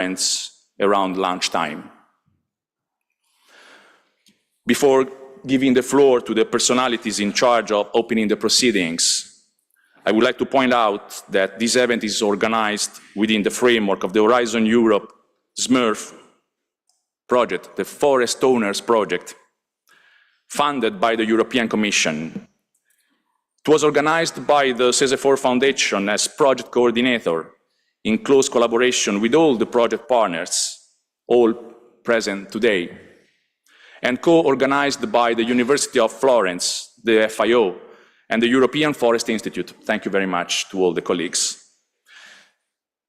ends around lunchtime. Before giving the floor to the personalities in charge of opening the proceedings, I would like to point out that this event is organized within the framework of the Horizon Europe SMERF project, the Forest Owners Project, funded by the European Commission. It was organized by the Cesefor Foundation as project coordinator in close collaboration with all the project partners, all present today, and co-organized by the University of Florence, the FIO, and the European Forest Institute. Thank you very much to all the colleagues.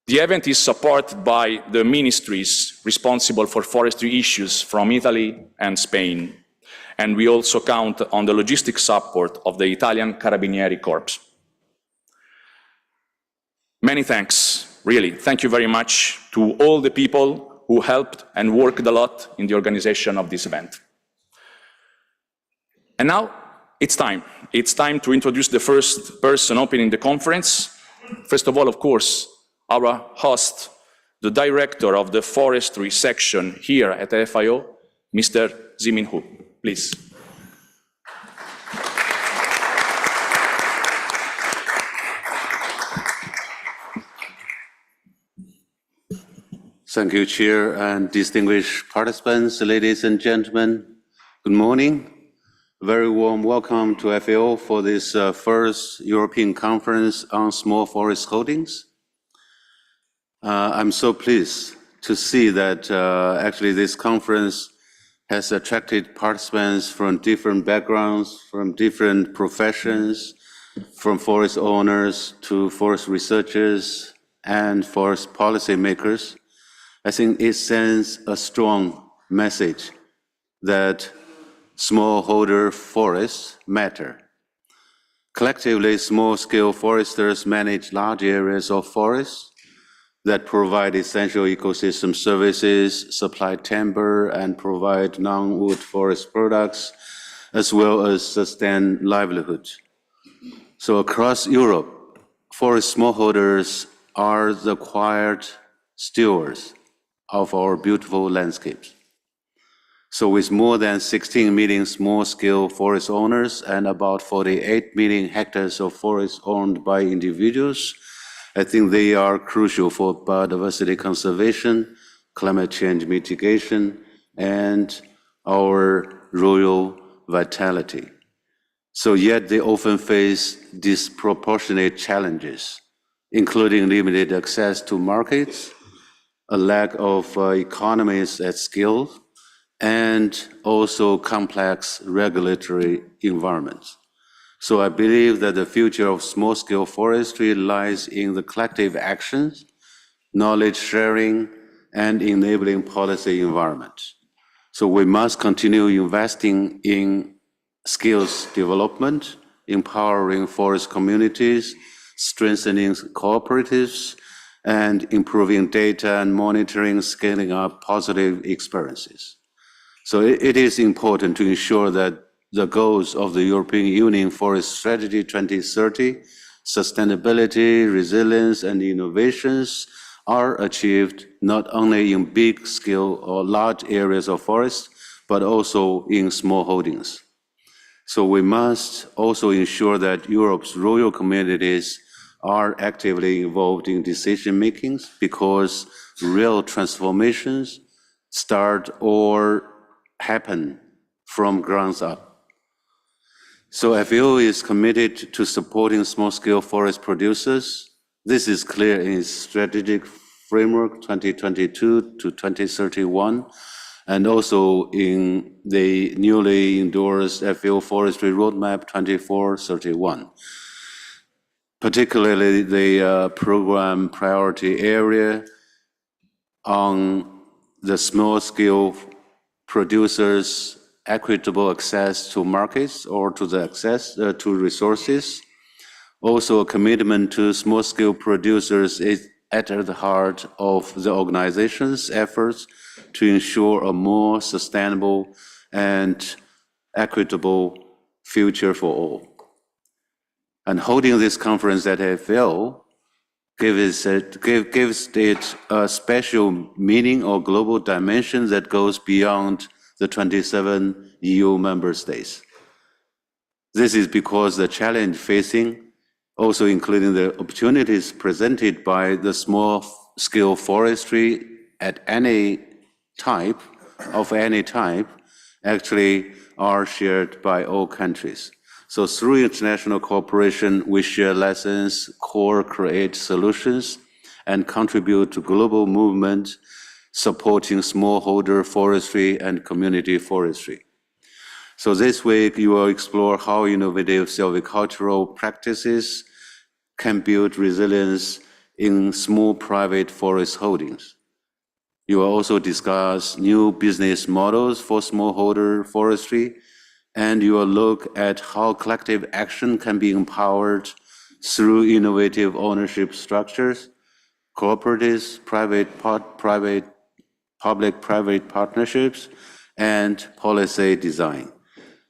The event is supported by the ministries responsible for forestry issues from Italy and Spain, and we also count on the logistic support of the Italian Carabinieri Corps. Many thanks, really. Thank you very much to all the people who helped and worked a lot in the organization of this event. And now, it's time. It's time to introduce the first person opening the conference. First of all, of course, our host, the director of the forestry section here at the FIO, Mr. Zhimin, please. Thank you, Chair, and distinguished participants, ladies and gentlemen. Good morning. Very warm welcome to FAO for this first European conference on small forest holdings. I'm so pleased to see that actually this conference has attracted participants from different backgrounds, from different professions, from forest owners to forest researchers and forest policy makers. I think it sends a strong message that smallholder forests matter. Collectively, small-scale foresters manage large areas of forests that provide essential ecosystem services, supply timber, and provide non-wood forest products, as well as sustain livelihood. So across Europe, forest smallholders are the quiet stewards of our beautiful landscapes. So with more than 16 million small-scale forest owners and about 48 million hectares of forest owned by individuals, I think they are crucial for biodiversity conservation, climate change mitigation, and our rural vitality. So yet they often face disproportionate challenges, including limited access to markets, a lack of economies at scale, and also complex regulatory environments. So I believe that the future of small-scale forestry lies in the collective actions, knowledge sharing, and enabling policy environments. So we must continue investing in skills development, empowering forest communities, strengthening cooperatives, and improving data and monitoring, scaling up positive experiences. So it is important to ensure that the goals of the European Union Forest Strategy 2030, sustainability, resilience, and innovations are achieved not only in big scale or large areas of forest, but also in small holdings. So we must also ensure that Europe's rural communities are actively involved in decision makings, because real transformations start or happen from ground up. So FAO is committed to supporting small-scale forest producers. This is clear in its strategic framework 2022 to 2031, and also in the newly endorsed FAO Forestry Roadmap 2431. Particularly the program priority area on the small-scale producers' equitable access to markets or to the access to resources. Also, a commitment to small-scale producers is at the heart of the organization's efforts to ensure a more sustainable and equitable future for all. And holding this conference at FAO gives it a special meaning or global dimension that goes beyond the 27 EU member states. This is because the challenge facing, also including the opportunities presented by the small-scale forestry at any type, actually are shared by all countries. So through international cooperation, we share lessons, co-create solutions, and contribute to global movement supporting smallholder forestry and community forestry. So this week, you will explore how innovative silvicultural practices can build resilience in small private forest holdings. You will also discuss new business models for smallholder forestry, and you will look at how collective action can be empowered through innovative ownership structures, cooperatives, public-private partnerships, and policy design.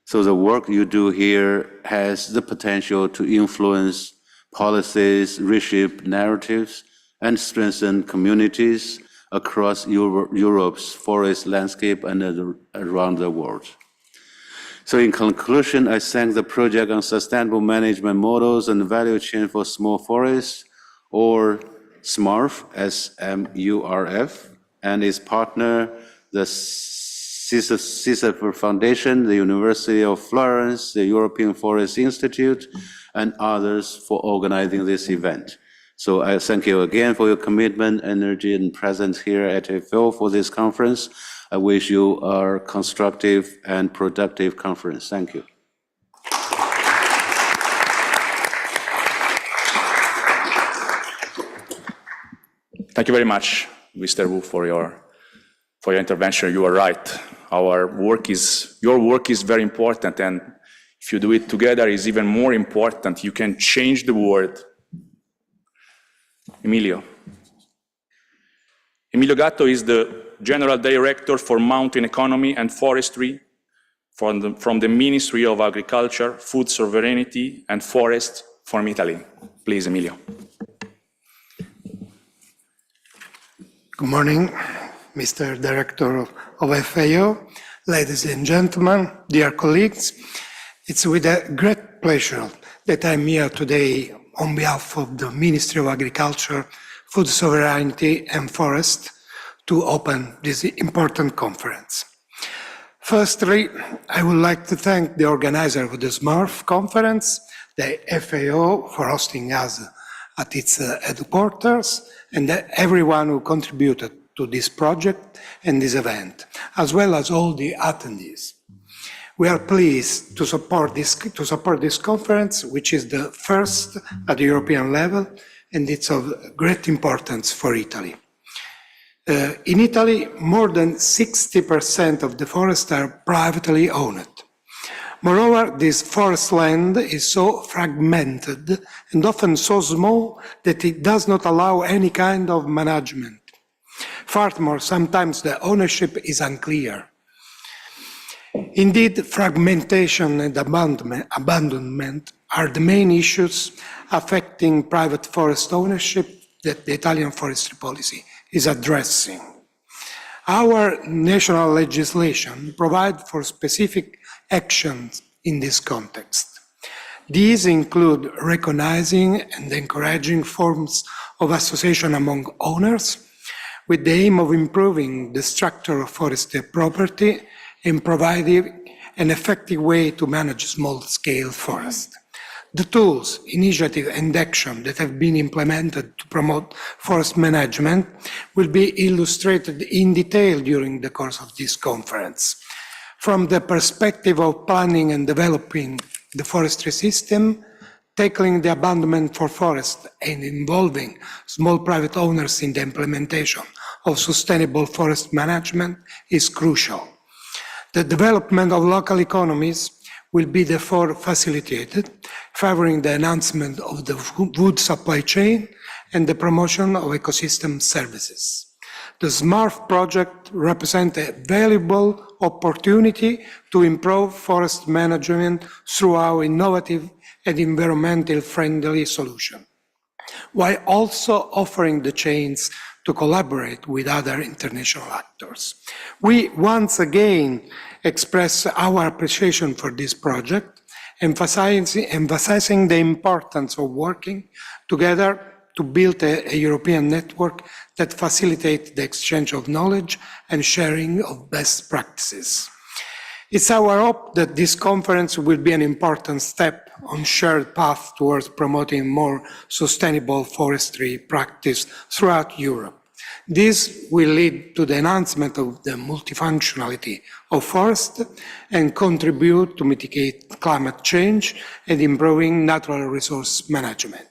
So the work you do here has the potential to influence policies, reshape narratives, and strengthen communities across Europe's forest landscape and around the world. So in conclusion, I thank the Project on Sustainable Management Models and Value Chain for Small Forests, or SMURF, S-M-U-R-F, and its partner, the Cesefor Foundation, the University of Florence, the European Forest Institute, and others for organizing this event. So I thank you again for your commitment, energy, and presence here at FAO for this conference. I wish you a constructive and productive conference. Thank you. Thank you very much, Mr. Wu, for your intervention. You are right. Your work is very important, and if you do it together, it's even more important. You can change the world. Emilio Gatto is the General Director for Mountain Economy and Forestry from the Ministry of Agriculture, Food Sovereignty and Forest from Italy. Please, Emilio. Good morning, Mr. Director of FAO, ladies and gentlemen, dear colleagues. It's with a great pleasure that I'm here today on behalf of the Ministry of Agriculture, Food Sovereignty and Forest to open this important conference. Firstly, I would like to thank the organizer of the SMURF conference, the FAO, for hosting us at its headquarters, and everyone who contributed to this project and this event, as well as all the attendees. We are pleased to support this conference, which is the first at the European level, and it's of great importance for Italy. In Italy, more than 60% of the forests are privately owned. Moreover, this forest land is so fragmented and often so small that it does not allow any kind of management. Furthermore, sometimes the ownership is unclear. Indeed, fragmentation and abandonment are the main issues affecting private forest ownership that the Italian forestry policy is addressing. Our national legislation provides for specific actions in this context. These include recognizing and encouraging forms of association among owners with the aim of improving the structure of forestry property and providing an effective way to manage small-scale forests. The tools, initiatives, and action that have been implemented to promote forest management will be illustrated in detail during the course of this conference. From the perspective of planning and developing the forestry system, tackling the abandonment for forest and involving small private owners in the implementation of sustainable forest management is crucial. The development of local economies will be therefore facilitated, favoring the enhancement of the wood supply chain and the promotion of ecosystem services. The SMURF project represents a valuable opportunity to improve forest management through our innovative and environmentally friendly solution. while also offering the chance to collaborate with other international actors. We once again express our appreciation for this project, emphasizing the importance of working together to build a European network that facilitates the exchange of knowledge and sharing of best practices. It's our hope that this conference will be an important step on shared path towards promoting more sustainable forestry practice throughout Europe. This will lead to the enhancement of the multifunctionality of forests and contribute to mitigate climate change and improving natural resource management.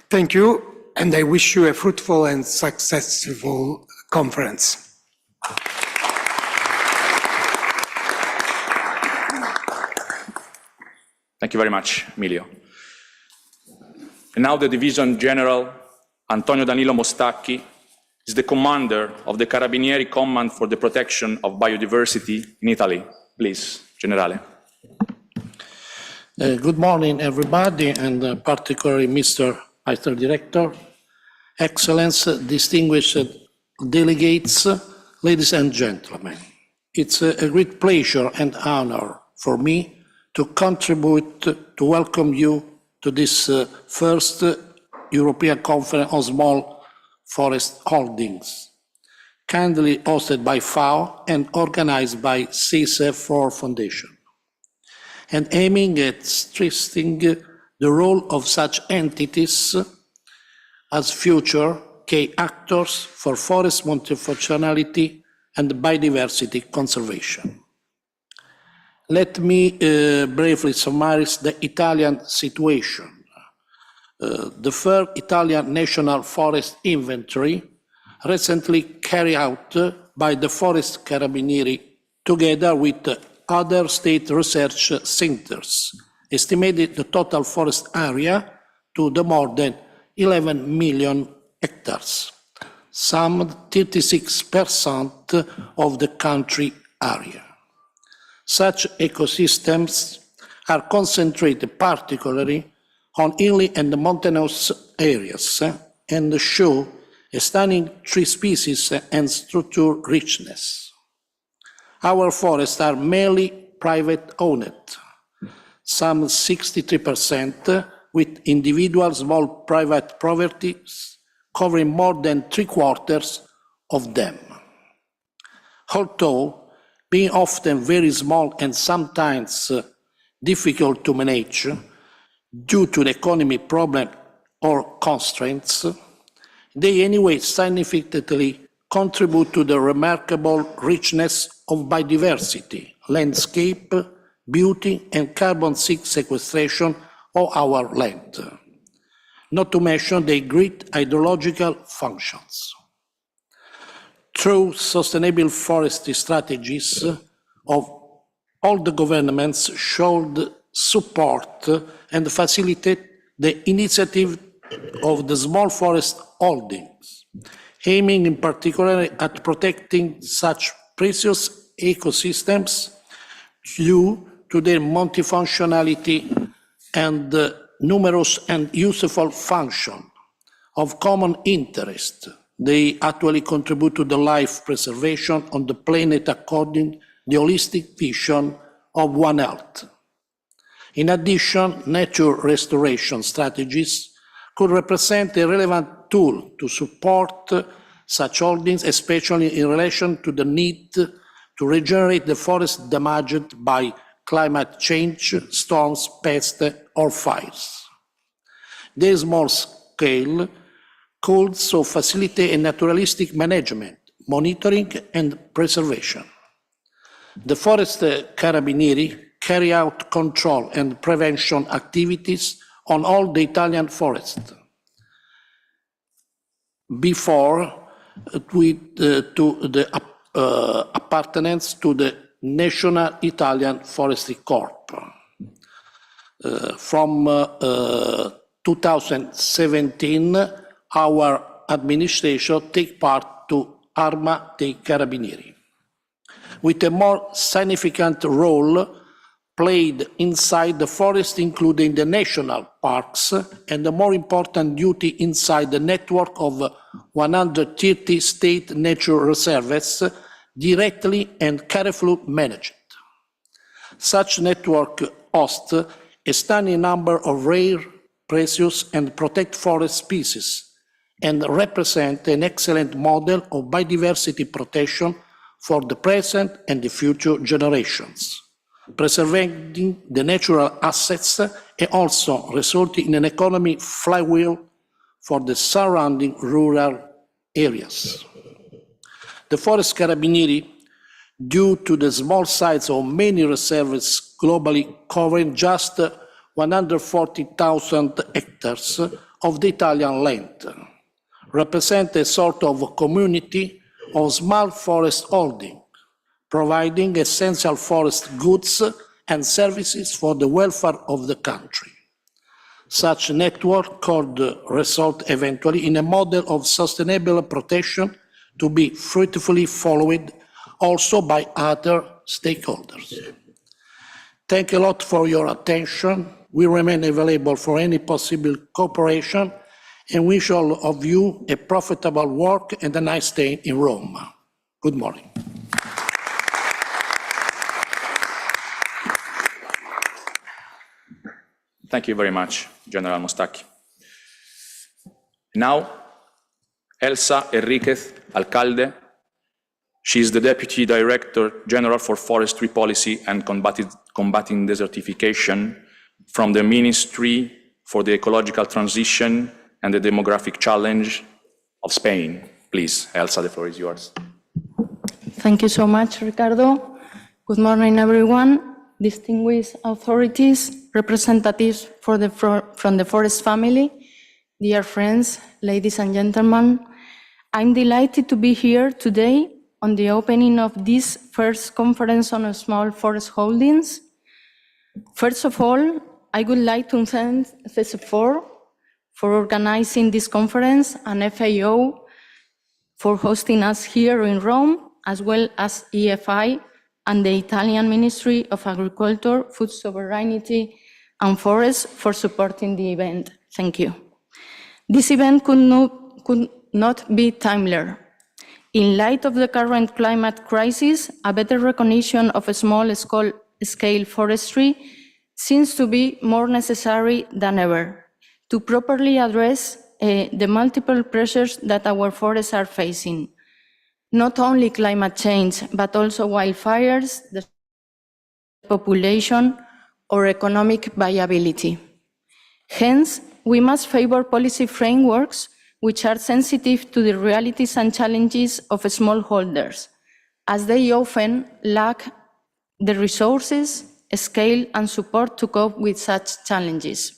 Thank you, and I wish you a fruitful and successful conference. Thank you very much, Emilio. And now the Division General Antonio Danilo Mostacchi is the commander of the Carabinieri Command for the Protection of Biodiversity in Italy. Please, Generale. Good morning, everybody, and particularly Mr. Vice Director, Excellence, distinguished delegates, ladies and gentlemen. It's a great pleasure and honor for me to contribute to welcome you to this first European Conference on Small Forest Holdings, kindly hosted by FAO and organized by Cesefor Foundation, and aiming at stressing the role of such entities as future key actors for forest multifunctionality and biodiversity conservation. Let me briefly summarize the Italian situation. The third Italian National Forest Inventory, recently carried out by the Forest Carabinieri together with other state research centers, estimated the total forest area to the more than 11 million hectares, some 36% of the country area. Such ecosystems are concentrated particularly on hilly and mountainous areas and show a stunning tree species and structure richness. Our forests are mainly private owned, some 63%, with individual small private properties covering more than 3/4 of them. Although being often very small and sometimes difficult to manage due to the economy problem or constraints, they anyway significantly contribute to the remarkable richness of biodiversity, landscape, beauty, and carbon sequestration of our land, not to mention their great hydrological functions. Through sustainable forestry strategies of all the governments should support and facilitate the initiative of the small forest holdings, aiming in particular at protecting such precious ecosystems due to their multifunctionality and numerous and useful functions of common interest. They actually contribute to the life preservation on the planet according to the holistic vision of One Health. In addition, nature restoration strategies could represent a relevant tool to support such holdings, especially in relation to the need to regenerate the forest damaged by climate change, storms, pests, or fires. This small scale could so facilitate a naturalistic management, monitoring, and preservation. The Forest Carabinieri carry out control and prevention activities on all the Italian forests. Before, to the appartenance to the National Italian Forestry Corp. From 2017, our administration take part to Arma dei Carabinieri, with a more significant role played inside the forest, including the national parks, and the more important duty inside the network of 130 state nature reserves, directly and carefully managed. Such network hosts a stunning number of rare, precious, and protected forest species, and represent an excellent model of biodiversity protection for the present and the future generations, preserving the natural assets and also resulting in an economy flywheel for the surrounding rural areas. The Forest Carabinieri, due to the small size of many reserves globally covering just 140,000 hectares of the Italian land, represent a sort of community of small forest holding, providing essential forest goods and services for the welfare of the country. Such network could result eventually in a model of sustainable protection to be fruitfully followed also by other stakeholders. Thank you a lot for your attention. We remain available for any possible cooperation and wish all of you a profitable work and a nice stay in Rome. Good morning. Thank you very much, General Mostacchi. Now, Elsa Enriquez, Alcalde. She is the Deputy Director General for Forestry Policy and Combating Desertification from the Ministry for the Ecological Transition and the Demographic Challenge of Spain. Please, Elsa, the floor is yours. Thank you so much, Ricardo. Good morning, everyone. Distinguished authorities, representatives from the forest family, dear friends, ladies and gentlemen, I'm delighted to be here today on the opening of this first conference on small forest holdings. First of all, I would like to thank Cesefor for organizing this conference and FAO for hosting us here in Rome, as well as EFI and the Italian Ministry of Agriculture, Food Sovereignty and Forests for supporting the event. Thank you. This event could not be timelier. In light of the current climate crisis, a better recognition of a small-scale forestry seems to be more necessary than ever to properly address the multiple pressures that our forests are facing. Not only climate change, but also wildfires, the population, or economic viability. Hence, we must favor policy frameworks which are sensitive to the realities and challenges of smallholders, as they often lack the resources, scale, and support to cope with such challenges.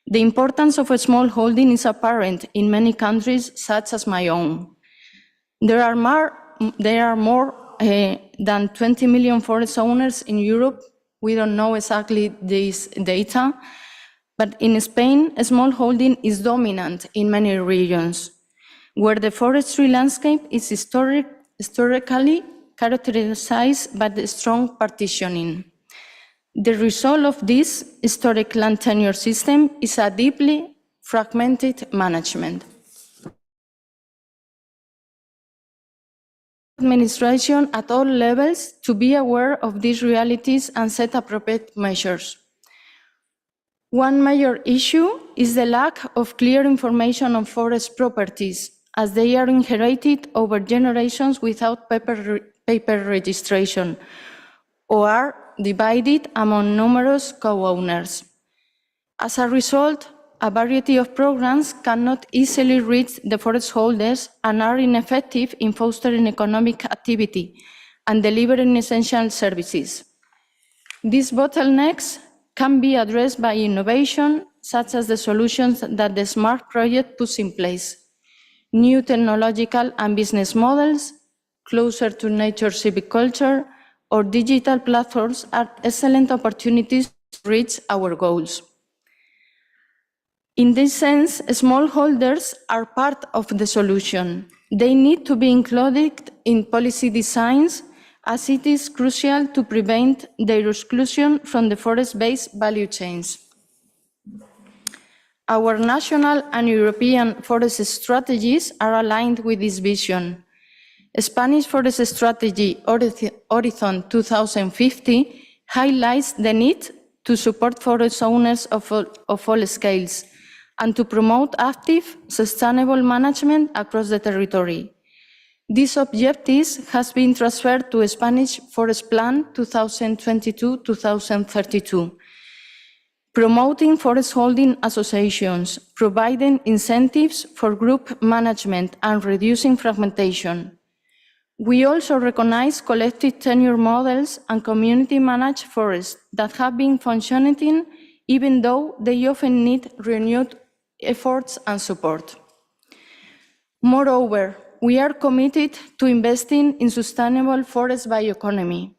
The importance of a small holding is apparent in many countries, such as my own. There are more than 20 million forest owners in Europe. We don't know exactly this data, but in Spain, a small holding is dominant in many regions, where the forestry landscape is historically characterized by the strong partitioning. The result of this historic land tenure system is a deeply fragmented management. Administration at all levels to be aware of these realities and set appropriate measures. One major issue is the lack of clear information on forest properties, as they are inherited over generations without paper registration, or are divided among numerous co-owners. As a result, a variety of programs cannot easily reach the forest holders and are ineffective in fostering economic activity and delivering essential services. These bottlenecks can be addressed by innovation, such as the solutions that the SMART project puts in place. New technological and business models, closer to nature civic culture, or digital platforms are excellent opportunities to reach our goals. In this sense, smallholders are part of the solution. They need to be included in policy designs as it is crucial to prevent their exclusion from the forest-based value chains. Our national and European forest strategies are aligned with this vision. Spanish Forest Strategy Horizon 2050 highlights the need to support forest owners of all scales and to promote active, sustainable management across the territory. These objectives has been transferred to Spanish Forest Plan 2022-2032, promoting forest holding associations, providing incentives for group management, and reducing fragmentation. We also recognize collective tenure models and community-managed forests that have been functioning even though they often need renewed efforts and support. Moreover, we are committed to investing in sustainable forest bioeconomy.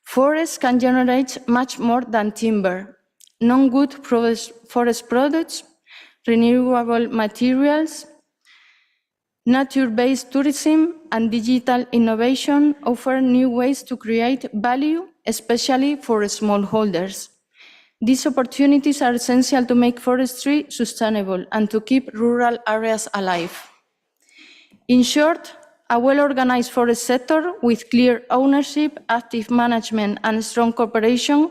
Forests can generate much more than timber, non-wood forest products, renewable materials. Nature-based tourism and digital innovation offer new ways to create value, especially for smallholders. These opportunities are essential to make forestry sustainable and to keep rural areas alive. In short, a well-organized forest sector with clear ownership, active management, and strong cooperation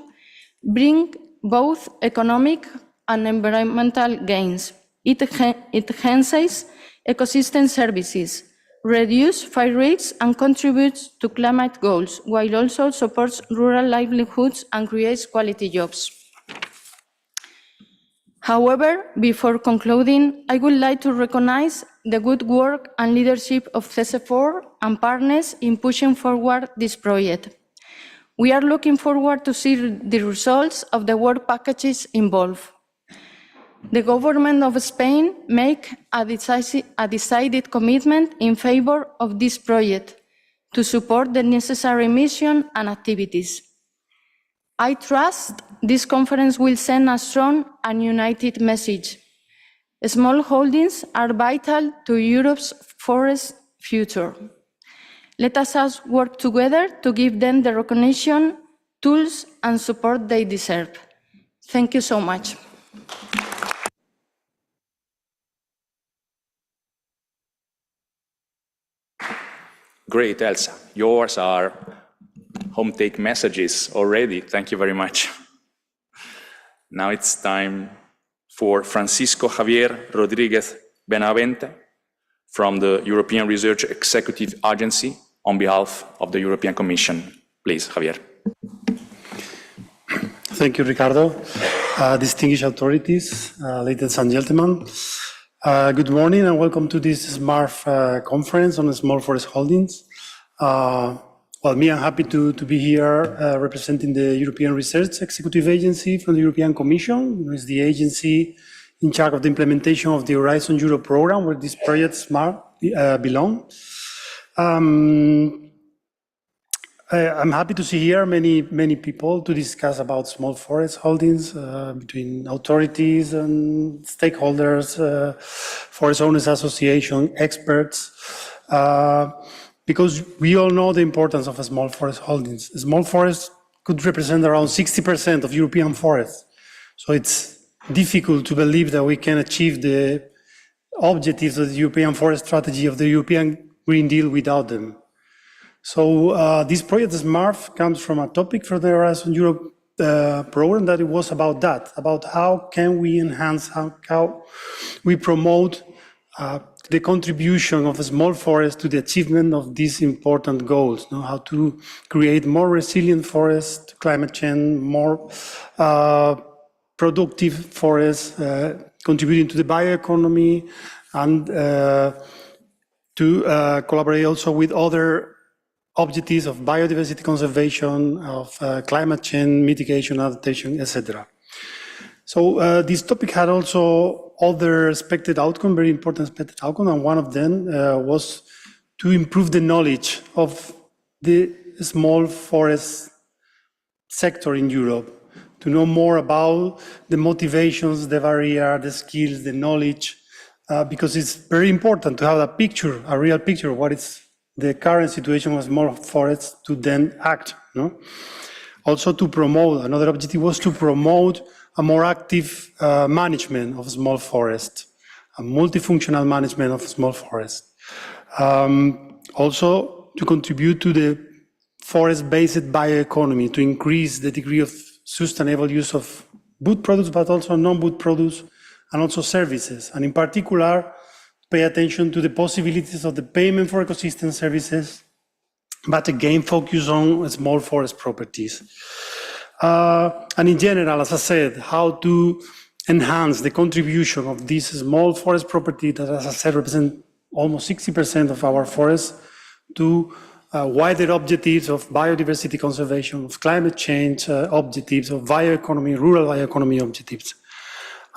bring both economic and environmental gains. It enhances ecosystem services, reduces fire rates, and contributes to climate goals, while also supports rural livelihoods and creates quality jobs. However, before concluding, I would like to recognize the good work and leadership of Cesefor and partners in pushing forward this project. We are looking forward to see the results of the work packages involved. The government of Spain make a decided commitment in favor of this project to support the necessary mission and activities. I trust this conference will send a strong and united message. Small holdings are vital to Europe's forest future. Let us work together to give them the recognition, tools, and support they deserve. Thank you so much. Great, Elsa. Yours are home take messages already. Thank you very much. Now it's time for Francisco Javier Rodriguez Benavente from the European Research Executive Agency on behalf of the European Commission. Please, Javier. Thank you, Ricardo. Distinguished authorities, ladies and gentlemen, good morning and welcome to this SMARF conference on small forest holdings. I'm happy to be here representing the European Research Executive Agency from the European Commission, which is the agency in charge of the implementation of the Horizon Europe program, where this project SMARF belong. I'm happy to see here many people to discuss about small forest holdings between authorities and stakeholders, forest owners association, experts, because we all know the importance of small forest holdings. Small forests could represent around 60% of European forests. So it's difficult to believe that we can achieve the objectives of the European Forest Strategy of the European Green Deal without them. So this project, SMARF, comes from a topic for the Horizon Europe program that it was about that, about how can we enhance, how we promote the contribution of a small forest to the achievement of these important goals, how to create more resilient forests to climate change, more productive forests, contributing to the bioeconomy, and to collaborate also with other objectives of biodiversity conservation, of climate change mitigation, adaptation, etc. So this topic had also other expected outcomes, very important expected outcomes, and one of them was to improve the knowledge of the small forest sector in Europe, to know more about the motivations, the barrier, the skills, the knowledge, because it's very important to have a picture, a real picture of what is the current situation of small forests to then act. No? Also to promote, another objective was to promote a more active management of small forests, a multifunctional management of small forests. Also to contribute to the forest-based bioeconomy, to increase the degree of sustainable use of wood products, but also non-wood products, and also services. And in particular, pay attention to the possibilities of the payment for ecosystem services, but again, focus on small forest properties. And in general, as I said, how to enhance the contribution of this small forest property that, as I said, represent almost 60% of our forests to wider objectives of biodiversity conservation, of climate change objectives, of bioeconomy, rural bioeconomy objectives.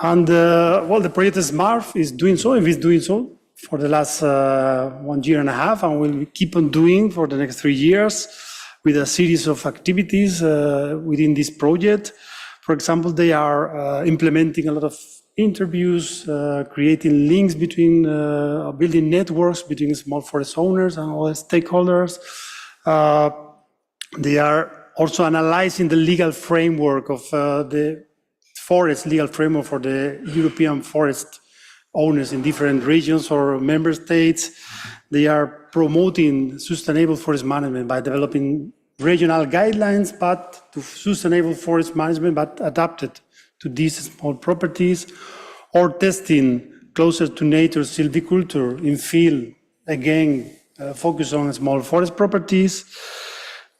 And well, the project SMART is doing so, and is doing so for the last 1 year and a half, and will keep on doing for the next 3 years with a series of activities within this project. For example, they are implementing a lot of interviews, creating links between, building networks between small forest owners and all stakeholders. They are also analyzing the legal framework of the forest legal framework for the European forest owners in different regions or member states. They are promoting sustainable forest management by developing regional guidelines, but to sustainable forest management, but adapted to these small properties, or testing closer to nature silviculture in field, again, focus on small forest properties.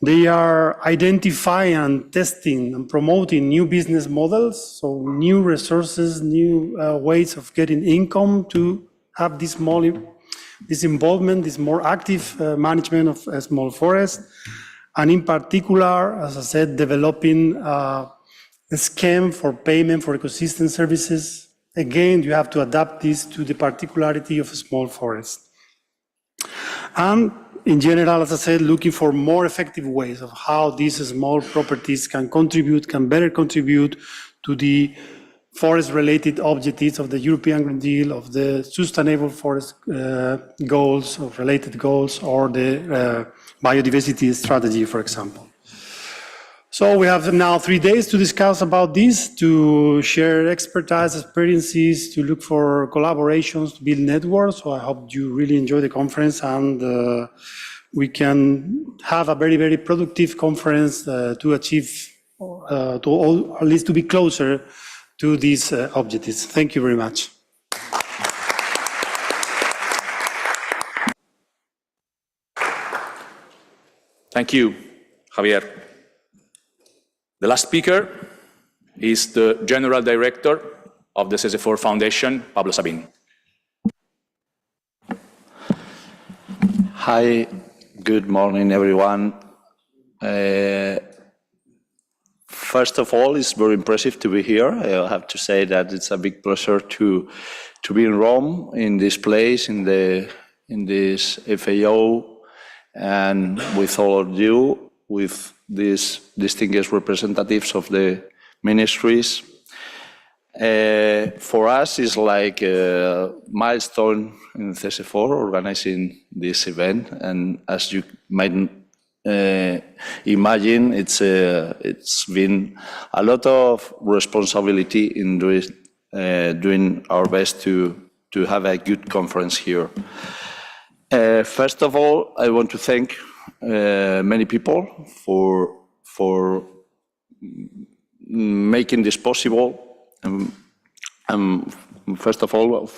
They are identifying and testing and promoting new business models, so new resources, new ways of getting income to have this involvement, this more active management of small forests. And in particular, as I said, developing a scheme for payment for ecosystem services. Again, you have to adapt this to the particularity of a small forest. And in general, as I said, looking for more effective ways of how these small properties can better contribute to the forest-related objectives of the European Green Deal, of the sustainable forest goals, of related goals, or the biodiversity strategy, for example. So we have now 3 days to discuss about this, to share expertise, experiences, to look for collaborations, to build networks. So I hope you really enjoy the conference, and we can have a very, very productive conference to achieve, at least to be closer to these objectives. Thank you very much. Thank you, Javier. The last speaker is the General Director of the Cesefor Foundation, Pablo Sabín. Hi, good morning, everyone. First of all, it's very impressive to be here. I have to say that it's a big pleasure to be in Rome, in this place, in this FAO, and with all of you, with these distinguished representatives of the ministries. For us, it's like a milestone in Cesefor organizing this event, and as you might imagine, it's been a lot of responsibility in doing our best to have a good conference here. First of all, I want to thank many people for making this possible. First of all,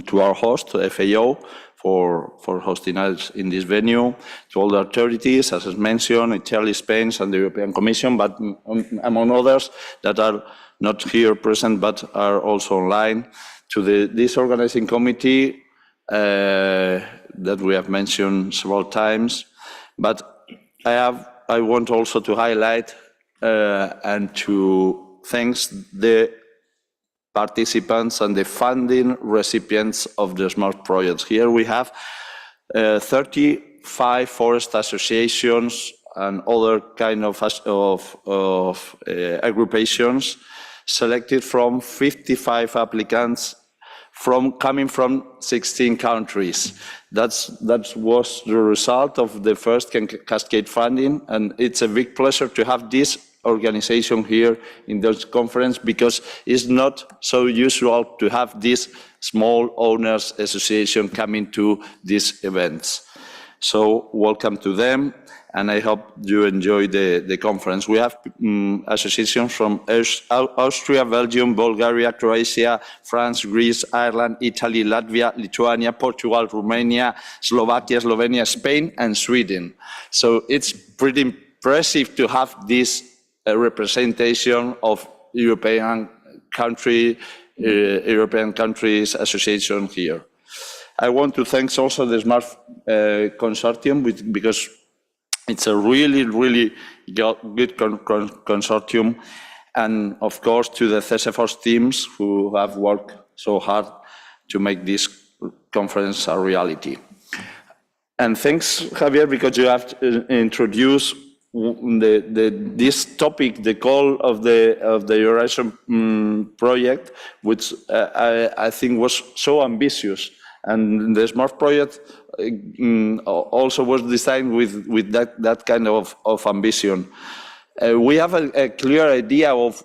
to our host, FAO, for hosting us in this venue, to all the authorities, as mentioned, Italy, Spain, and the European Commission, but among others that are not here present but are also online, to this organizing committee that we have mentioned several times. But I want also to highlight and to thank the participants and the funding recipients of the SMART projects. Here we have 35 forest associations and other kind of agrupations selected from 55 applicants coming from 16 countries. That was the result of the first Cascade funding, and it's a big pleasure to have this organization here in this conference, because it's not so usual to have this small owners association coming to these events. So welcome to them, and I hope you enjoy the conference. We have associations from Austria, Belgium, Bulgaria, Croatia, France, Greece, Ireland, Italy, Latvia, Lithuania, Portugal, Romania, Slovakia, Slovenia, Spain, and Sweden. So it's pretty impressive to have this representation of European countries association here. I want to thank also the SMART consortium, because it's a really, really good consortium, and of course to the Cesefor teams who have worked so hard to make this conference a reality. And thanks, Javier, because you have introduced this topic, the call of the Horizon project, which I think was so ambitious. And the SMART project also was designed with that kind of ambition. We have a clear idea of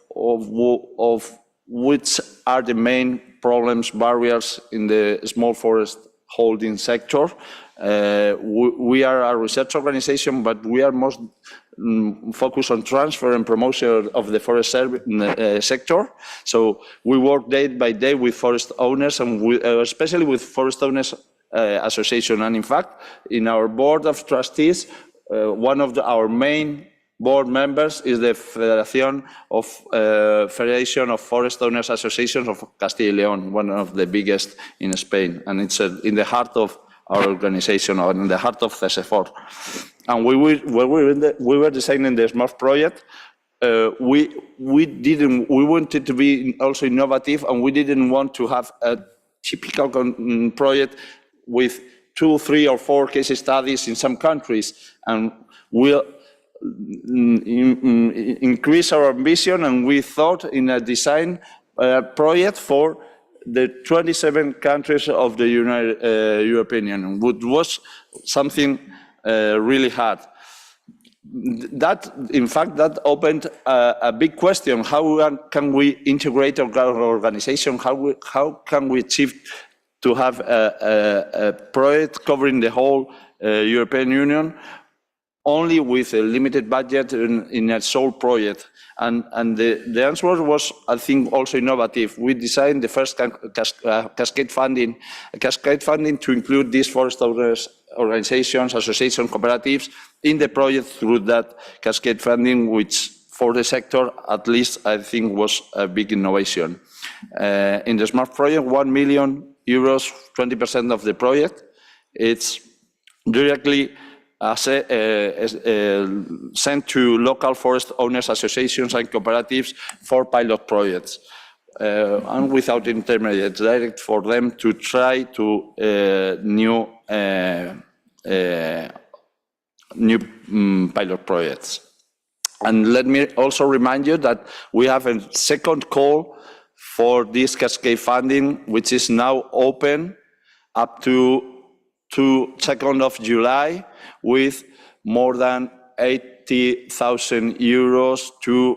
which are the main problems, barriers in the small forest holding sector. We are a research organization, but we are most focused on transfer and promotion of the forest sector. So we work day by day with forest owners, and especially with forest owners association. And in fact, in our board of trustees, one of our main board members is the Federation of Forest Owners Associations of Castilla y León, one of the biggest in Spain, and it's in the heart of our organization, or in the heart of Cesefor. And when we were designing the SMART project, we wanted to be also innovative, and we didn't want to have a typical project with 2, 3, or 4 case studies in some countries, and we'll increase our ambition, and we thought in a design project for the 27 countries of the European Union, which was something really hard. In fact, that opened a big question: how can we integrate our organization? How can we achieve to have a project covering the whole European Union only with a limited budget in a sole project? And the answer was, I think, also innovative. We designed the first cascade funding to include these forest owners, organizations, associations, cooperatives in the project through that cascade funding, which for the sector, at least, I think was a big innovation. In the SMART project, 1 million euros, 20% of the project, it's directly sent to local forest owners associations and cooperatives for pilot projects, and without intermediates, direct for them to try to new pilot projects. And let me also remind you that we have a second call for this cascade funding, which is now open up to 2nd of July, with more than 80,000 euros to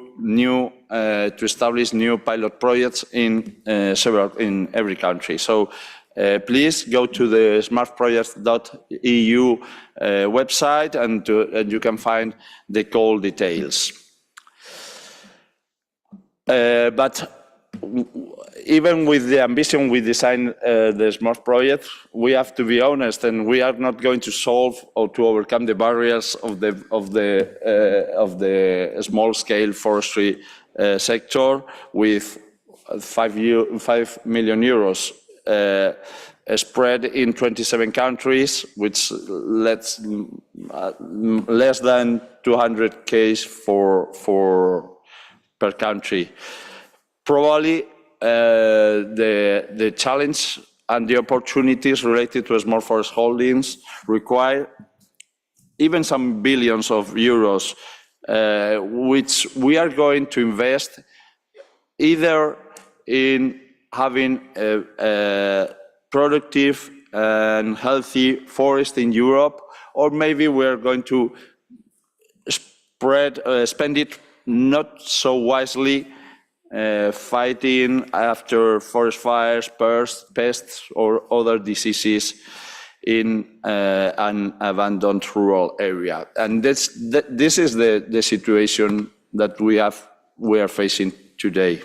establish new pilot projects in every country. So please go to the smartprojects.eu website, and you can find the call details. But even with the ambition we designed the SMART project, we have to be honest, and we are not going to solve or to overcome the barriers of the small-scale forestry sector with 5 million euros spread in 27 countries, which less than 200 cases per country. Probably the challenge and the opportunities related to small forest holdings require even some billions of euros, which we are going to invest either in having a productive and healthy forest in Europe, or maybe we're going to spend it not so wisely, fighting after forest fires, pests, or other diseases in an abandoned rural area. And this is the situation that we are facing today.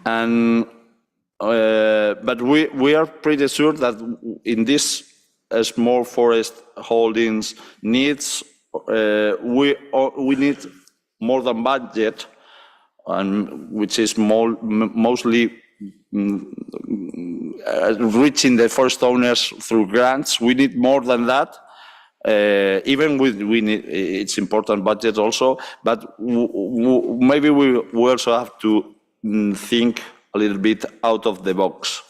And but we are pretty sure that in this small forest holdings needs, we need more than budget, and which is mostly reaching the forest owners through grants. We need more than that. Even we need, it's important budget also, but maybe we also have to think a little bit out of the box.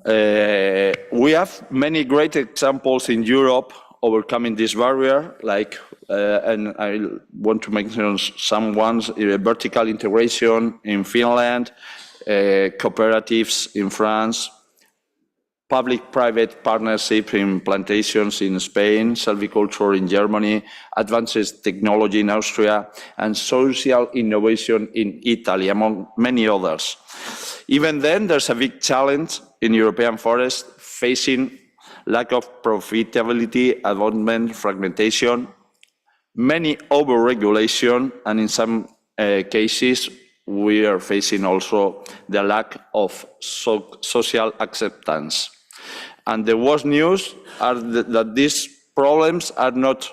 We have many great examples in Europe overcoming this barrier, like, and I want to mention some ones: vertical integration in Finland, cooperatives in France, public-private partnership in plantations in Spain, silviculture in Germany, advanced technology in Austria, and social innovation in Italy, among many others. Even then, there's a big challenge in European forests, facing lack of profitability, abandonment, fragmentation, many over-regulation, and in some cases, we are facing also the lack of social acceptance. And the worst news are that these problems are not,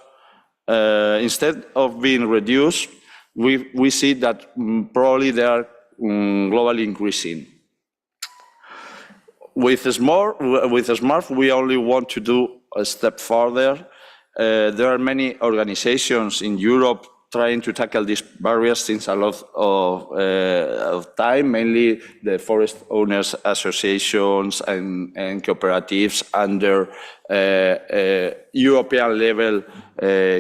instead of being reduced, we see that probably they are globally increasing. With SMART, we only want to do a step further. There are many organizations in Europe trying to tackle these barriers since a lot of time, mainly the forest owners associations and cooperatives under European level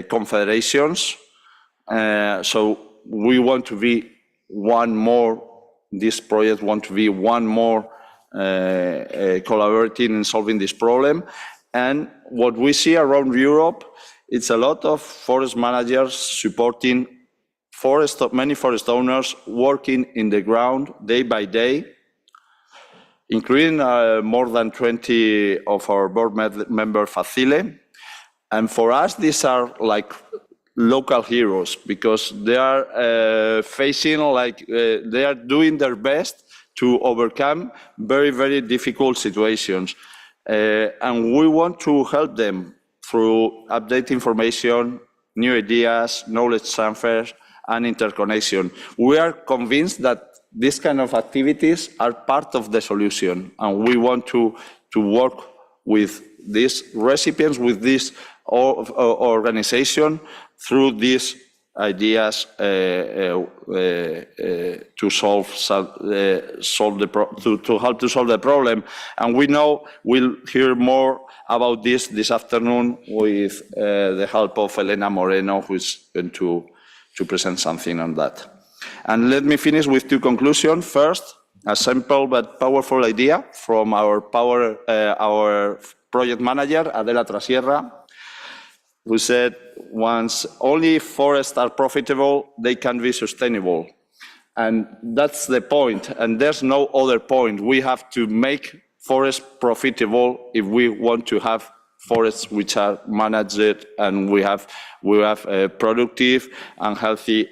confederations. So we want to be one more, this project want to be one more collaborating in solving this problem. And what we see around Europe, it's a lot of forest managers supporting many forest owners working in the ground day by day, including more than 20 of our board member facile. And for us, these are like local heroes, because they are facing, they are doing their best to overcome very, very difficult situations. And we want to help them through update information, new ideas, knowledge transfer, and interconnection. We are convinced that these kind of activities are part of the solution, and we want to work with these recipients, with this organization, through these ideas to help to solve the problem. And we know we'll hear more about this afternoon with the help of Elena Moreno, who's going to present something on that. And let me finish with two conclusions. First, a simple but powerful idea from our project manager, Adela Trasierra, who said, once only forests are profitable, they can be sustainable. And that's the point, and there's no other point. We have to make forests profitable if we want to have forests which are managed, and we have a productive and healthy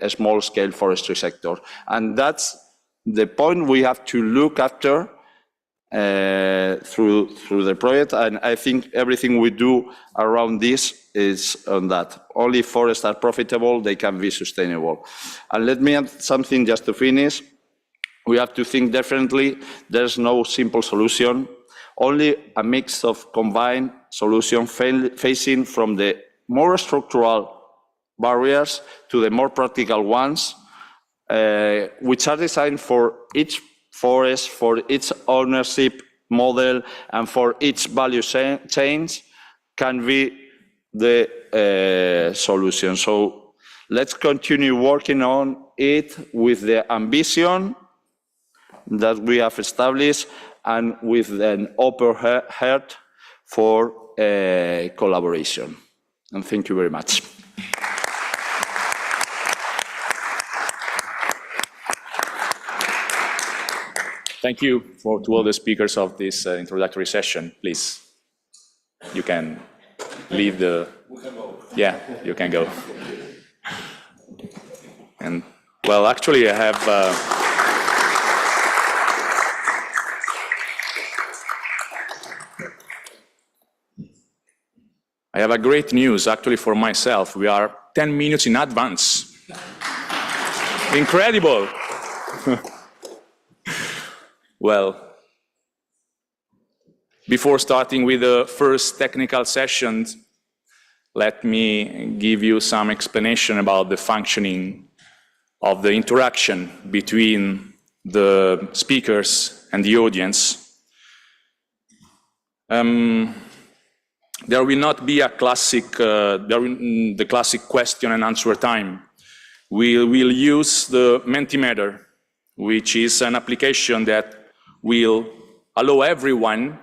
small-scale forestry sector. And that's the point we have to look after through the project, and I think everything we do around this is on that. Only forests are profitable, they can be sustainable. And let me add something just to finish. We have to think differently. There's no simple solution, only a mix of combined solution facing from the more structural barriers to the more practical ones, which are designed for each forest, for its ownership model, and for each value chains, can be the solution. So let's continue working on it with the ambition that we have established and with an open heart for collaboration. And thank you very much. Thank you to all the speakers of this introductory session. Please, you can leave the... Yeah, you can go. And, well, actually, I have... I have a great news, actually, for myself. We are 10 minutes in advance. Incredible. Well, before starting with the first technical sessions, let me give you some explanation about the functioning of the interaction between the speakers and the audience. There will not be a classic, the classic question and answer time. We will use the Mentimeter, which is an application that will allow everyone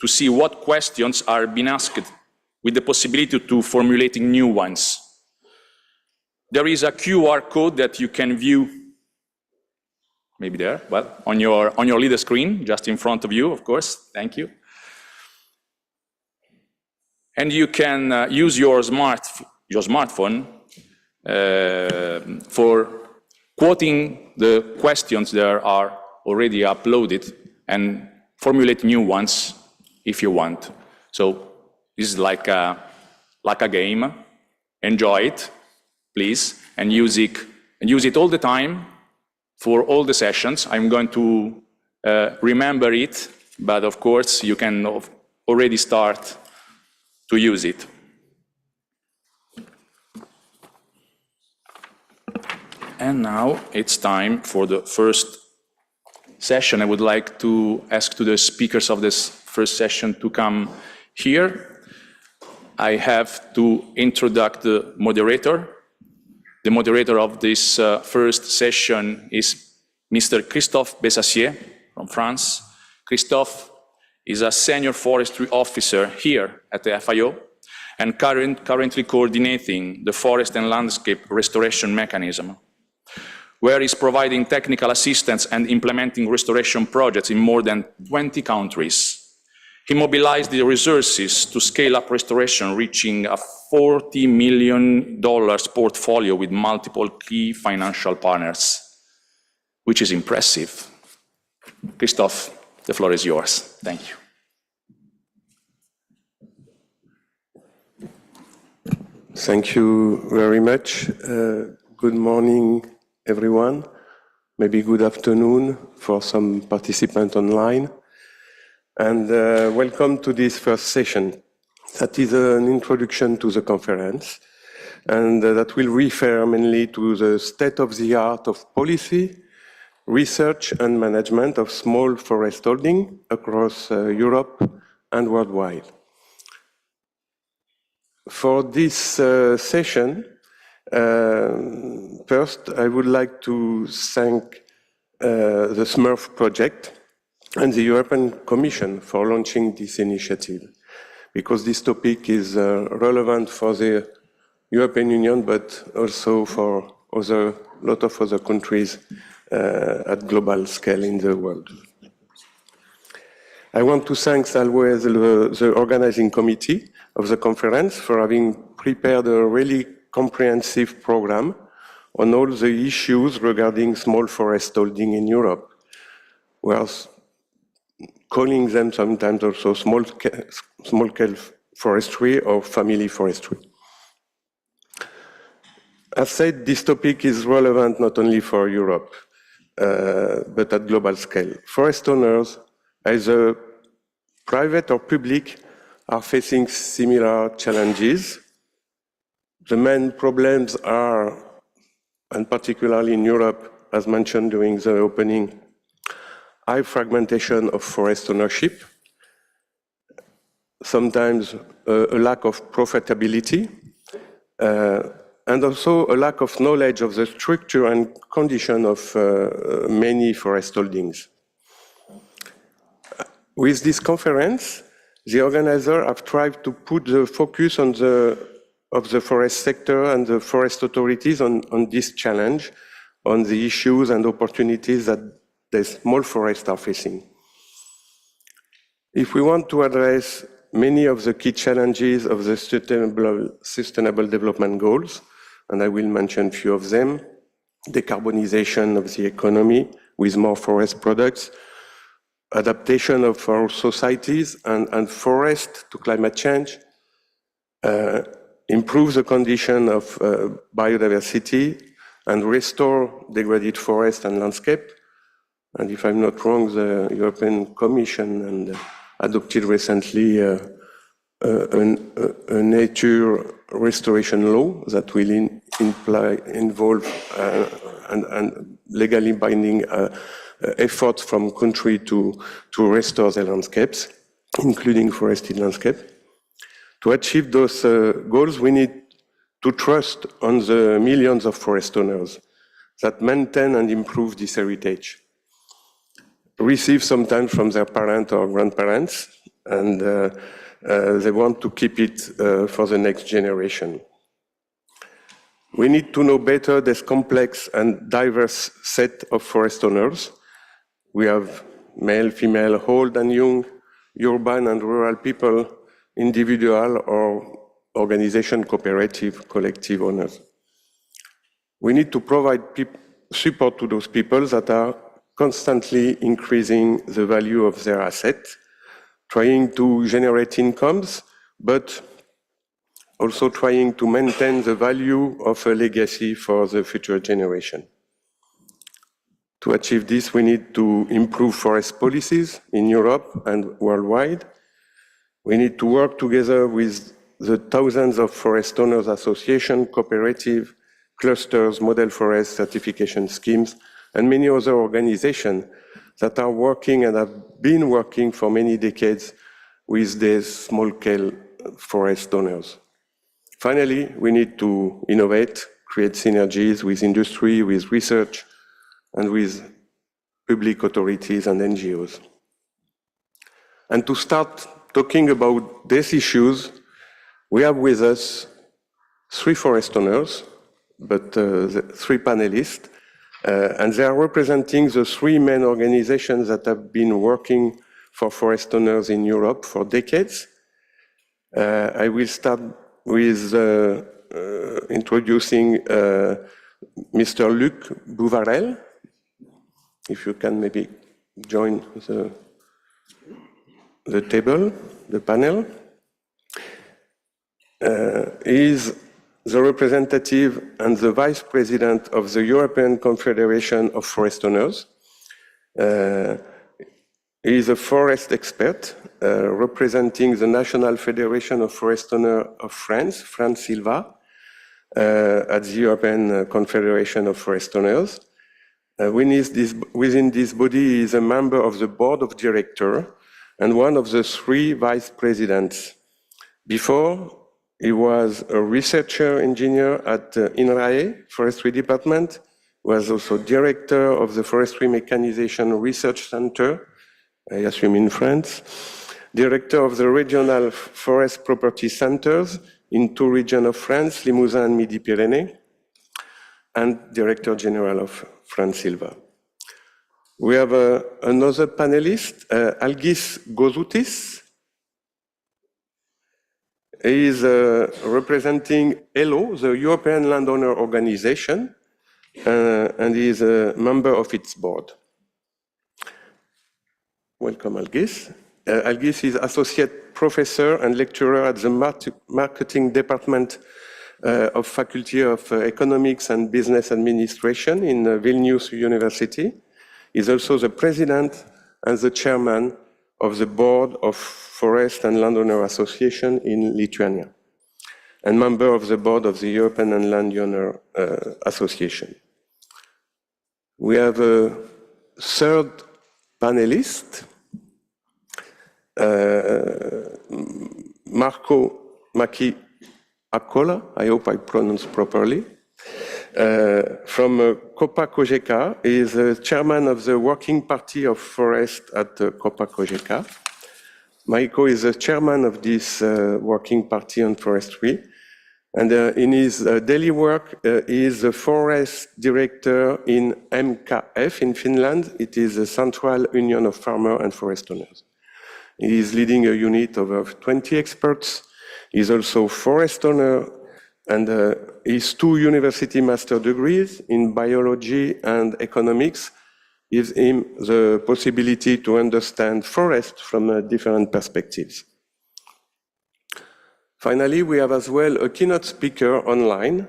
to see what questions are being asked with the possibility to formulating new ones. There is a QR code that you can view, maybe there, well, on your leader screen, just in front of you, of course, thank you. And you can use your smartphone for quoting the questions that are already uploaded and formulate new ones if you want. So this is like a game. Enjoy it, please, and use it all the time for all the sessions. I'm going to remember it, but of course you can already start to use it. And now it's time for the first session. I would like to ask to the speakers of this first session to come here. I have to introduce the moderator. The moderator of this first session is Mr. Christophe Besacier from France. Christophe is a senior forestry officer here at the FIO and currently coordinating the forest and landscape restoration mechanism, where he's providing technical assistance and implementing restoration projects in more than 20 countries. He mobilized the resources to scale up restoration, reaching a $40 million portfolio with multiple key financial partners, which is impressive. Christophe, the floor is yours. Thank you. Thank you very much. Good morning, everyone. Maybe good afternoon for some participants online. And welcome to this first session. That is an introduction to the conference, and that will refer mainly to the state of the art of policy, research and management of small forest holding across Europe and worldwide. For this session, first I would like to thank the SMURF project and the European Commission for launching this initiative, because this topic is relevant for the European Union, but also for a lot of other countries at global scale in the world. I want to thank always the organizing committee of the conference for having prepared a really comprehensive program on all the issues regarding small forest holding in Europe. We are calling them sometimes also small-scale forestry or family forestry. As said, this topic is relevant not only for Europe, but at global scale. Forest owners, either private or public, are facing similar challenges. The main problems are, and particularly in Europe, as mentioned during the opening, high fragmentation of forest ownership, sometimes a lack of profitability, and also a lack of knowledge of the structure and condition of many forest holdings. With this conference, the organizers have tried to put the focus on the forest sector and the forest authorities on this challenge, on the issues and opportunities that the small forests are facing. If we want to address many of the key challenges of the sustainable development goals, and I will mention a few of them: decarbonization of the economy with more forest products, adaptation of our societies and forest to climate change, improve the condition of biodiversity, and restore degraded forest and landscape. And if I'm not wrong, the European Commission adopted recently a nature restoration law that will involve and legally binding efforts from country to restore the landscapes, including forested landscape. To achieve those goals, we need to trust on the millions of forest owners that maintain and improve this heritage, receive sometimes from their parents or grandparents, and they want to keep it for the next generation. We need to know better this complex and diverse set of forest owners. We have male, female, old and young, urban and rural people, individual or organization, cooperative, collective owners. We need to provide support to those people that are constantly increasing the value of their assets, trying to generate incomes, but also trying to maintain the value of a legacy for the future generation. To achieve this, we need to improve forest policies in Europe and worldwide. We need to work together with the thousands of forest owners associations, cooperatives, clusters, model forest certification schemes, and many other organizations that are working and have been working for many decades with these small-scale forest owners. Finally, we need to innovate, create synergies with industry, with research, and with public authorities and NGOs. And to start talking about these issues, we have with us three forest owners, but the three panelists, and they are representing the three main organizations that have been working for forest owners in Europe for decades. I will start with introducing Mr. Luc Bouvarel. If you can maybe join the table, the panel. He is the representative and the vice president of the European Confederation of Forest Owners. He is a forest expert representing the National Federation of Forest Owners of France, France-Silva, at the European Confederation of Forest Owners. Within this body, he is a member of the board of directors and one of the three vice presidents. Before, he was a researcher engineer at INRAE, Forestry Department, was also director of the Forestry Mechanization Research Center, I assume in France, director of the regional forest property centers in two regions of France, Limousin and Midi-Pyrénées, and director general of France-Silva. We have another panelist, Algis Gozoutis. He is representing ELO, the European Landowner Organization, and he is a member of its board. Welcome, Algis. Algis is associate professor and lecturer at the marketing department of Faculty of Economics and Business Administration in Vilnius University. He's also the president and the chairman of the board of Forest and Landowner Association in Lithuania, and member of the board of the European Landowner Association. We have a third panelist, Marco Macchi Accola, I hope I pronounced properly, from Copa Cogeca. He is the chairman of the Working Party of Forest at Copa Cogeca. Maiko is the chairman of this Working Party on Forestry. And in his daily work, he is the forest director in MKF in Finland. It is the Central Union of Farmers and Forest Owners. He is leading a unit of 20 experts. He is also forest owner, and his 2 university master degrees in biology and economics gives him the possibility to understand forest from different perspectives. Finally, we have as well a keynote speaker online.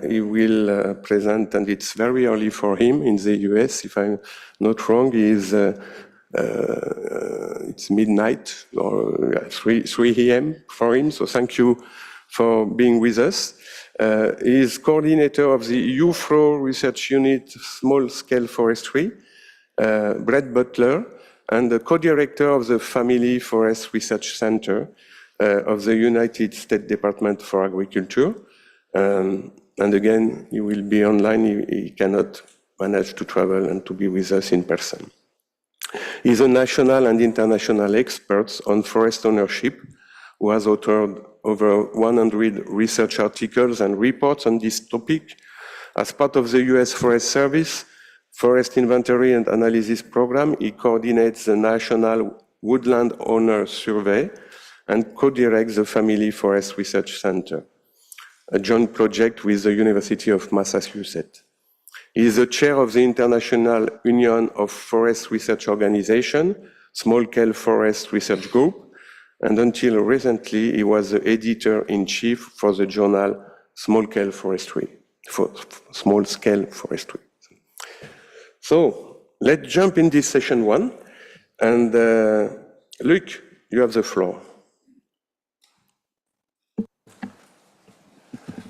He will present, and it's very early for him in the US, if I'm not wrong. He is, it's midnight or 3 a.m. for him, so thank you for being with us. He is coordinator of the UFRO Research Unit Small Scale Forestry, Brett Butler, and the co-director of the Family Forest Research Center of the United States Department for Agriculture. And again, he will be online. He cannot manage to travel and to be with us in person. He's a national and international expert on forest ownership, who has authored over 100 research articles and reports on this topic. As part of the US Forest Service Forest Inventory and Analysis Program, he coordinates the National Woodland Owner Survey and co-directs the Family Forest Research Center, a joint project with the University of Massachusetts. He is the chair of the International Union of Forest Research Organization, Small Scale Forest Research Group, and until recently, he was the editor-in-chief for the journal Small Scale Forestry. So let's jump in this session 1, and Luc, you have the floor.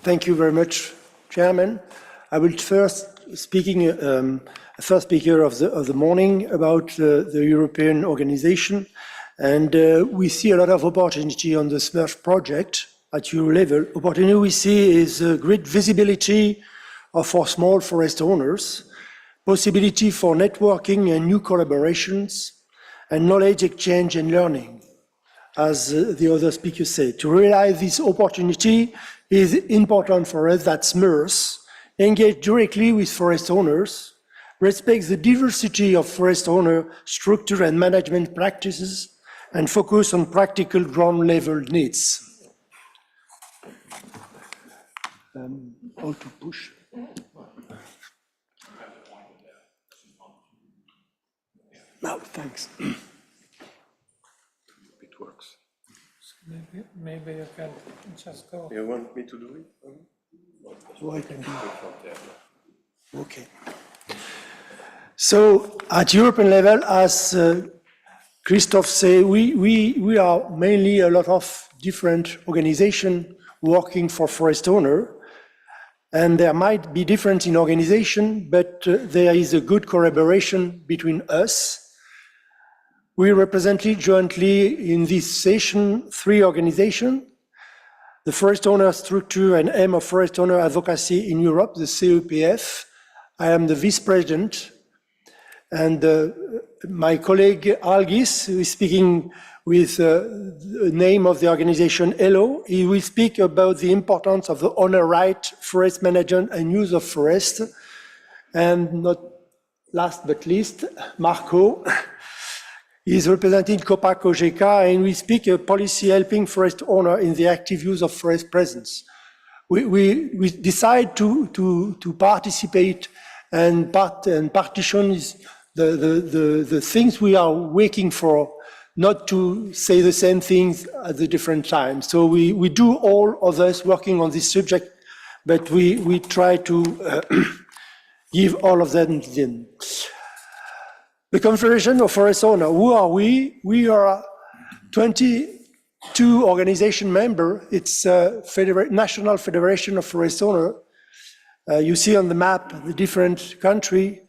Thank you very much, Chairman. I will first speaking first speaker of the morning about the European organization, and we see a lot of opportunity on the SMERF project at Euro level. Opportunity we see is great visibility for small forest owners, possibility for networking and new collaborations, and knowledge exchange and learning, as the other speakers said. To realize this opportunity is important for us that SMERS engage directly with forest owners, respect the diversity of forest owner structure and management practices, and focus on practical ground level needs. How to push? No, thanks. It works. Maybe you can just go. You want me to do it? So I can do it. Okay. So at European level, as Christophe said, we are mainly a lot of different organizations working for forest owner, and there might be difference in organization, but there is a good collaboration between us. We represented jointly in this session 3 organizations: the Forest Owner Structure and Aim of Forest Owner Advocacy in Europe, the CEPF. I am the vice president, and my colleague Algis, who is speaking with the name of the organization ELO, he will speak about the importance of the owner right, forest management and use of forest. And not last but least, Marco, he is representing Copa Cogeca, and we speak a policy helping forest owner in the active use of forest presence. We decide to participate and partition is the things we are working for, not to say the same things at the different times. So we do all of us working on this subject, but we try to give all of them in. The Confederation of Forest Owners, who are we? We are 22 organization member. It's a National Federation of Forest Owners. You see on the map the different country.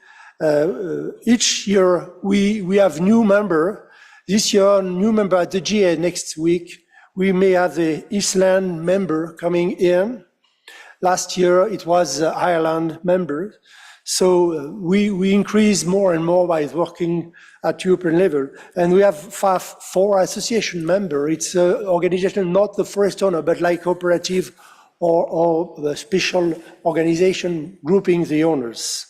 Each year we have new member. This year, new member at the GA next week. We may have the Iceland member coming in. Last year, it was Ireland member. So we increase more and more by working at European level. And we have four association members. It's an organization, not the forest owner, but like cooperative or the special organization grouping the owners.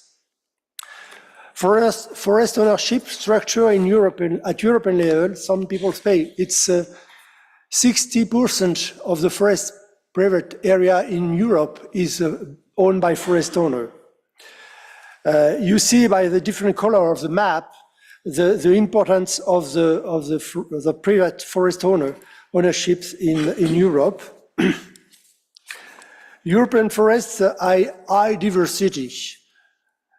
Forest ownership structure in Europe, at European level, some people say it's 60% of the forest private area in Europe is owned by forest owner. You see by the different color of the map the importance of the private forest ownerships in Europe. European forests are high diversity.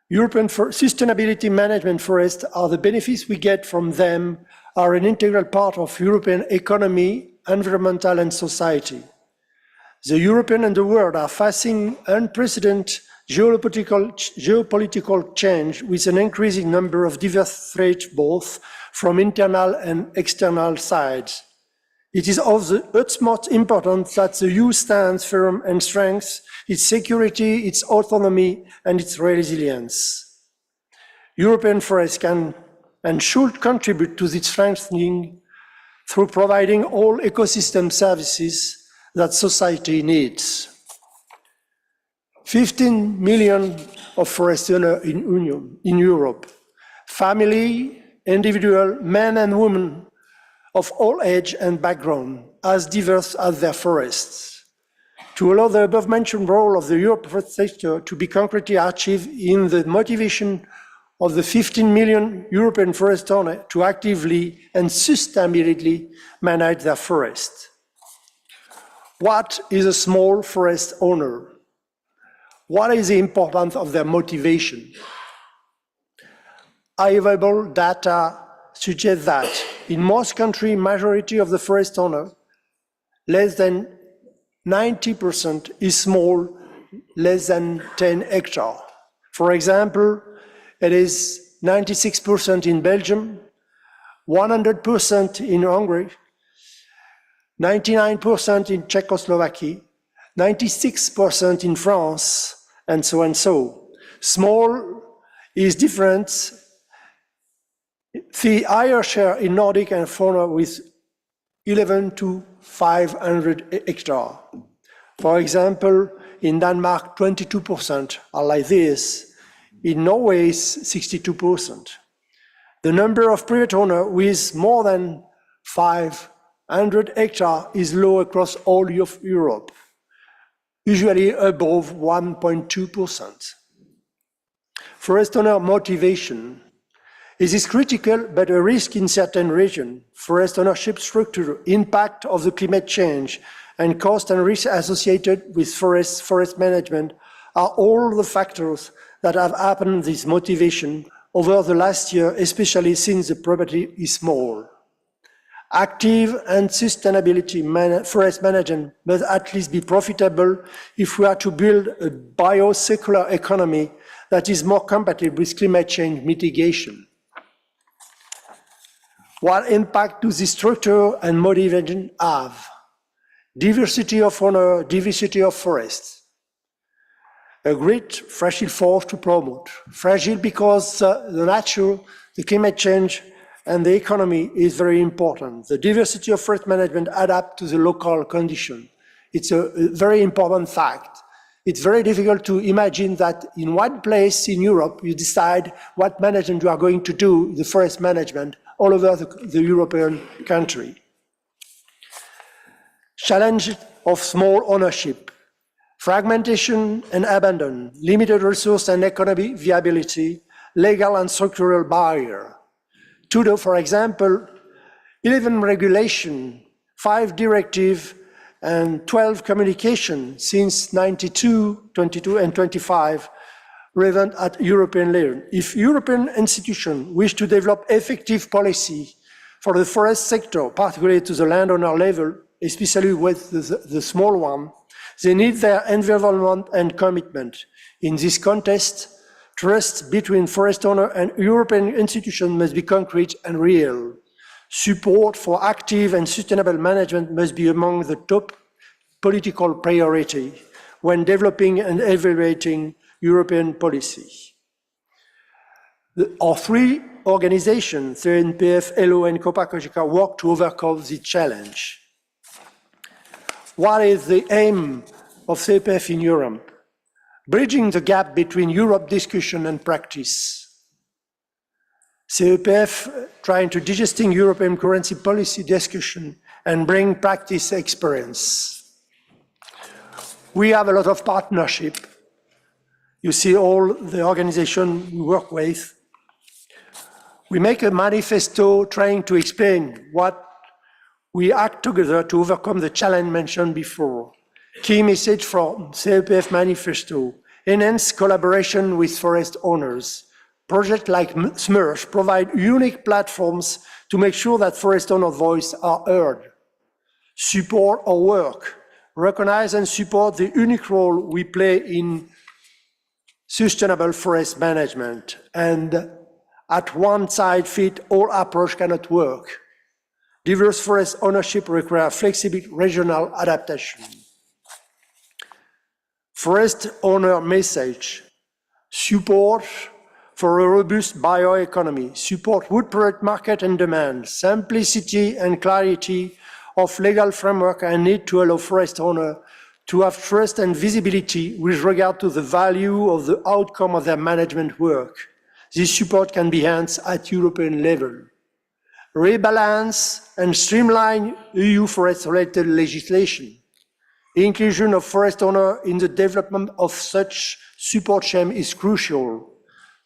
European sustainability management forests are the benefits we get from them are an integral part of European economy, environmental and society. The European and the world are facing unprecedented geopolitical change with an increasing number of diverse threats both from internal and external sides. It is of the utmost importance that the EU stands firm and strengthens its security, its autonomy and its resilience. European forests can and should contribute to its strengthening through providing all ecosystem services that society needs. 15 million of forest owners in Europe, family, individual, men and women of all age and background, as diverse as their forests. To allow the above-mentioned role of the European forest sector to be concretely achieved in the motivation of the 15 million European forest owners to actively and sustainably manage their forests. What is a small forest owner? What is the importance of their motivation? Available data suggest that in most countries, majority of the forest owner, less than 90% is small, less than 10 hectares. For example, it is 96% in Belgium, 100% in Hungary, 99% in Czechoslovakia, 96% in France, and so and so. Small is different. The higher share in Nordic and fauna with 11 to 500 hectares. For example, in Denmark, 22% are like this. In Norway, 62%. The number of private owners with more than 500 hectares is low across all of Europe, usually above 1.2%. Forest owner motivation. It is critical, but a risk in certain regions. Forest ownership structure, impact of the climate change, and cost and risk associated with forest management are all the factors that have happened this motivation over the last year, especially since the property is small. Active and sustainability forest management must at least be profitable if we are to build a bio-circular economy that is more compatible with climate change mitigation. What impact do this structure and motivation have? Diversity of owner, diversity of forests. A great fragile force to promote. Fragile because the nature, the climate change, and the economy is very important. The diversity of forest management adapts to the local condition. It's a very important fact. It's very difficult to imagine that in one place in Europe, you decide what management you are going to do, the forest management, all over the European country. Challenge of small ownership. Fragmentation and abandon, limited resource and economic viability, legal and structural barrier. Today, for example, 11 regulation, 5 directive, and 12 communication since 92, 22, and 25 relevant at European level. If European institutions wish to develop effective policy for the forest sector, particularly to the landowner level, especially with the small one, they need their involvement and commitment. In this context, trust between forest owner and European institutions must be concrete and real. Support for active and sustainable management must be among the top political priority when developing and evaluating European policy. Our three organizations, CNPF, ELO, and Ecological, work to overcome the challenge. What is the aim of CNPF in Europe? Bridging the gap between Europe discussion and practice. CEPF trying to digesting European currency policy discussion and bring practice experience. We have a lot of partnership. You see all the organization we work with. We make a manifesto trying to explain what we act together to overcome the challenge mentioned before. Key message from CEPF manifesto: enhance collaboration with forest owners. Projects like SMERSH provide unique platforms to make sure that forest owner voices are heard. Support our work. Recognize and support the unique role we play in sustainable forest management. And at one side fit all approach cannot work. Diverse forest ownership requires flexible regional adaptation. Forest owner message: support for a robust bioeconomy, support wood product market and demand, simplicity and clarity of legal framework, and need to allow forest owner to have trust and visibility with regard to the value of the outcome of their management work. This support can be enhanced at European level. Rebalance and streamline EU forest-related legislation. Inclusion of forest owner in the development of such support scheme is crucial.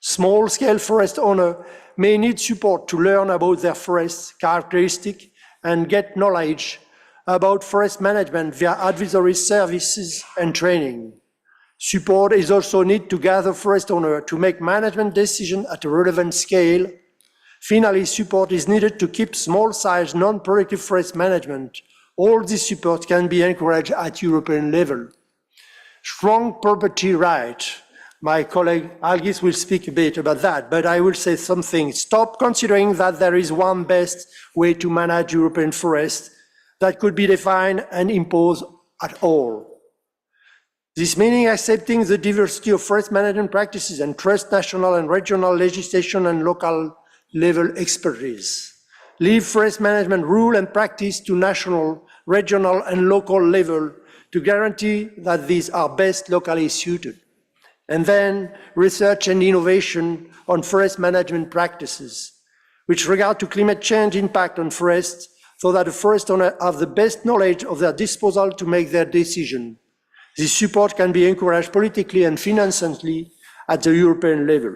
Small-scale forest owner may need support to learn about their forest characteristics and get knowledge about forest management via advisory services and training. Support is also needed to gather forest owner to make management decisions at a relevant scale. Finally, support is needed to keep small-size, non-productive forest management. All this support can be encouraged at European level. Strong property right. My colleague Algis will speak a bit about that, but I will say something. Stop considering that there is one best way to manage European forests that could be defined and imposed at all. This meaning accepting the diversity of forest management practices and trust national and regional legislation and local level expertise. Leave forest management rule and practice to national, regional, and local level to guarantee that these are best locally suited. And then research and innovation on forest management practices, which regard to climate change impact on forests, so that the forest owner have the best knowledge of their disposal to make their decision. This support can be encouraged politically and financially at the European level.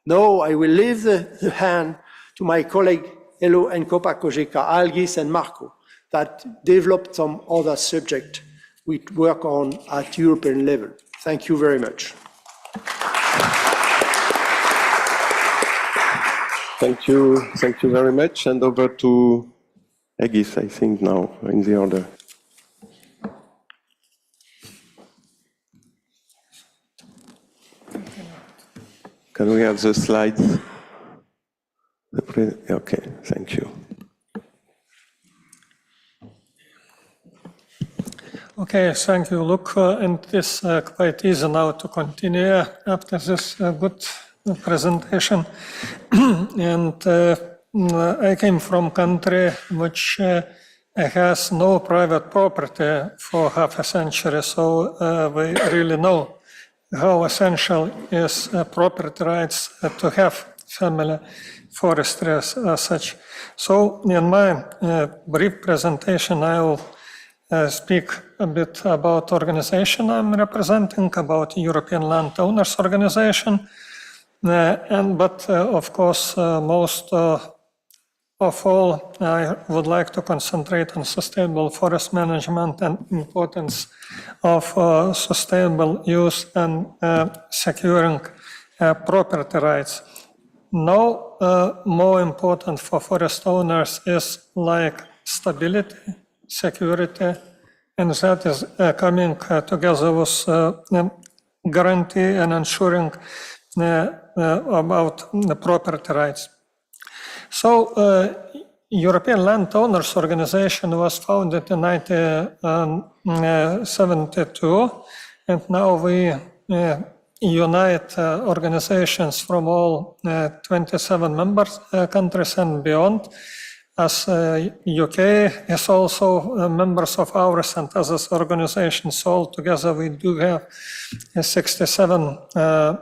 Now I will leave the hand to my colleague Elo and Copa Cogeca, Algis and Marco, that developed some other subject we work on at European level. Thank you very much. Thank you very much. And over to Agis, I think now, in the order. Can we have the slides? Okay, thank you. Okay, thank you, Luke. And it's quite easy now to continue after this good presentation. And I came from country which has no private property for half a century, so we really know how essential is property rights to have family forestry as such. So in my brief presentation, I will speak a bit about organization I'm representing, about European Landowners Organization, but of course, most of all, I would like to concentrate on sustainable forest management and importance of sustainable use and securing property rights. No more important for forest owners is like stability, security, and that is coming together with guarantee and ensuring about the property rights. So European Landowners Organization was founded in 1972, and now we unite organizations from all 27 member countries and beyond. As UK is also members of ours and other organizations, so altogether we do have 67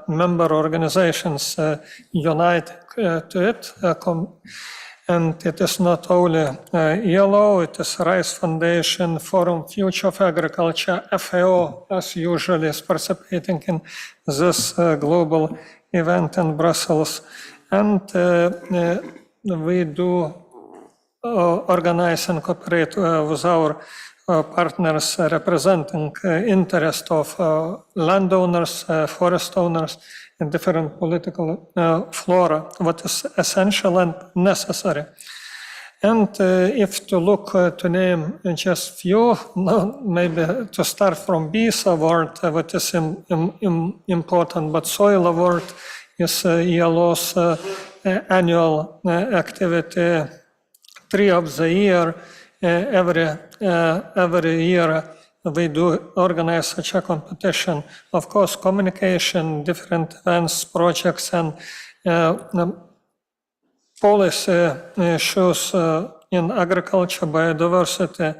member organizations united to it. And it is not only ELO, it is Rice Foundation, Forum Future of Agriculture, FAO, as usual, is participating in this global event in Brussels. And we do organize and cooperate with our partners representing interest of landowners, forest owners, and different political flora, what is essential and necessary. And if to look to name just few, maybe to start from bees award, what is important, but soil award is ELO's annual activity, tree of the year. Every year we do organize such a competition. Of course, communication, different events, projects, and policy issues in agriculture, biodiversity,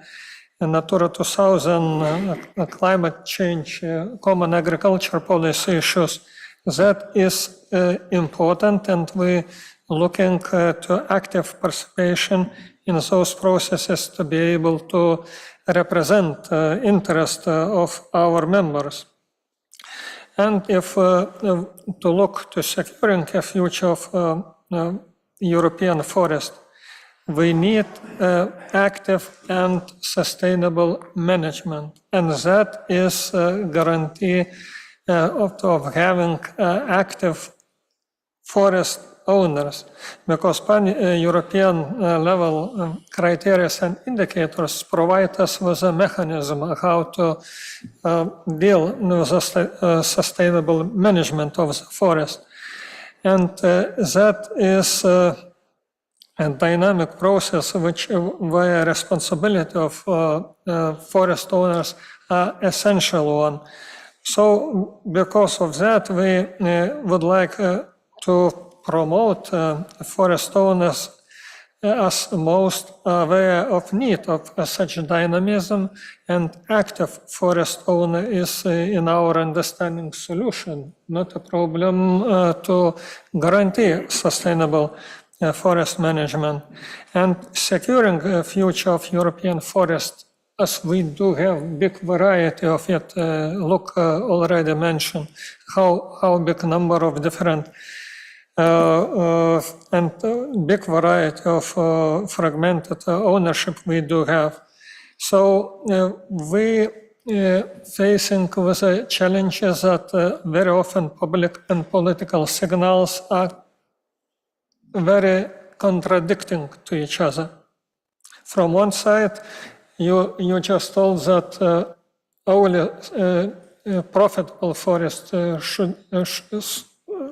Natura 2000, climate change, common agriculture policy issues. That is important, and we looking to active participation in those processes to be able to represent interest of our members. And if to look to securing a future of European forest, we need active and sustainable management, and that is a guarantee of having active forest owners, because pan-European level criteria and indicators provide us with a mechanism how to deal with the sustainable management of the forest. And that is a dynamic process where responsibility of forest owners are essential one. So because of that, we would like to promote forest owners as most aware of need of such dynamism, and active forest owner is, in our understanding, solution, not a problem to guarantee sustainable forest management. And securing a future of European forest, as we do have big variety of it, look already mentioned how big number of different and big variety of fragmented ownership we do have. So we facing with the challenges that very often public and political signals are very contradicting to each other. From one side, you just told that only profitable forest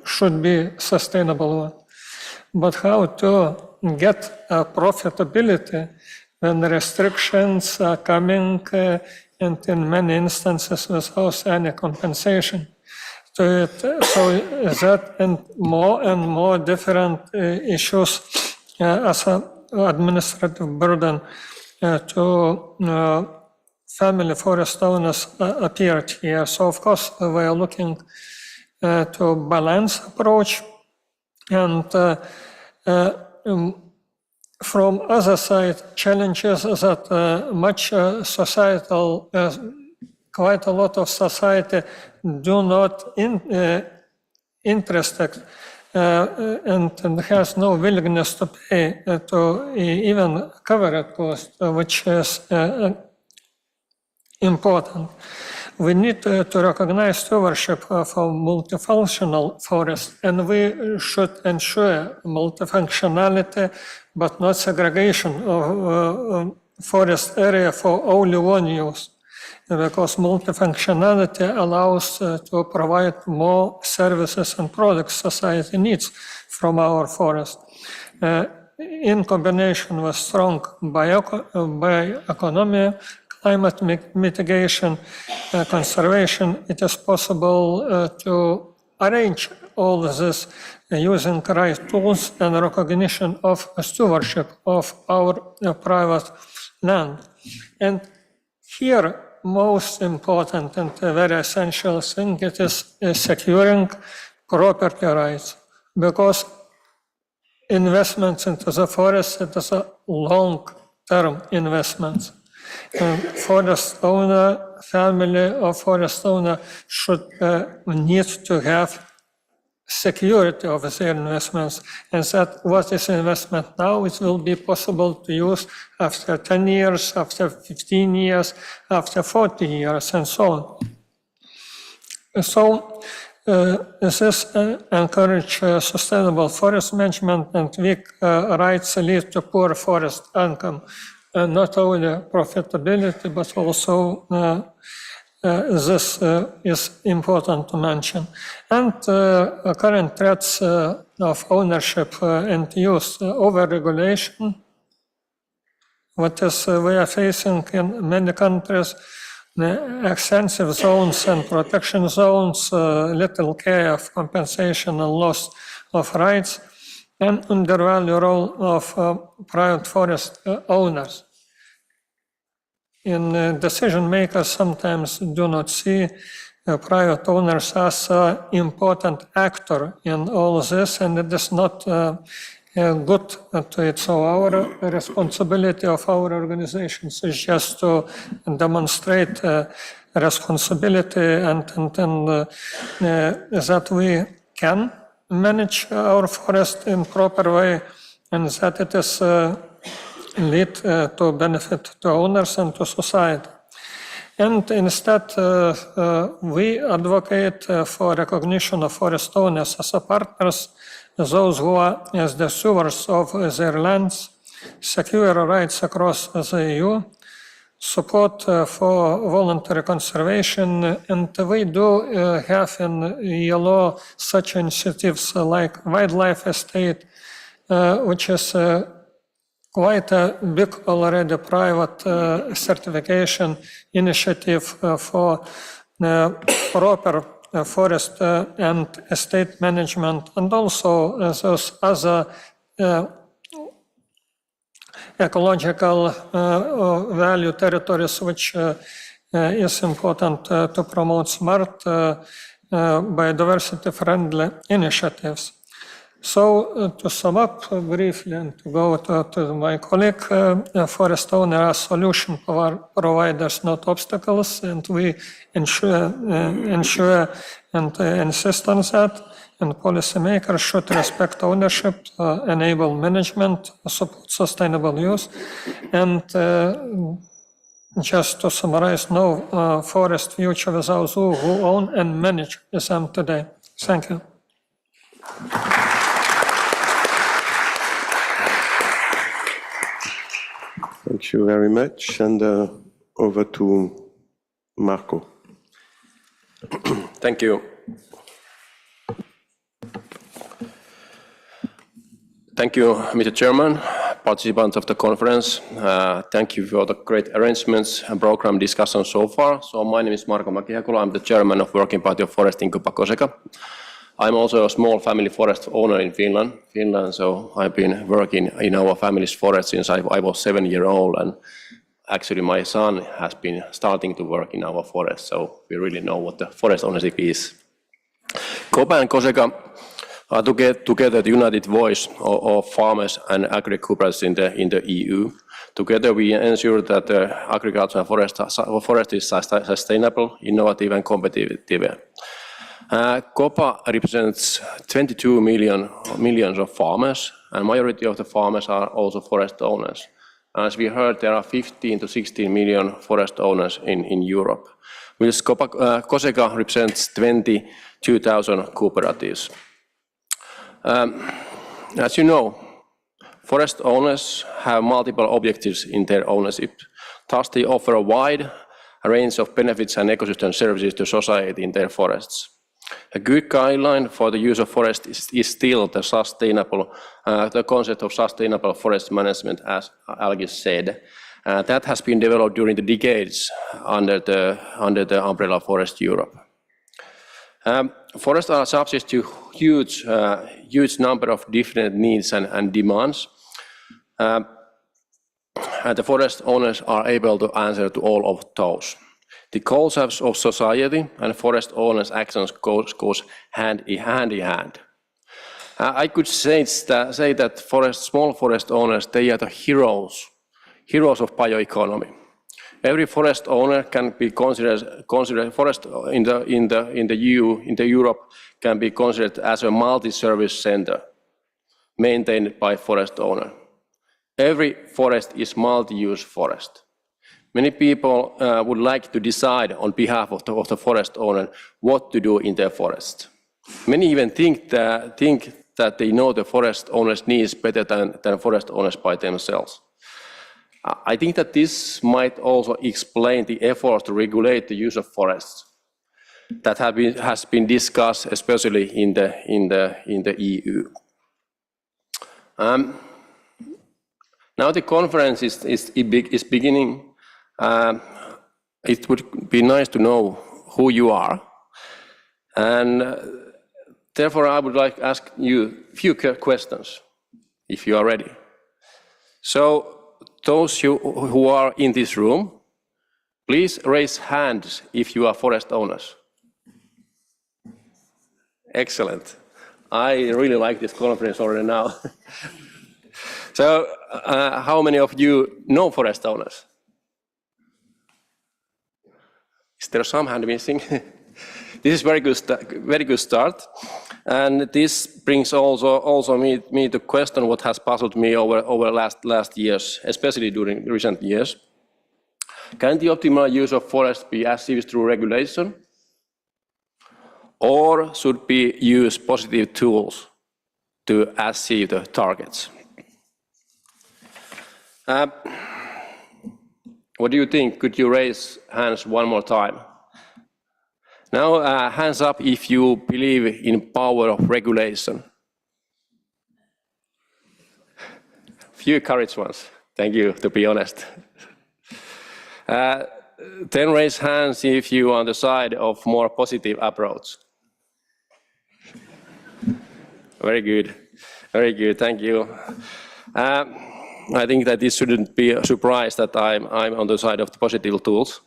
should be sustainable one. But how to get profitability when restrictions are coming and in many instances without any compensation to it? So that and more different issues as an administrative burden to family forest owners appeared here. So of course we are looking to balance approach, and from other side, challenges that much societal, quite a lot of society do not interested and has no willingness to pay to even cover a cost, which is important. We need to recognize stewardship of a multifunctional forest, and we should ensure multifunctionality, but not segregation of forest area for only one use, because multifunctionality allows to provide more services and products society needs from our forest. in combination with strong bioeconomy, climate mitigation, conservation, it is possible to arrange all this using right tools and recognition of stewardship of our private land. And here, most important and very essential thing, it is securing property rights, because investments into the forest, it is a long-term investment. Forest owner, family of forest owner should need to have security of their investments, and that what is investment now, it will be possible to use after 10 years, after 15 years, after 40 years, and so on. So this encourage sustainable forest management, and weak rights lead to poor forest income. Not only profitability, but also this is important to mention. And current threats of ownership and use, over-regulation, what is we are facing in many countries, extensive zones and protection zones, little care of compensation and loss of rights, and undervalued role of private forest owners. Decision makers sometimes do not see private owners as an important actor in all this, and it is not good to it. So our responsibility of our organizations is just to demonstrate responsibility and that we can manage our forest in proper way, and that it is lead to benefit to owners and to society. And instead, we advocate for recognition of forest owners as partners, those who are as the stewards of their lands, secure rights across the EU, support for voluntary conservation, and we do have in yellow such initiatives like wildlife estate, which is quite a big already private certification initiative for proper forest and estate management, and also those other ecological value territories, which is important to promote smart biodiversity-friendly initiatives. So to sum up briefly and to go to my colleague, forest owner are solution providers, not obstacles, and we ensure and insist on that. And policymakers should respect ownership, enable management, support sustainable use, and just to summarize, no forest future without those who own and manage them today. Thank you. Thank you very much, and over to Marco. Thank you. Thank you, Mr. Chairman, participants of the conference. Thank you for the great arrangements and program discussion so far. So my name is Marko Mäki-Hakula. I'm the chairman of Working Party of Forest in Ecological. I'm also a small family forest owner in Finland. So I've been working in our family's forest since I was 7 years old, and actually my son has been starting to work in our forest, so we really know what the forest ownership is. COPA and COSECA are together the united voice of farmers and agri-cooperatives in the EU. Together we ensure that the agriculture and forest is sustainable, innovative and competitive. COPA represents 22 millions of farmers, and majority of the farmers are also forest owners. As we heard, there are 15 to 16 million forest owners in Europe, which COSECA represents 22,000 cooperatives. As you know, forest owners have multiple objectives in their ownership. Thus, they offer a wide range of benefits and ecosystem services to society in their forests. A good guideline for the use of forest is still the concept of sustainable forest management, as Algis said. That has been developed during the decades under the umbrella of Forest Europe. Forests are subject to huge number of different needs and demands. And the forest owners are able to answer to all of those. The goals of society and forest owners' actions goes hand in hand. I could say that small forest owners, they are the heroes of bioeconomy. Every forest owner can be considered forest in the EU, in Europe, can be considered as a multi-service center maintained by forest owner. Every forest is multi-use forest. Many people would like to decide on behalf of the forest owner what to do in their forest. Many even think that they know the forest owner's needs better than forest owners by themselves. I think that this might also explain the effort to regulate the use of forests that has been discussed, especially in the EU. Now the conference is beginning. It would be nice to know who you are, and therefore I would like to ask you a few questions, if you are ready. So those who are in this room, please raise hands if you are forest owners. Excellent. I really like this conference already now. So how many of you know forest owners? Is there some hand missing? This is very good start, and this brings also me to question what has puzzled me over last years, especially during recent years. Can the optimal use of forests be achieved through regulation, or should we use positive tools to achieve the targets? What do you think? Could you raise hands one more time? Now, hands up if you believe in power of regulation. Few courage ones. Thank you, to be honest. Then raise hands if you are on the side of more positive approach. Very good. Very good. Thank you. I think that this shouldn't be a surprise that I'm on the side of the positive tools.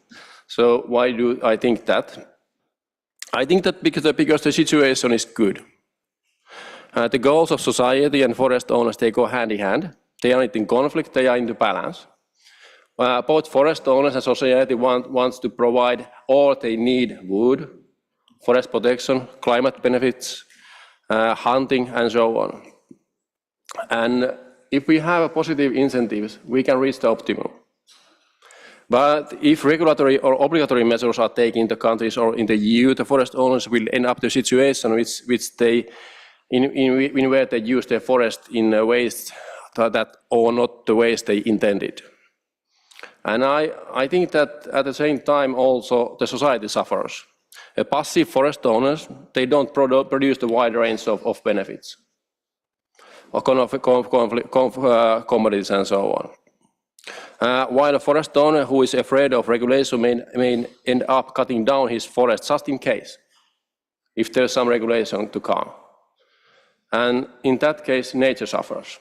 So why do I think that? I think that because the situation is good. The goals of society and forest owners, they go hand in hand. They are not in conflict, they are in the balance. Both forest owners and society wants to provide all they need: wood, forest protection, climate benefits, hunting, and so on. And if we have positive incentives, we can reach the optimum. But if regulatory or obligatory measures are taken in the countries or in the EU, the forest owners will end up in a situation in where they use their forest in ways that are not the ways they intended. And I think that at the same time also the society suffers. Passive forest owners, they don't produce the wide range of benefits, or commodities and so on. While a forest owner who is afraid of regulation may end up cutting down his forest just in case, if there's some regulation to come. And in that case, nature suffers.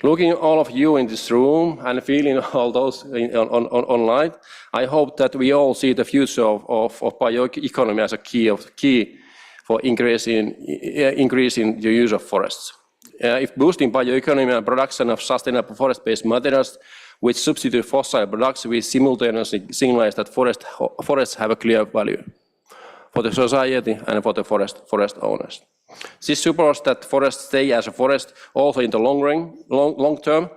Looking at all of you in this room and feeling all those online, I hope that we all see the future of bioeconomy as a key for increasing the use of forests. If boosting bioeconomy and production of sustainable forest-based materials which substitute fossil products, we simultaneously signalize that forests have a clear value for the society and for the forest owners. This supports that forests stay as a forest also in the long term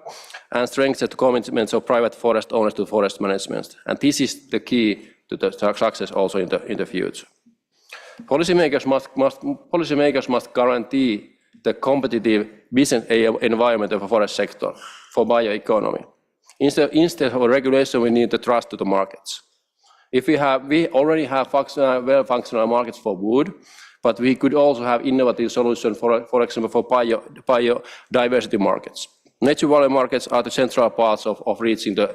and strengthens the commitments of private forest owners to forest management. And this is the key to the success also in the future. Policymakers must guarantee the competitive business environment of a forest sector for bioeconomy. Instead of regulation, we need the trust to the markets. We already have well-functional markets for wood, but we could also have innovative solutions, for example, for biodiversity markets. Nature value markets are the central parts of reaching the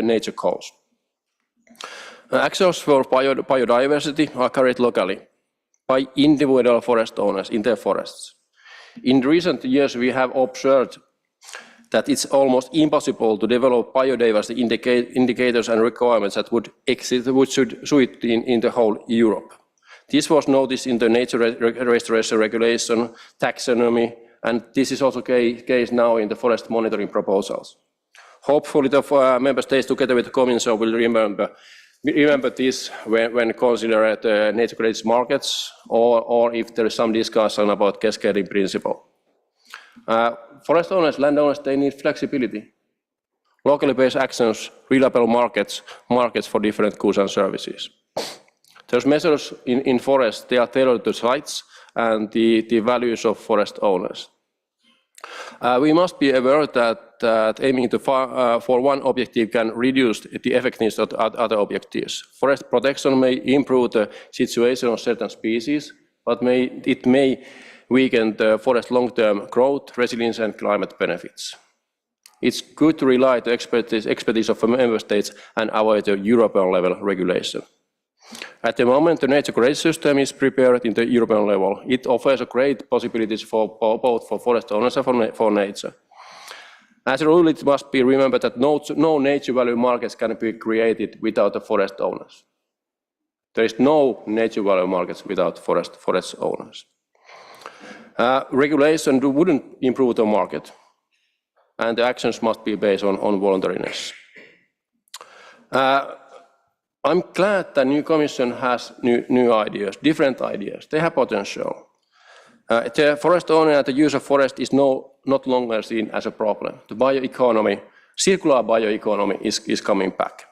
nature goals. Actions for biodiversity are carried locally by individual forest owners in their forests. In recent years, we have observed that it's almost impossible to develop biodiversity indicators and requirements that would suit in the whole Europe. This was noticed in the nature restoration regulation, taxonomy, and this is also the case now in the forest monitoring proposals. Hopefully, the member states, together with the Commission, will remember this when considering the nature credits markets, or if there is some discussion about cascading principle. Forest owners, landowners, they need flexibility. Locally based actions, reliable markets for different goods and services. Those measures in forests, they are tailored to sites and the values of forest owners. We must be aware that aiming for one objective can reduce the effectiveness of other objectives. Forest protection may improve the situation of certain species, but it may weaken the forest long-term growth, resilience, and climate benefits. It's good to rely on the expertise of member states and avoid the European level regulation. At the moment, the nature credit system is prepared in the European level. It offers great possibilities for both for forest owners and for nature. As a rule, it must be remembered that no nature value markets can be created without the forest owners. There is no nature value markets without forest owners. Regulation wouldn't improve the market, and the actions must be based on voluntariness. I'm glad the new Commission has new ideas, different ideas. They have potential. The forest owner and the use of forest is not longer seen as a problem. The bioeconomy, circular bioeconomy is coming back.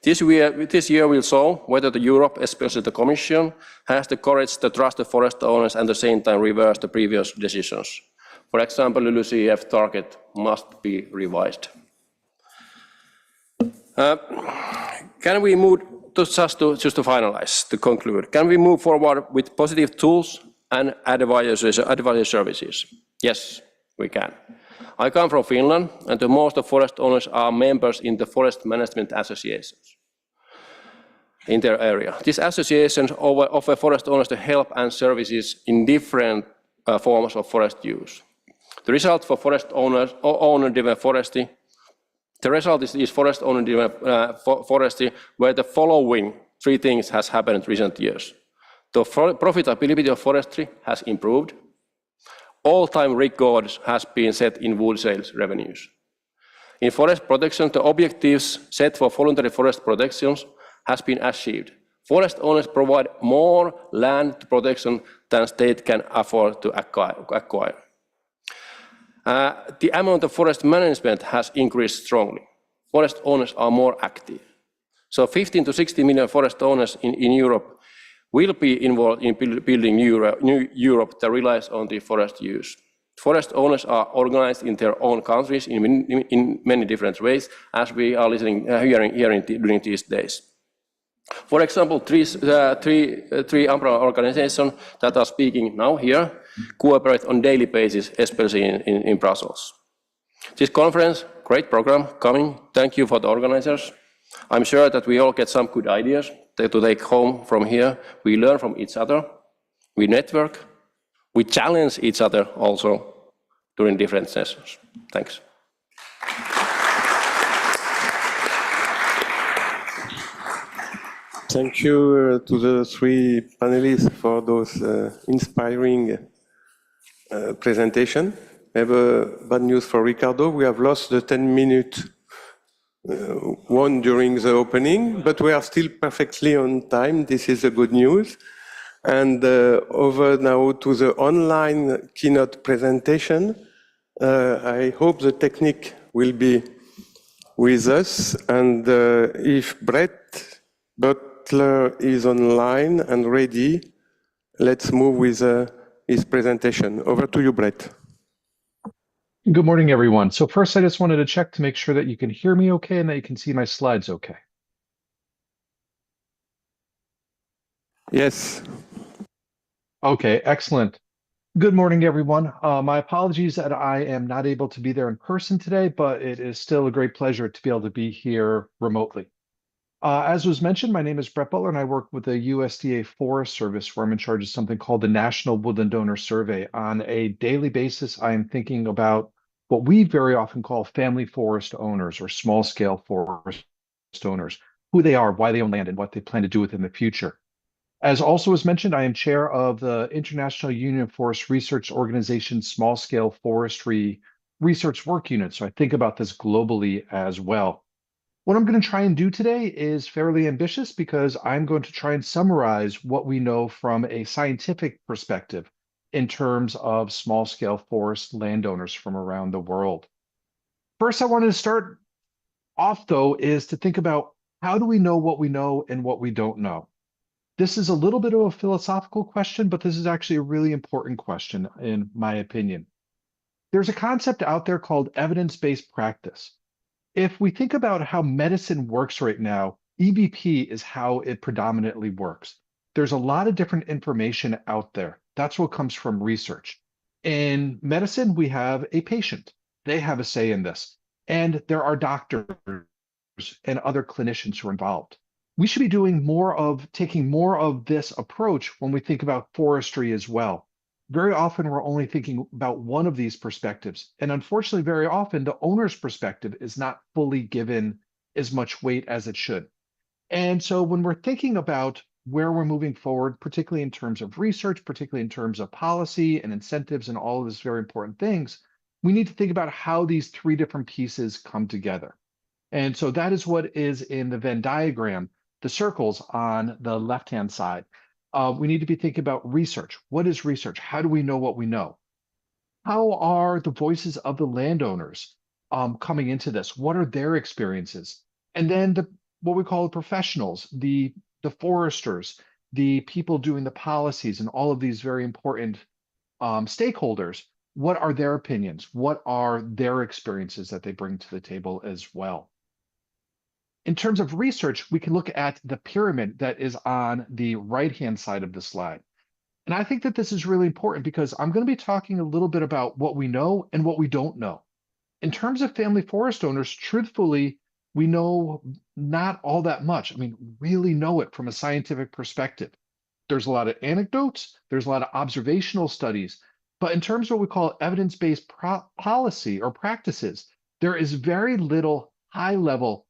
This year will show whether Europe, especially the Commission, has the courage to trust the forest owners and at the same time reverse the previous decisions. For example, the LULUCF target must be revised. Can we move just to finalize, to conclude? Can we move forward with positive tools and advisory services? Yes, we can. I come from Finland, and most of forest owners are members in the forest management associations in their area. These associations offer forest owners the help and services in different forms of forest use. The result for forest owner-driven forestry. The result is forest owner-driven forestry, where the following three things has happened in recent years. The profitability of forestry has improved. All-time records has been set in wood sales revenues. In forest protection, the objectives set for voluntary forest protections has been achieved. Forest owners provide more land protection than state can afford to acquire. The amount of forest management has increased strongly. Forest owners are more active. So 15 to 60 million forest owners in Europe will be involved in building new Europe that relies on the forest use. Forest owners are organized in their own countries in many different ways, as we are hearing during these days. For example, three umbrella organizations that are speaking now here cooperate on daily basis, especially in Brussels. This conference, great program coming. Thank you for the organizers. I'm sure that we all get some good ideas to take home from here. We learn from each other. We network. We challenge each other also during different sessions. Thanks. Thank you to the three panelists for those inspiring presentation. I have bad news for Ricardo. We have lost the 10-minute one during the opening, but we are still perfectly on time. This is the good news. And over now to the online keynote presentation. I hope the technique will be with us. And if Brett Butler is online and ready, let's move with his presentation. Over to you, Brett. Good morning, everyone. So first, I just wanted to check to make sure that you can hear me okay and that you can see my slides okay. Yes. Okay, excellent. Good morning, everyone. My apologies that I am not able to be there in person today, but it is still a great pleasure to be able to be here remotely. As was mentioned, my name is Brett Butler, and I work with the USDA Forest Service, where I'm in charge of something called the National Woodland Donor Survey. On a daily basis, I am thinking about what we very often call family forest owners or small-scale forest owners, who they are, why they own land, and what they plan to do with it in the future. As also was mentioned, I am chair of the International Union of Forest Research Organization Small Scale Forestry Research Work Unit. So I think about this globally as well. What I'm going to try and do today is fairly ambitious because I'm going to try and summarize what we know from a scientific perspective in terms of small scale forest landowners from around the world. First, I wanted to start off, though, is to think about how do we know what we know and what we don't know? This is a little bit of a philosophical question, but this is actually a really important question, in my opinion. There's a concept out there called evidence-based practice. If we think about how medicine works right now, EBP is how it predominantly works. There's a lot of different information out there. That's what comes from research. In medicine, we have a patient. They have a say in this. And there are doctors and other clinicians who are involved. We should be doing taking more of this approach when we think about forestry as well. Very often we're only thinking about one of these perspectives. And unfortunately, very often the owner's perspective is not fully given as much weight as it should. And so when we're thinking about where we're moving forward, particularly in terms of research, particularly in terms of policy and incentives and all of these very important things, we need to think about how these three different pieces come together. And so that is what is in the Venn diagram, the circles on the left-hand side. We need to be thinking about research. What is research? How do we know what we know? How are the voices of the landowners coming into this? What are their experiences? And then what we call the professionals, the foresters, the people doing the policies, and all of these very important stakeholders. What are their opinions? What are their experiences that they bring to the table as well? In terms of research, we can look at the pyramid that is on the right-hand side of the slide. And I think that this is really important because I'm going to be talking a little bit about what we know and what we don't know. In terms of family forest owners, truthfully, we know not all that much. I mean, really know it from a scientific perspective. There's a lot of anecdotes, there's a lot of observational studies, but in terms of what we call evidence-based policy or practices, there is very little high-level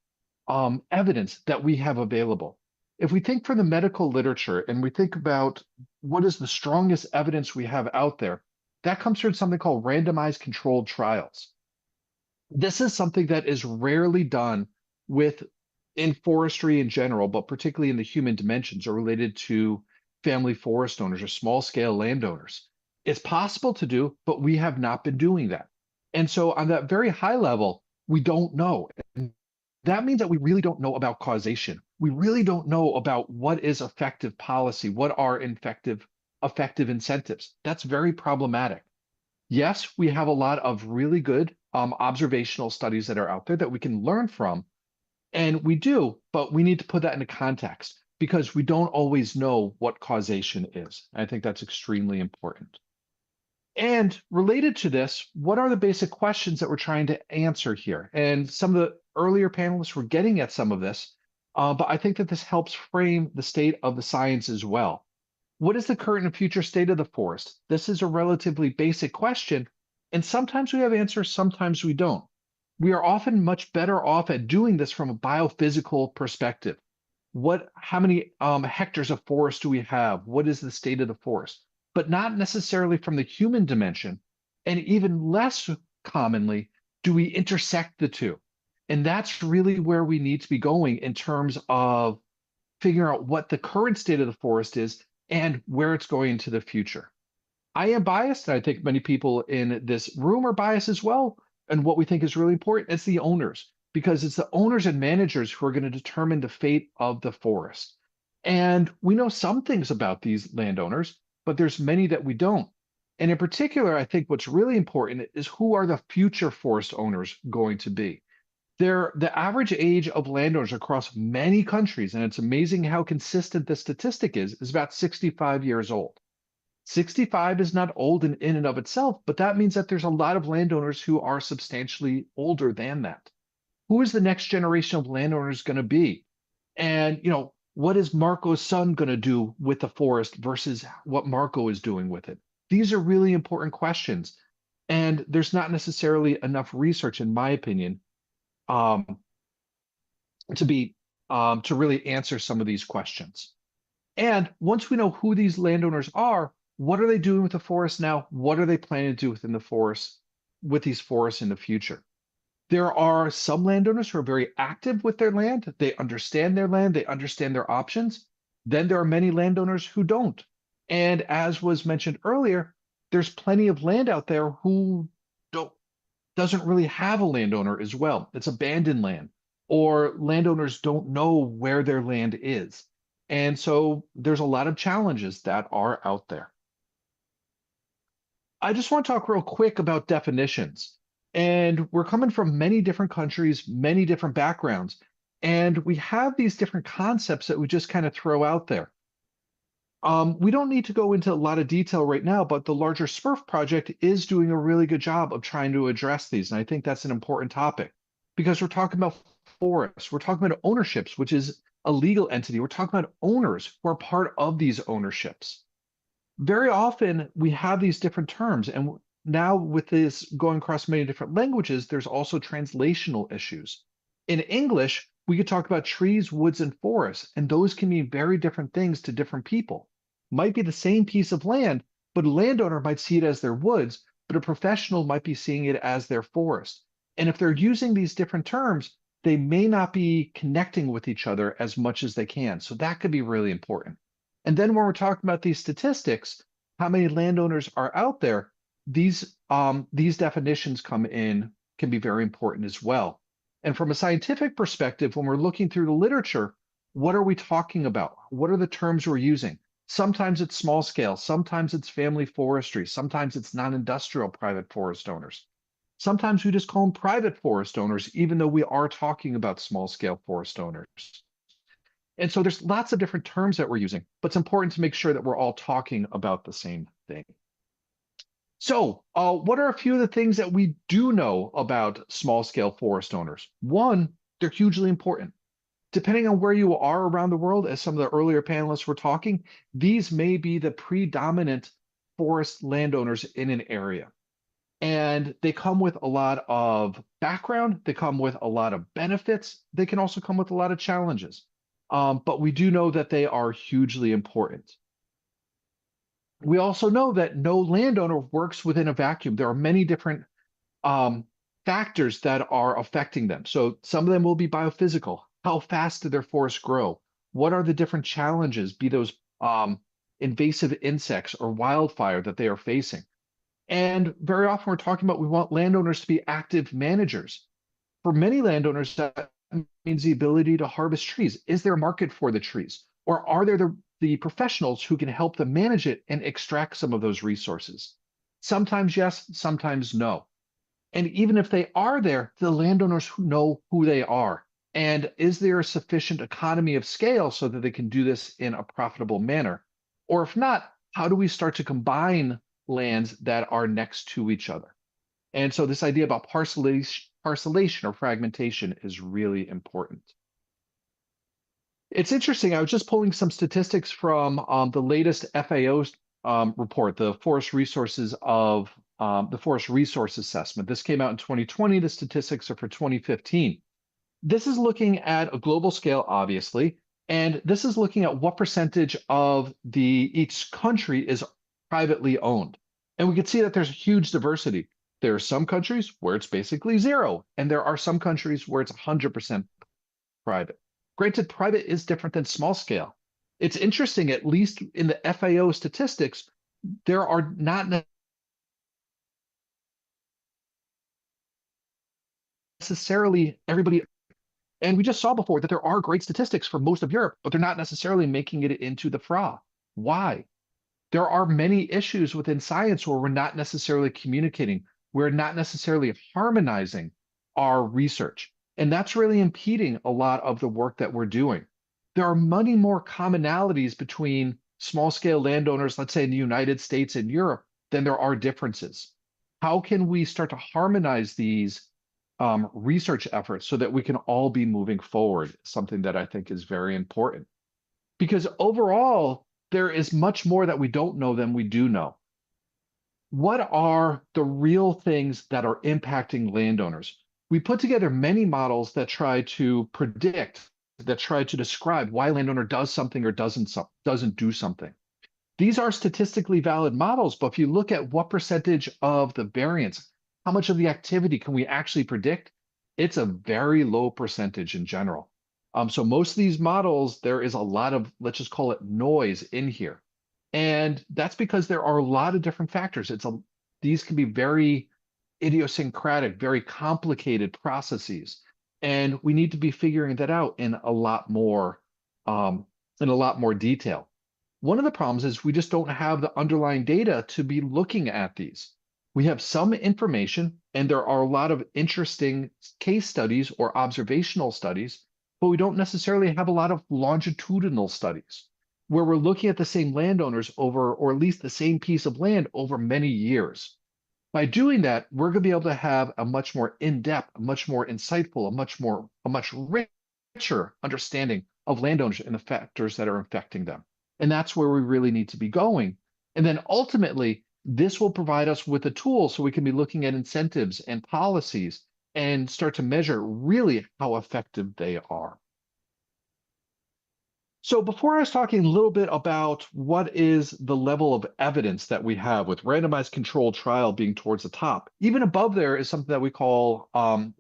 evidence that we have available. If we think from the medical literature and we think about what is the strongest evidence we have out there, that comes from something called randomized controlled trials. This is something that is rarely done in forestry in general, but particularly in the human dimensions are related to family forest owners or small scale landowners. It's possible to do, but we have not been doing that. And so on that very high level, we don't know. And that means that we really don't know about causation. We really don't know about what is effective policy, what are effective incentives. That's very problematic. Yes, we have a lot of really good observational studies that are out there that we can learn from, and we do, but we need to put that into context because we don't always know what causation is. I think that's extremely important. And related to this, what are the basic questions that we're trying to answer here? And some of the earlier panelists were getting at some of this, but I think that this helps frame the state of the science as well. What is the current and future state of the forest? This is a relatively basic question, and sometimes we have answers, sometimes we don't. We are often much better off at doing this from a biophysical perspective. How many hectares of forest do we have? What is the state of the forest? But not necessarily from the human dimension, and even less commonly, do we intersect the two? And that's really where we need to be going in terms of figuring out what the current state of the forest is and where it's going into the future. I am biased, and I think many people in this room are biased as well. And what we think is really important is the owners, because it's the owners and managers who are going to determine the fate of the forest. And we know some things about these landowners, but there's many that we don't. And in particular, I think what's really important is who are the future forest owners going to be? The average age of landowners across many countries, and it's amazing how consistent the statistic is about 65 years old. 65 is not old in and of itself, but that means that there's a lot of landowners who are substantially older than that. Who is the next generation of landowners going to be? And, what is Marco's son going to do with the forest versus what Marco is doing with it? These are really important questions. And there's not necessarily enough research, in my opinion, to really answer some of these questions. And once we know who these landowners are, what are they doing with the forest now? What are they planning to do within the forest with these forests in the future? There are some landowners who are very active with their land. They understand their land. They understand their options. Then there are many landowners who don't. And as was mentioned earlier, there's plenty of land out there who doesn't really have a landowner as well. It's abandoned land, or landowners don't know where their land is. And so there's a lot of challenges that are out there. I just want to talk real quick about definitions. And we're coming from many different countries, many different backgrounds, and we have these different concepts that we just kind of throw out there. We don't need to go into a lot of detail right now, but the larger SPERF project is doing a really good job of trying to address these. And I think that's an important topic because we're talking about forests, we're talking about ownerships, which is a legal entity. We're talking about owners who are part of these ownerships. Very often we have these different terms, and now with this going across many different languages, there's also translational issues. In English, we could talk about trees, woods, and forests, and those can mean very different things to different people. Might be the same piece of land, but a landowner might see it as their woods, but a professional might be seeing it as their forest. And if they're using these different terms, they may not be connecting with each other as much as they can. So that could be really important. And then when we're talking about these statistics, how many landowners are out there, these definitions can be very important as well. And from a scientific perspective, when we're looking through the literature, what are we talking about? What are the terms we're using? Sometimes it's small scale, sometimes it's family forestry, sometimes it's non-industrial private forest owners. Sometimes we just call them private forest owners, even though we are talking about small scale forest owners. And so there's lots of different terms that we're using, but it's important to make sure that we're all talking about the same thing. So what are a few of the things that we do know about small scale forest owners? One, they're hugely important. Depending on where you are around the world, as some of the earlier panelists were talking, these may be the predominant forest landowners in an area. And they come with a lot of background, they come with a lot of benefits, they can also come with a lot of challenges. But we do know that they are hugely important. We also know that no landowner works within a vacuum. There are many different factors that are affecting them. So some of them will be biophysical. How fast do their forests grow? What are the different challenges, be those invasive insects or wildfire that they are facing? And very often we're talking about we want landowners to be active managers. For many landowners, that means the ability to harvest trees. Is there a market for the trees? Or are there the professionals who can help them manage it and extract some of those resources? Sometimes yes, sometimes no. And even if they are there, the landowners who know who they are. And is there a sufficient economy of scale so that they can do this in a profitable manner? Or if not, how do we start to combine lands that are next to each other? And so this idea about parcellation or fragmentation is really important. It's interesting, I was just pulling some statistics from the latest FAO report, the Forest Resources Assessment. This came out in 2020, the statistics are for 2015. This is looking at a global scale, obviously, and this is looking at what percentage of each country is privately owned. And we can see that there's a huge diversity. There are some countries where it's basically zero, and there are some countries where it's 100% private. Granted, private is different than small scale. It's interesting, at least in the FAO statistics, there are not necessarily everybody. And we just saw before that there are great statistics for most of Europe, but they're not necessarily making it into the FRA. Why? There are many issues within science where we're not necessarily communicating. We're not necessarily harmonizing our research. And that's really impeding a lot of the work that we're doing. There are many more commonalities between small-scale landowners, let's say in the United States and Europe, than there are differences. How can we start to harmonize these research efforts so that we can all be moving forward? Something that I think is very important. Because overall, there is much more that we don't know than we do know. What are the real things that are impacting landowners? We put together many models that try to predict, that try to describe why a landowner does something or doesn't do something. These are statistically valid models, but if you look at what percentage of the variance, how much of the activity can we actually predict, it's a very low percentage in general. So most of these models, there is a lot of, let's just call it noise in here. And that's because there are a lot of different factors. These can be very idiosyncratic, very complicated processes. And we need to be figuring that out in a lot more detail. One of the problems is we just don't have the underlying data to be looking at these. We have some information, and there are a lot of interesting case studies or observational studies, but we don't necessarily have a lot of longitudinal studies where we're looking at the same landowners over, or at least the same piece of land over many years. By doing that, we're going to be able to have a much more in-depth, a much more insightful, a much richer understanding of landowners and the factors that are affecting them. And that's where we really need to be going. And then ultimately, this will provide us with a tool so we can be looking at incentives and policies and start to measure really how effective they are. So before I was talking a little bit about what is the level of evidence that we have with randomized controlled trial being towards the top, even above there is something that we call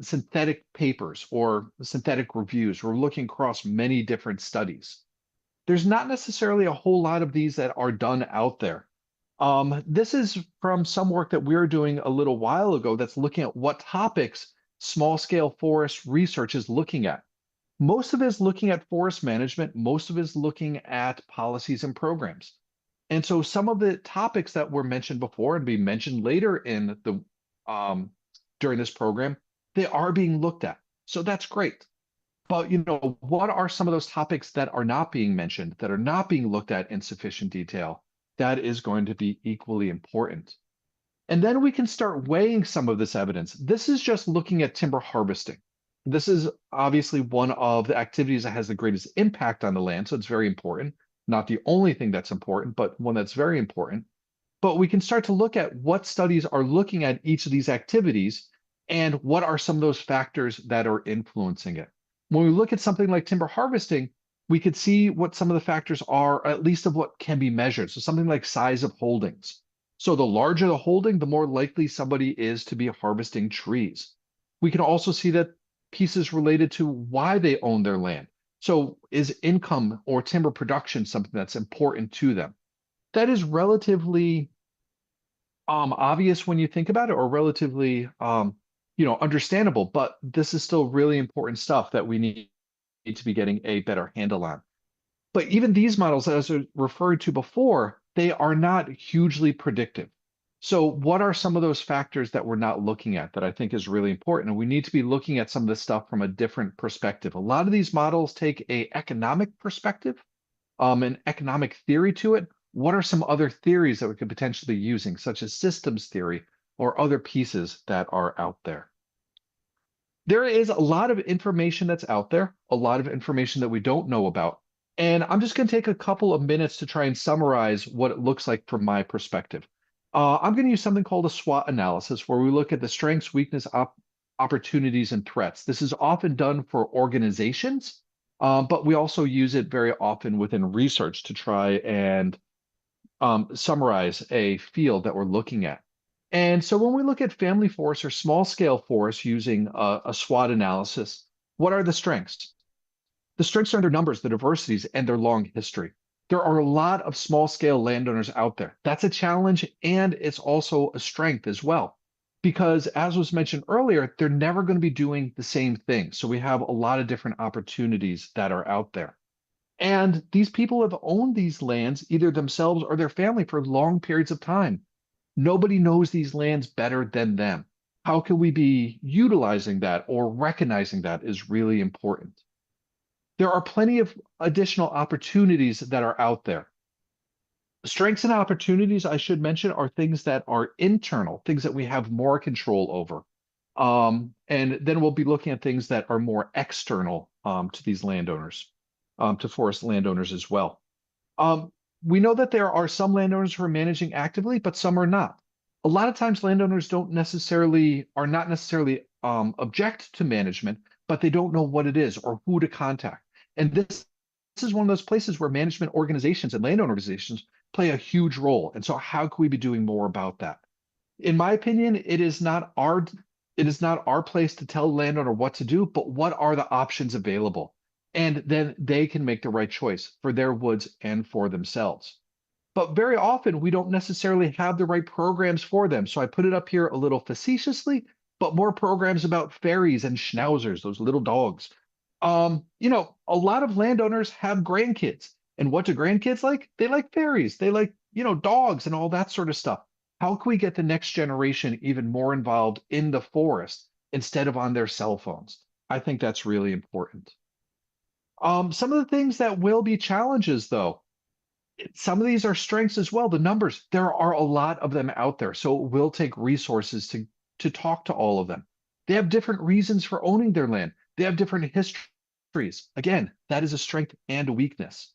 synthetic papers or synthetic reviews. We're looking across many different studies. There's not necessarily a whole lot of these that are done out there. This is from some work that we were doing a little while ago that's looking at what topics small-scale forest research is looking at. Most of it is looking at forest management. Most of it is looking at policies and programs. And so some of the topics that were mentioned before and be mentioned later in the during this program, they are being looked at. So that's great. But what are some of those topics that are not being mentioned, that are not being looked at in sufficient detail? That is going to be equally important. And then we can start weighing some of this evidence. This is just looking at timber harvesting. This is obviously one of the activities that has the greatest impact on the land, so it's very important. Not the only thing that's important, but one that's very important. But we can start to look at what studies are looking at each of these activities and what are some of those factors that are influencing it. When we look at something like timber harvesting, we could see what some of the factors are, at least of what can be measured. So something like size of holdings. So the larger the holding, the more likely somebody is to be harvesting trees. We can also see that pieces related to why they own their land. So is income or timber production something that's important to them? That is relatively obvious when you think about it, or relatively understandable, but this is still really important stuff that we need to be getting a better handle on. But even these models, as I referred to before, they are not hugely predictive. So what are some of those factors that we're not looking at that I think is really important? And we need to be looking at some of this stuff from a different perspective. A lot of these models take an economic perspective, an economic theory to it. What are some other theories that we could potentially be using, such as systems theory or other pieces that are out there? There is a lot of information that's out there, a lot of information that we don't know about. And I'm just going to take a couple of minutes to try and summarize what it looks like from my perspective. I'm going to use something called a SWOT analysis, where we look at the strengths, weakness, opportunities, and threats. This is often done for organizations, but we also use it very often within research to try and summarize a field that we're looking at. And so when we look at family forests or small-scale forests using a SWOT analysis, what are the strengths? The strengths are their numbers, the diversities, and their long history. There are a lot of small-scale landowners out there. That's a challenge, and it's also a strength as well. Because as was mentioned earlier, they're never going to be doing the same thing. So we have a lot of different opportunities that are out there. And these people have owned these lands, either themselves or their family, for long periods of time. Nobody knows these lands better than them. how can we be utilizing that or recognizing that is really important. There are plenty of additional opportunities that are out there. Strengths and opportunities, I should mention, are things that are internal, things that we have more control over. And then we'll be looking at things that are more external to these landowners, to forest landowners as well. We know that there are some landowners who are managing actively, but some are not. A lot of times landowners are not necessarily object to management, but they don't know what it is or who to contact. And this is one of those places where management organizations and landowner organizations play a huge role. And so how can we be doing more about that? In my opinion, it is not our place to tell the landowner what to do, but what are the options available? And then they can make the right choice for their woods and for themselves. But very often we don't necessarily have the right programs for them. So I put it up here a little facetiously, but more programs about fairies and schnauzers, those little dogs. A lot of landowners have grandkids. And what do grandkids like? They like fairies. They like, dogs and all that sort of stuff. How can we get the next generation even more involved in the forest instead of on their cell phones? I think that's really important. Some of the things that will be challenges, though, some of these are strengths as well. The numbers, there are a lot of them out there. So it will take resources to talk to all of them. They have different reasons for owning their land. They have different histories. Again, that is a strength and a weakness.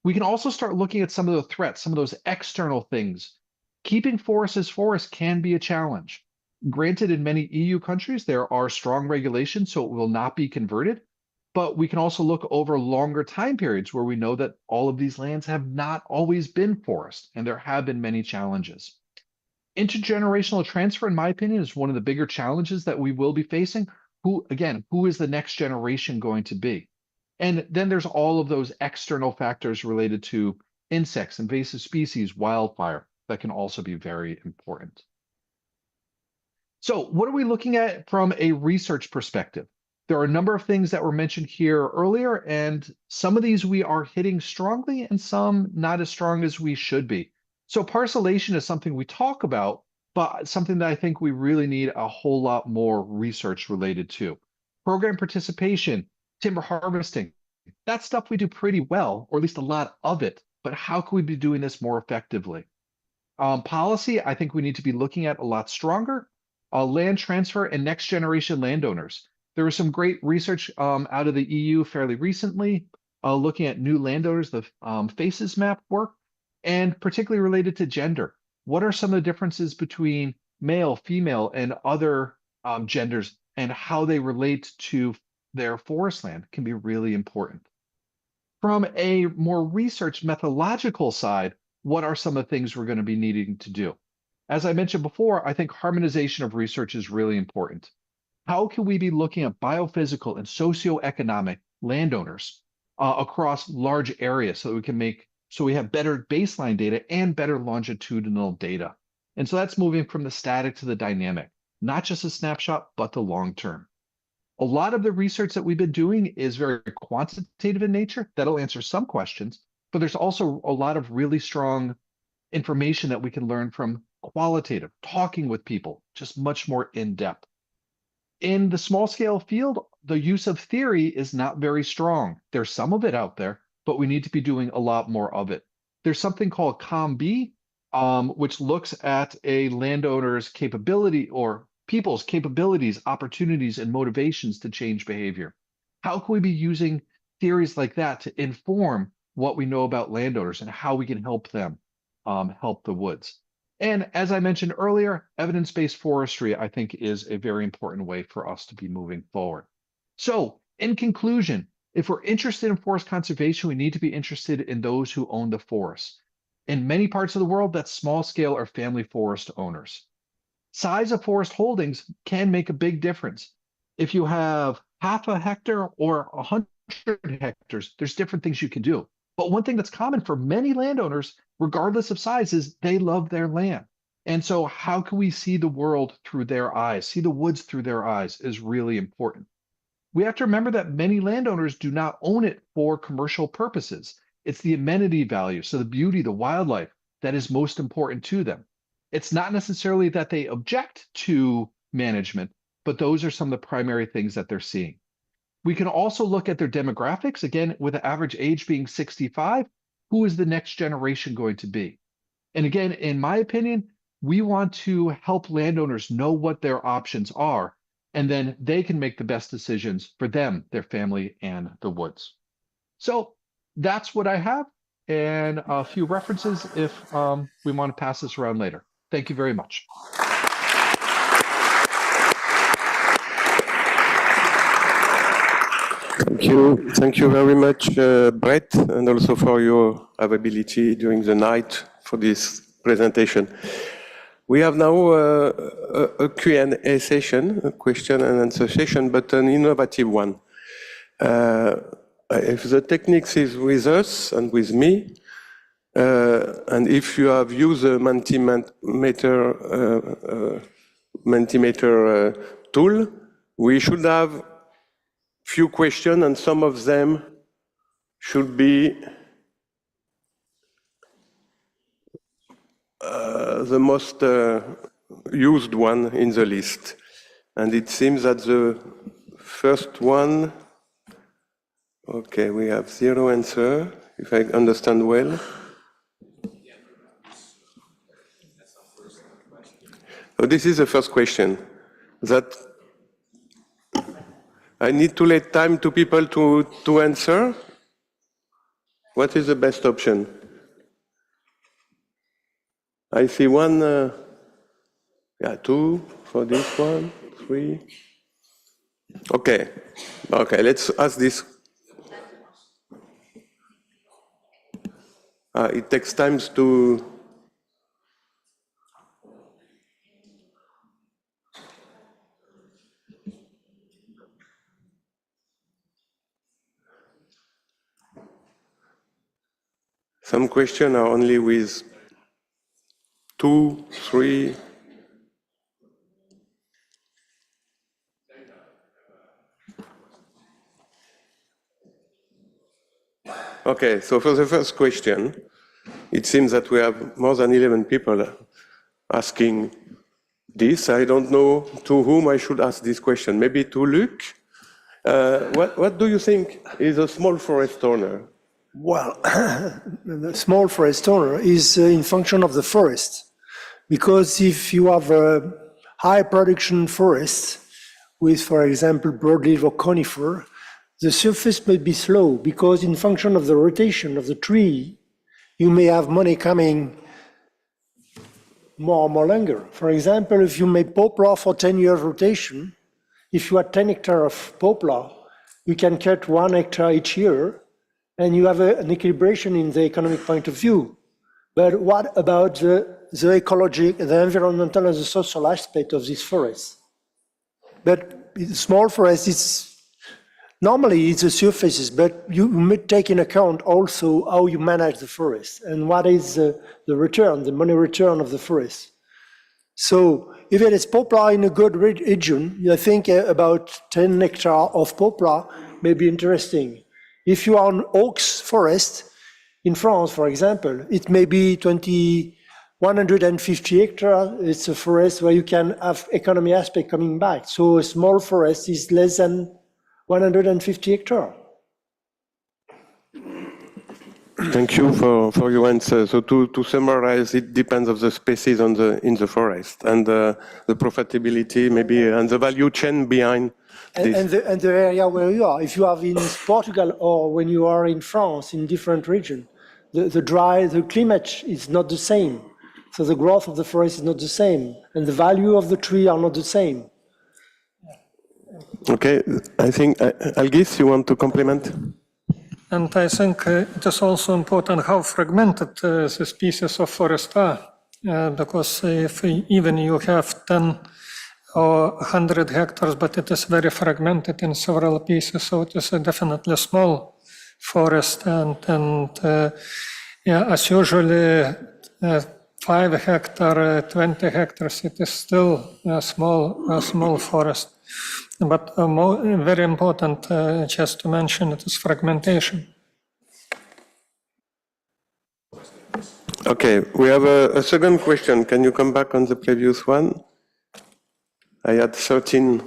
We can also start looking at some of the threats, some of those external things. Keeping forests as forests can be a challenge. Granted, in many EU countries, there are strong regulations, so it will not be converted. But we can also look over longer time periods where we know that all of these lands have not always been forest, and there have been many challenges. Intergenerational transfer, in my opinion, is one of the bigger challenges that we will be facing. Who is the next generation going to be? And then there's all of those external factors related to insects, invasive species, wildfire, that can also be very important. So what are we looking at from a research perspective? There are a number of things that were mentioned here earlier, and some of these we are hitting strongly and some not as strong as we should be. So parcellation is something we talk about, but something that I think we really need a whole lot more research related to. Program participation, timber harvesting, that stuff we do pretty well, or at least a lot of it, but how can we be doing this more effectively? Policy, I think we need to be looking at a lot stronger. Land transfer and next generation landowners. There was some great research out of the EU fairly recently, looking at new landowners, the FACES map work, and particularly related to gender. What are some of the differences between male, female, and other genders, and how they relate to their forest land can be really important. From a more research methodological side, what are some of the things we're going to be needing to do? As I mentioned before, I think harmonization of research is really important. How can we be looking at biophysical and socioeconomic landowners across large areas so that we have better baseline data and better longitudinal data? And so that's moving from the static to the dynamic, not just a snapshot, but the long term. A lot of the research that we've been doing is very quantitative in nature. That'll answer some questions, but there's also a lot of really strong information that we can learn from qualitative, talking with people, just much more in depth. In the small scale field, the use of theory is not very strong. There's some of it out there, but we need to be doing a lot more of it. There's something called COM-B, which looks at a landowner's capability or people's capabilities, opportunities, and motivations to change behavior. How can we be using theories like that to inform what we know about landowners and how we can help them help the woods? And as I mentioned earlier, evidence-based forestry, I think, is a very important way for us to be moving forward. So in conclusion, if we're interested in forest conservation, we need to be interested in those who own the forests. In many parts of the world, that's small scale or family forest owners. Size of forest holdings can make a big difference. If you have half a hectare or 100 hectares, there's different things you can do. But one thing that's common for many landowners, regardless of size, is they love their land. And so how can we see the world through their eyes, see the woods through their eyes is really important. We have to remember that many landowners do not own it for commercial purposes. It's the amenity value, so the beauty, the wildlife, that is most important to them. It's not necessarily that they object to management, but those are some of the primary things that they're seeing. We can also look at their demographics, again, with the average age being 65, who is the next generation going to be? And again, in my opinion, we want to help landowners know what their options are, and then they can make the best decisions for them, their family, and the woods. So that's what I have, and a few references if we want to pass this around later. Thank you very much. Thank you very much, Brett, and also for your availability during the night for this presentation. We have now a Q&A session, a question and answer session, but an innovative one. If the techniques is with us and with me, and if you have used a Mentimeter tool, we should have few questions, and some of them should be the most used one in the list. And it seems that the first one, okay, we have 0 answer, if I understand well. So this is the first question, that I need to let time to people to answer. What is the best option? I see one, yeah, 2 for this one, 3. Okay, let's ask this. It takes time to. Some questions are only with 2, 3. Okay, so for the first question, it seems that we have more than 11 people asking this. I don't know to whom I should ask this question. Maybe to Luc. What do you think is a small forest owner? Well, the small forest owner is in function of the forest. Because if you have a high production forest with, for example, broadleaf or conifer, the surface may be slow because in function of the rotation of the tree, you may have money coming more longer. For example, if you make poplar for 10 years rotation, if you have 10 hectares of poplar, you can cut 1 hectare each year, and you have an equilibration in the economic point of view. But what about the ecological, the environmental and the social aspect of this forest? But small forest, normally it's the surfaces, but you may take in account also how you manage the forest and what is the return, the money return of the forest. So if it is poplar in a good region, I think about 10 hectares of poplar may be interesting. If you are on oaks forest in France, for example, it may be 150 hectares. It's a forest where you can have economy aspect coming back. So a small forest is less than 150 hectares. Thank you for your answer. So to summarize, it depends on the species in the forest and the profitability maybe and the value chain behind this. And the area where you are. If you are in Portugal or when you are in France, in different regions, the climate is not the same. So the growth of the forest is not the same. And the value of the tree are not the same. Okay, I think, Algis, you want to complement? And I think it is also important how fragmented the species of forest are, because if even you have 10 or 100 hectares, but it is very fragmented in several pieces, so it is a definitely small forest, and as usually 5 hectares, 20 hectares, it is still a small forest. But very important, just to mention, it is fragmentation. Okay, we have a second question. Can you come back on the previous one? I had 13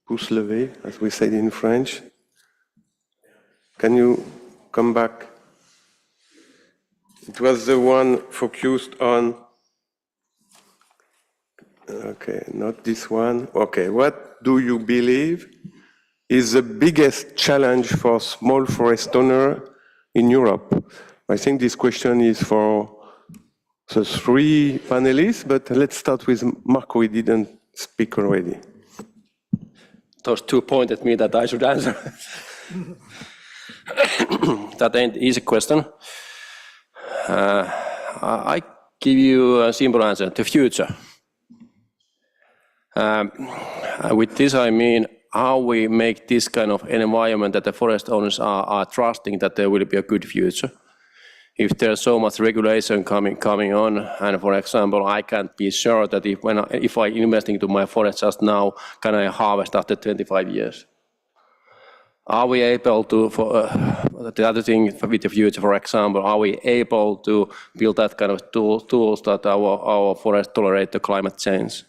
pouces levés, as we said in French. Can you come back? It was the one focused on, okay, not this one. Okay, what do you believe is the biggest challenge for small forest owner in Europe? I think this question is for the three panelists, but let's start with Marco, he didn't speak already. Those two pointed at me that I should answer. That ain't easy question. I give you a simple answer, the future. With this I mean how we make this kind of environment that the forest owners are trusting that there will be a good future. If there's so much regulation coming on, and for example, I can't be sure that if I invest into my forest just now, can I harvest after 25 years? Are we able to, the other thing with the future, for example, are we able to build that kind of tools that our forest tolerate the climate change?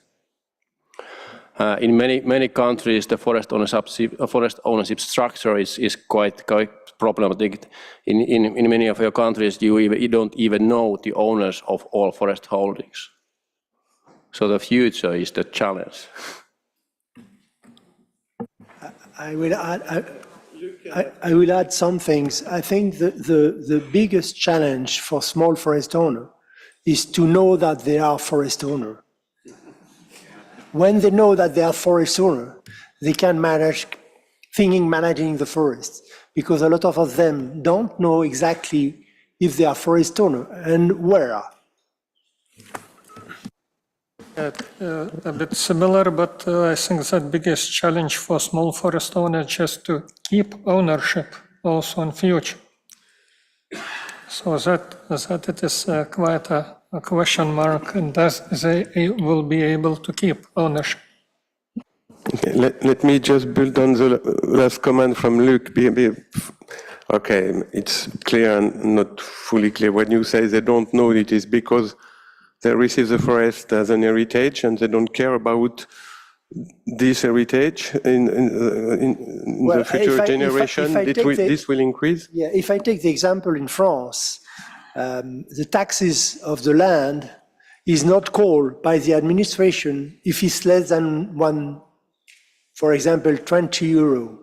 In many countries, the forest ownership structure is quite problematic. In many of your countries, you don't even know the owners of all forest holdings. So the future is the challenge. I will add some things. I think the biggest challenge for small forest owner is to know that they are forest owner. When they know that they are forest owner, they can managing the forest, because a lot of them don't know exactly if they are forest owner and where. A bit similar, but I think that biggest challenge for small forest owners just to keep ownership also in future. So that it is quite a question mark, and they will be able to keep ownership. Okay, let me just build on the last comment from Luc. Okay, it's clear and not fully clear. When you say they don't know, it is because they receive the forest as an heritage and they don't care about this heritage in the future generation. This will increase? Yeah, if I take the example in France, the taxes of the land is not called by the administration if it's less than one, for example, 20 euro.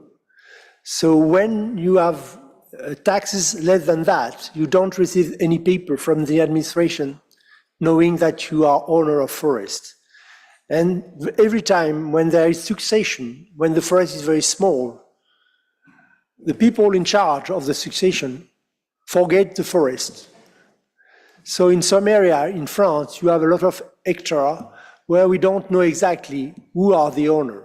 So when you have taxes less than that, you don't receive any paper from the administration knowing that you are owner of forest. And every time when there is succession, when the forest is very small, the people in charge of the succession forget the forest. So in some area in France, you have a lot of hectares where we don't know exactly who are the owner.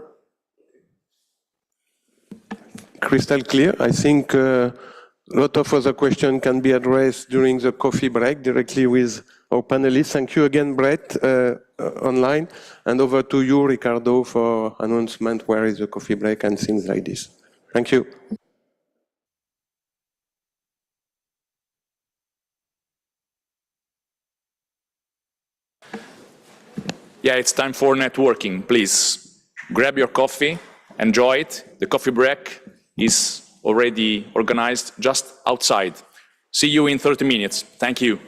Crystal clear. I think a lot of other questions can be addressed during the coffee break directly with our panelists. Thank you again, Brett, online. And over to you, Ricardo, for announcement, where is the coffee break and things like this. Thank you. Yeah, it's time for networking. Please grab your coffee, enjoy it. The coffee break is already organized just outside. See you in 30 minutes. Thank you.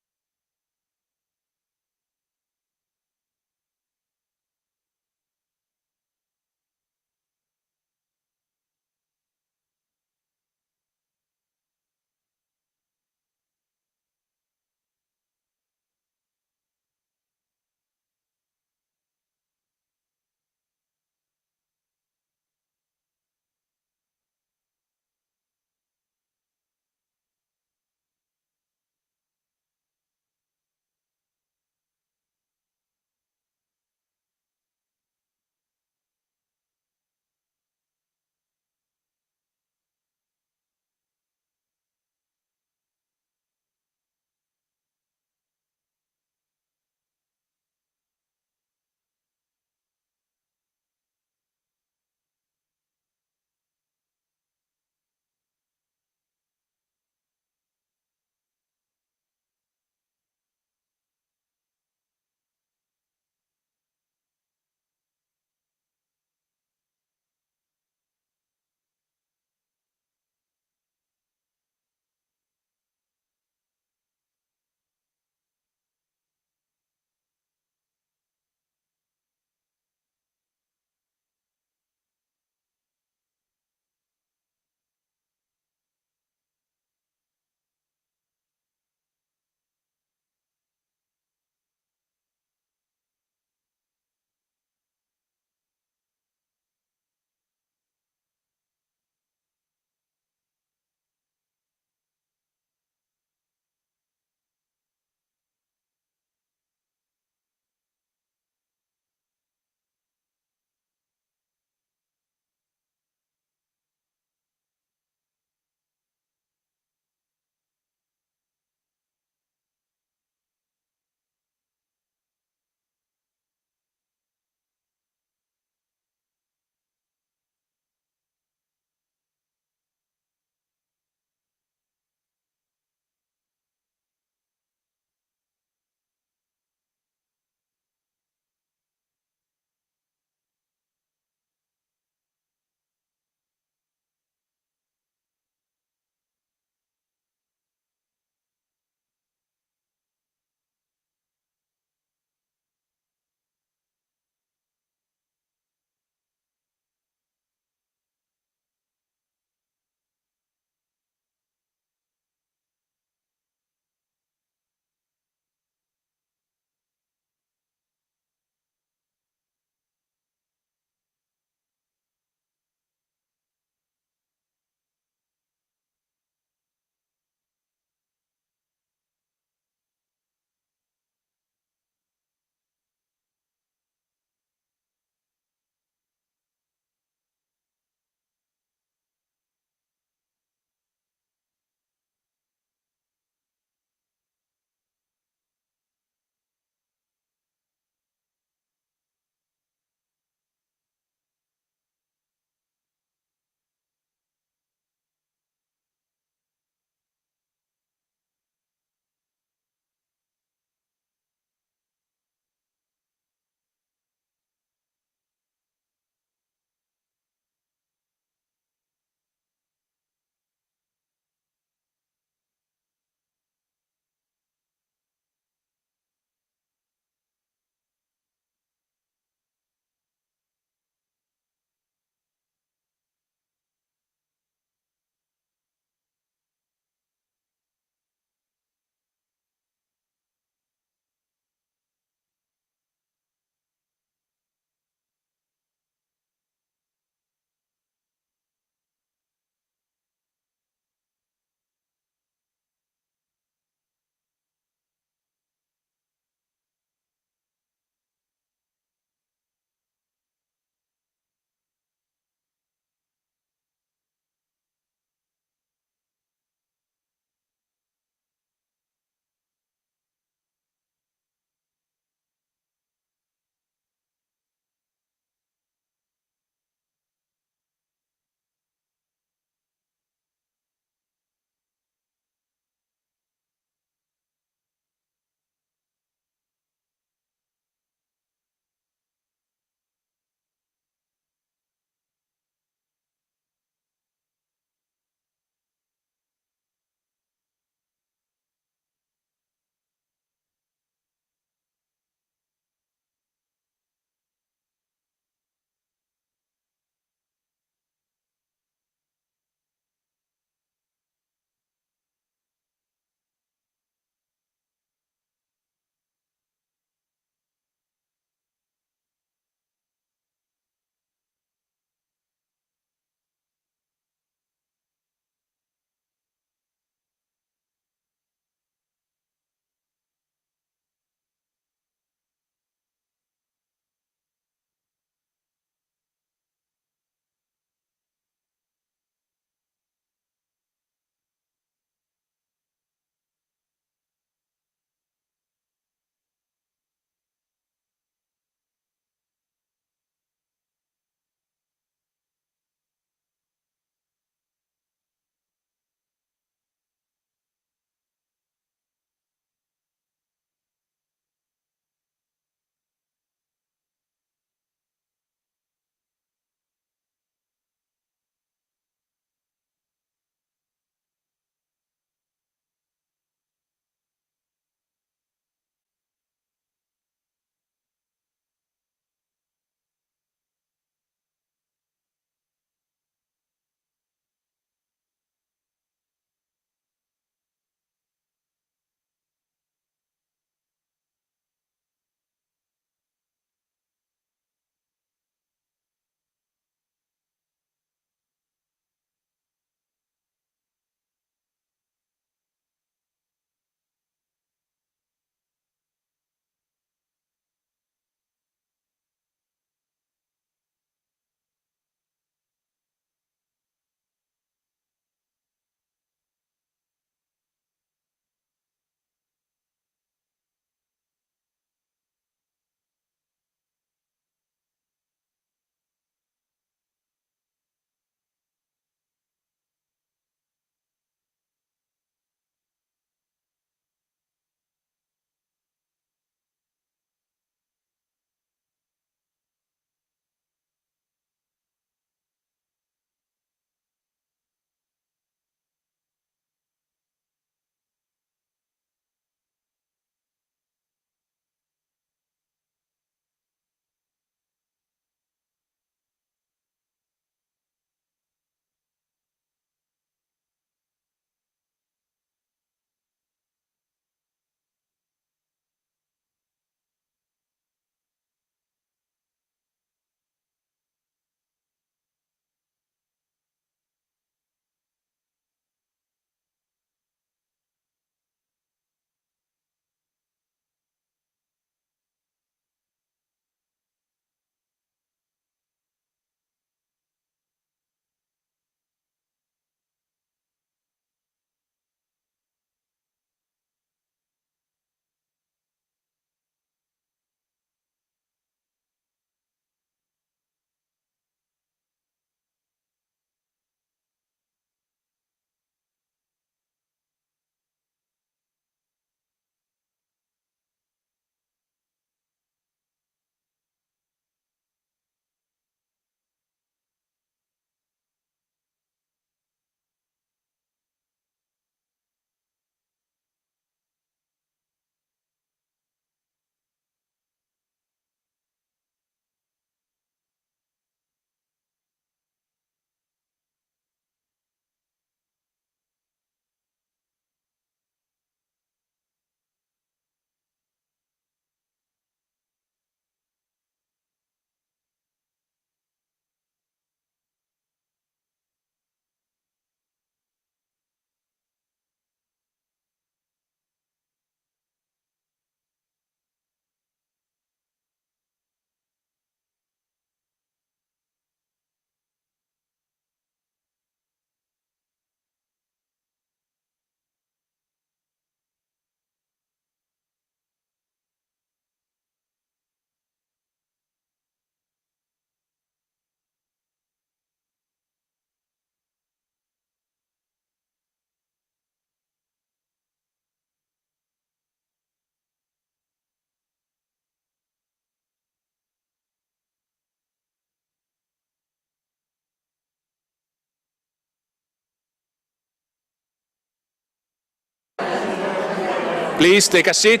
Please take a seat.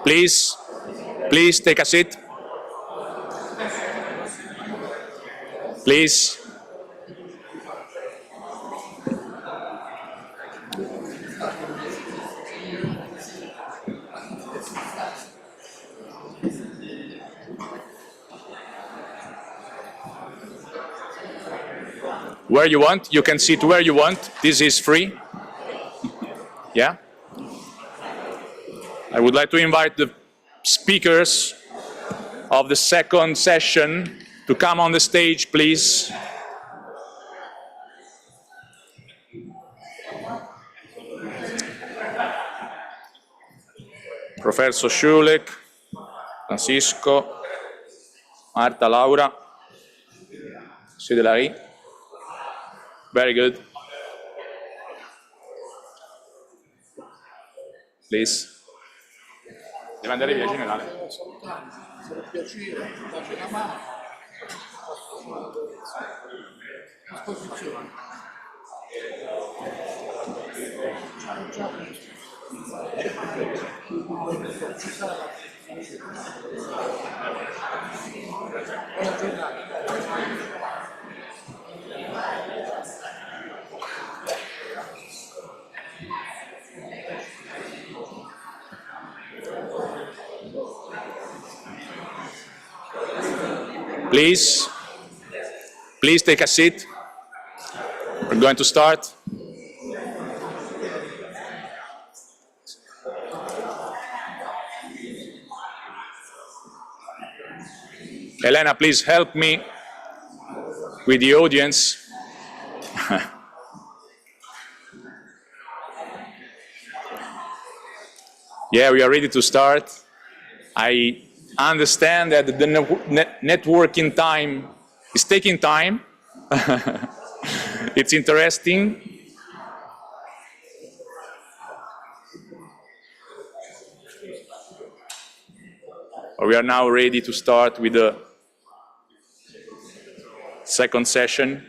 Please take a seat. Please. Where you want, you can sit where you want. This is free. Yeah? I would like to invite the speakers of the second session to come on the stage, please. Professor Schulich, Francisco, Marta, Laura, Monsieur Delary. Very good. Please. Deve andare via generale. Please take a seat. We're going to start. Elena, please help me with the audience. Yeah, we are ready to start. I understand that the networking time is taking time. It's interesting. We are now ready to start with the second session.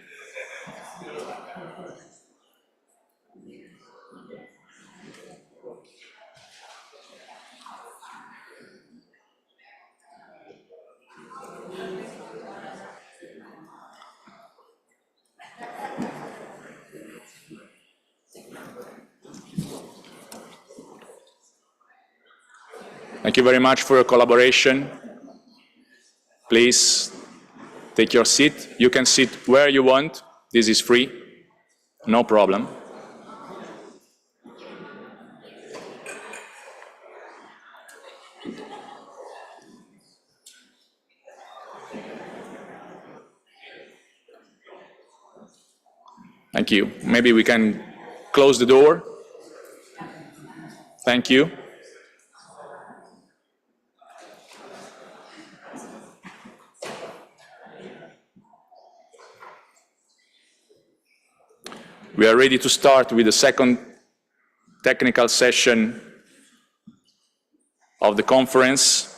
Thank you very much for your collaboration. Please take your seat. You can sit where you want. This is free. No problem. Thank you. Maybe we can close the door. Thank you. We are ready to start with the second technical session of the conference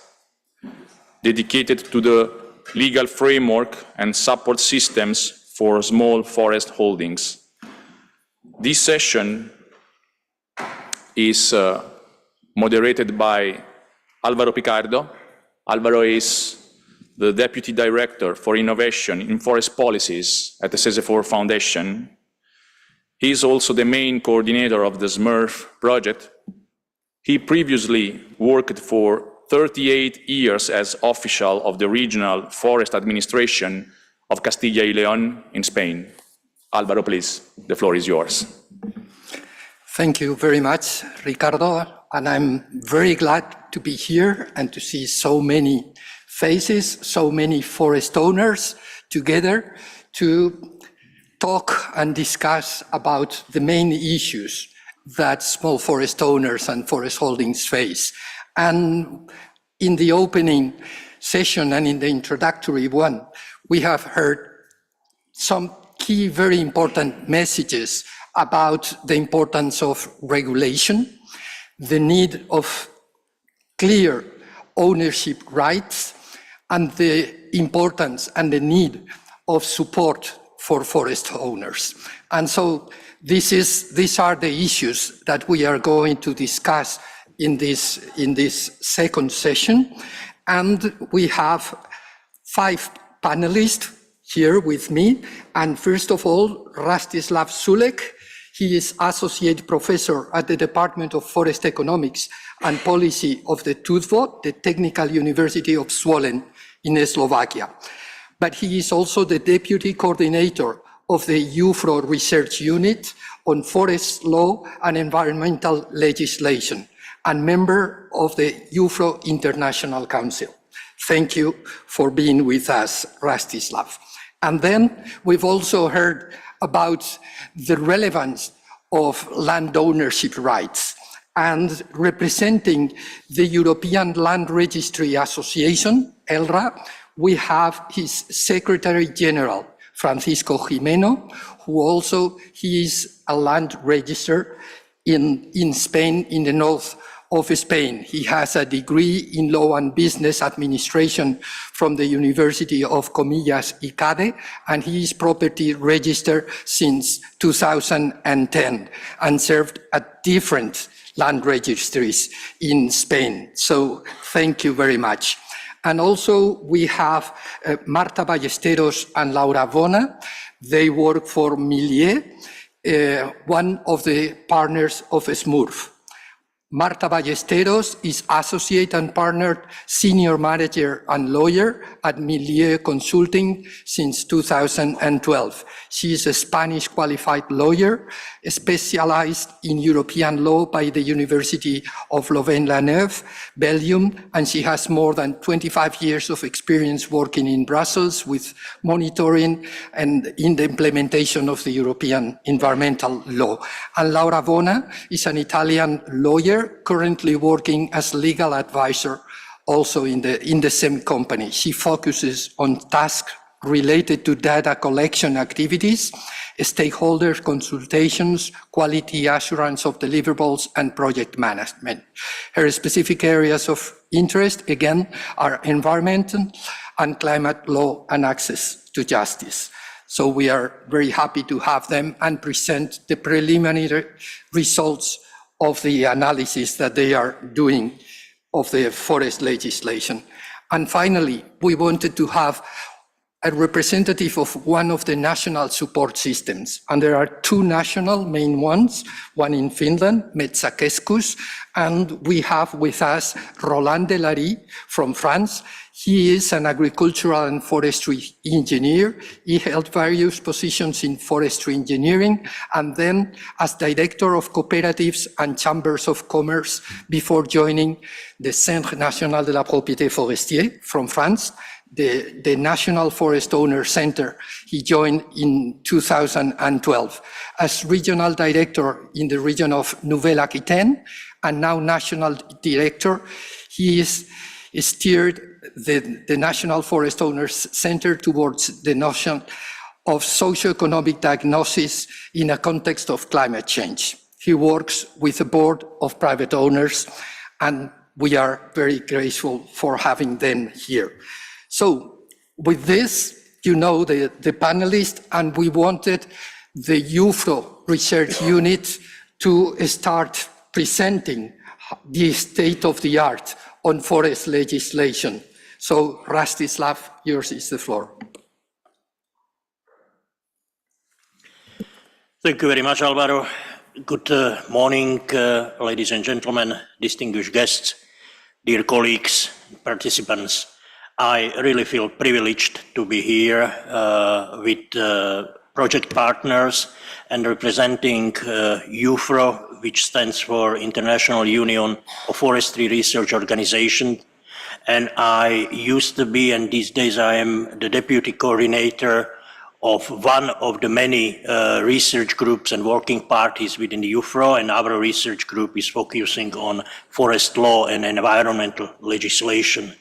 dedicated to the legal framework and support systems for small forest holdings. This session is moderated by Alvaro Picardo. Alvaro is the Deputy Director for Innovation in Forest Policies at the Cesefor Foundation. He is also the main coordinator of the SMURF project. He previously worked for 38 years as official of the Regional Forest Administration of Castilla y León in Spain. Alvaro, please, the floor is yours. Thank you very much, Ricardo, and I'm very glad to be here and to see so many faces, so many forest owners together to talk and discuss about the main issues that small forest owners and forest holdings face. And in the opening session and in the introductory one, we have heard some key, very important messages about the importance of regulation, the need of clear ownership rights, and the importance and the need of support for forest owners. And so These are the issues that we are going to discuss in this second session. And we have 5 panelists here with me. And first of all, Rastislav Sulek. He is Associate Professor at the Department of Forest Economics and Policy of the TUZVO, the Technical University of Zvolen in Slovakia. But he is also the Deputy Coordinator of the UFRO Research Unit on Forest Law and Environmental Legislation, and member of the UFRO International Council. Thank you for being with us, Rastislav. And then we've also heard about the relevance of land ownership rights. And representing the European Land Registry Association, ELRA, we have his Secretary General, Francisco Jimeno, who also he is a land registrar in Spain, in the north of Spain. He has a degree in Law and Business Administration from the University of Comillas y Cade, and he is property registered since 2010 and served at different land registries in Spain. So thank you very much. And also we have Marta Ballesteros and Laura Bona. They work for Millier, one of the partners of SMURF. Marta Ballesteros is Associate and Partner Senior Manager and Lawyer at Millier Consulting since 2012. She is a Spanish qualified lawyer, specialized in European law by the University of Louvain-la-Neuve, Belgium, and she has more than 25 years of experience working in Brussels with monitoring and in the implementation of the European environmental law. And Laura Bona is an Italian lawyer currently working as legal advisor also in the same company. She focuses on tasks related to data collection activities, stakeholder consultations, quality assurance of deliverables, and project management. Her specific areas of interest, again, are environmental and climate law and access to justice. So we are very happy to have them and present the preliminary results of the analysis that they are doing of the forest legislation. And finally, we wanted to have a representative of one of the national support systems. And there are 2 national main ones, one in Finland, Metsakeskus, and we have with us Roland Delary from France. He is an agricultural and forestry engineer. He held various positions in forestry engineering, and then as director of cooperatives and chambers of commerce before joining the Centre National de la Propriété Forestière from France, the National Forest Owner Center. He joined in 2012 as regional director in the region of Nouvelle-Aquitaine, and now national director. He is steered the National Forest Owners Center towards the notion of socioeconomic diagnosis in a context of climate change. He works with a board of private owners, and we are very grateful for having them here. So with this, you know the panelists, and we wanted the UFRO research unit to start presenting the state of the art on forest legislation. So Rastislav, yours is the floor. Thank you very much, Alvaro. Good morning, ladies and gentlemen, distinguished guests, dear colleagues, participants. I really feel privileged to be here with project partners and representing UFRO, which stands for International Union of Forestry Research Organization. And I used to be, and these days I am the deputy coordinator of one of the many research groups and working parties within the UFRO, and our research group is focusing on forest law and environmental legislation.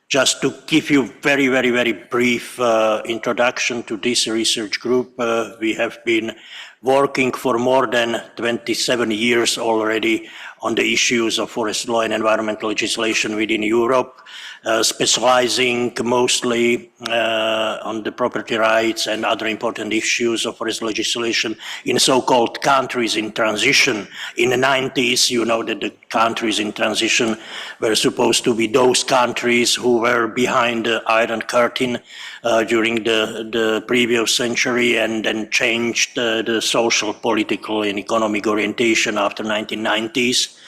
Just to give you very, very, very brief introduction to this research group, we have been working for more than 27 years already on the issues of forest law and environmental legislation within Europe. specializing mostly on the property rights and other important issues of forest legislation in so-called countries in transition. In the 90s, you know that the countries in transition were supposed to be those countries who were behind the Iron Curtain during the previous century and then changed the social, political and economic orientation after 1990s.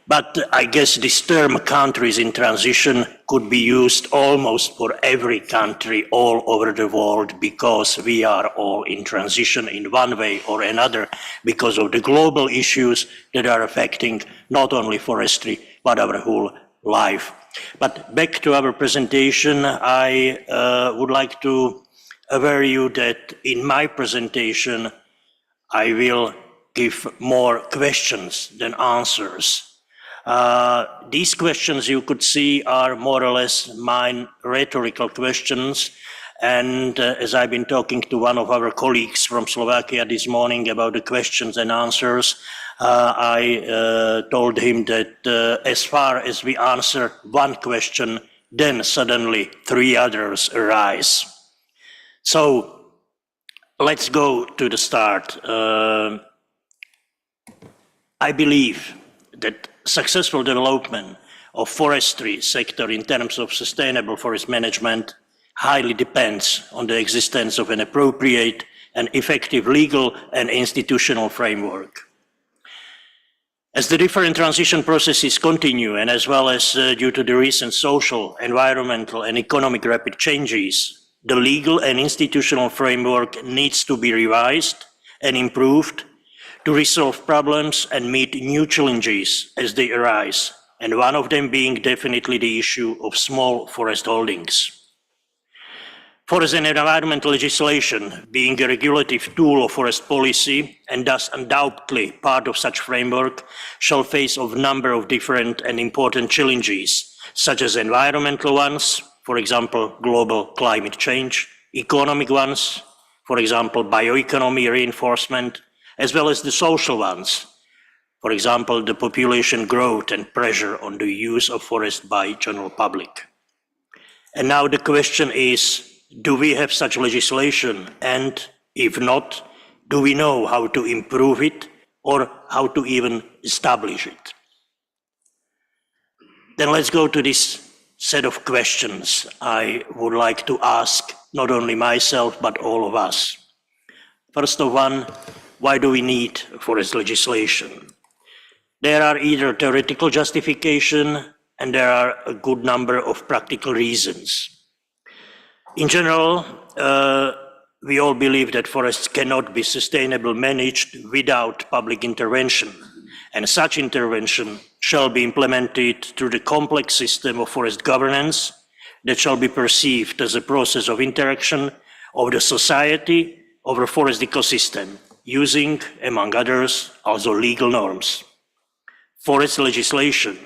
But I guess this term countries in transition could be used almost for every country all over the world, because we are all in transition in one way or another because of the global issues that are affecting not only forestry but our whole life. But back to our presentation, I would like to aware you that in my presentation I will give more questions than answers. These questions you could see are more or less mine rhetorical questions, and as I've been talking to one of our colleagues from Slovakia this morning about the questions and answers, I told him that as far as we answer one question, then suddenly three others arise. So let's go to the start. I believe that successful development of forestry sector in terms of sustainable forest management highly depends on the existence of an appropriate and effective legal and institutional framework. As the different transition processes continue, and as well as due to the recent social, environmental and economic rapid changes, the legal and institutional framework needs to be revised and improved to resolve problems and meet new challenges as they arise, and one of them being definitely the issue of small forest holdings. Forest and environmental legislation, being a regulative tool of forest policy and thus undoubtedly part of such framework, shall face a number of different and important challenges, such as environmental ones, for example, global climate change, economic ones, for example, bioeconomy reinforcement, as well as the social ones, for example, the population growth and pressure on the use of forest by general public. And now the question is, do we have such legislation? And if not, do we know how to improve it or how to even establish it? Then let's go to this set of questions I would like to ask not only myself but all of us. First of all, why do we need forest legislation? There are either theoretical justification and there are a good number of practical reasons. In general, we all believe that forests cannot be sustainably managed without public intervention, and such intervention shall be implemented through the complex system of forest governance that shall be perceived as a process of interaction of the society over forest ecosystem, using, among others, also legal norms. Forest legislation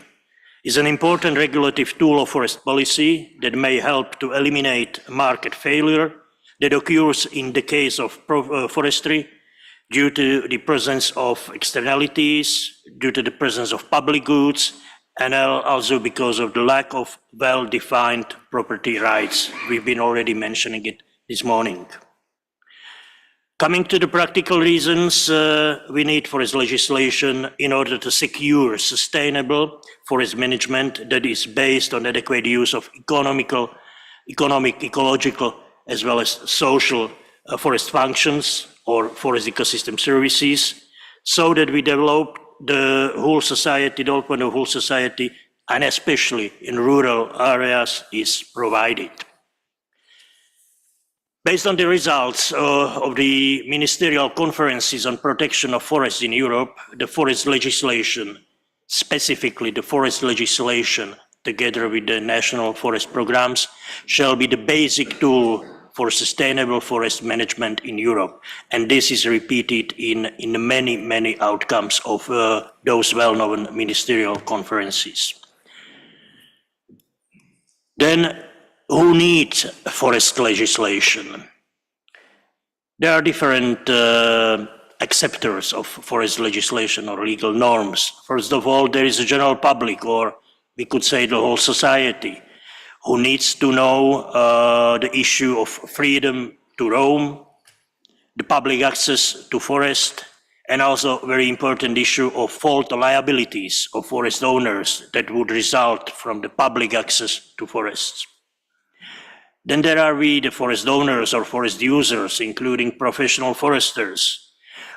is an important regulative tool of forest policy that may help to eliminate market failure that occurs in the case of forestry due to the presence of externalities, due to the presence of public goods, and also because of the lack of well-defined property rights. We've been already mentioning it this morning. Coming to the practical reasons, we need forest legislation in order to secure sustainable forest management that is based on adequate use of economic, ecological, as well as social forest functions or forest ecosystem services, so that we develop the whole society, the development of the whole society, and especially in rural areas, is provided. Based on the results of the ministerial conferences on protection of forests in Europe, the forest legislation, specifically the forest legislation, together with the national forest programs, shall be the basic tool for sustainable forest management in Europe. And this is repeated in many, many outcomes of those well-known ministerial conferences. Then, who needs forest legislation? There are different acceptors of forest legislation or legal norms. First of all, there is a general public, or we could say the whole society. who needs to know the issue of freedom to roam, the public access to forest, and also very important issue of fault liabilities of forest owners that would result from the public access to forests. Then there are we, the forest owners or forest users, including professional foresters,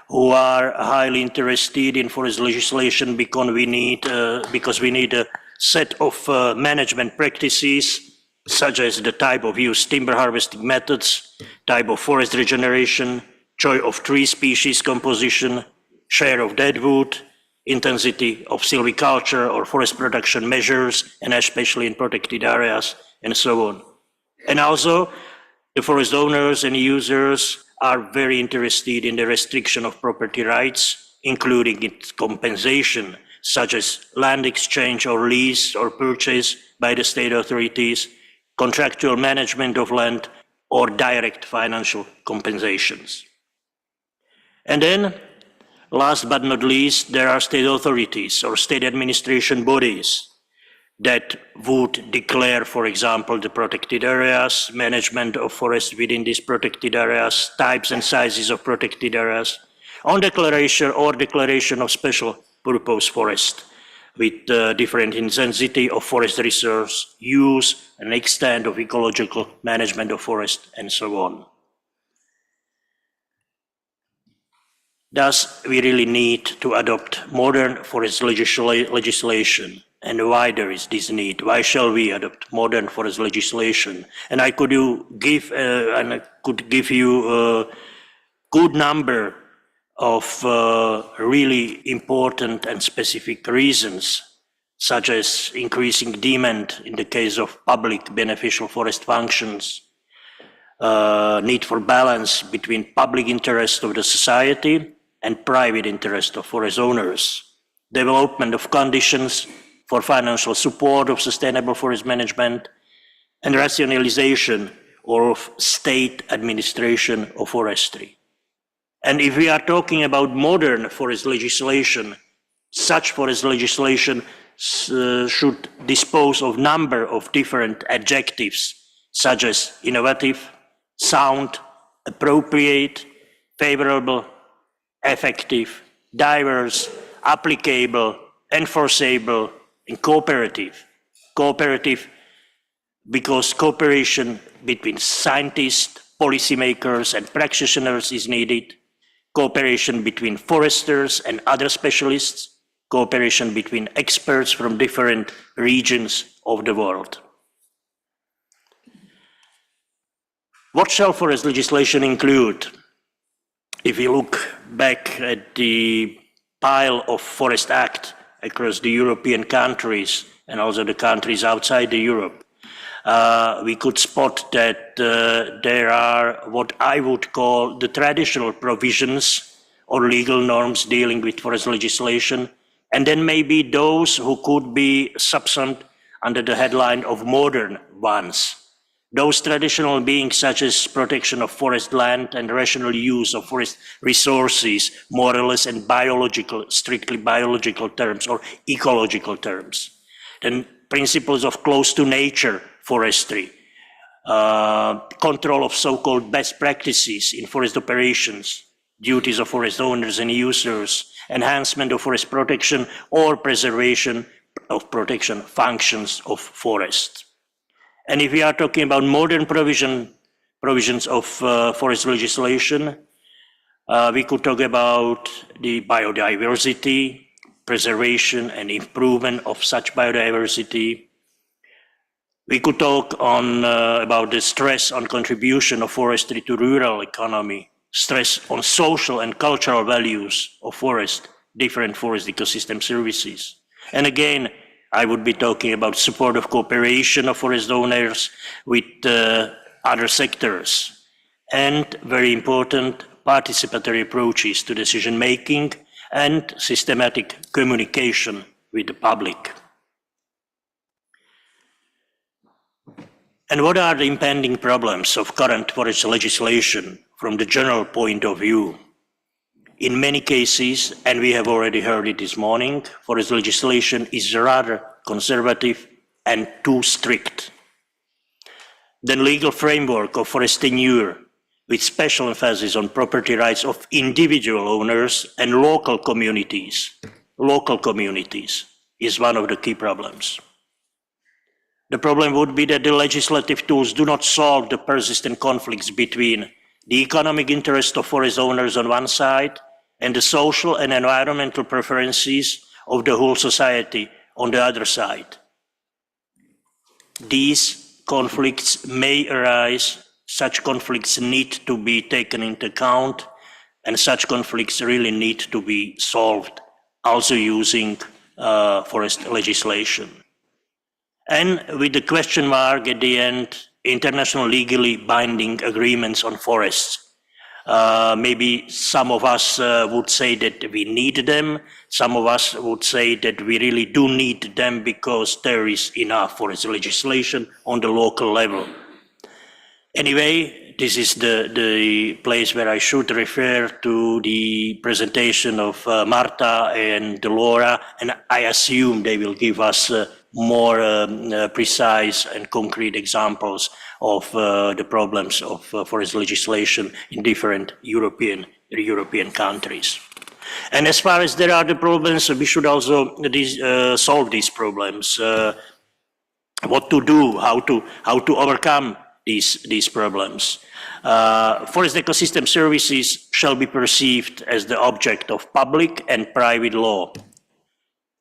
who are highly interested in forest legislation because we need a set of management practices, such as the type of use timber harvesting methods, type of forest regeneration, choice of tree species composition, share of deadwood, intensity of silviculture or forest production measures, and especially in protected areas, and so on. And also, the forest owners and users are very interested in the restriction of property rights, including its compensation, such as land exchange or lease or purchase by the state authorities, contractual management of land, or direct financial compensations. And then, last but not least, there are state authorities or state administration bodies that would declare, for example, the protected areas, management of forests within these protected areas, types and sizes of protected areas, on declaration or declaration of special purpose forest, with different intensity of forest resource use and extent of ecological management of forest, and so on. Thus, we really need to adopt modern forest legislation. And why there is this need? Why shall we adopt modern forest legislation? And I could give you a good number of really important and specific reasons, such as increasing demand in the case of public beneficial forest functions, need for balance between public interest of the society and private interest of forest owners, development of conditions for financial support of sustainable forest management, and rationalization of state administration of forestry. And if we are talking about modern forest legislation, such forest legislation should dispose of a number of different adjectives, such as innovative, sound, appropriate, favorable, effective, diverse, applicable, enforceable, and cooperative. Cooperative because cooperation between scientists, policymakers, and practitioners is needed, cooperation between foresters and other specialists, cooperation between experts from different regions of the world. What shall forest legislation include? If you look back at the pile of Forest Act across the European countries and also the countries outside Europe, we could spot that there are what I would call the traditional provisions or legal norms dealing with forest legislation, and then maybe those who could be subsumed under the headline of modern ones. Those traditional being such as protection of forest land and rational use of forest resources, more or less in biological, strictly biological terms or ecological terms. Then principles of close to nature forestry, control of so-called best practices in forest operations, duties of forest owners and users, enhancement of forest protection or preservation of protection functions of forests. And if we are talking about modern provisions of forest legislation, we could talk about the biodiversity, preservation and improvement of such biodiversity. We could talk about the stress on contribution of forestry to rural economy, stress on social and cultural values of forest, different forest ecosystem services. And again, I would be talking about support of cooperation of forest owners with other sectors, and very important, participatory approaches to decision making and systematic communication with the public. And what are the impending problems of current forest legislation from the general point of view? In many cases, and we have already heard it this morning, forest legislation is rather conservative and too strict. then legal framework of forest tenure, with special emphasis on property rights of individual owners and local communities is one of the key problems. The problem would be that the legislative tools do not solve the persistent conflicts between the economic interest of forest owners on one side and the social and environmental preferences of the whole society on the other side. These conflicts may arise, such conflicts need to be taken into account, and such conflicts really need to be solved, also using forest legislation. And with the question mark at the end, international legally binding agreements on forests. Maybe some of us would say that we need them. Some of us would say that we really do need them because there is enough forest legislation on the local level. Anyway, this is the place where I should refer to the presentation of Marta and Laura, and I assume they will give us more precise and concrete examples of the problems of forest legislation in different European countries. And as far as there are the problems, we should also solve these problems. What to do, how to overcome these problems. Forest ecosystem services shall be perceived as the object of public and private law.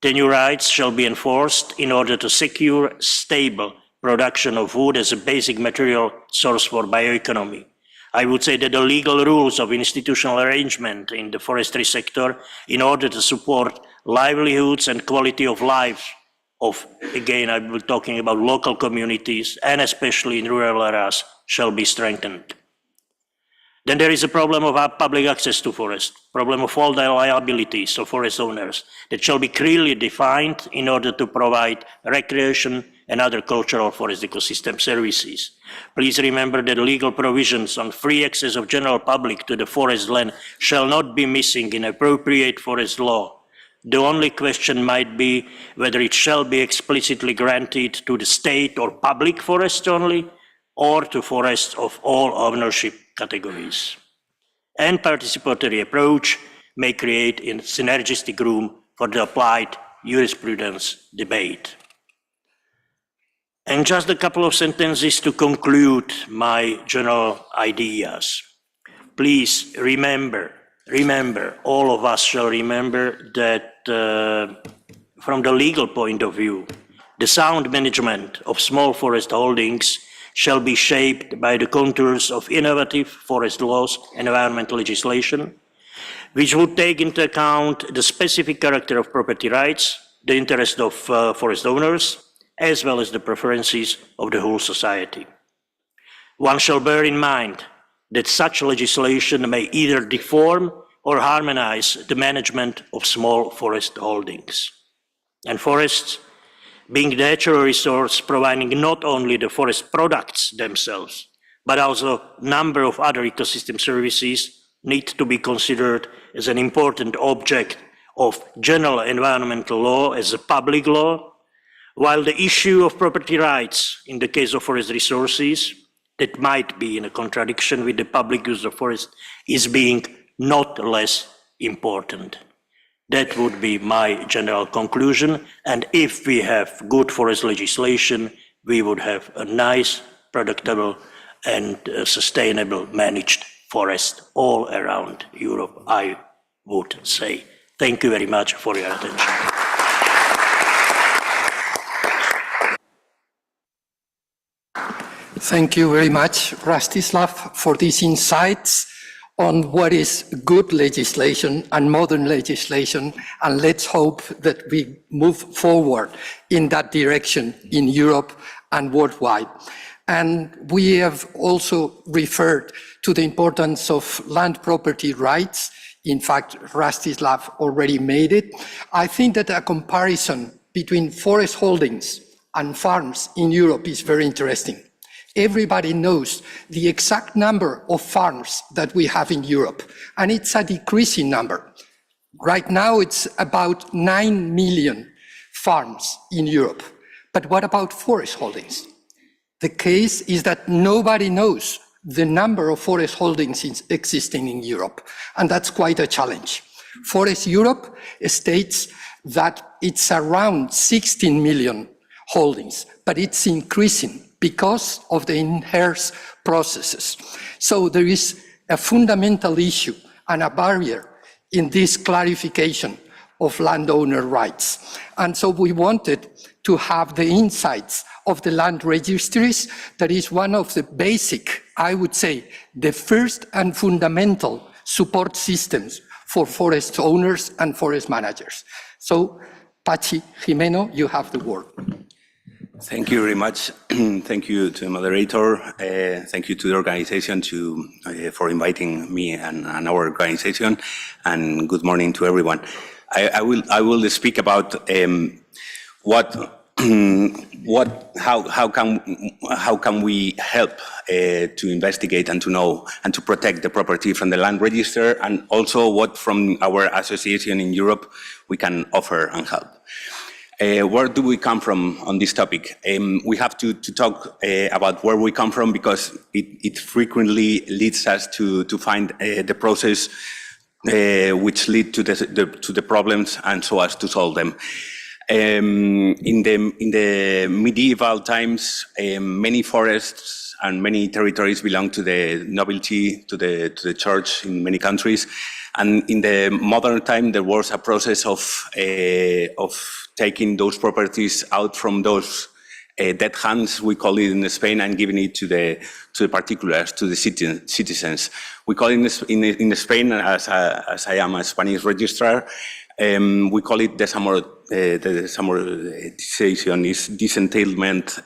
Tenure rights shall be enforced in order to secure stable production of wood as a basic material source for bioeconomy. I would say that the legal rules of institutional arrangement in the forestry sector in order to support livelihoods and quality of life of, again, I'm talking about local communities and especially in rural areas, shall be strengthened. Then there is a problem of public access to forest, problem of all the liabilities of forest owners that shall be clearly defined in order to provide recreation and other cultural forest ecosystem services. Please remember that legal provisions on free access of general public to the forest land shall not be missing in appropriate forest law. The only question might be whether it shall be explicitly granted to the state or public forest only, or to forests of all ownership categories. And participatory approach may create a synergistic room for the applied jurisprudence debate. And just a couple of sentences to conclude my general ideas. Please remember, all of us shall remember that from the legal point of view, the sound management of small forest holdings shall be shaped by the contours of innovative forest laws and environmental legislation, which would take into account the specific character of property rights, the interest of forest owners, as well as the preferences of the whole society. One shall bear in mind that such legislation may either deform or harmonize the management of small forest holdings. And forests, being the natural resource providing not only the forest products themselves, but also a number of other ecosystem services, need to be considered as an important object of general environmental law as a public law, while the issue of property rights in the case of forest resources that might be in a contradiction with the public use of forest is being not less important. That would be my general conclusion, and if we have good forest legislation, we would have a nice, predictable, and sustainable managed forest all around Europe, I would say. Thank you very much for your attention. Thank you very much, Rastislav, for these insights on what is good legislation and modern legislation, and let's hope that we move forward in that direction in Europe and worldwide. And we have also referred to the importance of land property rights. In fact, Rastislav already made it. I think that a comparison between forest holdings and farms in Europe is very interesting. Everybody knows the exact number of farms that we have in Europe, and it's a decreasing number. Right now, it's about 9 million farms in Europe. But what about forest holdings? The case is that nobody knows the number of forest holdings existing in Europe, and that's quite a challenge. Forest Europe states that it's around 16 million holdings, but it's increasing because of the inherent processes. So there is a fundamental issue and a barrier in this clarification of landowner rights. And so we wanted to have the insights of the land registries. That is one of the basic, I would say, the first and fundamental support systems for forest owners and forest managers. So, Pachi, Jimeno, you have the word. Thank you very much. Thank you to the moderator. Thank you to the organization for inviting me and our organization. And good morning to everyone. I will speak about how can we help to investigate and to know and to protect the property from the land register, and also what from our association in Europe we can offer and help. Where do we come from on this topic? We have to talk about where we come from, because it frequently leads us to find the process which lead to the problems, and so as to solve them. In the medieval times, many forests and many territories belong to the nobility, to the church in many countries. And in the modern time, there was a process of taking those properties out from those dead hands, we call it in Spain, and giving it to the particulars, to the citizens. We call it in Spain, as I am a Spanish registrar, we call it desamortization, is disentailment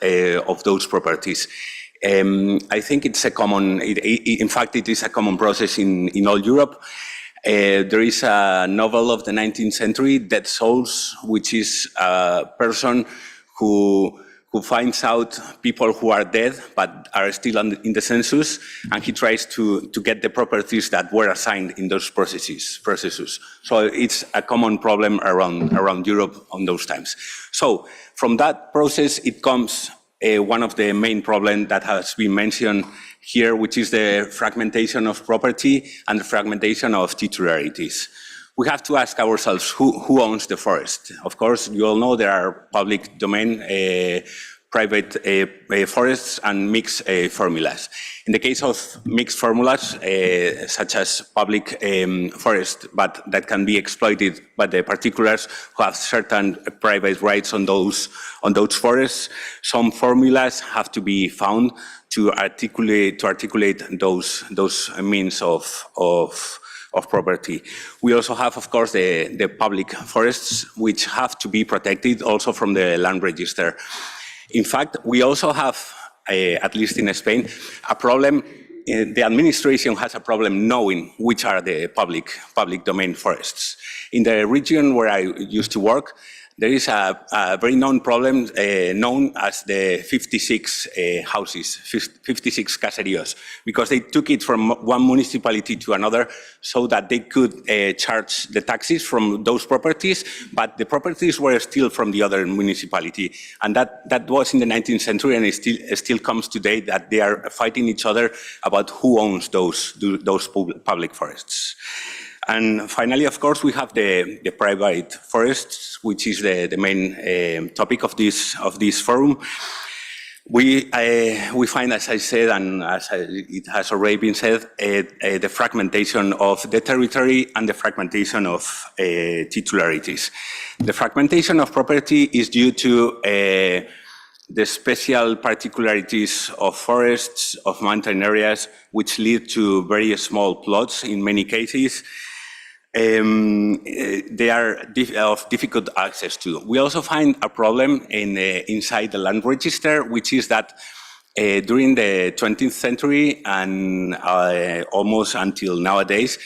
of those properties. I think it's a common, in fact, it is a common process in all Europe. There is a novel of the 19th century, Dead Souls, which is a person who finds out people who are dead but are still in the census, and he tries to get the properties that were assigned in those processes. So it's a common problem around Europe on those times. So from that process, it comes one of the main problems that has been mentioned here, which is the fragmentation of property and the fragmentation of titularities. We have to ask ourselves who owns the forest. Of course, you all know there are public domain, private forests, and mixed formulas. In the case of mixed formulas, such as public forest, but that can be exploited by the particulars who have certain private rights on those forests, some formulas have to be found to articulate those means of property. We also have, of course, the public forests, which have to be protected also from the land register. In fact, we also have, at least in Spain, a problem. The administration has a problem knowing which are the public domain forests. In the region where I used to work, there is a very known problem known as the 56 houses, 56 caseríos, because they took it from one municipality to another so that they could charge the taxes from those properties, but the properties were still from the other municipality. And that was in the 19th century, and it still comes today, that they are fighting each other about who owns those public forests. And finally, of course, we have the private forests, which is the main topic of this forum. We find, as I said, and as it has already been said, the fragmentation of the territory and the fragmentation of titularities. The fragmentation of property is due to the special particularities of forests, of mountain areas, which lead to very small plots in many cases. They are of difficult access to. We also find a problem inside the land register, which is that during the 20th century and almost until nowadays,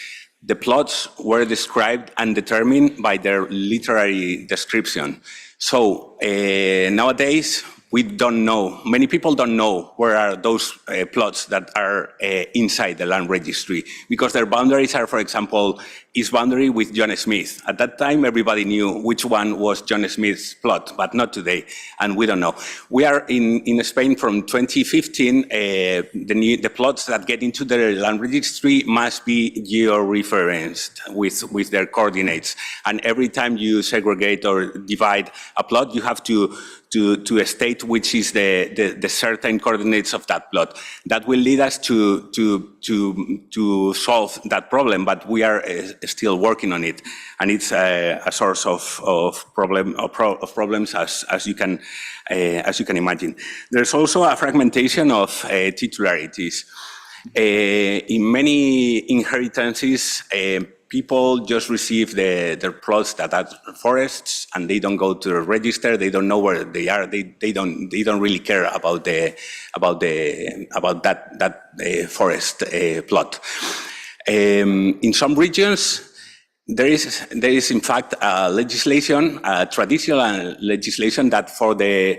the plots were described and determined by their literary description. So nowadays, we don't know, many people don't know where are those plots that are inside the land registry, because their boundaries are, for example, east boundary with John Smith. At that time, everybody knew which one was John Smith's plot, but not today, and we don't know. We are in Spain from 2015, the plots that get into the land registry must be geo-referenced with their coordinates. And every time you segregate or divide a plot, you have to state which is the certain coordinates of that plot. That will lead us to solve that problem, but we are still working on it, and it's a source of problems as you can imagine. There's also a fragmentation of titularities. In many inheritances, people just receive their plots that are forests, and they don't go to the register. They don't know where they are. They don't really care about that forest plot. In some regions, there is in fact a legislation, a traditional legislation that for the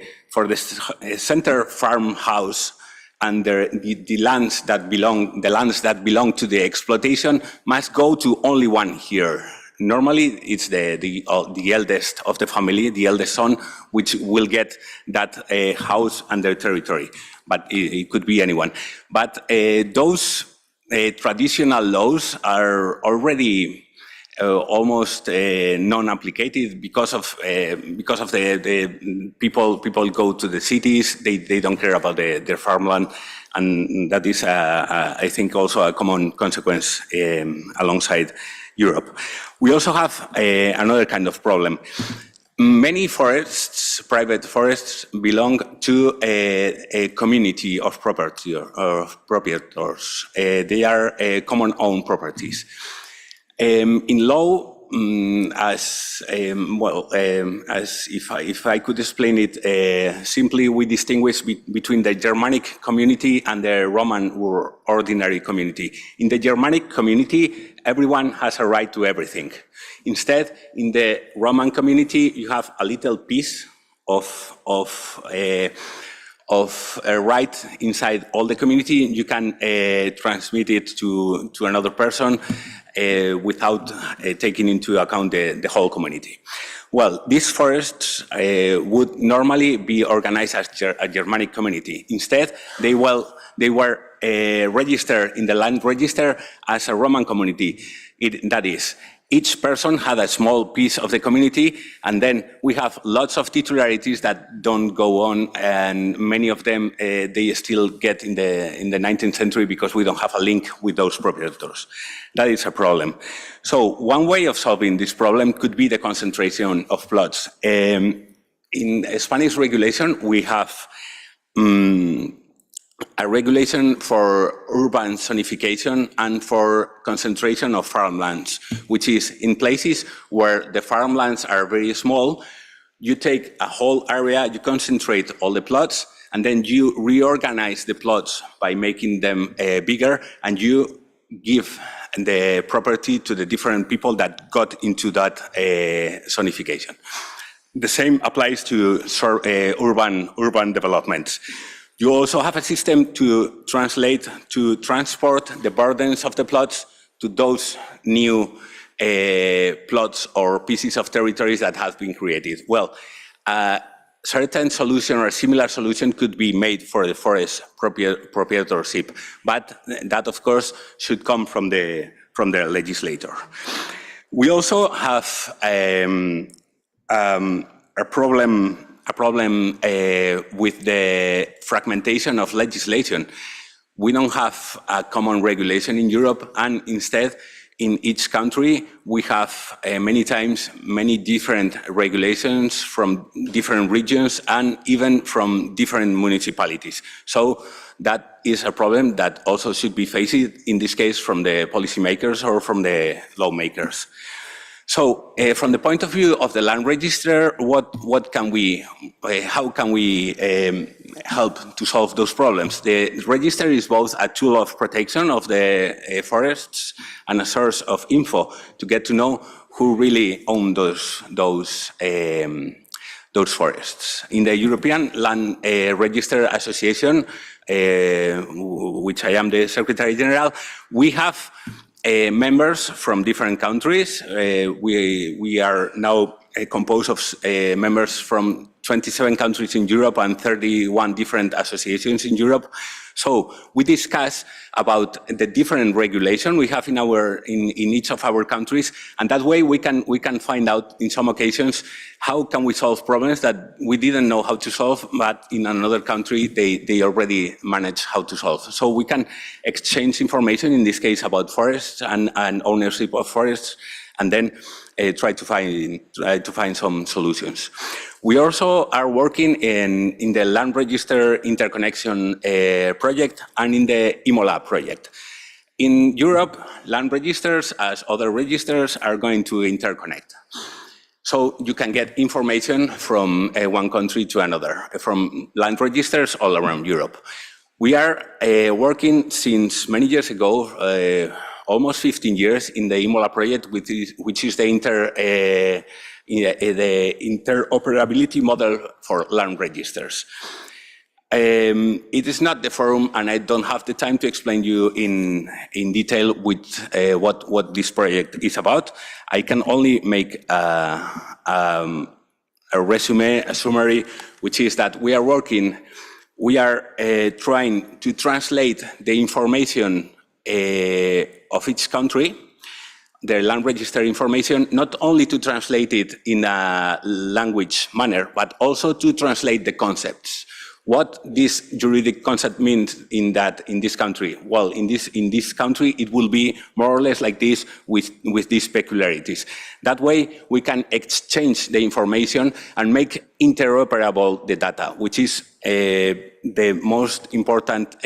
center farmhouse and the lands that belong to the exploitation must go to only one here. Normally, it's the eldest of the family, the eldest son, which will get that house and their territory, but it could be anyone. But those traditional laws are already almost non-applicated because of the people go to the cities. They don't care about their farmland, and that is I think also a common consequence alongside Europe. We also have another kind of problem. Many forests, private forests, belong to a community of property or proprietors. They are common owned properties. In law, as if I could explain it simply, we distinguish between the Germanic community and the Roman or ordinary community. In the Germanic community, everyone has a right to everything. Instead, in the Roman community, you have a little piece of a right inside all the community. You can transmit it to another person without taking into account the whole community. Well, these forests would normally be organized as a Germanic community. Instead, they were registered in the land register as a Roman community. That is, each person had a small piece of the community, and then we have lots of titularities that don't go on, and many of them they still get in the 19th century because we don't have a link with those proprietors. That is a problem. So one way of solving this problem could be the concentration of plots. In Spanish regulation, we have a regulation for urban zonification and for concentration of farmlands, which is in places where the farmlands are very small, you take a whole area, you concentrate all the plots, and then you reorganize the plots by making them bigger, and you give the property to the different people that got into that zonification. The same applies to urban developments. You also have a system to transport the burdens of the plots to those new plots or pieces of territories that have been created. Well, a certain solution or a similar solution could be made for the forest proprietorship, but that, of course, should come from the legislator. We also have a problem with the fragmentation of legislation. We don't have a common regulation in Europe, and instead, in each country, we have many times many different regulations from different regions and even from different municipalities. So that is a problem that also should be faced, in this case, from the policymakers or from the lawmakers. So, from the point of view of the land register, how can we help to solve those problems? The register is both a tool of protection of the forests and a source of info to get to know who really own those those forests. In the European Land Register Association, which I am the Secretary General, we have members from different countries. We are now composed of members from 27 countries in Europe and 31 different associations in Europe. So we discuss about the different regulation we have in each of our countries, and that way we can find out in some occasions how can we solve problems that we didn't know how to solve, but in another country they already manage how to solve. So we can exchange information, in this case about forests and ownership of forests, and then try to find some solutions. We also are working in the Land Register Interconnection project and in the Imola project. In Europe, land registers, as other registers, are going to interconnect. So you can get information from one country to another, from land registers all around Europe. We are working since many years ago, almost 15 years, in the Imola project, which is the interoperability model for land registers. It is not the forum, and I don't have the time to explain you in detail with what this project is about. I can only make a resume, a summary, which is that we are trying to translate the information of each country, the land register information, not only to translate it in a language manner, but also to translate the concepts. What this juridic concept means in this country? Well, in this country, it will be more or less like this with these peculiarities. That way, we can exchange the information and make interoperable the data, which is the most important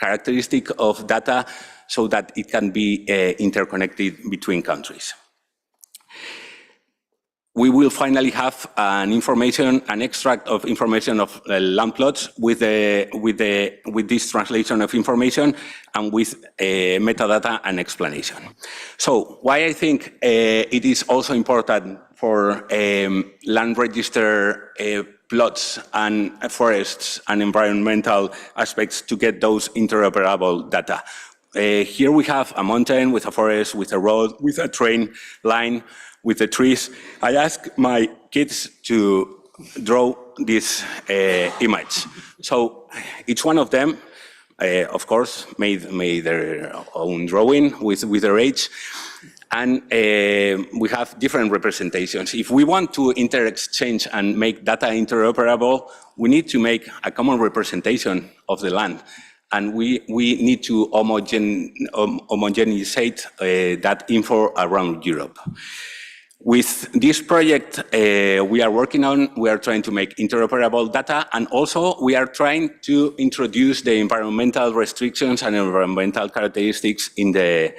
characteristic of data, so that it can be interconnected between countries. We will finally have an extract of information of land plots with this translation of information and with metadata and explanation. So why I think it is also important for land register plots and forests and environmental aspects to get those interoperable data. Here we have a mountain with a forest, with a road, with a train line, with the trees. I asked my kids to draw this image. So each one of them, of course, made their own drawing with their age. And we have different representations. If we want to interexchange and make data interoperable, we need to make a common representation of the land. And we need to homogeneize that info around Europe. With this project we are working on, we are trying to make interoperable data, and also we are trying to introduce the environmental restrictions and environmental characteristics in this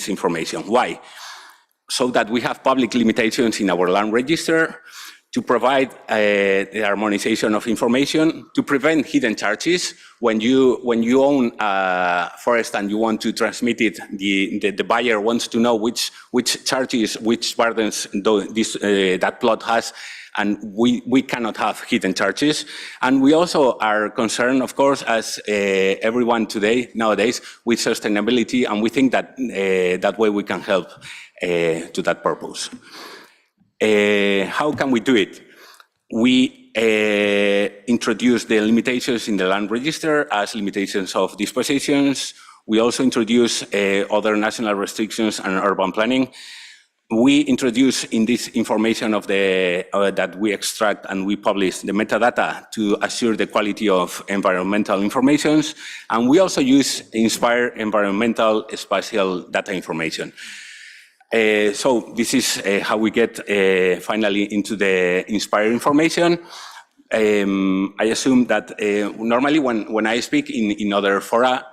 information. Why? So that we have public limitations in our land register, to provide the harmonization of information, to prevent hidden charges. When you own a forest and you want to transmit it, the buyer wants to know which charges, which burdens that plot has, and we cannot have hidden charges. And we also are concerned, of course, as everyone nowadays, with sustainability, and we think that that way we can help to that purpose. How can we do it? We introduce the limitations in the land register as limitations of dispositions. We also introduce other national restrictions and urban planning. We introduce in this information of that we extract and we publish the metadata to assure the quality of environmental informations. And we also use Inspire environmental spatial data information. So this is how we get finally into the Inspire information. I assume that normally when I speak in other fora,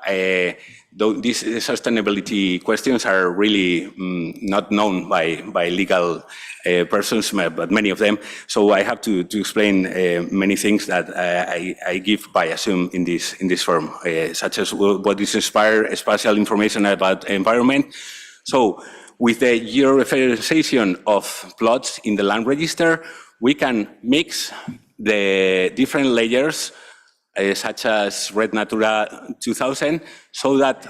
these sustainability questions are really not known by legal persons, but many of them. So I have to explain many things that I give by assume in this forum, such as what is Inspire spatial information about environment. So with the georeferencing of plots in the land register, we can mix the different layers, such as Red Natura 2000, so that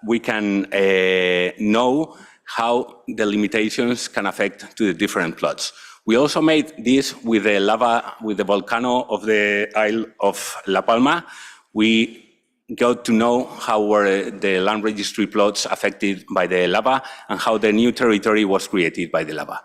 we can know how the limitations can affect to the different plots. We also made this with the lava, with the volcano of the Isle of La Palma. We got to know how were the land registry plots affected by the lava and how the new territory was created by the lava.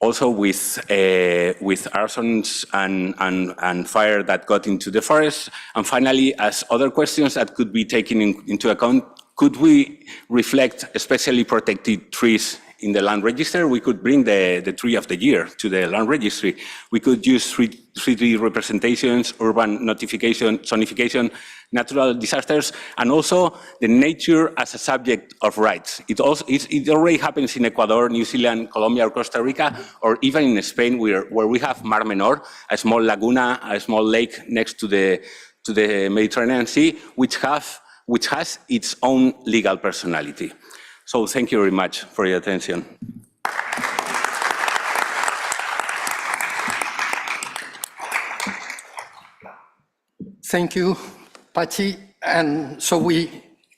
Also with arsons and fire that got into the forest. And finally, as other questions that could be taken into account, could we reflect especially protected trees in the land register? We could bring the tree of the year to the land registry. We could use 3D representations, urban notification, zonification, natural disasters, and also the nature as a subject of rights. It already happens in Ecuador, New Zealand, Colombia, or Costa Rica, or even in Spain, where we have Mar Menor, a small laguna, a small lake next to the Mediterranean Sea, which has its own legal personality. So thank you very much for your attention. Thank you, Pachi. And so we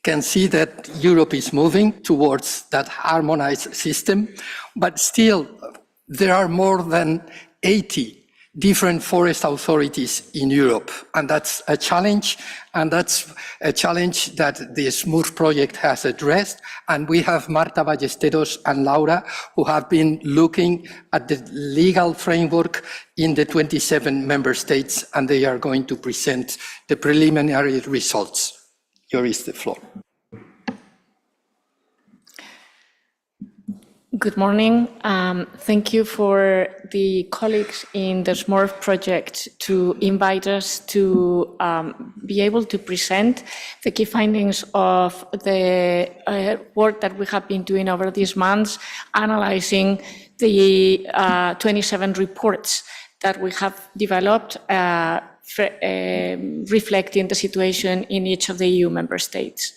can see that Europe is moving towards that harmonized system, but still there are more than 80 different forest authorities in Europe. And that's a challenge, and that's a challenge that the SMUR project has addressed. And we have Marta Ballesteros and Laura, who have been looking at the legal framework in the 27 member states, and they are going to present the preliminary results. Here is the floor. Good morning. Thank you for the colleagues in the SMORF project to invite us to be able to present the key findings of the work that we have been doing over these months, analyzing the 27 reports that we have developed, reflecting the situation in each of the EU member states.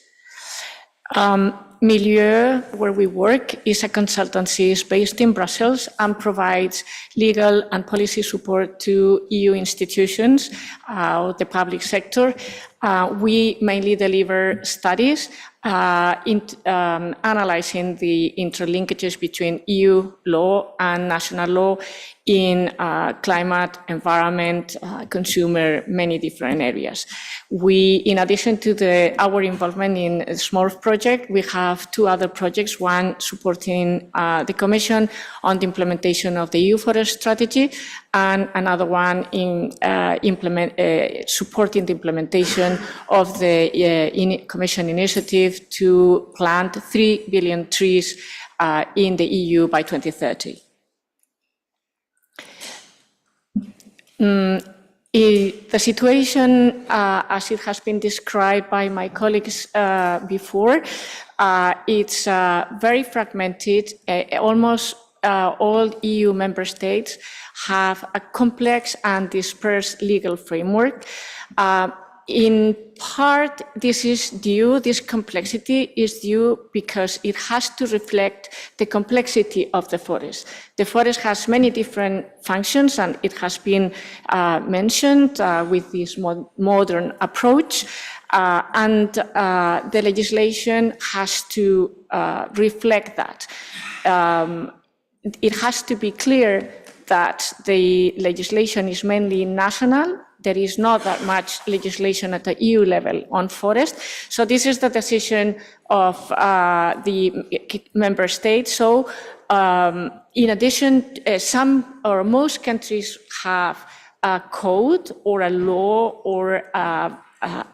Milieu, where we work, is a consultancy based in Brussels and provides legal and policy support to EU institutions, the public sector. We mainly deliver studies analyzing the interlinkages between EU law and national law in climate, environment, consumer, many different areas. We, in addition to our involvement in the SMORF project, we have two other projects, one supporting the Commission on the implementation of the EU Forest Strategy, and another one in supporting the implementation of the Commission initiative to plant 3 billion trees in the EU by 2030. The situation, as it has been described by my colleagues before, it's very fragmented. Almost all EU member states have a complex and dispersed legal framework. In part, this complexity is due because it has to reflect the complexity of the forest. The forest has many different functions, and it has been mentioned with this modern approach, and the legislation has to reflect that. It has to be clear that the legislation is mainly national. There is not that much legislation at the EU level on forest. So this is the decision of the member states. So in addition, some or most countries have a code or a law or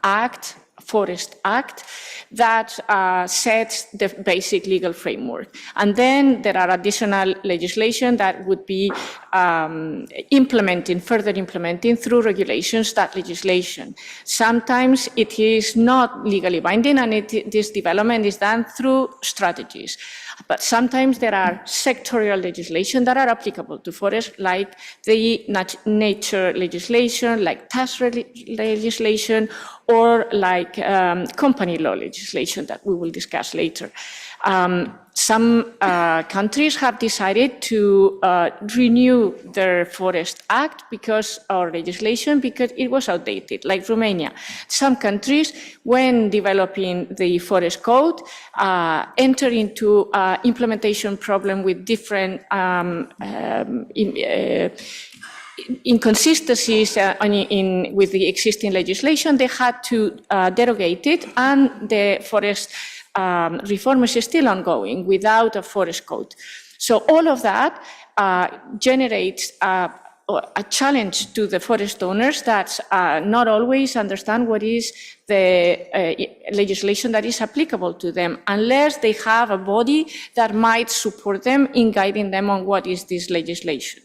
act, Forest Act, that sets the basic legal framework. And then there are additional legislation that would be further implementing through regulations that legislation. Sometimes it is not legally binding, and this development is done through strategies. But sometimes there are sectorial legislation that are applicable to forests, like the nature legislation, like tax legislation, or like company law legislation that we will discuss later. Some countries have decided to renew their Forest Act or legislation because it was outdated, like Romania. Some countries, when developing the Forest Code, enter into implementation problem with different inconsistencies with the existing legislation. They had to derogate it, and the forest reform is still ongoing without a forest code. So all of that generates a challenge to the forest owners that not always understand what is the legislation that is applicable to them, unless they have a body that might support them in guiding them on what is this legislation.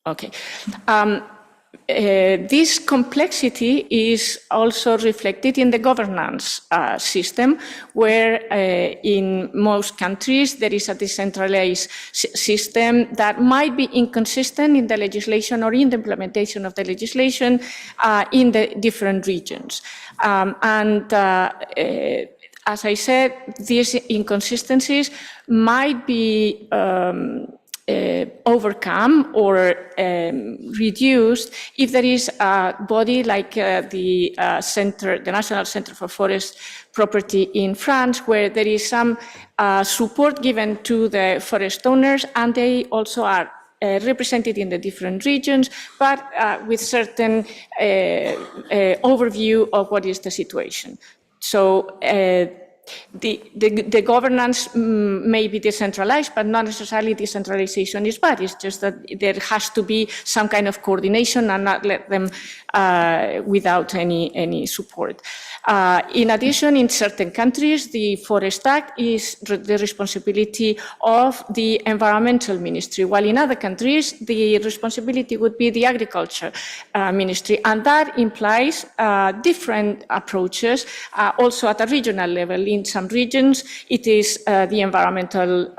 Okay. This complexity is also reflected in the governance system, where in most countries there is a decentralized system that might be inconsistent in the legislation or in the implementation of the legislation in the different regions. As I said, these inconsistencies might be overcome or reduced if there is a body like the National Center for Forest Property in France, where there is some support given to the forest owners, and they also are represented in the different regions, but with certain overview of what is the situation. So the governance may be decentralized, but not necessarily decentralization is bad. It's just that there has to be some kind of coordination and not let them without any support. In addition, in certain countries, the Forest Act is the responsibility of the environmental ministry, while in other countries, the responsibility would be the agriculture ministry. And that implies different approaches also at a regional level. In some regions, it is the environmental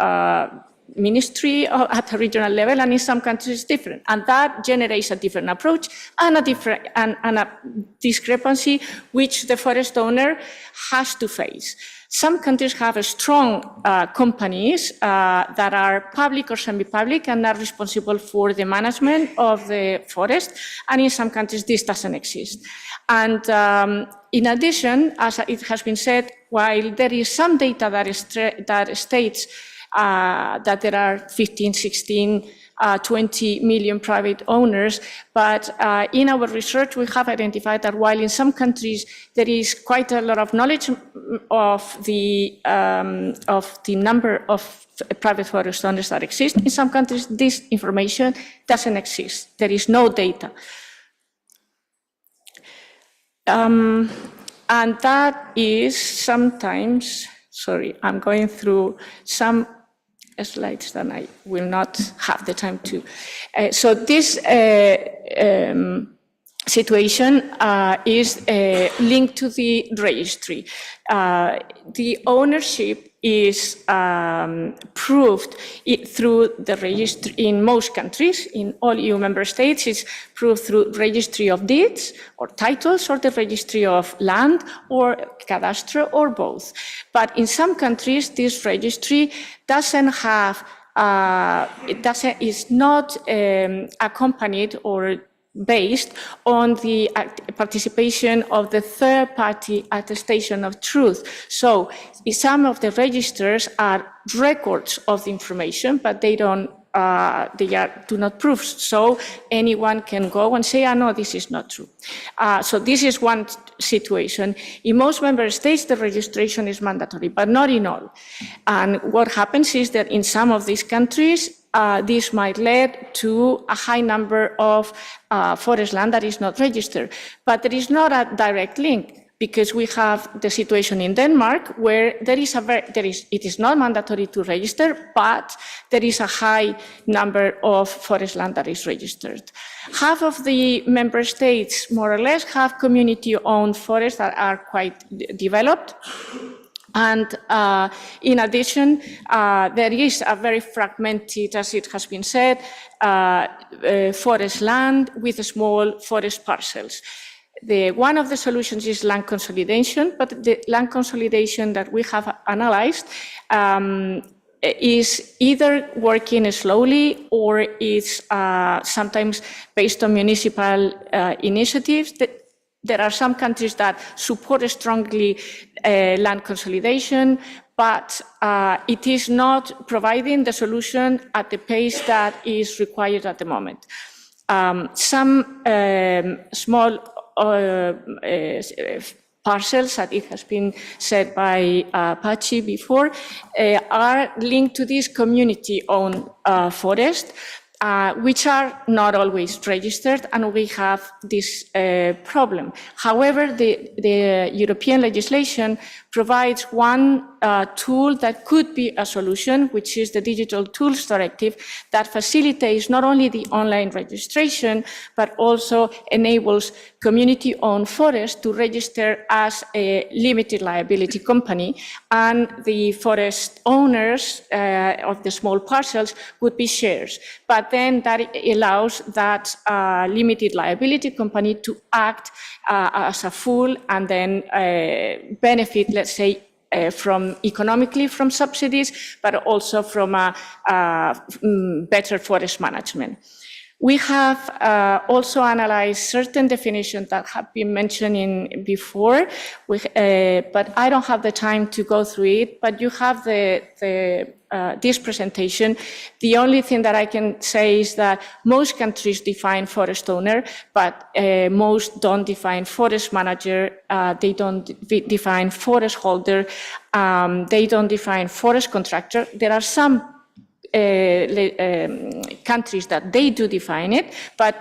ministry at a regional level, and in some countries different. And that generates a different approach and a discrepancy which the forest owner has to face. Some countries have strong companies that are public or semi-public and are responsible for the management of the forest, and in some countries this doesn't exist. And in addition, as it has been said, while there is some data that states that there are 15, 16, 20 million private owners, but in our research we have identified that while in some countries there is quite a lot of knowledge of the number of private forest owners that exist, in some countries this information doesn't exist. There is no data. And that is sometimes, sorry, I'm going through some slides that I will not have the time to. So this situation is linked to the registry. The ownership is proved through the registry in most countries. In all EU member states, it's proved through registry of deeds or titles, or the registry of land, or cadastre, or both. But in some countries, this registry doesn't have, is not accompanied or based on the participation of the third-party attestation of truth. So some of the registers are records of the information, but they don't, do not prove. So anyone can go and say, no, this is not true. So this is one situation. In most member states, the registration is mandatory, but not in all. And what happens is that in some of these countries, this might lead to a high number of forest land that is not registered. But there is not a direct link. because we have the situation in Denmark where it is not mandatory to register, but there is a high number of forest land that is registered. Half of the member states, more or less, have community-owned forests that are quite developed. And in addition, there is a very fragmented, as it has been said, forest land with small forest parcels. One of the solutions is land consolidation, but the land consolidation that we have analyzed is either working slowly or is sometimes based on municipal initiatives. There are some countries that support strongly land consolidation, but it is not providing the solution at the pace that is required at the moment. Some small parcels, as it has been said by Pachi before, are linked to this community-owned forest, which are not always registered, and we have this problem. However, the European legislation provides one tool that could be a solution, which is the Digital Tools Directive, that facilitates not only the online registration, but also enables community-owned forests to register as a limited liability company, and the forest owners of the small parcels would be shares. But then that allows that limited liability company to act as a full and then benefit, let's say, from economically from subsidies, but also from better forest management. We have also analyzed certain definitions that have been mentioned before, but I don't have the time to go through it, but you have this presentation. The only thing that I can say is that most countries define forest owner, but most don't define forest manager, they don't define forest holder, they don't define forest contractor. There are some countries that they do define it, but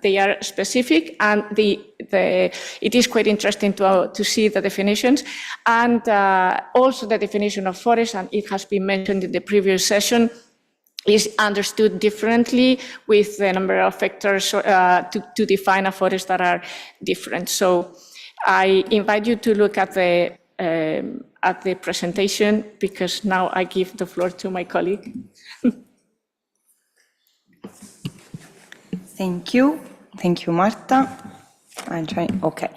they are specific, and it is quite interesting to see the definitions, and also the definition of forest, and it has been mentioned in the previous session, is understood differently with the number of hectares to define a forest that are different. So I invite you to look at the presentation, because now I give the floor to my colleague. Thank you. Thank you, Marta. I'm trying, okay.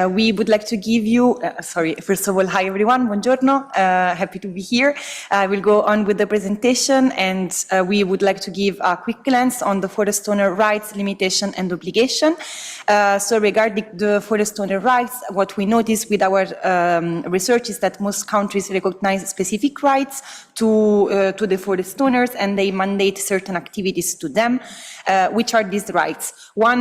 We would like to give you, first of all, hi everyone, buongiorno, happy to be here. I will go on with the presentation, and we would like to give a quick glance on the forest owner rights, limitation and obligation. So regarding the forest owner rights, what we notice with our research is that most countries recognize specific rights to the forest owners, and they mandate certain activities to them. Which are these rights? One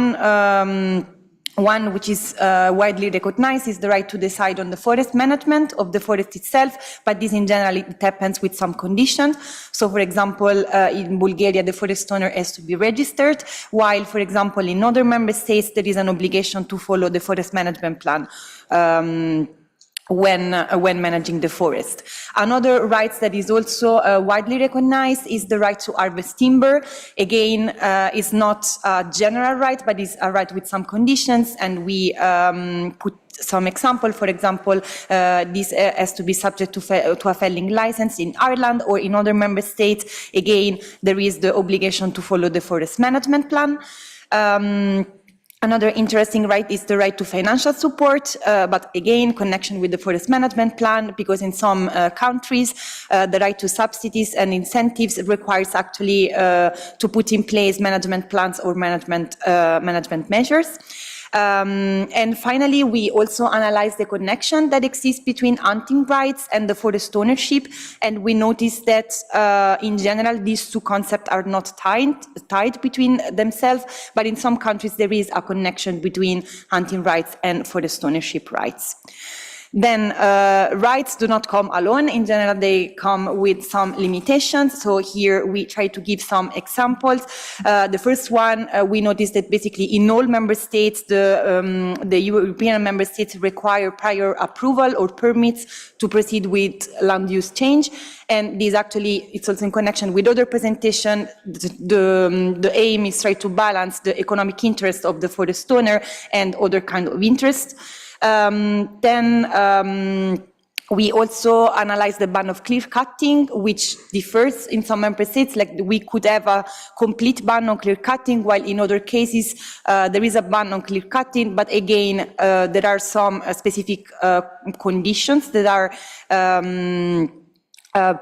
which is widely recognized is the right to decide on the forest management of the forest itself, but this in general it happens with some conditions. So for example, in Bulgaria the forest owner has to be registered, while for example in other member states there is an obligation to follow the forest management plan when managing the forest. Another right that is also widely recognized is the right to harvest timber. Again, it's not a general right, but it's a right with some conditions, and we put some example. For example, this has to be subject to a felling license in Ireland or in other member states. Again, there is the obligation to follow the forest management plan. Another interesting right is the right to financial support, but again, connection with the forest management plan, because in some countries, the right to subsidies and incentives requires actually to put in place management plans or management measures. And finally, we also analyze the connection that exists between hunting rights and the forest ownership, and we notice that in general these two concepts are not tied between themselves, but in some countries there is a connection between hunting rights and forest ownership rights. Then rights do not come alone. In general, they come with some limitations. So here we try to give some examples. The first one, we noticed that basically in all member states, the European member states require prior approval or permits to proceed with land use change. And this actually, it's also in connection with other presentation. The aim is try to balance the economic interest of the forest owner and other kind of interests. We also analyze the ban of clear cutting, which differs in some member states. Like we could have a complete ban on clear cutting, while in other cases there is a ban on clear cutting. But again, there are some specific conditions that are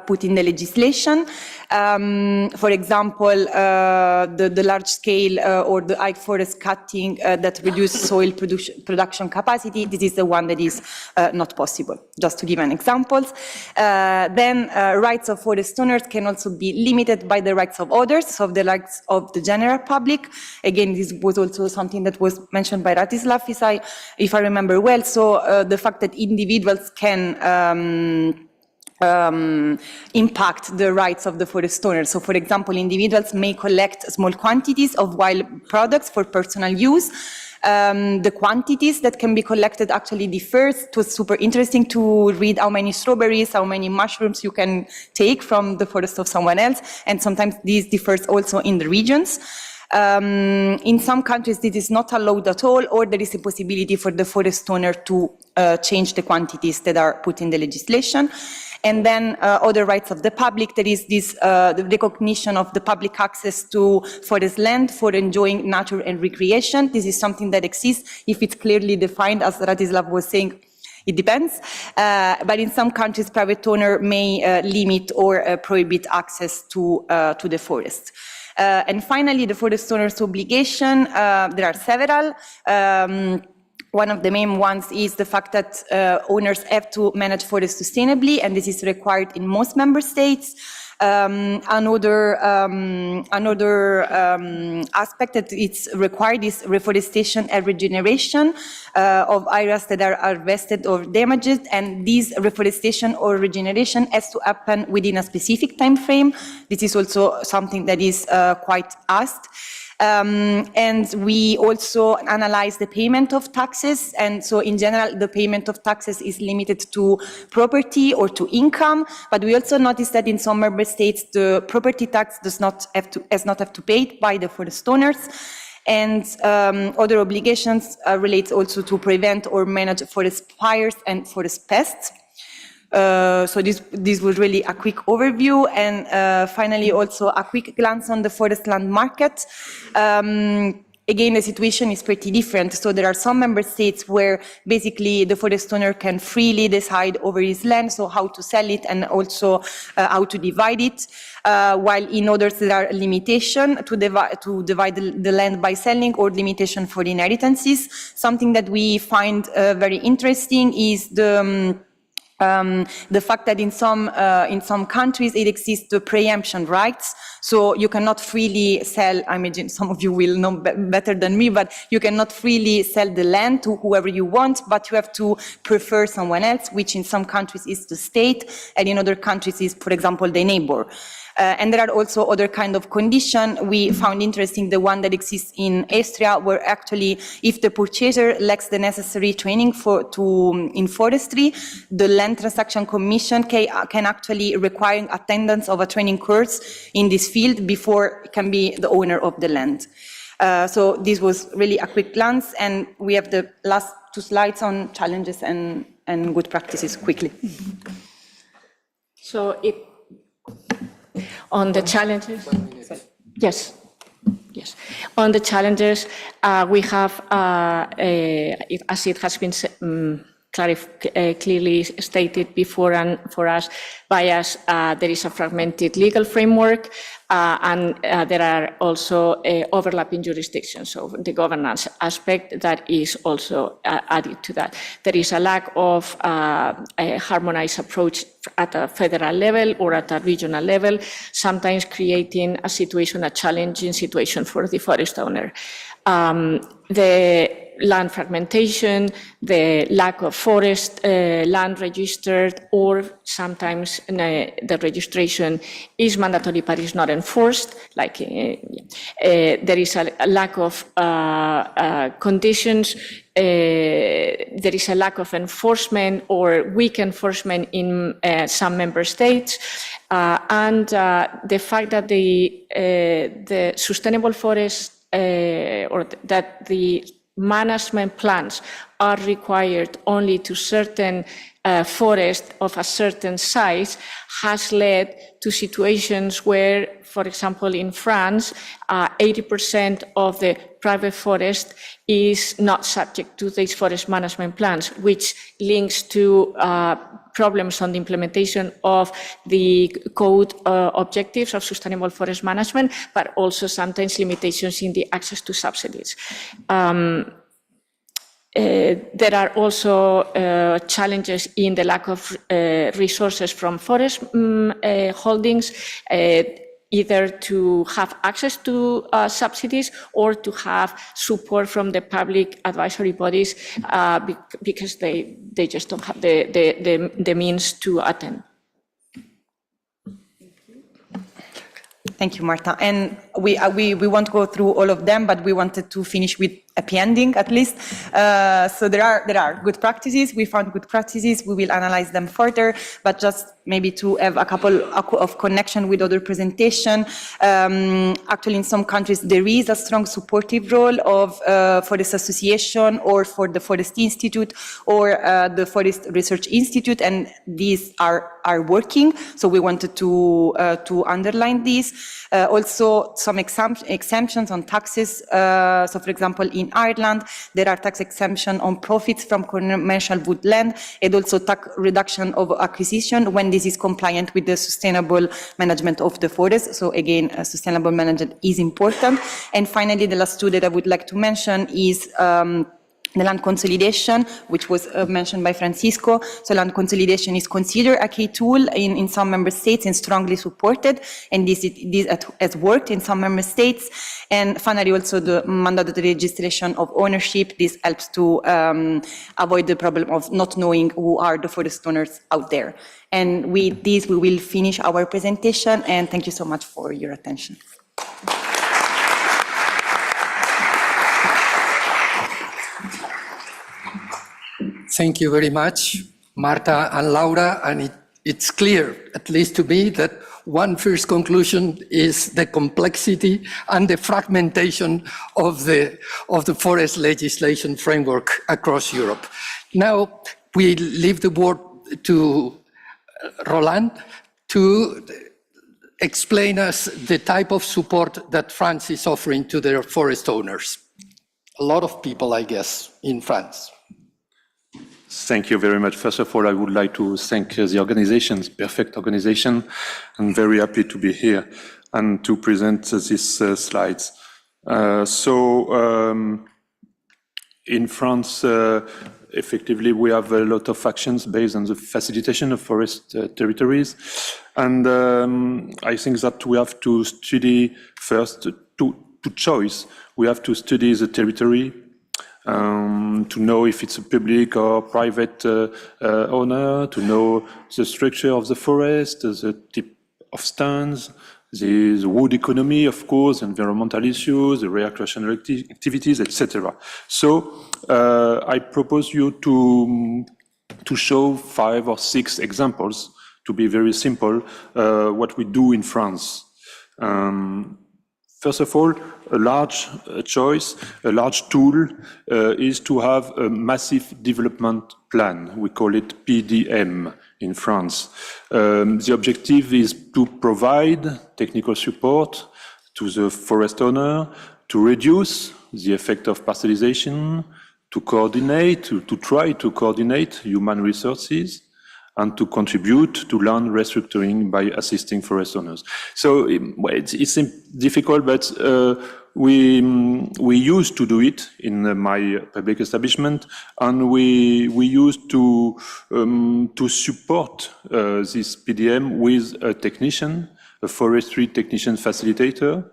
put in the legislation. For example, the large scale or the high forest cutting that reduce soil production capacity, this is the one that is not possible, just to give an example. Then rights of forest owners can also be limited by the rights of others, so the rights of the general public. Again, this was also something that was mentioned by Ratislav, if I remember well. So the fact that individuals can impact the rights of the forest owner. So, for example, individuals may collect small quantities of wild products for personal use. The quantities that can be collected actually differs. It was super interesting to read how many strawberries, how many mushrooms you can take from the forest of someone else. And sometimes this differs also in the regions. In some countries, this is not allowed at all, or there is a possibility for the forest owner to change the quantities that are put in the legislation. And then other rights of the public, there is this the recognition of the public access to forest land for enjoying nature and recreation. This is something that exists if it's clearly defined, as Ratislav was saying. It depends, but in some countries, private owner may limit or prohibit access to the forest. And finally, the forest owner's obligation, there are several. One of the main ones is the fact that owners have to manage forests sustainably, and this is required in most member states. Another aspect that it's required is reforestation and regeneration of areas that are harvested or damaged, and this reforestation or regeneration has to happen within a specific time frame. This is also something that is quite asked. And we also analyze the payment of taxes. And so in general, the payment of taxes is limited to property or to income. But we also notice that in some member states, the property tax has not have to be paid by the forest owners. And other obligations relate also to prevent or manage forest fires and forest pests. So this was really a quick overview, and finally also a quick glance on the forest land market. Again, the situation is pretty different. So there are some member states where basically the forest owner can freely decide over his land, so how to sell it and also how to divide it. While in others there are limitations to divide the land by selling, or limitation for inheritances. Something that we find very interesting is the fact that in some countries it exists the preemption rights, so you cannot freely sell. I imagine some of you will know better than me, but you cannot freely sell the land to whoever you want, but you have to prefer someone else, which in some countries is the state, and in other countries is, for example, the neighbor. And there are also other kind of conditions. We found interesting the one that exists in Austria, where actually if the purchaser lacks the necessary training in forestry, the Land Transaction Commission can actually require attendance of a training course in this field before it can be the owner of the land. So this was really a quick glance, and we have the last 2 slides on challenges and good practices quickly. So on the challenges, yes. On the challenges, we have, as it has been clearly stated before and for us, by us, there is a fragmented legal framework, and there are also overlapping jurisdictions. So the governance aspect that is also added to that. There is a lack of a harmonized approach at a federal level or at a regional level, sometimes creating a challenging situation for the forest owner. The land fragmentation, the lack of forest land registered, or sometimes the registration is mandatory but is not enforced. Like there is a lack of conditions. There is a lack of enforcement or weak enforcement in some member states, and the fact that the sustainable forest or that the management plans are required only to certain forests of a certain size has led to situations where, for example, in France, 80% of the private forest is not subject to these forest management plans, which links to problems on the implementation of the code objectives of sustainable forest management, but also sometimes limitations in the access to subsidies. There are also challenges in the lack of resources from forest holdings, either to have access to subsidies or to have support from the public advisory bodies because they just don't have the means to attend. Thank you, Marta. And we won't go through all of them, but we wanted to finish with happy ending at least. So there are good practices. We found good practices. We will analyze them further, but just maybe to have a couple of connection with other presentation. Actually, in some countries, there is a strong supportive role of Forest Association or for the Forest Institute or the Forest Research Institute, and these are working. So we wanted to underline these. Also, some exemptions on taxes. So, for example, in Ireland, there are tax exemption on profits from commercial woodland and also tax reduction of acquisition when this is compliant with the sustainable management of the forest. So again, sustainable management is important. And finally, the last two that I would like to mention is the land consolidation, which was mentioned by Francisco. So land consolidation is considered a key tool in some member states and strongly supported, and this has worked in some member states. And finally, also the mandatory registration of ownership. This helps to avoid the problem of not knowing who are the forest owners out there. And with this, we will finish our presentation, and thank you so much for your attention. Thank you very much, Marta and Laura, and it's clear, at least to me, that one first conclusion is the complexity and the fragmentation of the forest legislation framework across Europe. Now, we leave the word to Roland to explain us the type of support that France is offering to their forest owners. A lot of people, I guess, in France. Thank you very much. First of all, I would like to thank the organizations, perfect organization. I'm very happy to be here and to present these slides. In France, effectively, we have a lot of actions based on the facilitation of forest territories. And I think that we have to study first, to choice, we have to study the territory, to know if it's a public or private owner, to know the structure of the forest, the type of stands, the wood economy, of course, environmental issues, the recreational activities, etc. So I propose you to show 5 or 6 examples, to be very simple, what we do in France. First of all, a large choice, a large tool is to have a massive development plan. We call it PDM in France. The objective is to provide technical support to the forest owner, to reduce the effect of parcelization, to coordinate, to try to coordinate human resources, and to contribute to land restructuring by assisting forest owners. So it's difficult, but we used to do it in my public establishment, and we used to support this PDM with a technician, a forestry technician facilitator,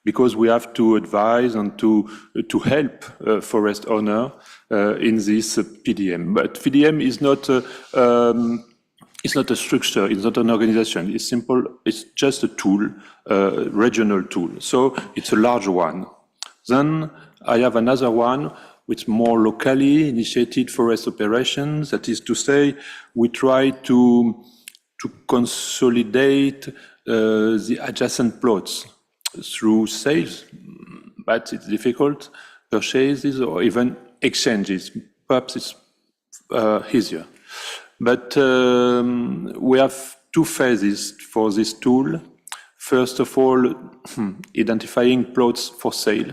because we have to advise and to help forest owner in this PDM. But PDM is not it's not a structure, it's not an organization, it's simple, it's just a tool, regional tool. So it's a large one. Then I have another one with more locally initiated forest operations. That is to say, we try to consolidate the adjacent plots through sales, but it's difficult, purchases or even exchanges. Perhaps it's easier. But we have two phases for this tool. First of all, identifying plots for sale.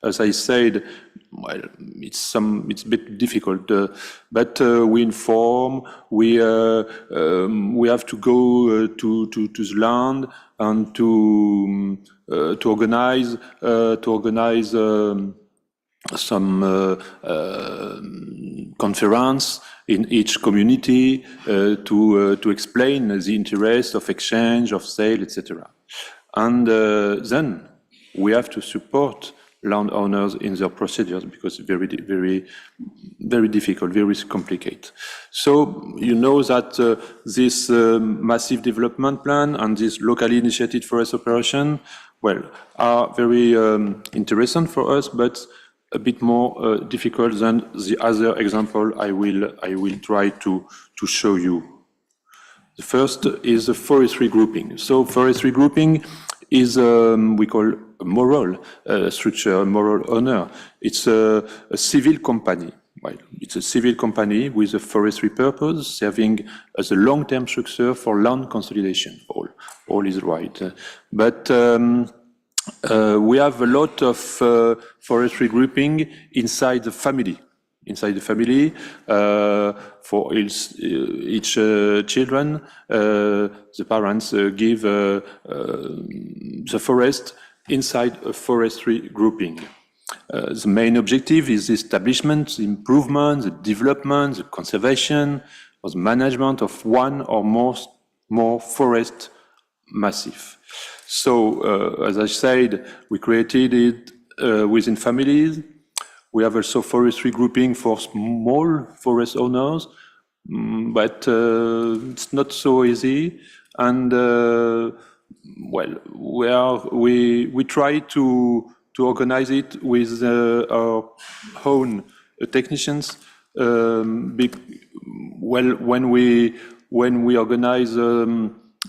As I said, well, it's a bit difficult, but we inform. We have to go to the land and to organize some conference in each community to explain the interest of exchange, of sale, etc. And then we have to support landowners in their procedures because it's very difficult, very complicated. So you know that this massive development plan and this locally initiated forest operation, well, are very interesting for us, but a bit more difficult than the other example I will try to show you. The first is the forestry grouping. So forestry grouping is we call a moral structure, a moral owner. It's a civil company. Well, it's a civil company with a forestry purpose, serving as a long-term structure for land consolidation. All is right. But we have a lot of forestry grouping inside the family. Inside the family, for each children, the parents give the forest inside a forestry grouping. The main objective is the establishment, the improvement, the development, the conservation, or the management of one or more forest massif. So, as I said, we created it within families. We have also forestry grouping for small forest owners, but it's not so easy. And well, we try to organize it with our own technicians. When we organize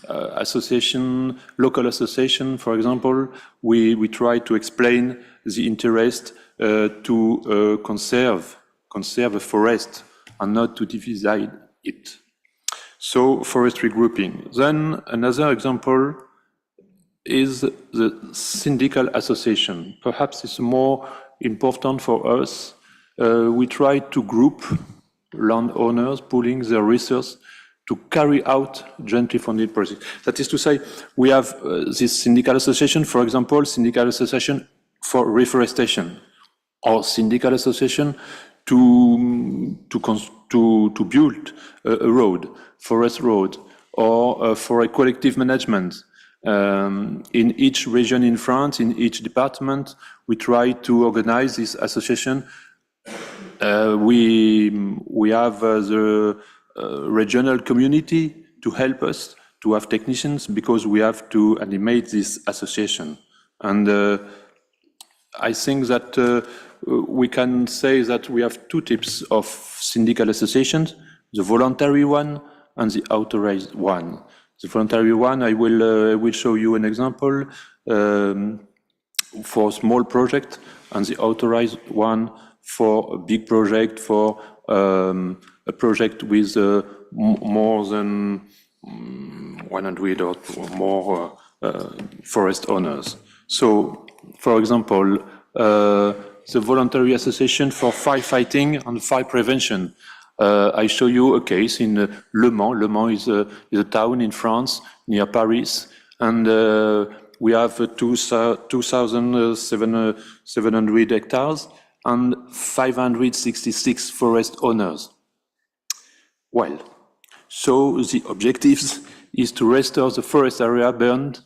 association, local association, for example, we try to explain the interest to conserve a forest and not to divide it. So forestry grouping. Then another example is the syndical association. Perhaps it's more important for us. We try to group landowners pooling their resources to carry out jointly funded projects. That is to say, we have this syndical association, for example, syndical association for reforestation, or syndical association to build a road, forest road, or for a collective management. In each region in France, in each department, we try to organize this association. We have the regional community to help us to have technicians because we have to animate this association. And I think that we can say that we have two types of syndical associations, the voluntary one and the authorized one. The voluntary one, I will show you an example for a small project, and the authorized one for a big project, for a project with more than 100 or more forest owners. So, for example, the voluntary association for firefighting and fire prevention. I show you a case in Le Mans. Le Mans is a town in France near Paris, and we have 2,700 hectares and 566 forest owners. Well, so the objectives is to restore the forest area burned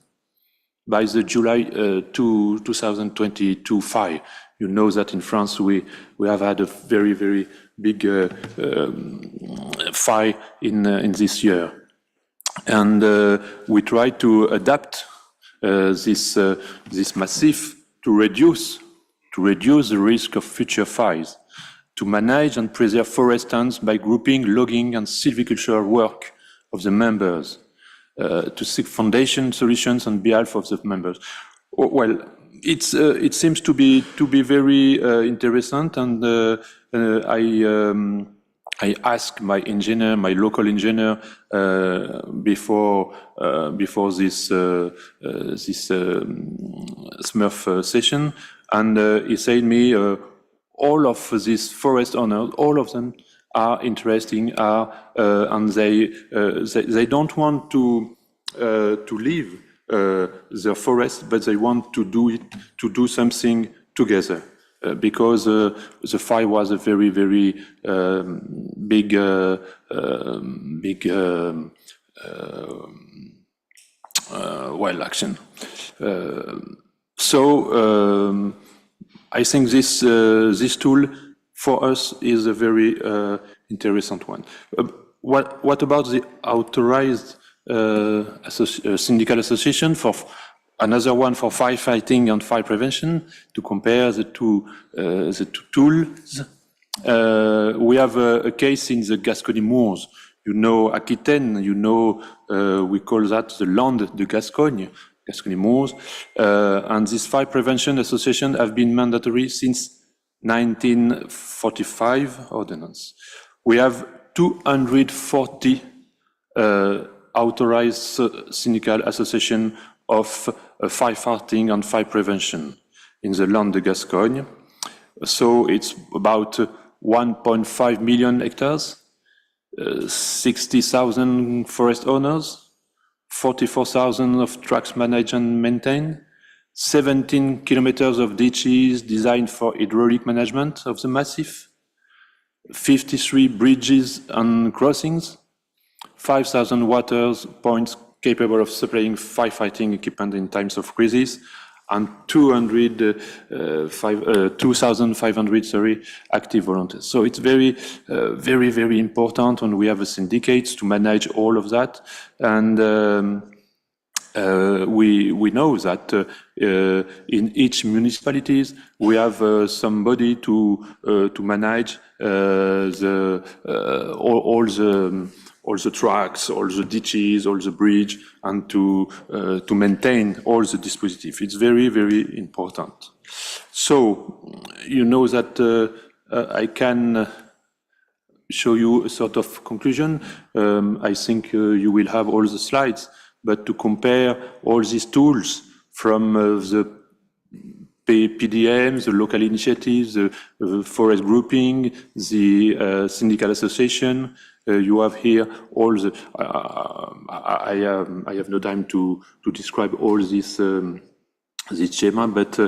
by the July 2022 fire. You know that in France we have had a very, very big fire in this year. And we try to adapt this massif to reduce the risk of future fires, to manage and preserve forest stands by grouping logging and silvicultural work of the members, to seek foundation solutions on behalf of the members. Well, it seems to be very interesting, and I asked my engineer, my local engineer, before this Smurf session, and he said me all of these forest owners, all of them are interesting, and they don't want to leave the forest, but they want to do something together. Because the fire was a very, very big action. So I think this tool for us is a very interesting one. What about the authorized syndical association for? Another one for firefighting and fire prevention, to compare the two tools. We have a case in the Gascony Moors. You know Aquitaine, you know, we call that the Land de Gascogne, Gascony Moors. And this fire prevention association have been mandatory since 1945 ordinance. We have 240 authorized syndical association of firefighting and fire prevention in the Land de Gascogne. So it's about 1.5 million hectares, 60,000 forest owners, 44,000 of tracts managed and maintained, 17 kilometers of ditches designed for hydraulic management of the massif, 53 bridges and crossings, 5,000 water points capable of supplying firefighting equipment in times of crisis, and 2,500 active volunteers. So it's very, very important, and we have a syndicate to manage all of that. And we know that in each municipalities we have somebody to manage all the tracks, all the ditches, all the bridge, and to maintain all the dispositif. It's very, very important. So you know that I can show you a sort of conclusion. I think you will have all the slides, but to compare all these tools from the PDM, the local initiatives, the forest grouping, the syndical association, you have here all the. I have no time to describe all this schema, but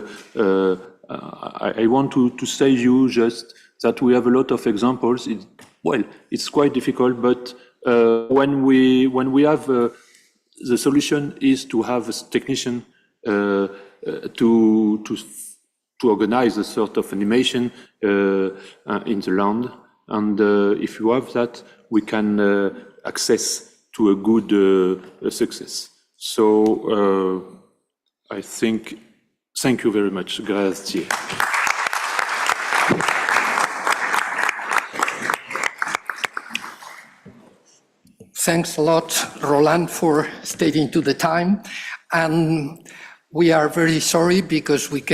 I want to say you just that we have a lot of examples. It's quite difficult, but when we have the solution is to have a technician to organize a sort of animation in the land, and if you have that, we can access to a good success. So I think, thank you very much. Grazie. Thanks a lot, Roland, for sticking to the time. And we are very sorry because we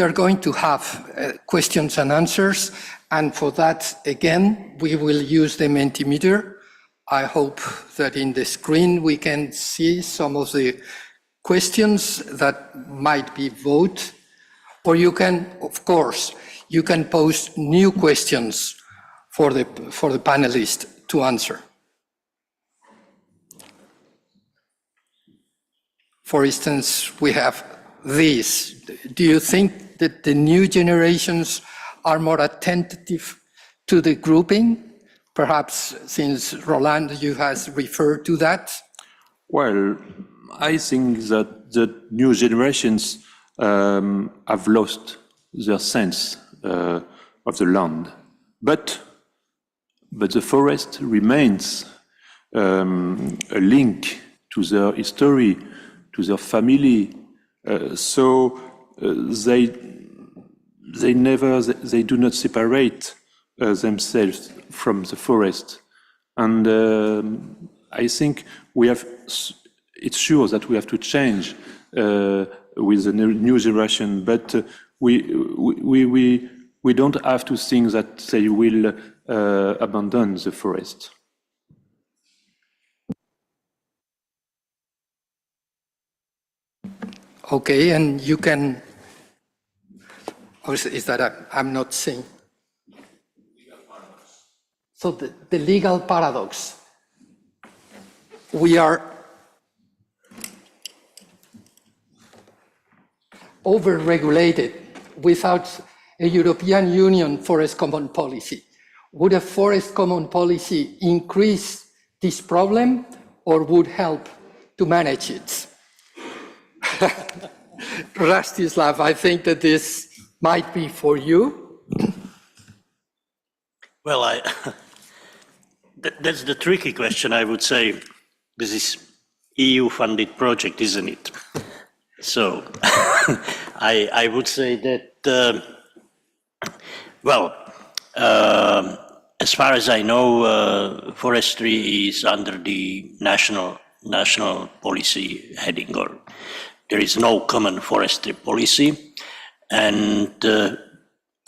are going to have questions and answers. And for that, again, we will use the Mentimeter. I hope that in the screen we can see some of the questions that might be voted. Or you can, of course, you can post new questions for the panelists to answer. For instance, we have this. Do you think that the new generations are more attentive to the grouping? Perhaps since Roland, you has referred to that. Well, I think that the new generations have lost their sense of the land. But the forest remains a link to their history, to their family. So they do not separate themselves from the forest. And I think it's sure that we have to change with the new generation, but we don't have to think that they will abandon the forest. Okay, and you can, or is that I'm not saying? So the legal paradox, we are over-regulated without a European Union forest common policy. Would a forest common policy increase this problem or would help to manage it? Rastislav, I think that this might be for you. Well, that's the tricky question, I would say. This is EU-funded project, isn't it? So I would say that, as far as I know, forestry is under the national policy heading, or there is no common forestry policy. And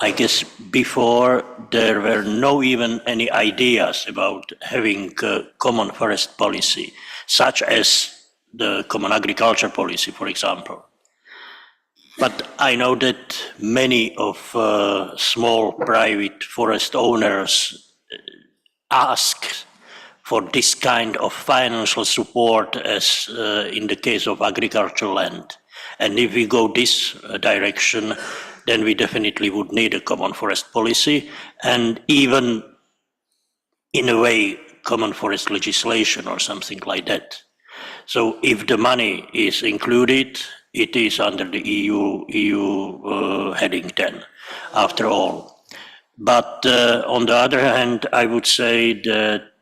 I guess before there were no even any ideas about having a common forest policy, such as the common agriculture policy, for example. But I know that many of small private forest owners ask for this kind of financial support as in the case of agricultural land. And if we go this direction, then we definitely would need a common forest policy and even, in a way, common forest legislation or something like that. So if the money is included, it is under the EU heading then, after all. But on the other hand, I would say that,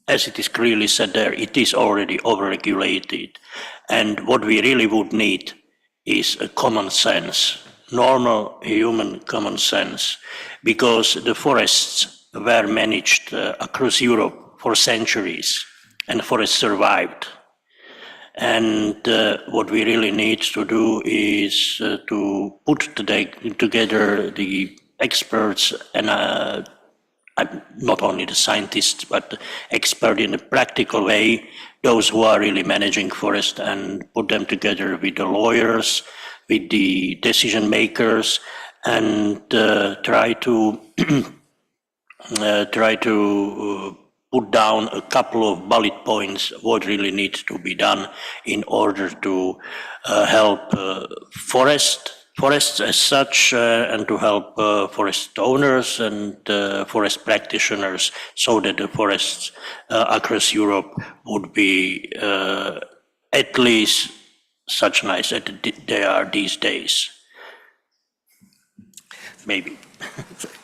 as it is clearly said there, it is already overregulated. And what we really would need is a common sense, normal human common sense, because the forests were managed across Europe for centuries, and forests survived. And what we really need to do is to put together the experts and not only the scientists, but expert in a practical way, those who are really managing forest, and put them together with the lawyers, with the decision makers, and try to put down a couple of bullet points what really needs to be done in order to help forests as such, and to help forest owners and forest practitioners, so that the forests across Europe would be at least such nice as they are these days. Maybe.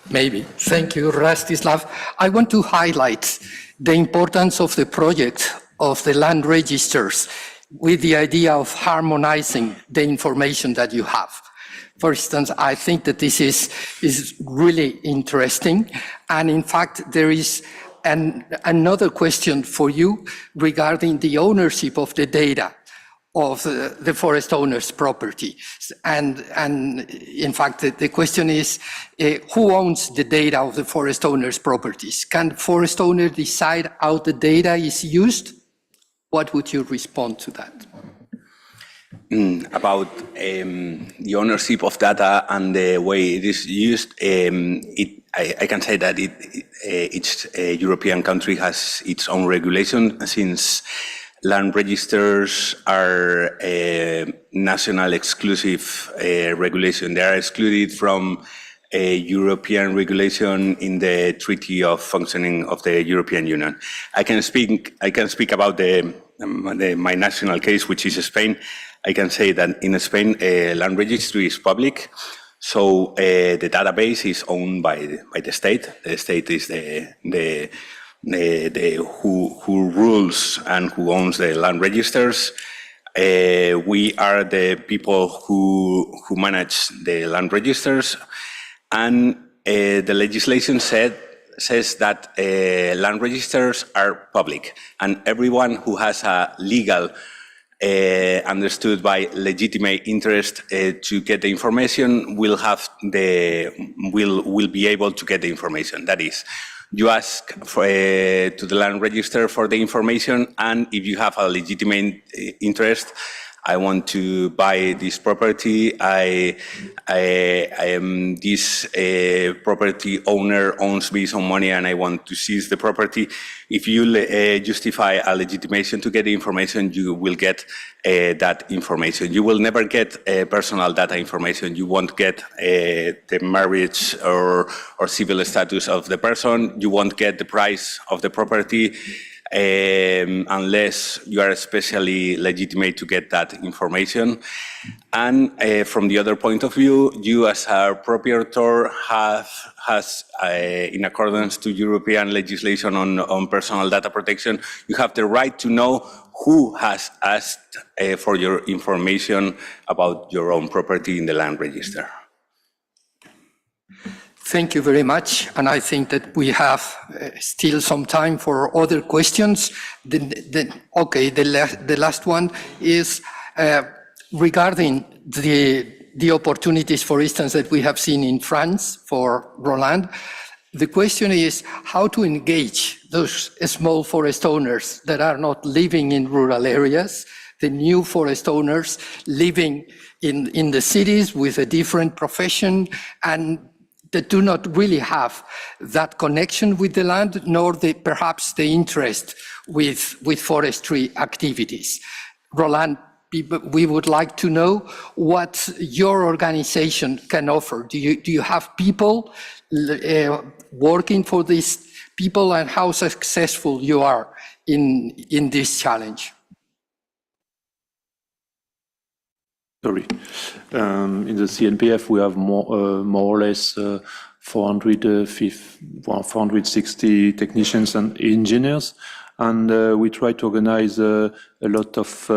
Maybe. Thank you, Rastislav. I want to highlight the importance of the project of the land registers with the idea of harmonizing the information that you have. For instance, I think that this is really interesting. And in fact, there is another question for you regarding the ownership of the data of the forest owner's property. And in fact, the question is, who owns the data of the forest owner's properties? Can the forest owner decide how the data is used? What would you respond to that? About the ownership of data and the way it is used, I can say that each European country has its own regulation, since land registers are a national exclusive regulation. They are excluded from European regulation in the Treaty of Functioning of the European Union. I can speak about my national case, which is Spain. I can say that in Spain, land registry is public. So the database is owned by the state. The state is who rules and who owns the land registers. We are the people who manage the land registers, and the legislation says that land registers are public, and everyone who has a legal understood by legitimate interest to get the information will be able to get the information. That is, you ask to the land register for the information, and if you have a legitimate interest, I want to buy this property. I am this property owner owns me some money, and I want to seize the property. If you justify a legitimation to get the information, you will get that information. You will never get personal data information. You won't get the marriage or civil status of the person. You won't get the price of the property. Unless you are especially legitimate to get that information. And from the other point of view, you as a proprietor has, in accordance to European legislation on personal data protection, you have the right to know who has asked for your information about your own property in the land register. Thank you very much, and I think that we have still some time for other questions. The last one is regarding the opportunities, for instance, that we have seen in France for Roland. The question is how to engage those small forest owners that are not living in rural areas, the new forest owners living in the cities with a different profession and that do not really have that connection with the land, nor perhaps the interest with forestry activities. Roland, we would like to know what your organization can offer. Do you have people working for these people, and how successful you are in this challenge? Sorry. In the CNPF, we have more or less 460 technicians and engineers, and we try to organize a lot of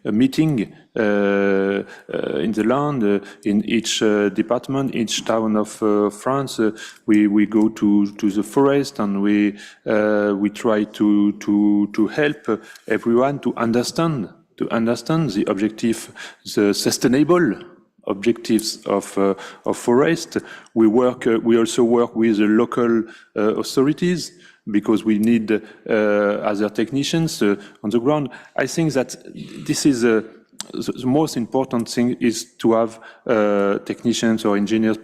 meeting in the land, in each department, each town of France. We go to the forest, and we try to help everyone to understand the objective, the sustainable objectives of forest. We also work with the local authorities because we need other technicians on the ground. I think that this is the most important thing is to have technicians or engineers,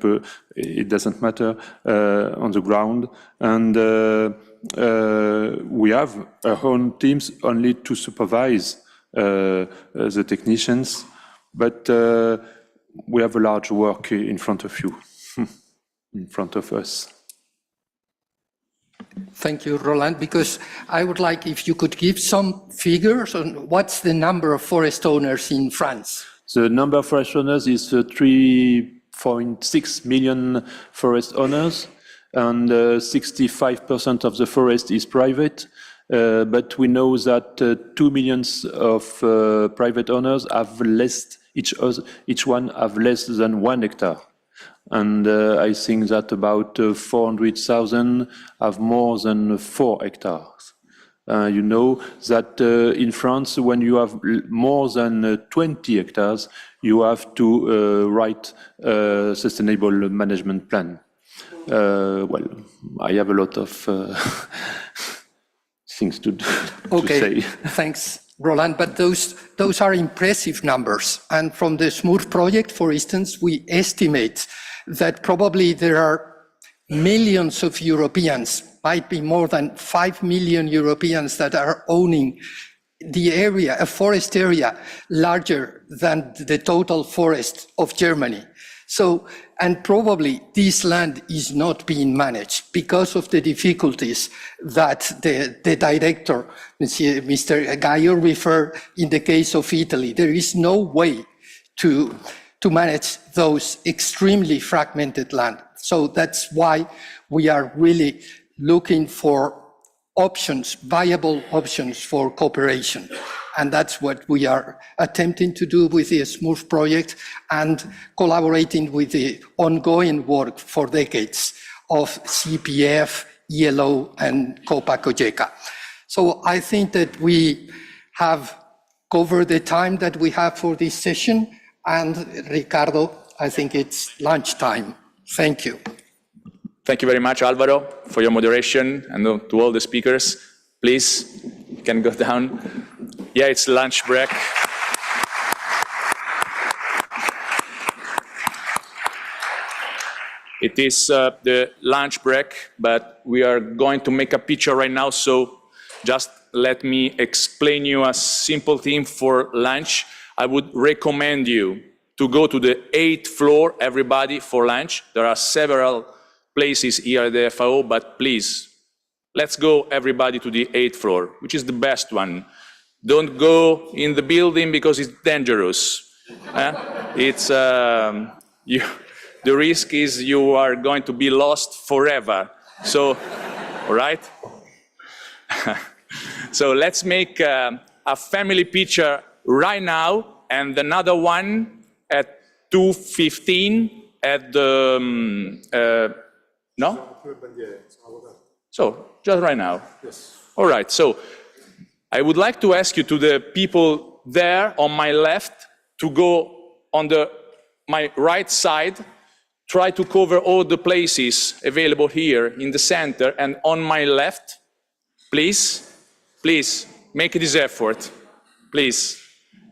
it doesn't matter, on the ground. And we have our own teams only to supervise the technicians, but we have a large work in front of you, in front of us. Thank you, Roland, because I would like if you could give some figures on what's the number of forest owners in France. The number of forest owners is 3.6 million forest owners, and 65% of the forest is private. But we know that 2 million of private owners have each one have less than 1 hectare. And I think that about 400,000 have more than 4 hectares. You know that in France, when you have more than 20 hectares, you have to write a sustainable management plan. Well, I have a lot of things to say. Thanks, Roland. But those are impressive numbers. And from the SMUR project, for instance, we estimate that probably there are millions of Europeans, might be more than 5 million Europeans that are owning the area, a forest area larger than the total forest of Germany. So And probably this land is not being managed because of the difficulties that the director, Mr. Gaio, referred in the case of Italy. There is no way to manage those extremely fragmented land. So that's why we are really looking for options, viable options for cooperation. And that's what we are attempting to do with the SMOOth project and collaborating with the ongoing work for decades of CPF, ELO, and COPA-COGECA. So I think that we have covered the time that we have for this session. And Ricardo, I think it's lunchtime. Thank you. Thank you very much, Alvaro, for your moderation, and to all the speakers. Please, you can go down. Yeah, it's lunch break. It is the lunch break, but we are going to make a picture right now, so just let me explain you a simple thing for lunch. I would recommend you to go to the 8th floor, everybody, for lunch. There are several places here at the FAO, but please, let's go everybody to the 8th floor, which is the best one. Don't go in the building because it's dangerous. It's, the risk is you are going to be lost forever. So, all right? So let's make a family picture right now, and another one at 2:15 at the, no? So, just right now? Yes. All right, so I would like to ask you to the people there on my left to go on my right side, try to cover all the places available here in the center, and on my left, please, make this effort, please,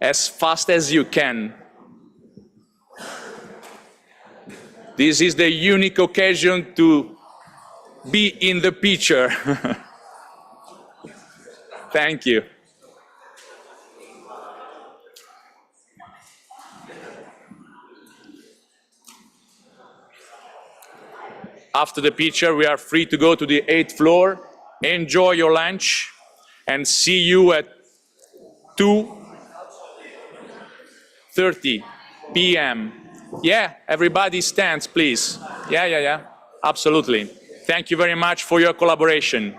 as fast as you can. This is the unique occasion to be in the picture. Thank you. After the picture, we are free to go to the 8th floor, enjoy your lunch, and see you at 2:30 p.m. Yeah, everybody stands, please. Yeah, absolutely. Thank you very much for your collaboration.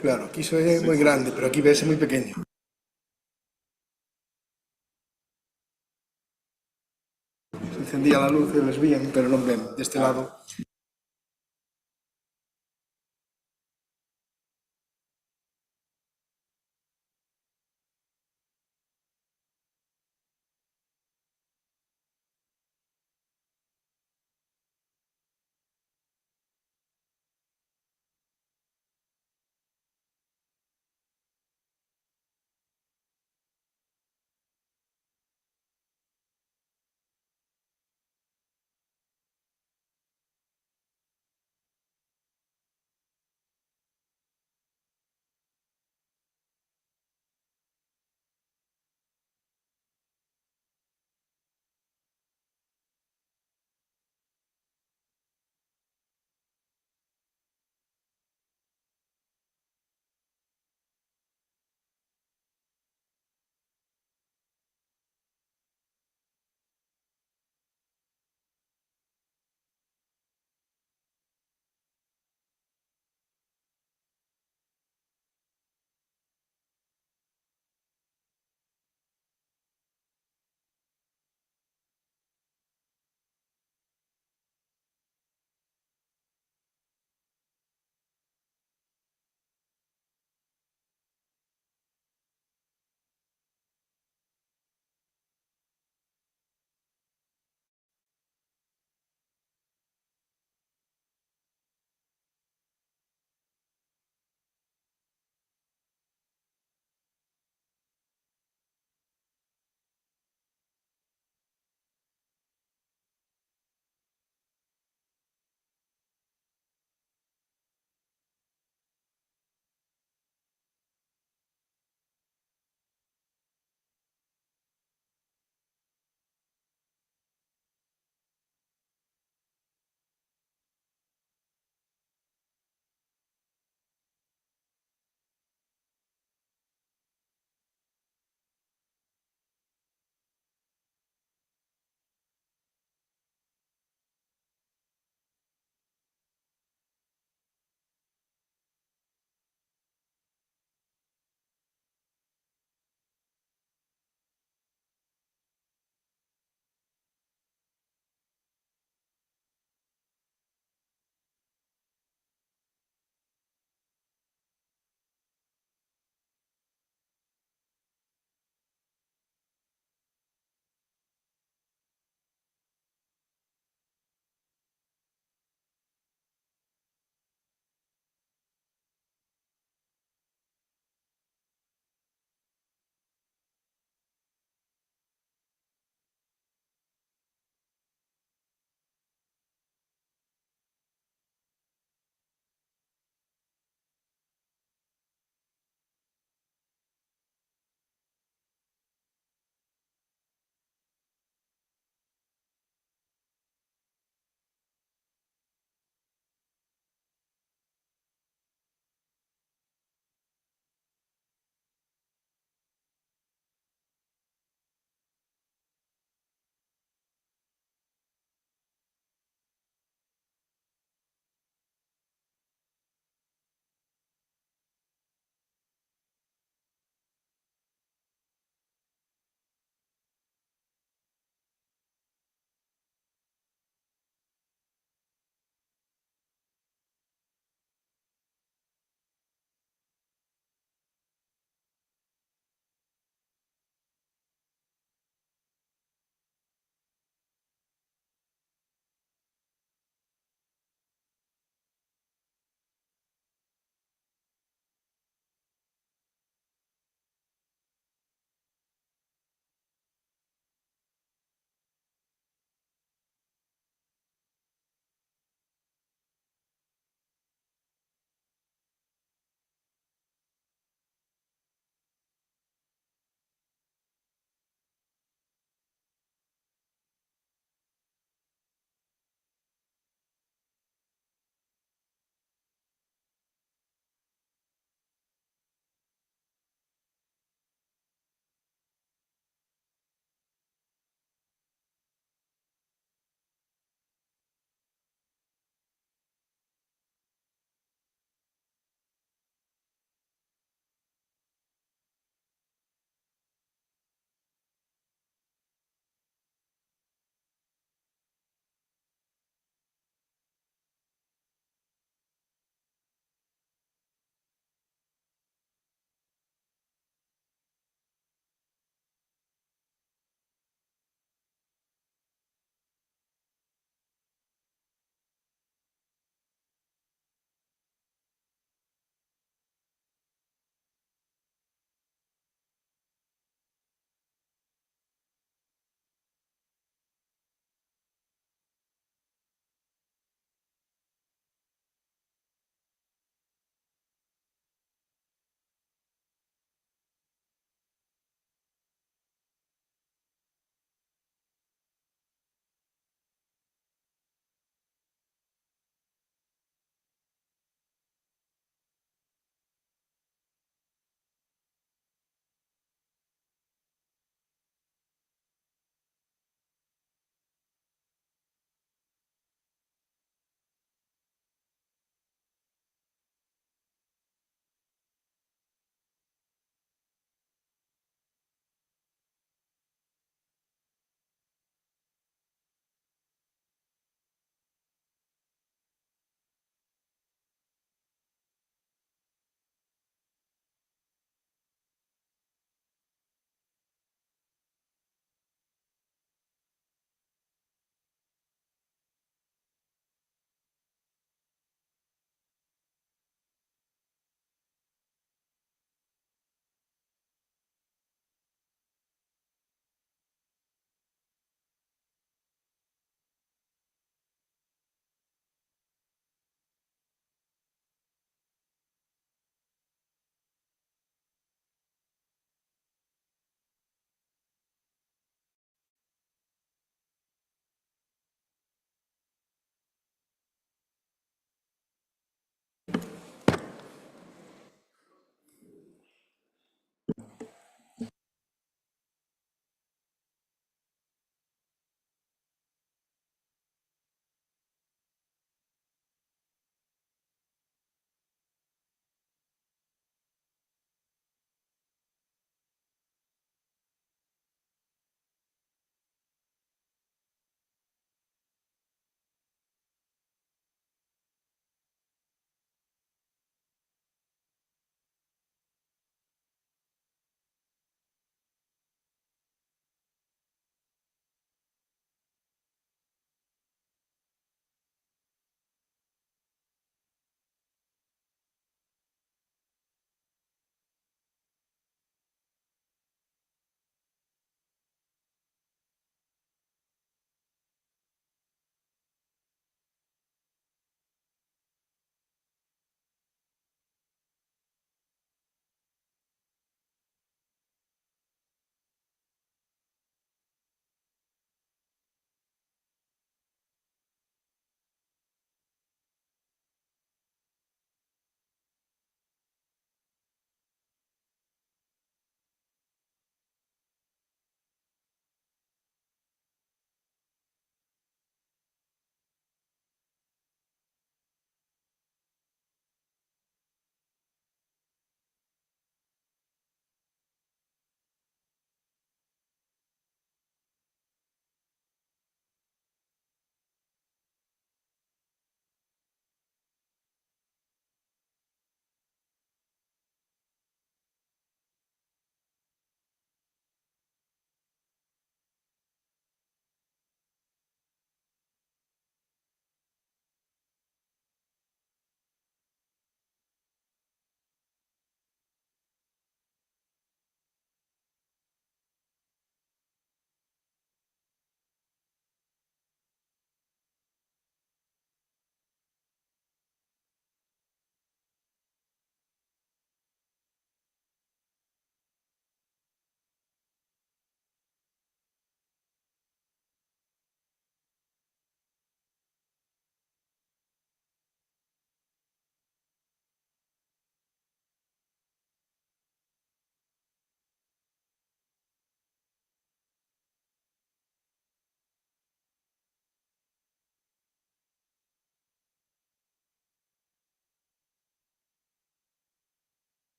Claro, aquí se ve muy grande, pero aquí ves muy pequeño. Se encendía la luz e ves bien, pero non ven deste lado.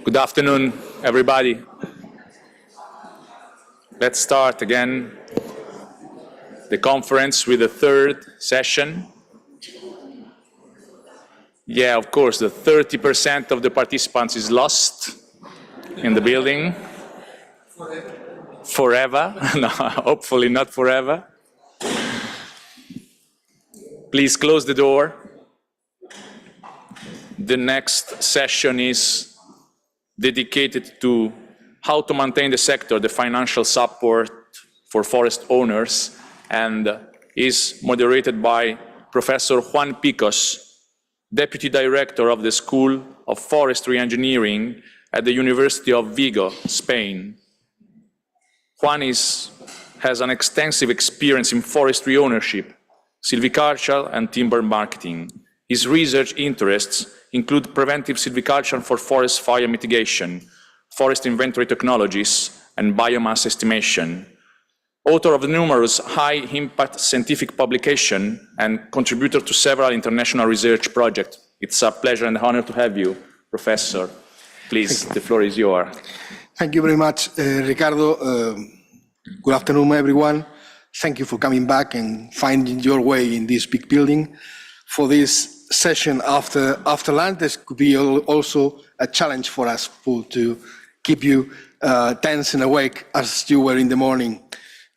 Good afternoon, everybody. Let's start again the conference with the third session. Yeah, of course, the 30% of the participants is lost in the building. Forever. No, hopefully not forever. Please close the door. The next session is dedicated to how to maintain the sector, the financial support for forest owners, and is moderated by Professor Juan Picos, Deputy Director of the School of Forestry Engineering at the University of Vigo, Spain. Juan has an extensive experience in forestry ownership, silviculture, and timber marketing. His research interests include preventive silviculture for forest fire mitigation, forest inventory technologies, and biomass estimation. Author of numerous high-impact scientific publications and contributor to several international research projects. It's a pleasure and honor to have you, Professor. Please, the floor is yours. Thank you very much, Ricardo. Good afternoon, everyone. Thank you for coming back and finding your way in this big building. For this session after lunch, this could be also a challenge for us to keep you tense and awake as you were in the morning.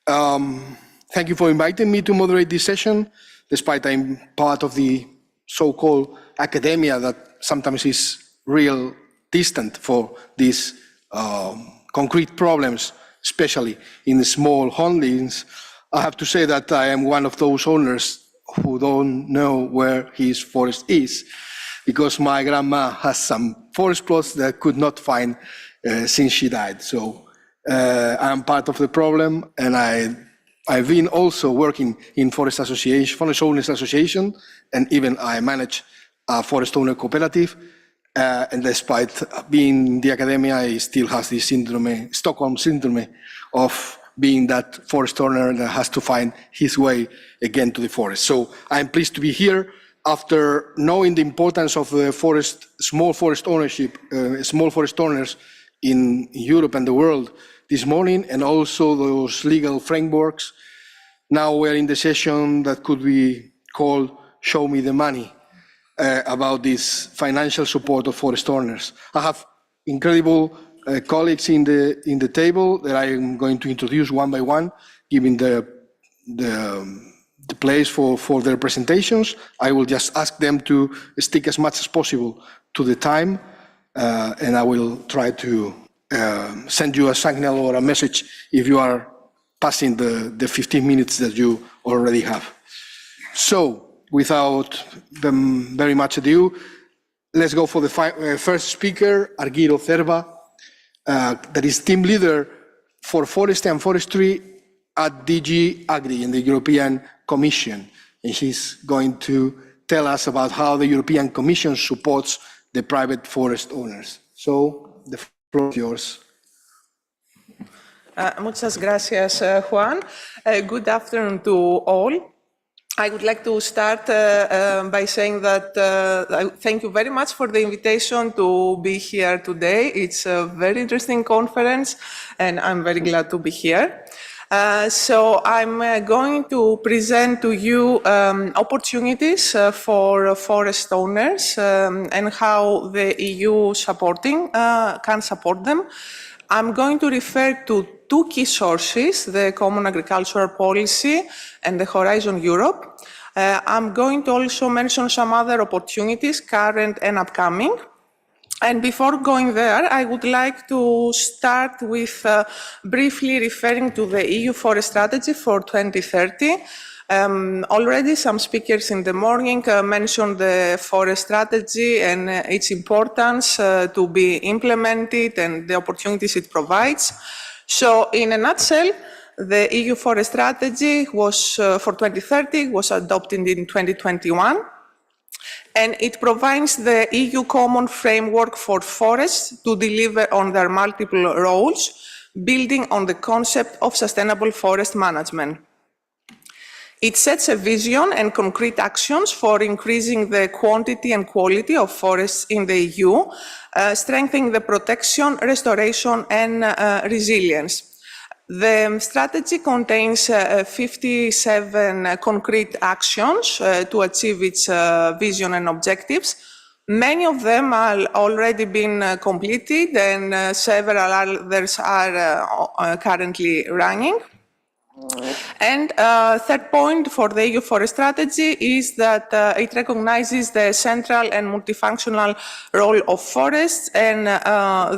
Thank you for inviting me to moderate this session, despite I'm part of the so-called academia that sometimes is real distant for these concrete problems, especially in the small holdings. I have to say that I am one of those owners who don't know where his forest is, because my grandma has some forest plots that could not find since she died. So I'm part of the problem, and I've been also working in forest owners association, and even I manage a forest owner cooperative. And despite being in the academia, I still have this syndrome, Stockholm syndrome, of being that forest owner that has to find his way again to the forest. So I'm pleased to be here after knowing the importance of the small forest ownership, small forest owners in Europe and the world this morning, and also those legal frameworks. Now we're in the session that could be called Show Me the Money, about this financial support of forest owners. I have incredible colleagues in the table that I am going to introduce one by one, giving the place for their presentations. I will just ask them to stick as much as possible to the time, and I will try to send you a signal or a message if you are passing the 15 minutes that you already have. So, without very much ado, let's go for the first speaker, Argiro Cerva, that is team leader for forestry and forestry at DG Agri in the European Commission. And he's going to tell us about how the European Commission supports the private forest owners. So the floor is yours. Muchas gracias, Juan. Good afternoon to all. I would like to start by saying that I thank you very much for the invitation to be here today. It's a very interesting conference, and I'm very glad to be here. So I'm going to present to you opportunities for forest owners and how the EU can support them. I'm going to refer to two key sources, the Common Agricultural Policy and the Horizon Europe. I'm going to also mention some other opportunities, current and upcoming. And before going there, I would like to start with briefly referring to the EU Forest Strategy for 2030. Already some speakers in the morning mentioned the forest strategy and its importance to be implemented and the opportunities it provides. So in a nutshell, the EU Forest Strategy was for 2030 was adopted in 2021, and it provides the EU common framework for forests to deliver on their multiple roles, building on the concept of sustainable forest management. It sets a vision and concrete actions for increasing the quantity and quality of forests in the EU, strengthening the protection, restoration, and resilience. The strategy contains 57 concrete actions to achieve its vision and objectives. Many of them are already been completed, and several others are currently running. And third point for the EU forest strategy is that it recognizes the central and multifunctional role of forests and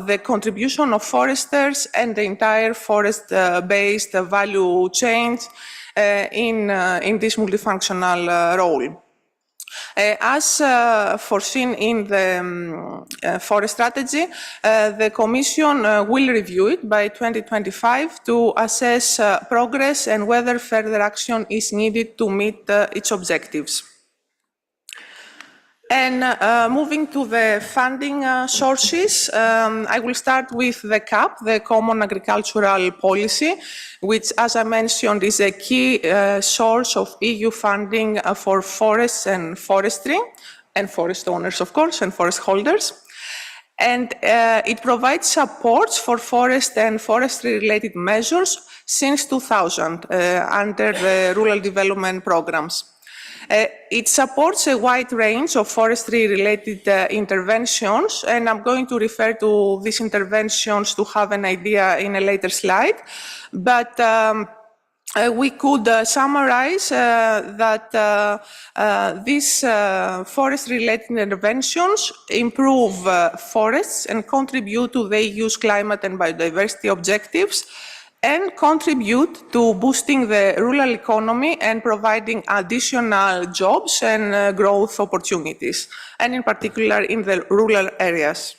the contribution of foresters and the entire forest-based value chain in this multifunctional role. As foreseen in the forest strategy, the Commission will review it by 2025 to assess progress and whether further action is needed to meet its objectives. And moving to the funding sources, I will start with the CAP, the Common Agricultural Policy, which, as I mentioned, is a key source of EU funding for forests and forestry, and forest owners, of course, and forest holders. And it provides supports for forest and forestry-related measures since 2000 under the rural development programs. It supports a wide range of forestry-related interventions, and I'm going to refer to these interventions to have an idea in a later slide. But we could summarize that these forest-related interventions improve forests and contribute to the EU's climate and biodiversity objectives, and contribute to boosting the rural economy and providing additional jobs and growth opportunities, and in particular in the rural areas.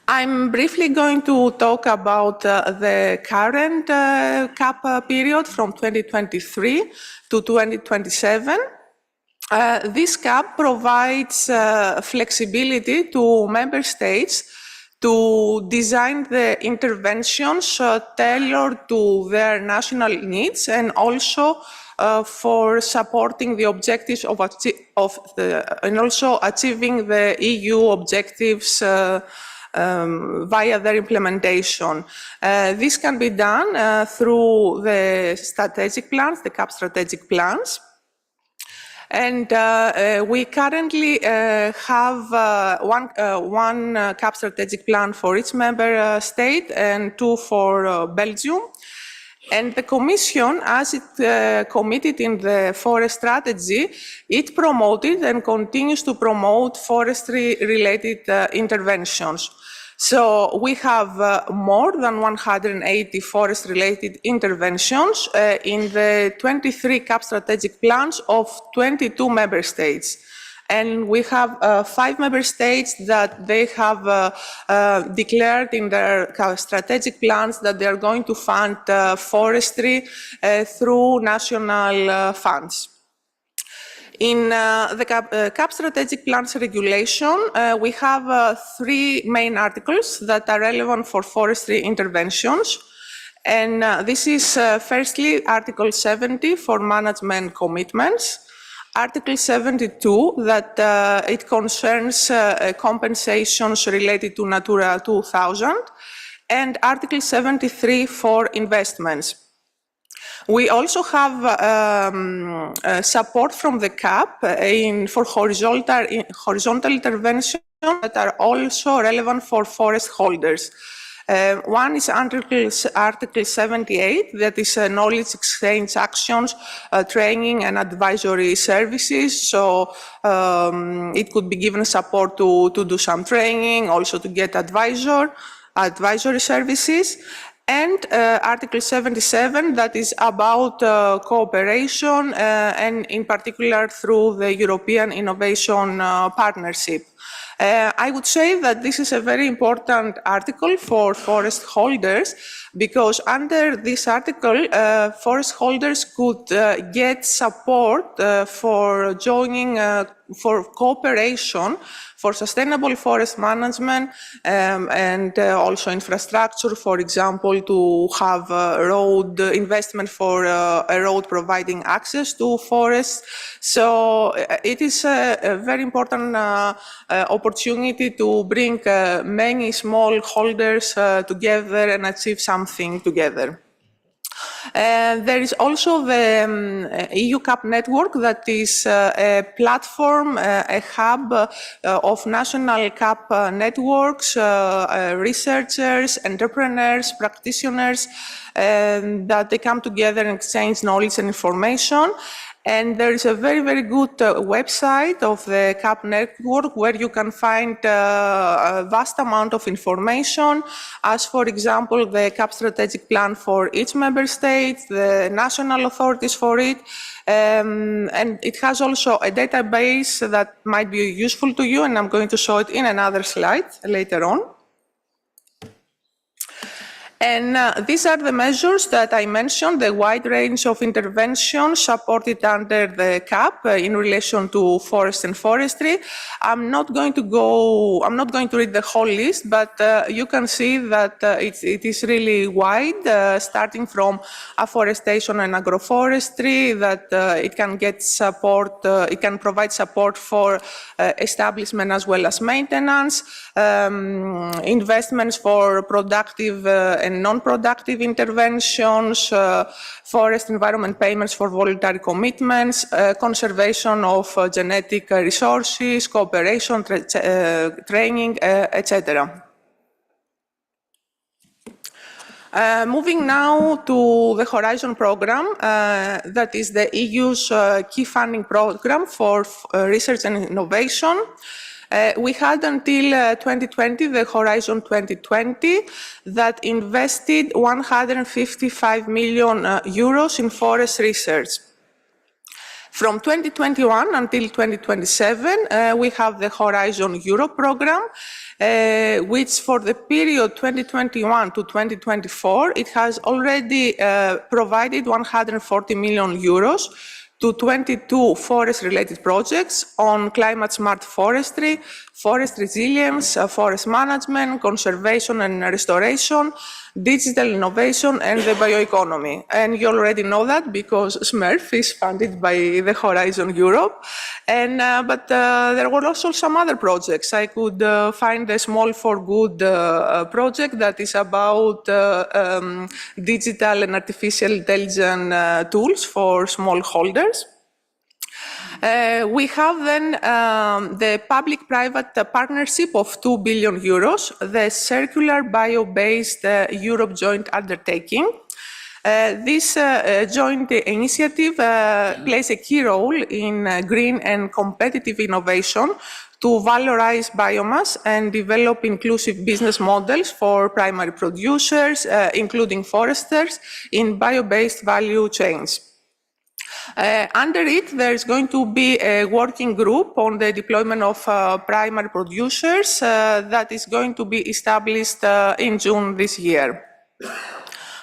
I'm briefly going to talk about the current CAP period from 2023 to 2027. This CAP provides flexibility to member states to design the interventions tailored to their national needs, and also for supporting the objectives and also achieving the EU objectives via their implementation. This can be done through the strategic plans, the CAP strategic plans. And we currently have one CAP strategic plan for each member state and 2 for Belgium. And the Commission, as it committed in the forest strategy, it promoted and continues to promote forestry-related interventions. So we have more than 180 forest-related interventions in the 23 CAP strategic plans of 22 member states. And we have 5 member states that they have declared in their strategic plans that they are going to fund forestry through national funds. In the CAP strategic plans regulation, we have 3 main articles that are relevant for forestry interventions. And this is firstly Article 70 for management commitments, Article 72 that it concerns compensations related to Natura 2000, and Article 73 for investments. We also have support from the CAP for horizontal interventions that are also relevant for forest holders. One is Article 78, that is knowledge exchange actions, training and advisory services. So it could be given support to do some training, also to get advisory services. And Article 77, that is about cooperation and in particular through the European Innovation Partnership. I would say that this is a very important article for forest holders, because under this article, forest holders could get support for joining for cooperation for sustainable forest management and also infrastructure, for example, to have road investment for a road providing access to forests. So it is a very important opportunity to bring many smallholders together and achieve something together. There is also the EU CAP network, that is a platform, a hub of national CAP networks, researchers, entrepreneurs, practitioners, that they come together and exchange knowledge and information. And there is a very, very good website of the CAP network where you can find a vast amount of information, as for example, the CAP strategic plan for each member state, the national authorities for it, and it has also a database that might be useful to you, and I'm going to show it in another slide later on. And these are the measures that I mentioned, the wide range of interventions supported under the CAP in relation to forest and forestry. I'm not going to read the whole list, but you can see that it is really wide, starting from afforestation and agroforestry, that it can get support, it can provide support for establishment as well as maintenance, investments for productive and non-productive interventions, forest environment payments for voluntary commitments, conservation of genetic resources, cooperation, training, etc. Moving now to the Horizon program, that is the EU's key funding program for research and innovation. We had until 2020 the Horizon 2020 that invested 155 million euros in forest research. From 2021 until 2027, we have the Horizon Europe program, which for the period 2021 to 2024, it has already provided 140 million euros to 22 forest-related projects on climate-smart forestry, forest resilience, forest management, conservation and restoration, digital innovation, and the bioeconomy. And you already know that because SMERF is funded by the Horizon Europe. And, but there were also some other projects. I could find a Small for Good project that is about digital and artificial intelligence tools for smallholders. We have then the public-private partnership of 2 billion euros, the Circular Bio-Based Europe Joint Undertaking. This joint initiative plays a key role in green and competitive innovation to valorize biomass and develop inclusive business models for primary producers, including foresters, in bio-based value chains. Under it, there is going to be a working group on the deployment of primary producers that is going to be established in June this year.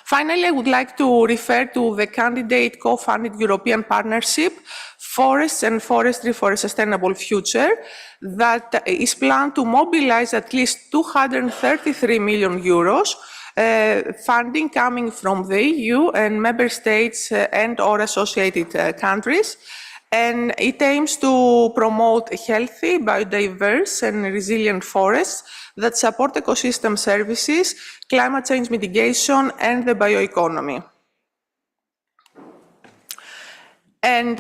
Finally, I would like to refer to the candidate co-funded European partnership, Forests and Forestry for a Sustainable Future, that is planned to mobilize at least 233 million euros funding coming from the EU and member states and or associated countries. And it aims to promote healthy, biodiverse and resilient forests that support ecosystem services, climate change mitigation and the bioeconomy. And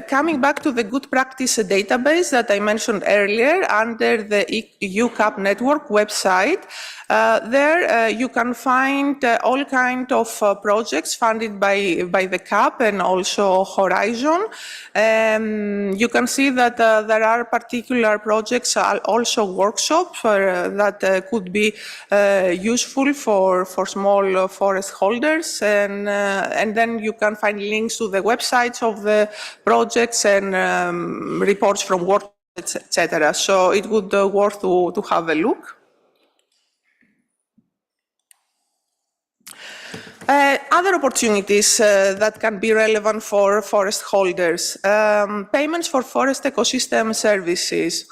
coming back to the good practice database that I mentioned earlier under the EU CAP network website, there you can find all kinds of projects funded by the CAP and also Horizon. You can see that there are particular projects, also workshops that could be useful for small forest holders, and then you can find links to the websites of the projects and reports from workshops, etc. So it would be worth to have a look. Other opportunities that can be relevant for forest holders. Payments for forest ecosystem services.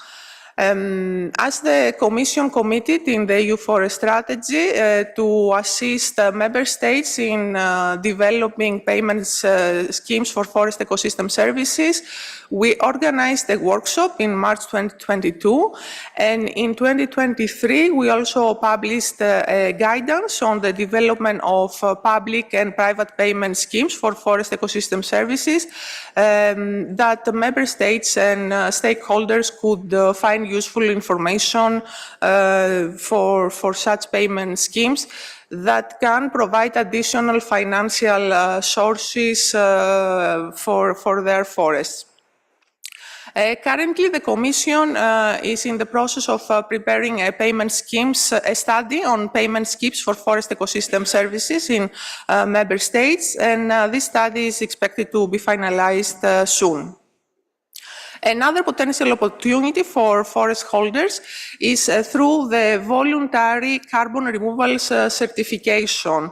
As the Commission committed in the EU Forest Strategy to assist member states in developing payments schemes for forest ecosystem services, we organized a workshop in March 2022, and in 2023 we also published guidance on the development of public and private payment schemes for forest ecosystem services that the member states and stakeholders could find useful information for such payment schemes that can provide additional financial sources for their forests. Currently, the Commission is in the process of preparing a study on payment schemes for forest ecosystem services in member states, and this study is expected to be finalized soon. Another potential opportunity for forest holders is through the voluntary carbon removal certification.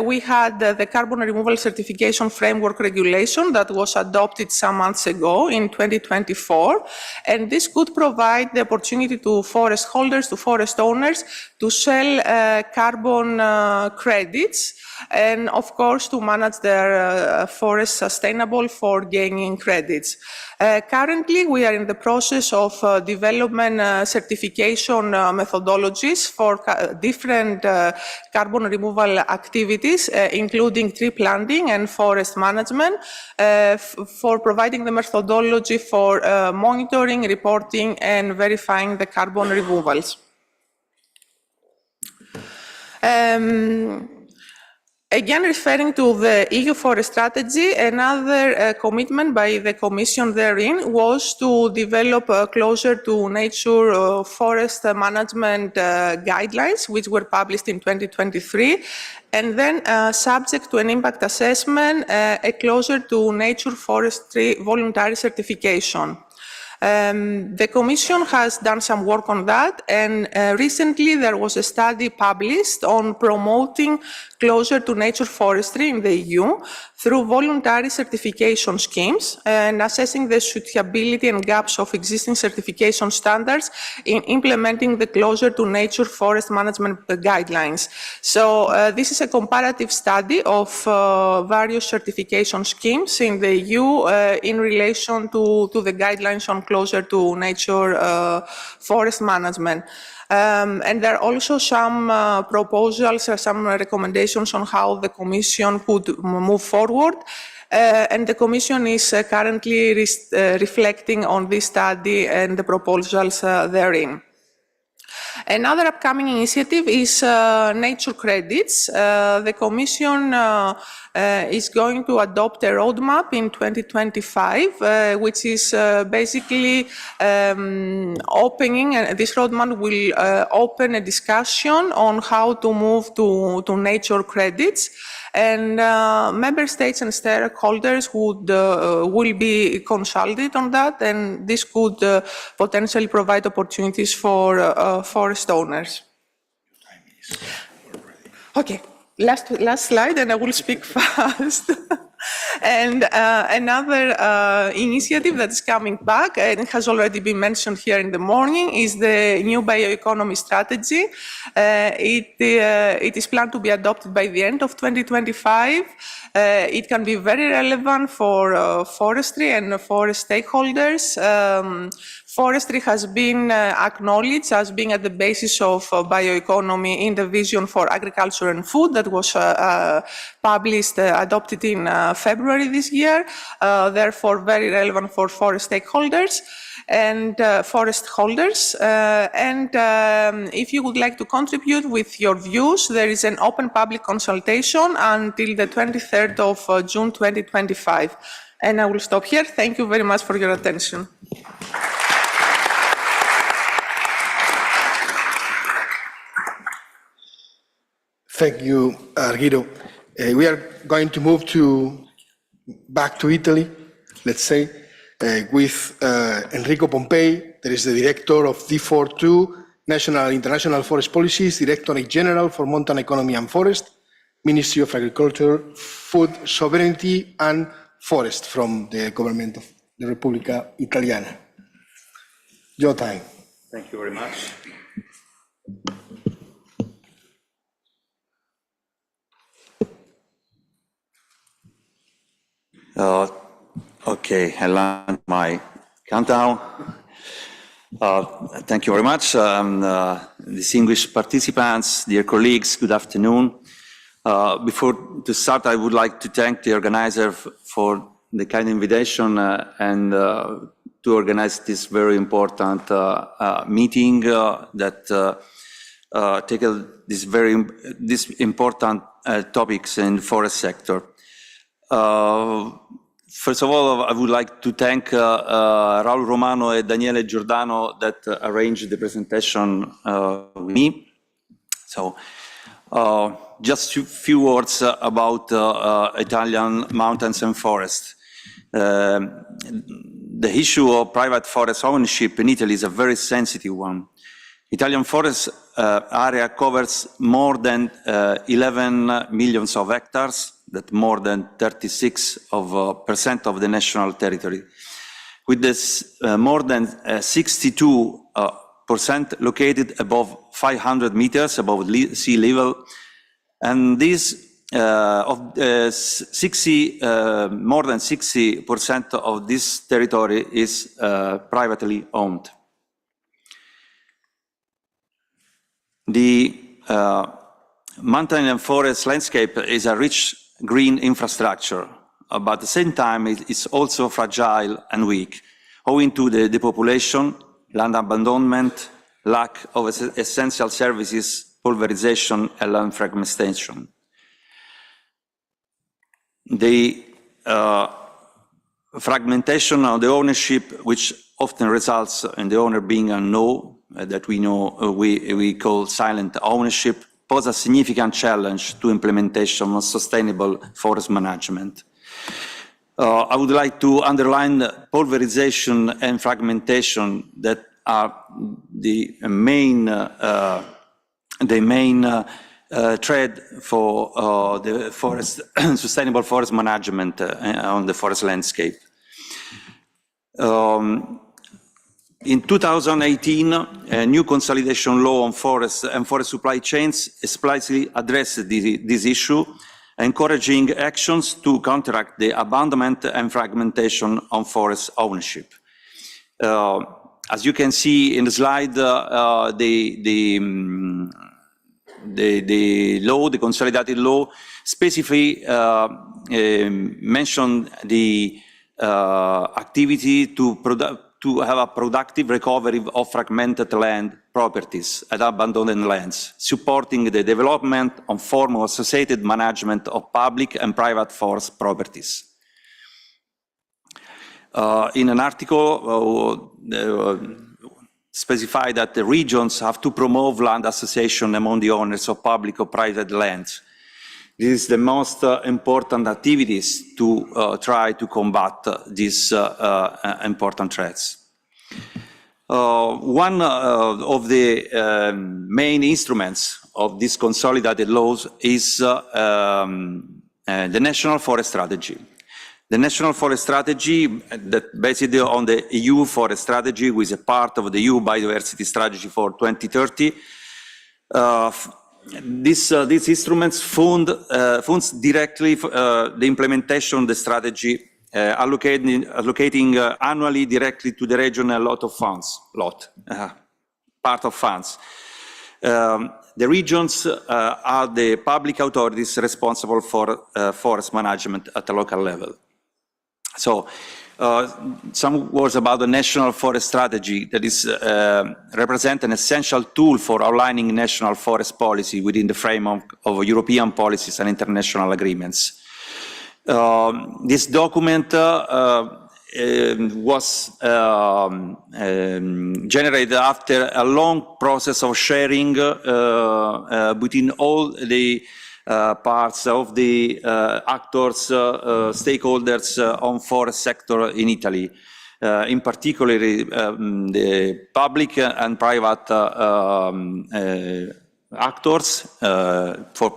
We had the carbon removal certification framework regulation that was adopted some months ago in 2024, and this could provide the opportunity to forest holders, to forest owners, to sell carbon credits, and of course to manage their forest sustainable for gaining credits. Currently, we are in the process of development certification methodologies for different carbon removal activities, including tree planting and forest management, for providing the methodology for monitoring, reporting, and verifying the carbon removals. Again, referring to the EU Forest Strategy, another commitment by the Commission therein was to develop closer to nature forest management guidelines, which were published in 2023, and then subject to an impact assessment, a closer to nature forestry voluntary certification. The Commission has done some work on that, and recently there was a study published on promoting closer to nature forestry in the EU through voluntary certification schemes and assessing the suitability and gaps of existing certification standards in implementing the closer to nature forest management guidelines. So this is a comparative study of various certification schemes in the EU in relation to the guidelines on closer to nature forest management. And there are also some proposals, some recommendations on how the Commission could move forward. And the Commission is currently reflecting on this study and the proposals therein. Another upcoming initiative is nature credits. The Commission is going to adopt a roadmap in 2025, which is basically opening, and this roadmap will open a discussion on how to move to nature credits. And member states and stakeholders will be consulted on that, and this could potentially provide opportunities for forest owners. Okay, last slide, and I will speak fast. And another initiative that is coming back, and it has already been mentioned here in the morning, is the new bioeconomy strategy. It is planned to be adopted by the end of 2025. It can be very relevant for forestry and forest stakeholders. Forestry has been acknowledged as being at the basis of bioeconomy in the vision for agriculture and food that was adopted in February this year, therefore very relevant for forest stakeholders and forest holders. If you would like to contribute with your views, there is an open public consultation until the 23rd of June 2025. And I will stop here. Thank you very much for your attention. Thank you, Guido. We are going to move back to Italy, let's say, with Enrico Pompei. There is the director of D42, National and International Forest Policies, Directorate General for Mountain Economy and Forest, Ministry of Agriculture, Food Sovereignty and Forest from the government of the Repubblica Italiana. Your time. Thank you very much. Okay, I land my countdown. Thank you very much. Distinguished participants, dear colleagues, good afternoon. Before to start, I would like to thank the organizer for the kind invitation and to organize this very important meeting that tackle these important topics in the forest sector. First of all, I would like to thank Raul Romano and Daniele Giordano that arranged the presentation with me. So, just a few words about Italian mountains and forests. The issue of private forest ownership in Italy is a very sensitive one. Italian forest area covers more than 11 million of hectares, that more than 36% of the national territory. With this, more than 62% located above 500 meters above sea level, and this more than 60% of this territory is privately owned. The mountain and forest landscape is a rich green infrastructure, but at the same time it is also fragile and weak, owing to the depopulation, land abandonment, lack of essential services, pulverization, and land fragmentation. The fragmentation of the ownership, which often results in the owner being unknown, that we call silent ownership, pose a significant challenge to implementation of sustainable forest management. I would like to underline pulverization and fragmentation that are the main thread for the forest sustainable forest management on the forest landscape. In 2018, a new consolidation law on forests and forest supply chains explicitly addressed this issue, encouraging actions to counteract the abandonment and fragmentation on forest ownership. As you can see in the slide, the law, the consolidated law, specifically mentioned the activity to have a productive recovery of fragmented land properties and abandoned lands, supporting the development of formal associated management of public and private forest properties. In an article, specified that the regions have to promote land association among the owners of public or private lands. This is the most important activities to try to combat these important threats. One of the main instruments of these consolidated laws is the National Forest Strategy. The National Forest Strategy, that based on the EU Forest Strategy, which is a part of the EU Biodiversity Strategy for 2030, these instruments funds directly the implementation of the strategy, allocating annually directly to the region a lot of funds, part of funds. The regions are the public authorities responsible for forest management at the local level. So, some words about the National Forest Strategy that is represent an essential tool for outlining national forest policy within the framework of European policies and international agreements. This document was generated after a long process of sharing between all the parts of the actors, stakeholders on forest sector in Italy, in particular the public and private actors. For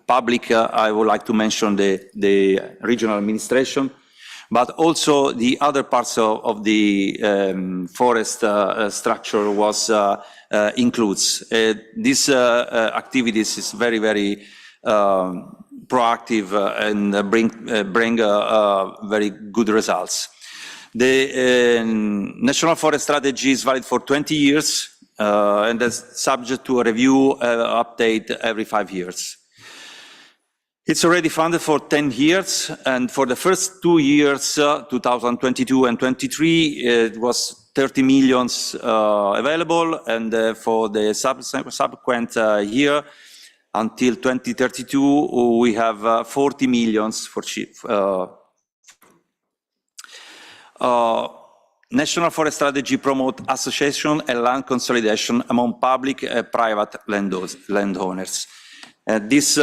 public, I would like to mention the regional administration, but also the other parts of the forest structure was includes. This activities is very, very proactive and bring very good results. The National Forest Strategy is valid for 20 years and is subject to a review update every 5 years. It's already funded for 10 years, and for the first 2 years, 2022 and 23, it was 30 million available, and for the subsequent year, until 2032, we have 40 million for National Forest Strategy promote association and land consolidation among public and private landowners. This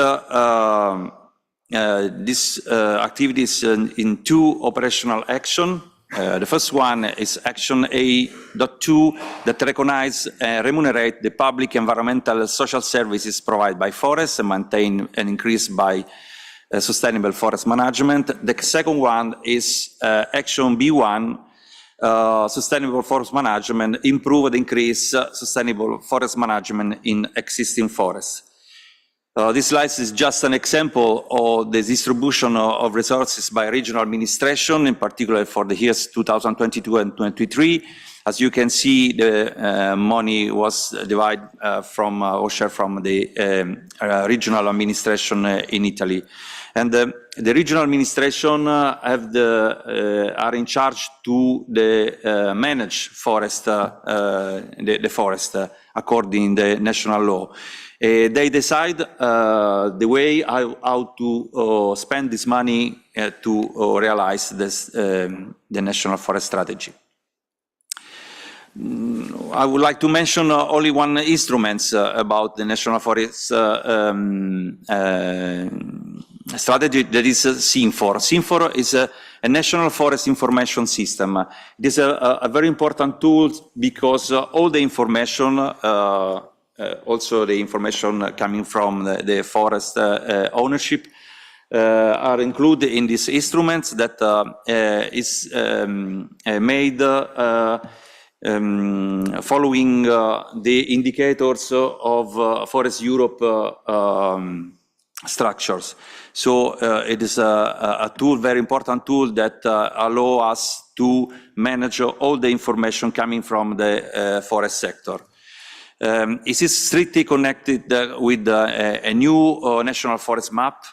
activities in 2 operational action. The first one is Action A.2 that recognize and remunerate the public environmental and social services provided by forests and maintain and increase by sustainable forest management. The second one is Action B1, sustainable forest management, improve and increase sustainable forest management in existing forests. This slide is just an example of the distribution of resources by regional administration, in particular for the years 2022 and 2023. As you can see, the money was divided from or shared from the regional administration in Italy. And the regional administration are in charge to manage forest, the forest according to the national law. They decide the way how to spend this money to realize this, the National Forest Strategy. I would like to mention only one instrument about the National Forest Strategy, that is Cesefor. Cesefor is a National Forest Information System. It is a very important tool because all the information also the information coming from the forest ownership are included in these instruments that is made following the indicators of Forest Europe structures. So it is a tool, very important tool that allow us to manage all the information coming from the forest sector. It is strictly connected with a new national forest map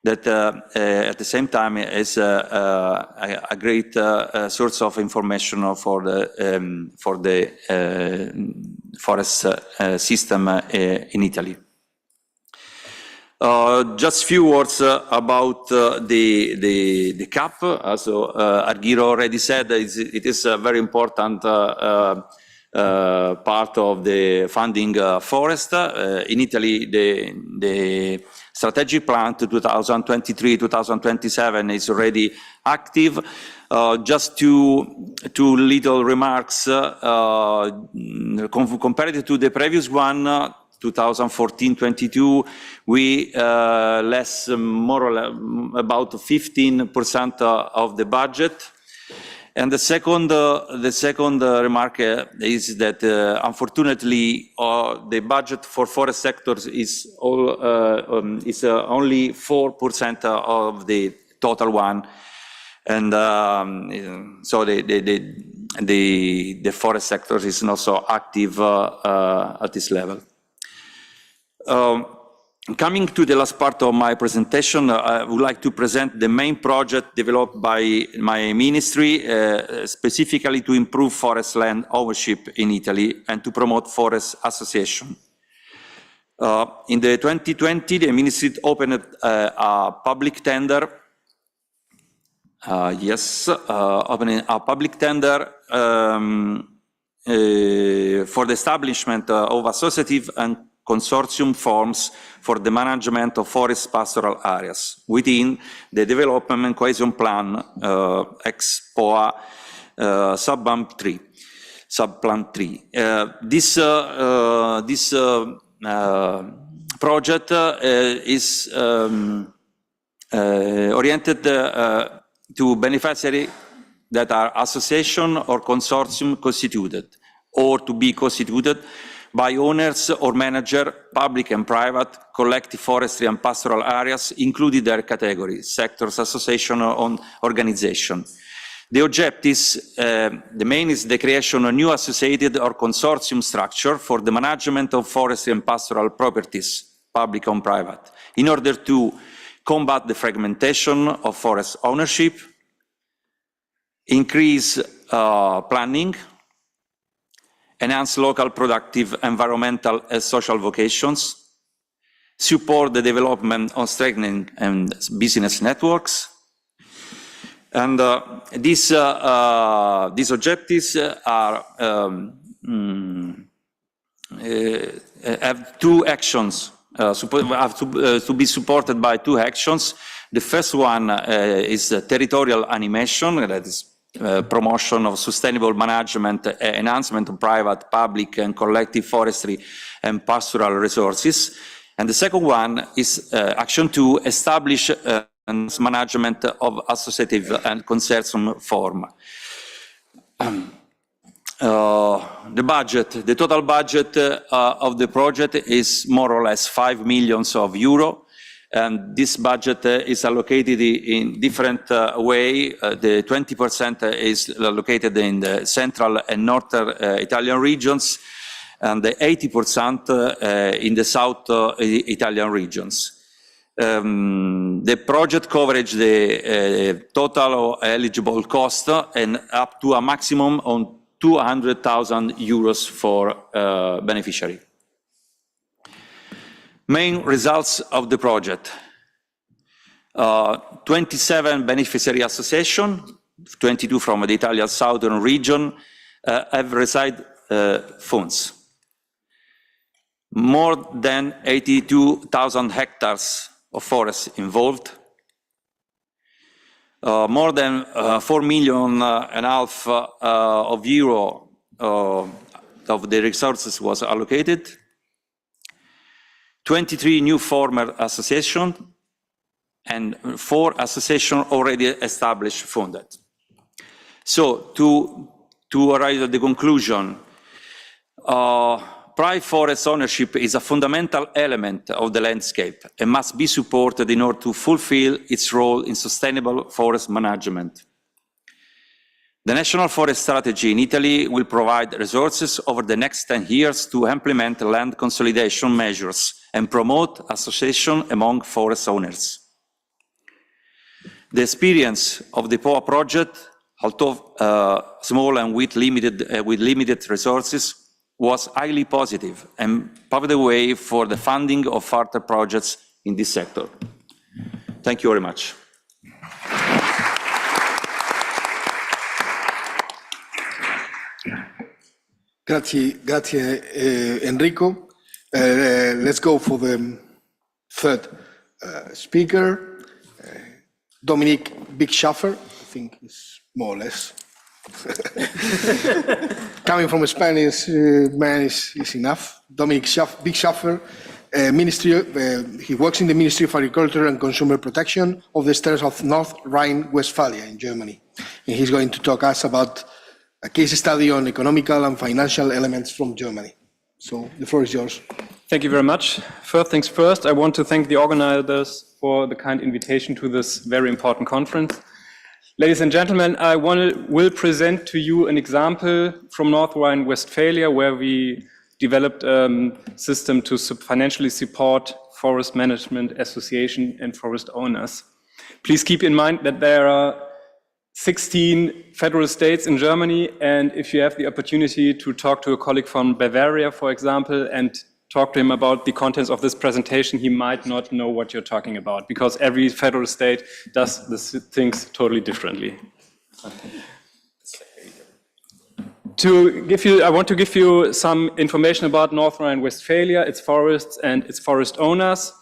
that at the same time is a great source of information for the forest system in Italy. Just few words about the CAP. As Argiro already said, it is a very important part of the funding forest. In Italy, the strategic plan to 2023-2027 is already active. Just two little remarks. Compared to the previous one, 2014-22, we less, more or less, about 15% of the budget. And the second remark is that unfortunately the budget for forest sectors is only 4% of the total one, and so the forest sector is not so active at this level. Coming to the last part of my presentation, I would like to present the main project developed by my ministry, specifically to improve forest land ownership in Italy and to promote forest association. In the 2020, the ministry opened a public tender. Opening a public tender for the establishment of associative and consortium forms for the management of forest pastoral areas within the Development Cohesion Plan ex-POA Subplan 3. This project is oriented to beneficiaries that are association or consortium constituted or to be constituted by owners or manager, public and private, collective forestry and pastoral areas, including their categories, sectors, association or organization. The objectives, the main is the creation of a new associated or consortium structure for the management of forestry and pastoral properties, public and private, in order to combat the fragmentation of forest ownership, increase planning, enhance local productive environmental and social vocations, support the development of strengthening and business networks. And these objectives are, have two actions, have to be supported by two actions. The first one is territorial animation, that is promotion of sustainable management, enhancement of private, public and collective forestry and pastoral resources. And the second one is action to establish management of associative and consortium form. The budget, the total budget of the project is more or less 5 million euro. And this budget is allocated in different way. The 20% is allocated in the central and northern Italian regions, and the 80% in the south Italian regions. The project coverage the total eligible cost and up to a maximum of 200,000 euros for beneficiary. Main results of the project. 27 beneficiary associations, 22 from the Italian southern region, have received funds. More than 82,000 hectares of forest involved. More than 4.5 million of euro of the resources was allocated. 23 new former associations and 4 associations already established funded. So to arrive at the conclusion, private forest ownership is a fundamental element of the landscape and must be supported in order to fulfill its role in sustainable forest management. The National Forest Strategy in Italy will provide resources over the next 10 years to implement land consolidation measures and promote association among forest owners. The experience of the POA project, although small and with limited resources, was highly positive and paved the way for the funding of further projects in this sector. Thank you very much. Grazie, Enrico. Let's go for the third speaker, Dominic Big Schaffer. I think it's more or less. Coming from a Spanish man is enough. Dominic Big Schaffer, he works in the Ministry of Agriculture and Consumer Protection of the states of North Rhine-Westphalia in Germany. And he's going to talk us about a case study on economical and financial elements from Germany. So the floor is yours. Thank you very much. First things first, I want to thank the organizers for the kind invitation to this very important conference. Ladies and gentlemen, I will present to you an example from North Rhine-Westphalia where we developed a system to financially support forest management association and forest owners. Please keep in mind that there are 16 federal states in Germany, and if you have the opportunity to talk to a colleague from Bavaria, for example, and talk to him about the contents of this presentation, he might not know what you're talking about, because every federal state does the things totally differently. I want to give you some information about North Rhine-Westphalia, its forests and its forest owners.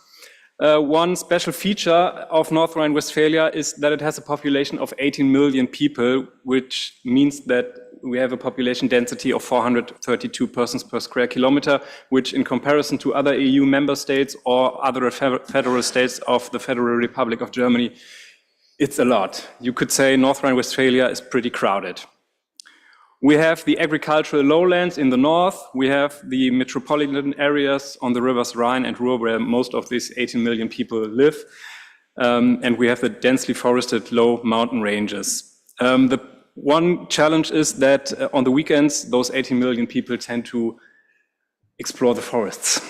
One special feature of North Rhine-Westphalia is that it has a population of 18 million people, which means that we have a population density of 432 persons per square kilometer, which in comparison to other EU member states or other federal states of the Federal Republic of Germany, it's a lot. You could say North Rhine-Westphalia is pretty crowded. We have the agricultural lowlands in the north. We have the metropolitan areas on the rivers Rhine and Ruhr, where most of these 18 million people live. And we have the densely forested low mountain ranges. The one challenge is that on the weekends, those 18 million people tend to explore the forests.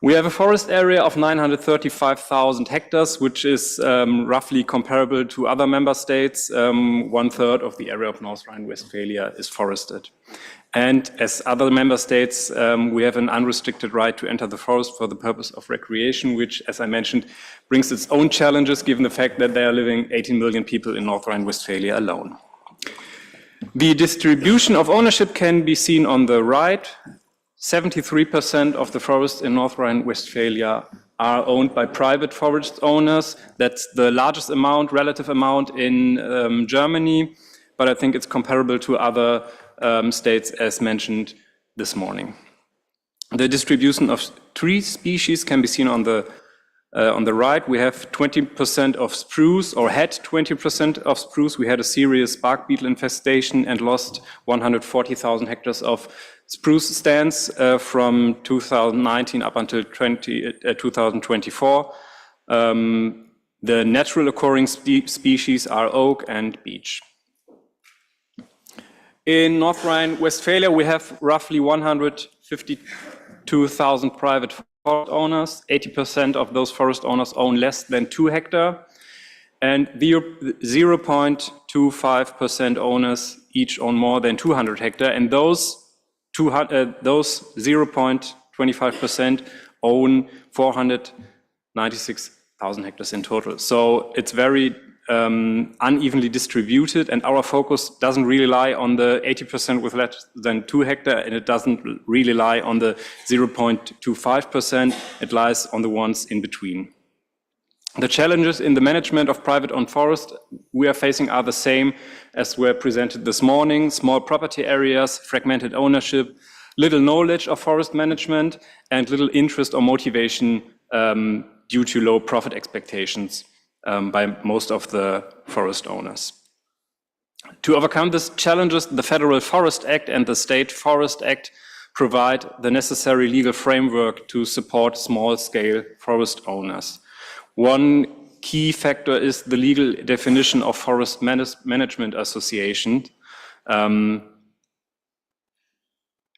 We have a forest area of 935,000 hectares, which is roughly comparable to other member states. 1/3 of the area of North Rhine-Westphalia is forested. And as other member states, we have an unrestricted right to enter the forest for the purpose of recreation, which, as I mentioned, brings its own challenges given the fact that there are living 18 million people in North Rhine-Westphalia alone. The distribution of ownership can be seen on the right. 73% of the forests in North Rhine-Westphalia are owned by private forest owners. That's the largest amount, relative amount in Germany, but I think it's comparable to other states as mentioned this morning. The distribution of tree species can be seen on the right. We have 20% of spruce, or had 20% of spruce. We had a serious bark beetle infestation and lost 140,000 hectares of spruce stands from 2019 up until 2024. The natural occurring species are oak and beech. In North Rhine-Westphalia, we have roughly 152,000 private forest owners. 80% of those forest owners own less than 2 hectares, and 0.25% owners each own more than 200 hectares, and those 0.25% own 496,000 hectares in total. So it's very unevenly distributed, and our focus doesn't really lie on the 80% with less than 2 hectares, and it doesn't really lie on the 0.25%. It lies on the ones in between. The challenges in the management of private-owned forest we are facing are the same as were presented this morning: small property areas, fragmented ownership, little knowledge of forest management, and little interest or motivation due to low profit expectations by most of the forest owners. To overcome these challenges, the Federal Forest Act and the State Forest Act provide the necessary legal framework to support small-scale forest owners. One key factor is the legal definition of forest management association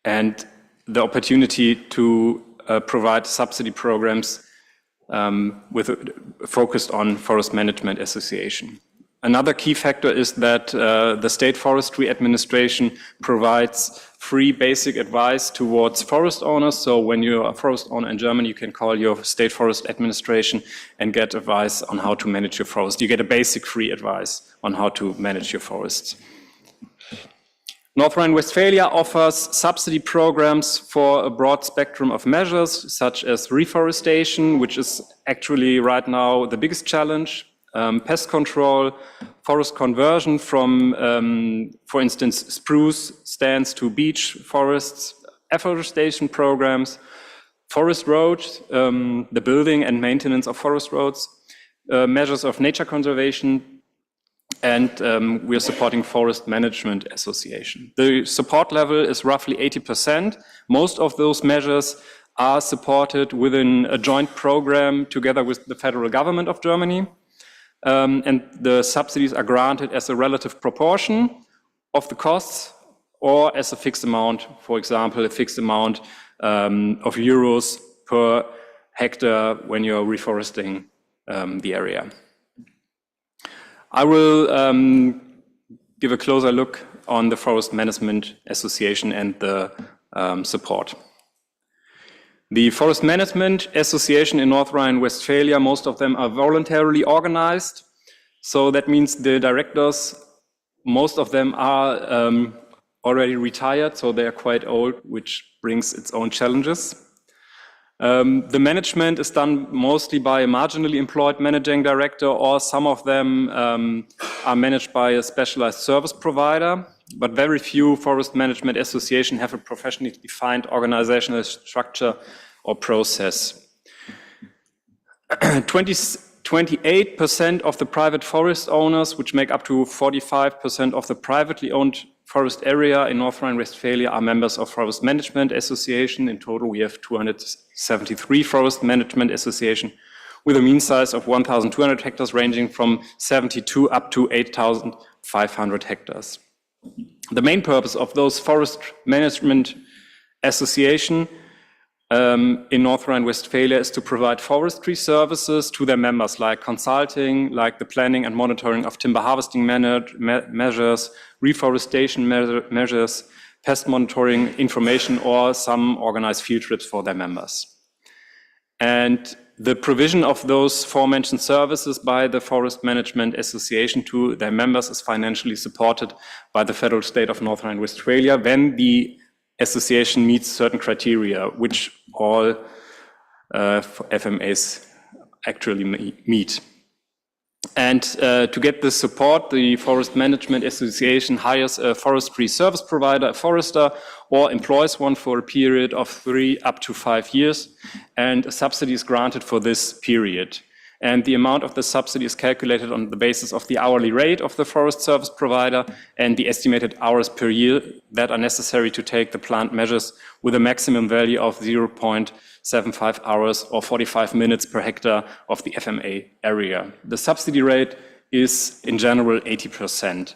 and the opportunity to provide subsidy programs focused on forest management association. Another key factor is that the State Forestry Administration provides free basic advice towards forest owners. So when you're a forest owner in Germany, you can call your State Forest Administration and get advice on how to manage your forest. You get a basic free advice on how to manage your forests. North Rhine-Westphalia offers subsidy programs for a broad spectrum of measures, such as reforestation, which is actually right now the biggest challenge, pest control, forest conversion from, for instance, spruce stands to beech forests, afforestation programs, forest roads, the building and maintenance of forest roads, measures of nature conservation, and we are supporting Forest Management Association. The support level is roughly 80%. Most of those measures are supported within a joint program together with the federal government of Germany. And the subsidies are granted as a relative proportion of the costs or as a fixed amount, for example, a fixed amount of euros per hectare when you're reforesting the area. I will give a closer look on the Forest Management Association and the support. The Forest Management Association in North Rhine-Westphalia, most of them are voluntarily organized. So that means the directors, most of them are already retired, so they are quite old, which brings its own challenges. The management is done mostly by a marginally employed managing director, or some of them are managed by a specialized service provider, but very few forest management associations have a professionally defined organizational structure or process. 28% of the private forest owners, which make up to 45% of the privately owned forest area in North Rhine-Westphalia, are members of Forest Management Association. In total, we have 273 Forest Management Association with a mean size of 1,200 hectares, ranging from 72 up to 8,500 hectares. The main purpose of those Forest Management Association in North Rhine-Westphalia is to provide forestry services to their members, like consulting, like the planning and monitoring of timber harvesting measures, reforestation measures, pest monitoring information, or some organized field trips for their members. And the provision of those aforementioned services by the Forest Management Association to their members is financially supported by the federal state of North Rhine-Westphalia when the association meets certain criteria, which all FMAs actually meet. And to get this support, the Forest Management Association hires a forestry service provider, a forester, or employs one for a period of 3 up to 5 years, and a subsidy is granted for this period. And the amount of the subsidy is calculated on the basis of the hourly rate of the forest service provider and the estimated hours per year that are necessary to take the plant measures, with a maximum value of 0.75 hours or 45 minutes per hectare of the FMA area. The subsidy rate is in general 80%.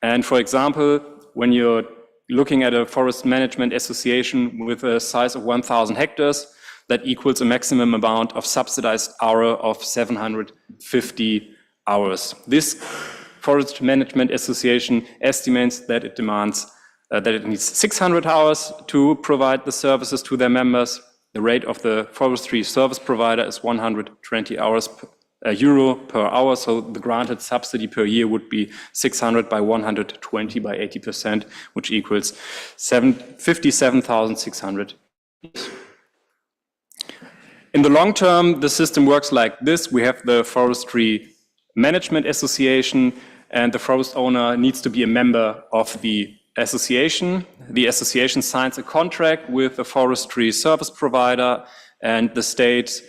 And for example, when you're looking at a forest management association with a size of 1,000 hectares, that equals a maximum amount of subsidized hour of 750 hours. This Forest Management Association estimates that it demands that it needs 600 hours to provide the services to their members. The rate of the forestry service provider is 120 euro per hour, so the granted subsidy per year would be 600 by 120 by 80%, which equals 57,600. In the long term, the system works like this. We have the Forestry Management Association, and the forest owner needs to be a member of the association. The association signs a contract with the forestry service provider, and the state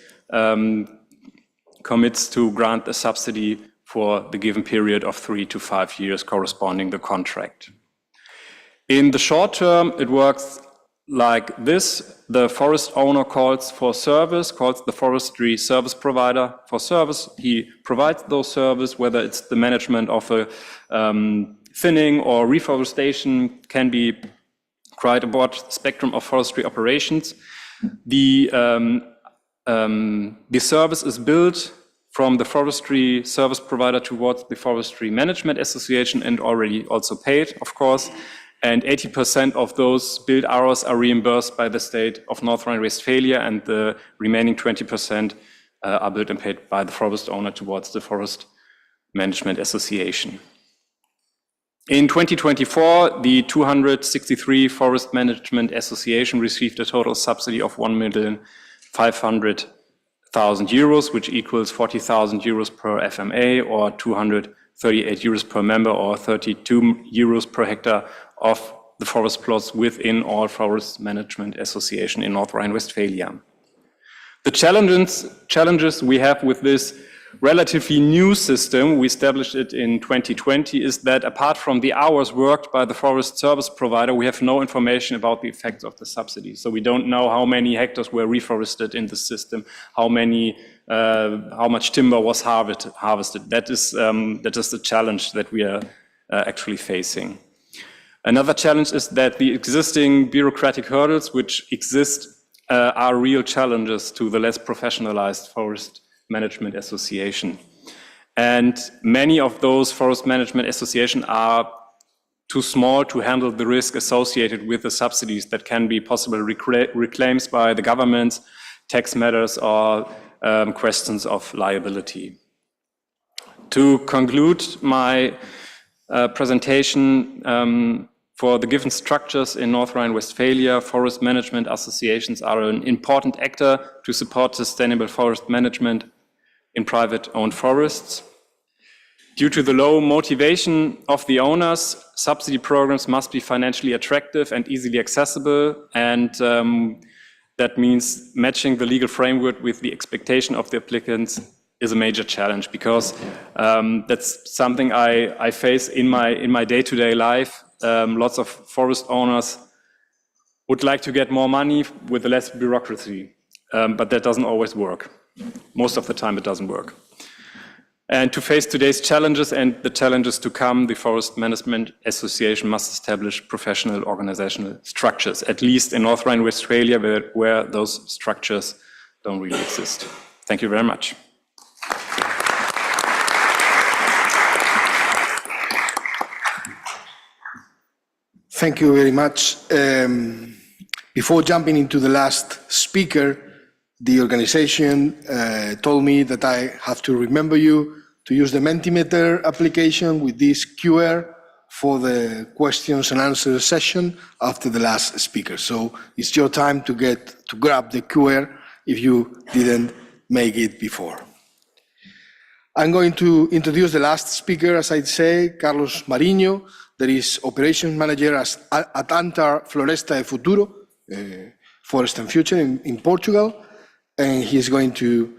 commits to grant the subsidy for the given period of 3 to 5 years corresponding the contract. In the short term, it works like this. The forest owner calls for service, calls the forestry service provider for service. He provides those services, whether it's the management of a thinning or reforestation, can be quite a broad spectrum of forestry operations. The service is billed from the forestry service provider towards the Forestry Management Association and already also paid, of course. And 80% of those billed hours are reimbursed by the state of North Rhine-Westphalia, and the remaining 20% are billed and paid by the forest owner towards the Forest Management Association. In 2024, the 263 Forest Management Association received a total subsidy of 1,500,000 euros, which equals 40,000 euros per FMA, or 238 euros per member, or 32 euros per hectare of the forest plots within all Forest Management Association in North Rhine-Westphalia. The challenges we have with this relatively new system, we established it in 2020, is that apart from the hours worked by the forest service provider, we have no information about the effects of the subsidy. So we don't know how many hectares were reforested in the system, how much timber was harvested. That is the challenge that we are actually facing. Another challenge is that the existing bureaucratic hurdles which exist are real challenges to the less professionalized Forest Management Association. And many of those Forest Management Associations are too small to handle the risk associated with the subsidies that can be possible reclaims by the government, tax matters, or questions of liability. To conclude my presentation, For the given structures in North Rhine-Westphalia, forest management associations are an important actor to support sustainable forest management in private-owned forests. Due to the low motivation of the owners, subsidy programs must be financially attractive and easily accessible, and that means matching the legal framework with the expectation of the applicants is a major challenge, because that's something I face in my day-to-day life. Lots of forest owners would like to get more money with less bureaucracy, but that doesn't always work. Most of the time it doesn't work. And to face today's challenges and the challenges to come, the Forest Management Association must establish professional organizational structures, at least in North Rhine-Westphalia, where those structures don't really exist. Thank you very much. Thank you very much. Before jumping into the last speaker, the organization told me that I have to remember you to use the Mentimeter application with this QR for the questions and answers session after the last speaker. So it's your time to grab the QR if you didn't make it before. I'm going to introduce the last speaker, as I say, Carlos Marinho, that is Operations Manager at Antar Floresta e Futuro, Forest and Future in Portugal. And he's going to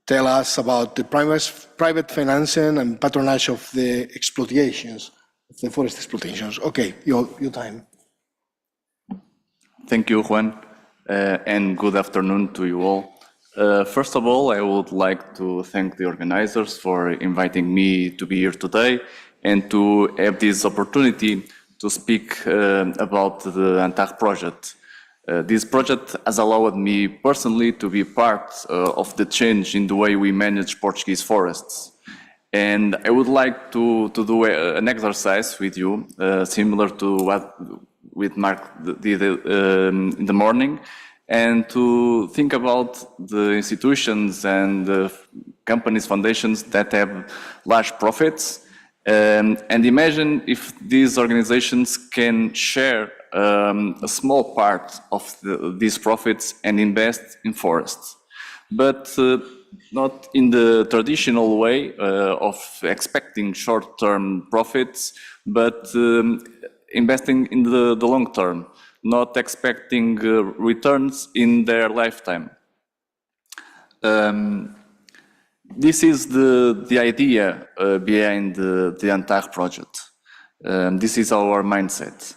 tell us about the private financing and patronage of the exploitations, the forest exploitations. Okay, your time. Thank you, Juan, and good afternoon to you all. First of all, I would like to thank the organizers for inviting me to be here today and to have this opportunity to speak about the Antar project. This project has allowed me personally to be part of the change in the way we manage Portuguese forests. And I would like to do an exercise with you, similar to what with Mark did in the morning, and to think about the institutions and the companies, foundations that have large profits, and imagine if these organizations can share a small part of these profits and invest in forests, but not in the traditional way of expecting short-term profits, but investing in the long term, not expecting returns in their lifetime. This is the idea behind the Antar project. This is our mindset.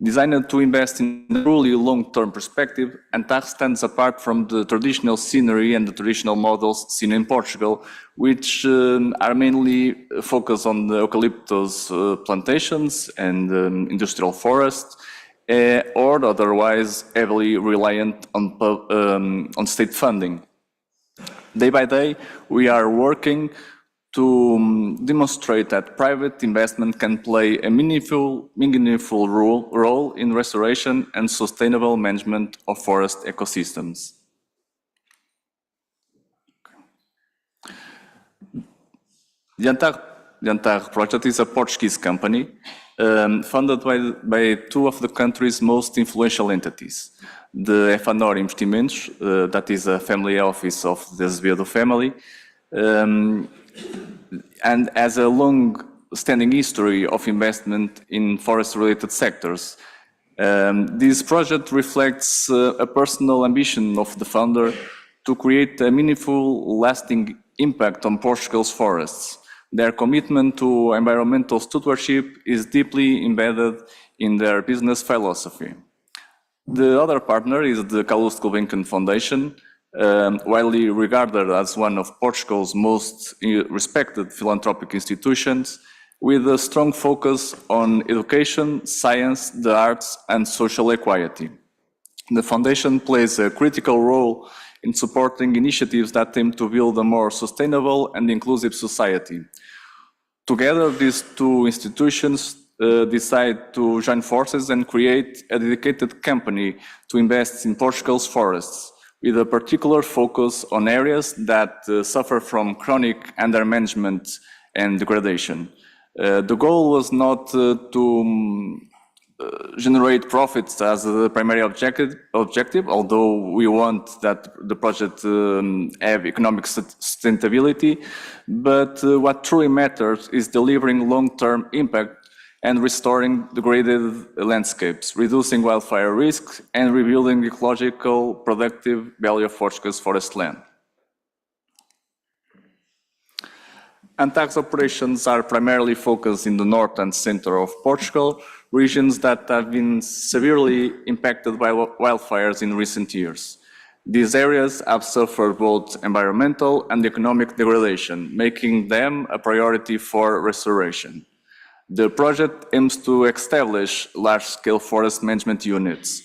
Designed to invest in a truly long-term perspective, Antar stands apart from the traditional scenery and the traditional models seen in Portugal, which are mainly focused on the eucalyptus plantations and industrial forests, or otherwise heavily reliant on state funding. Day by day, we are working to demonstrate that private investment can play a meaningful role in restoration and sustainable management of forest ecosystems. The Antar project is a Portuguese company funded by two of the country's most influential entities. The Efanor Investimentos, that is a family office of the Azevedo family, and has a long-standing history of investment in forest-related sectors. This project reflects a personal ambition of the founder to create a meaningful, lasting impact on Portugal's forests. Their commitment to environmental stewardship is deeply embedded in their business philosophy. The other partner is the Carlos Gulbenkian Foundation, widely regarded as one of Portugal's most respected philanthropic institutions, with a strong focus on education, science, the arts, and social equality. The foundation plays a critical role in supporting initiatives that aim to build a more sustainable and inclusive society. Together, these two institutions decide to join forces and create a dedicated company to invest in Portugal's forests, with a particular focus on areas that suffer from chronic undermanagement and degradation. The goal was not to generate profits as the primary objective, although we want that the project have economic sustainability. But what truly matters is delivering long-term impact and restoring degraded landscapes, reducing wildfire risk, and rebuilding ecological productive value of Portugal's forest land. Antag's operations are primarily focused in the north and center of Portugal, regions that have been severely impacted by wildfires in recent years. These areas have suffered both environmental and economic degradation, making them a priority for restoration. The project aims to establish large-scale forest management units,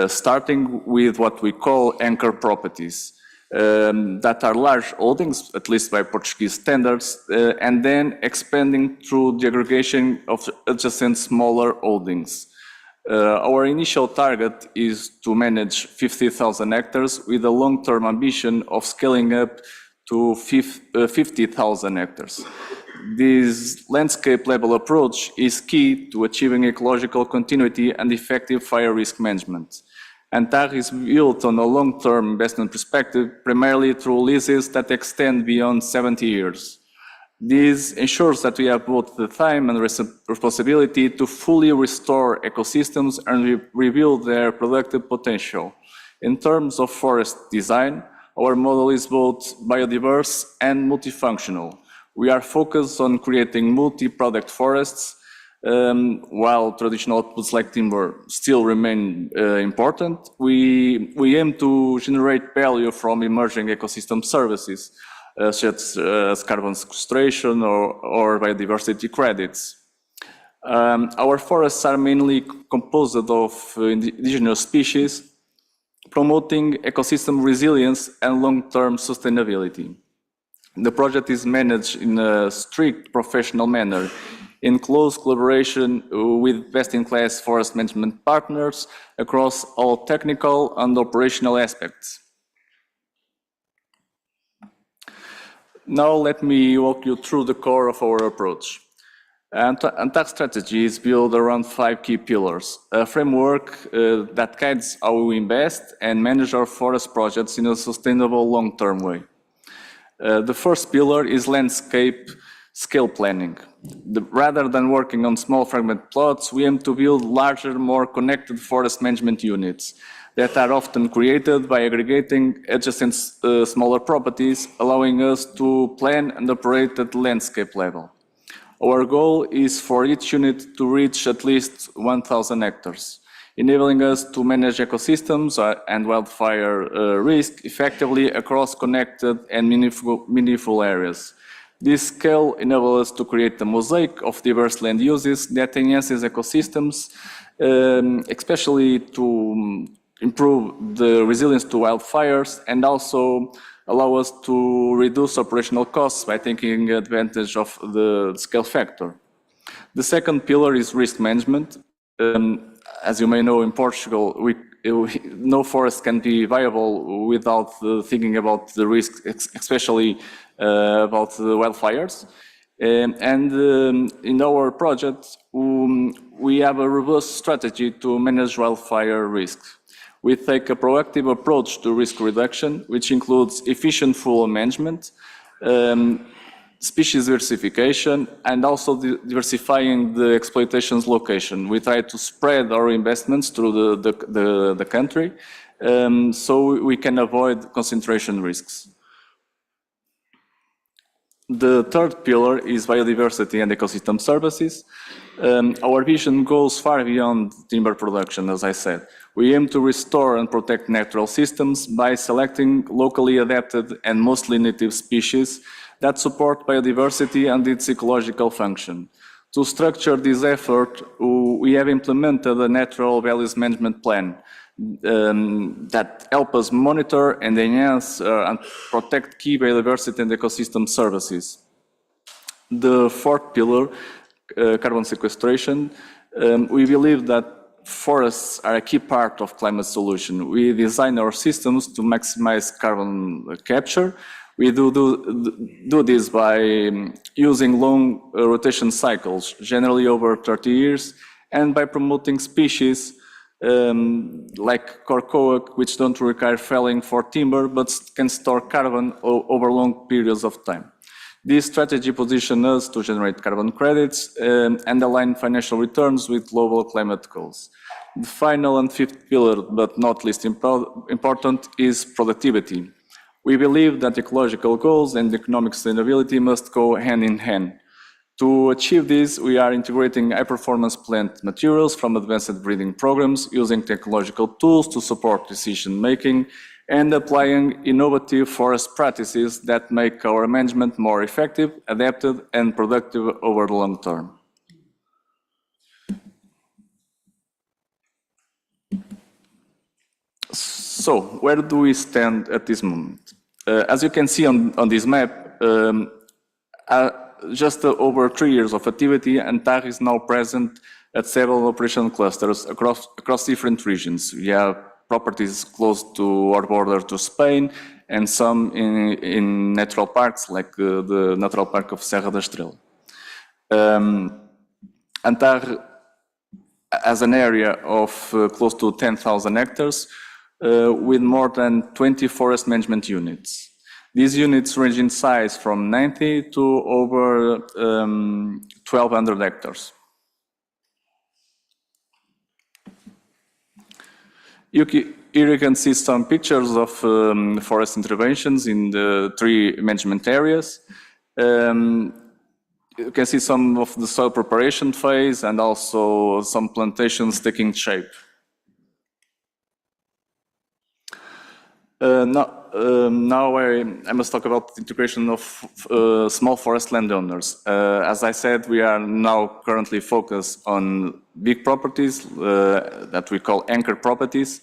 starting with what we call anchor properties, that are large holdings, at least by Portuguese standards, and then expanding through the aggregation of adjacent smaller holdings. Our initial target is to manage 50,000 hectares with a long-term ambition of scaling up to 50,000 hectares. This landscape-level approach is key to achieving ecological continuity and effective fire risk management. Antag is built on a long-term investment perspective, primarily through leases that extend beyond 70 years. This ensures that we have both the time and responsibility to fully restore ecosystems and rebuild their productive potential. In terms of forest design, our model is both biodiverse and multifunctional. We are focused on creating multi-product forests, while traditional outputs like timber still remain important. We aim to generate value from emerging ecosystem services, such as carbon sequestration or biodiversity credits. Our forests are mainly composed of indigenous species, promoting ecosystem resilience and long-term sustainability. The project is managed in a strict professional manner, in close collaboration with best-in-class forest management partners across all technical and operational aspects. Now let me walk you through the core of our approach. Antag's strategy is built around 5 key pillars, a framework that guides how we invest and manage our forest projects in a sustainable long-term way. The first pillar is landscape scale planning. Rather than working on small fragment plots, we aim to build larger, more connected forest management units that are often created by aggregating adjacent smaller properties, allowing us to plan and operate at the landscape level. Our goal is for each unit to reach at least 1,000 hectares, enabling us to manage ecosystems and wildfire risk effectively across connected and meaningful areas. This scale enables us to create a mosaic of diverse land uses that enhances ecosystems, especially to improve the resilience to wildfires and also allow us to reduce operational costs by taking advantage of the scale factor. The second pillar is risk management. As you may know, in Portugal, no forest can be viable without thinking about the risk, especially about the wildfires. In our project, we have a robust strategy to manage wildfire risks. We take a proactive approach to risk reduction, which includes efficient fuel management, species diversification, and also diversifying the exploitation's location. We try to spread our investments through the country, so we can avoid concentration risks. The third pillar is biodiversity and ecosystem services. Our vision goes far beyond timber production, as I said. We aim to restore and protect natural systems by selecting locally adapted and mostly native species that support biodiversity and its ecological function. To structure this effort, we have implemented a natural values management plan that help us monitor and enhance and protect key biodiversity and ecosystem services. The fourth pillar, carbon sequestration, we believe that forests are a key part of climate solution. We design our systems to maximize carbon capture. We do this by using long rotation cycles, generally over 30 years, and by promoting species like corcoa, which don't require felling for timber, but can store carbon over long periods of time. This strategy positions us to generate carbon credits and align financial returns with global climate goals. The final and fifth pillar, but not least important, is productivity. We believe that ecological goals and economic sustainability must go hand in hand. To achieve this, we are integrating high-performance plant materials from advanced breeding programs, using technological tools to support decision-making, and applying innovative forest practices that make our management more effective, adapted, and productive over the long term. So, where do we stand at this moment? As you can see on this map, just over 3 years of activity, Antar is now present at several operation clusters across different regions. We have properties close to our border to Spain, and some in natural parks, like the Natural Park of Serra da Estrela. Antar has an area of close to 10,000 hectares, with more than 20 forest management units. These units range in size from 90 to over 1,200 hectares. Here you can see some pictures of forest interventions in the 3 management areas. You can see some of the soil preparation phase and also some plantations taking shape. Now I must talk about the integration of small forest landowners. As I said, we are now currently focused on big properties that we call anchor properties,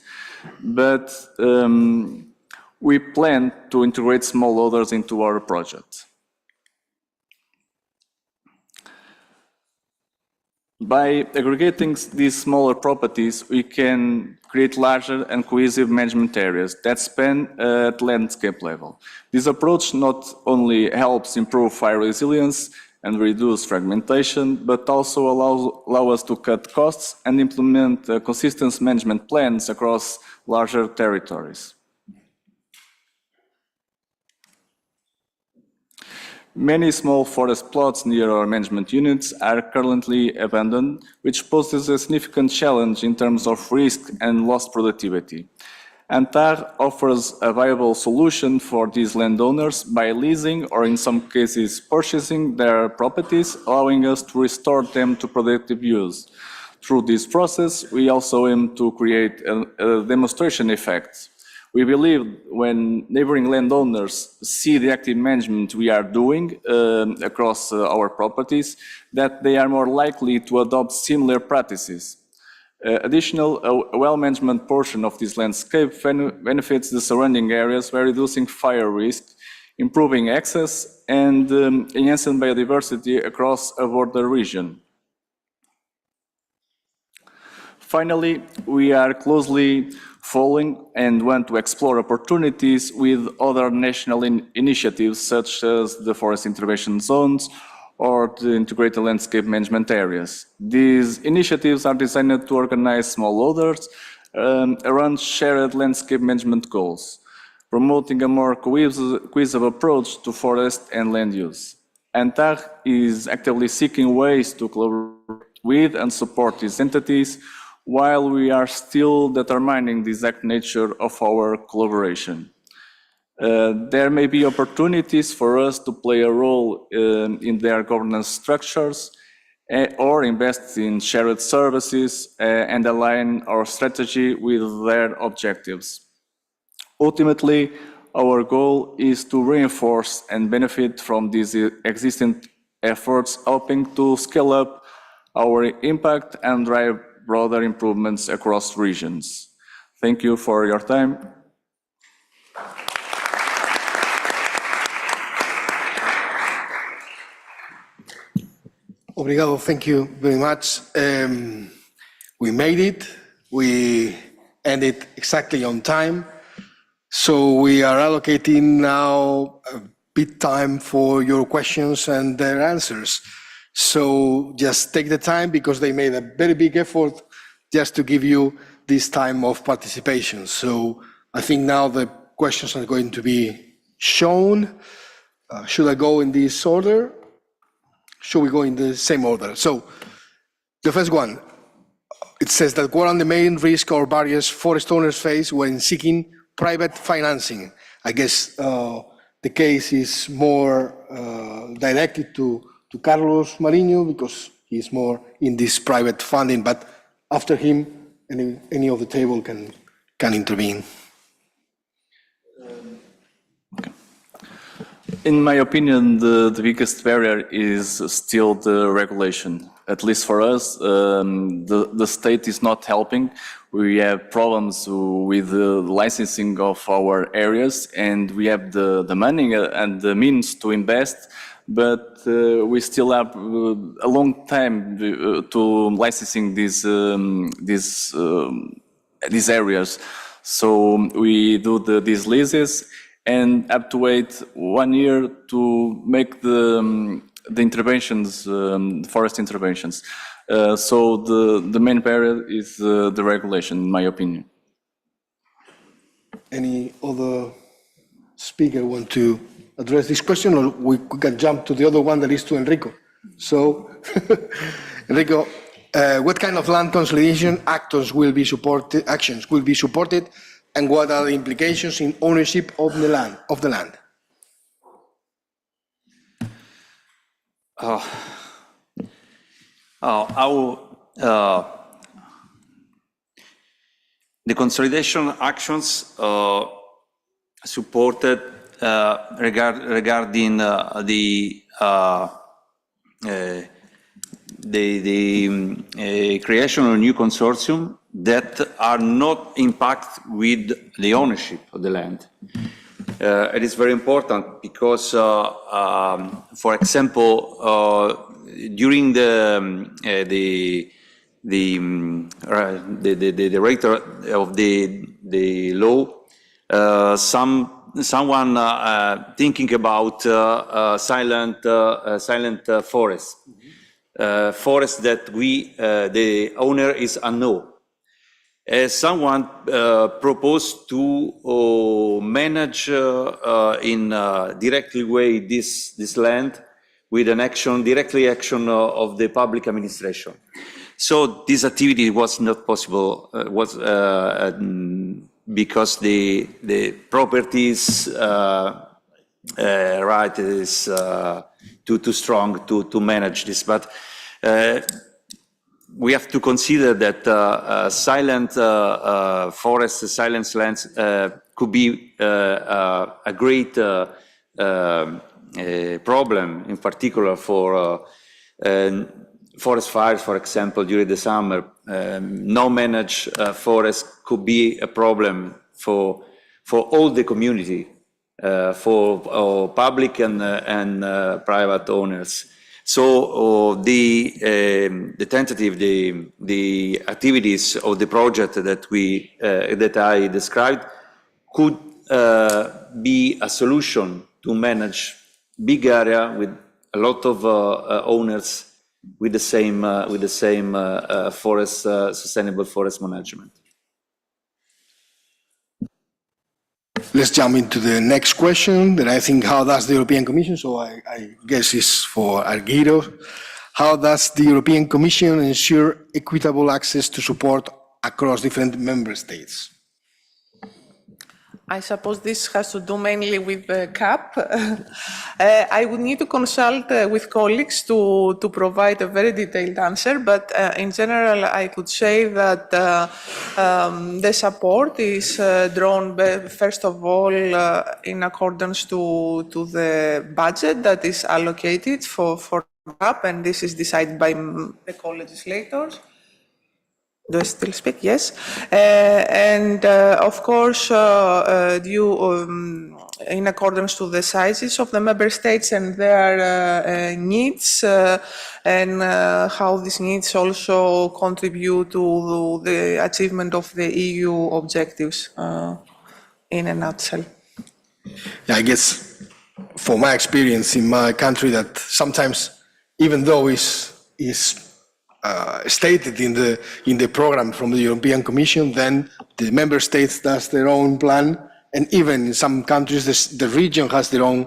but we plan to integrate smallholders into our project. By aggregating these smaller properties, we can create larger and cohesive management areas that span at landscape level. This approach not only helps improve fire resilience and reduce fragmentation, but also allow us to cut costs and implement consistent management plans across larger territories. Many small forest plots near our management units are currently abandoned, which poses a significant challenge in terms of risk and lost productivity. Antar offers a viable solution for these landowners by leasing or in some cases purchasing their properties, allowing us to restore them to productive use. Through this process, we also aim to create a demonstration effect. We believe when neighboring landowners see the active management we are doing across our properties, that they are more likely to adopt similar practices. Additional, a well-management portion of this landscape benefits the surrounding areas by reducing fire risk, improving access, and enhancing biodiversity across a border region. Finally, we are closely following and want to explore opportunities with other national initiatives such as the forest intervention zones or the integrated landscape management areas. These initiatives are designed to organize smallholders around shared landscape management goals, promoting a more cohesive approach to forest and land use. Antar is actively seeking ways to collaborate with and support these entities, while we are still determining the exact nature of our collaboration. There may be opportunities for us to play a role in their governance structures or invest in shared services and align our strategy with their objectives. Ultimately, our goal is to reinforce and benefit from these existing efforts, helping to scale up our impact and drive broader improvements across regions. Thank you for your time. Obrigado, thank you very much. We made it. We ended exactly on time. So we are allocating now a bit time for your questions and their answers. So just take the time because they made a very big effort just to give you this time of participation. So I think now the questions are going to be shown. Should I go in this order? Should we go in the same order? So the first one, it says that what are the main risks or barriers forest owners face when seeking private financing? I guess the case is more directed to Carlos Marinho because he's more in this private funding, but after him, any of the table can intervene. In my opinion, the biggest barrier is still the regulation. At least for us, the state is not helping. We have problems with the licensing of our areas, and we have the money and the means to invest, but we still have a long time to licensing these areas. So we do these leases and have to wait 1 year to make the interventions, forest interventions. So the main barrier is the regulation, in my opinion. Any other speaker want to address this question, or we can jump to the other one that is to Enrico? So, Enrico, what kind of land consolidation actions will be supported, and what are the implications in ownership of the land? The consolidation actions supported regarding the creation of a new consortium that are not impact with the ownership of the land. It is very important because, for example, during the writer of the law, someone thinking about silent forest, forest that the owner is unknown. Someone proposed to manage in a directly way this land with an action of the public administration. So this activity was not possible, because the properties right is too strong to manage this. But we have to consider that silent forests, silent lands could be a great problem, in particular for forest fires, for example, during the summer. No managed forest could be a problem for all the community, for public and private owners. So the tentative, the activities of the project that I described could be a solution to manage big area with a lot of owners with the same forest sustainable forest management. Let's jump into the next question that I think, how does the European Commission, so I guess it's for Alvaro, how does the European Commission ensure equitable access to support across different member states? I suppose this has to do mainly with the CAP. I would need to consult with colleagues to provide a very detailed answer, but in general, I could say that the support is drawn, first of all, in accordance to the budget that is allocated for CAP, and this is decided by the co-legislators. Do I still speak? Yes. And of course, in accordance to the sizes of the member states and their needs, and how these needs also contribute to the achievement of the EU objectives, in a nutshell. Yeah, I guess, for my experience in my country, that sometimes even though is stated in the program from the European Commission, then the member states does their own plan, and even in some countries the region has their own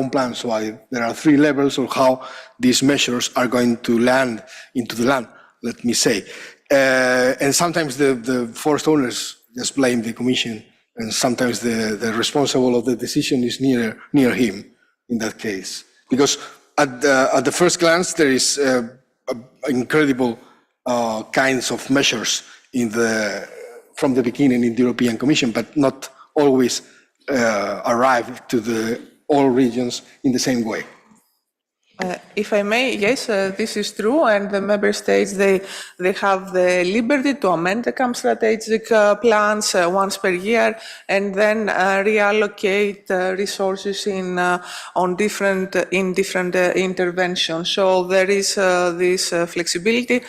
plan. So there are 3 levels of how these measures are going to land into the land, let me say. And sometimes the forest owners just blame the Commission, and sometimes the responsible of the decision is near him in that case. Because at the first glance, there is incredible kinds of measures from the beginning in the European Commission, but not always arrive to all regions in the same way. If I may, yes, this is true, and the member states, they have the liberty to amend the camp strategic plans once per year, and then reallocate resources in different interventions. So there is this flexibility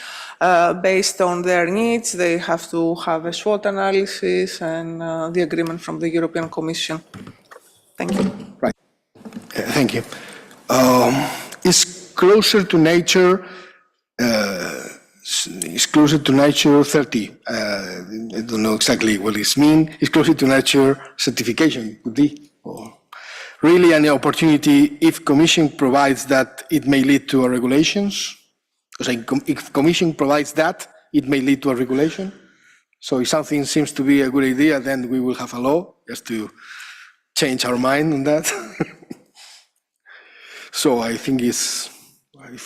based on their needs. They have to have a SWOT analysis and the agreement from the European Commission. Thank you. Right. Thank you. Is closer to nature 30. I don't know exactly what it means. Is closer to nature certification, could be. Or really an opportunity if Commission provides that it may lead to a regulations. If Commission provides that, it may lead to a regulation. So if something seems to be a good idea, then we will have a law just to change our mind on that. So I think if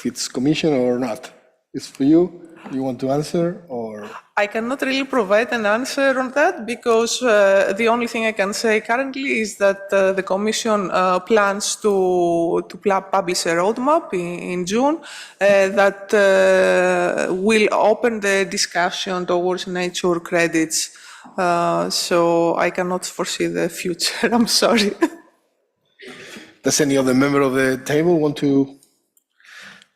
it's Commission or not, it's for you. You want to answer, or? I cannot really provide an answer on that, because the only thing I can say currently is that the Commission plans to publish a roadmap in June that will open the discussion towards nature credits. So I cannot foresee the future. I'm sorry. Does any other member of the table want to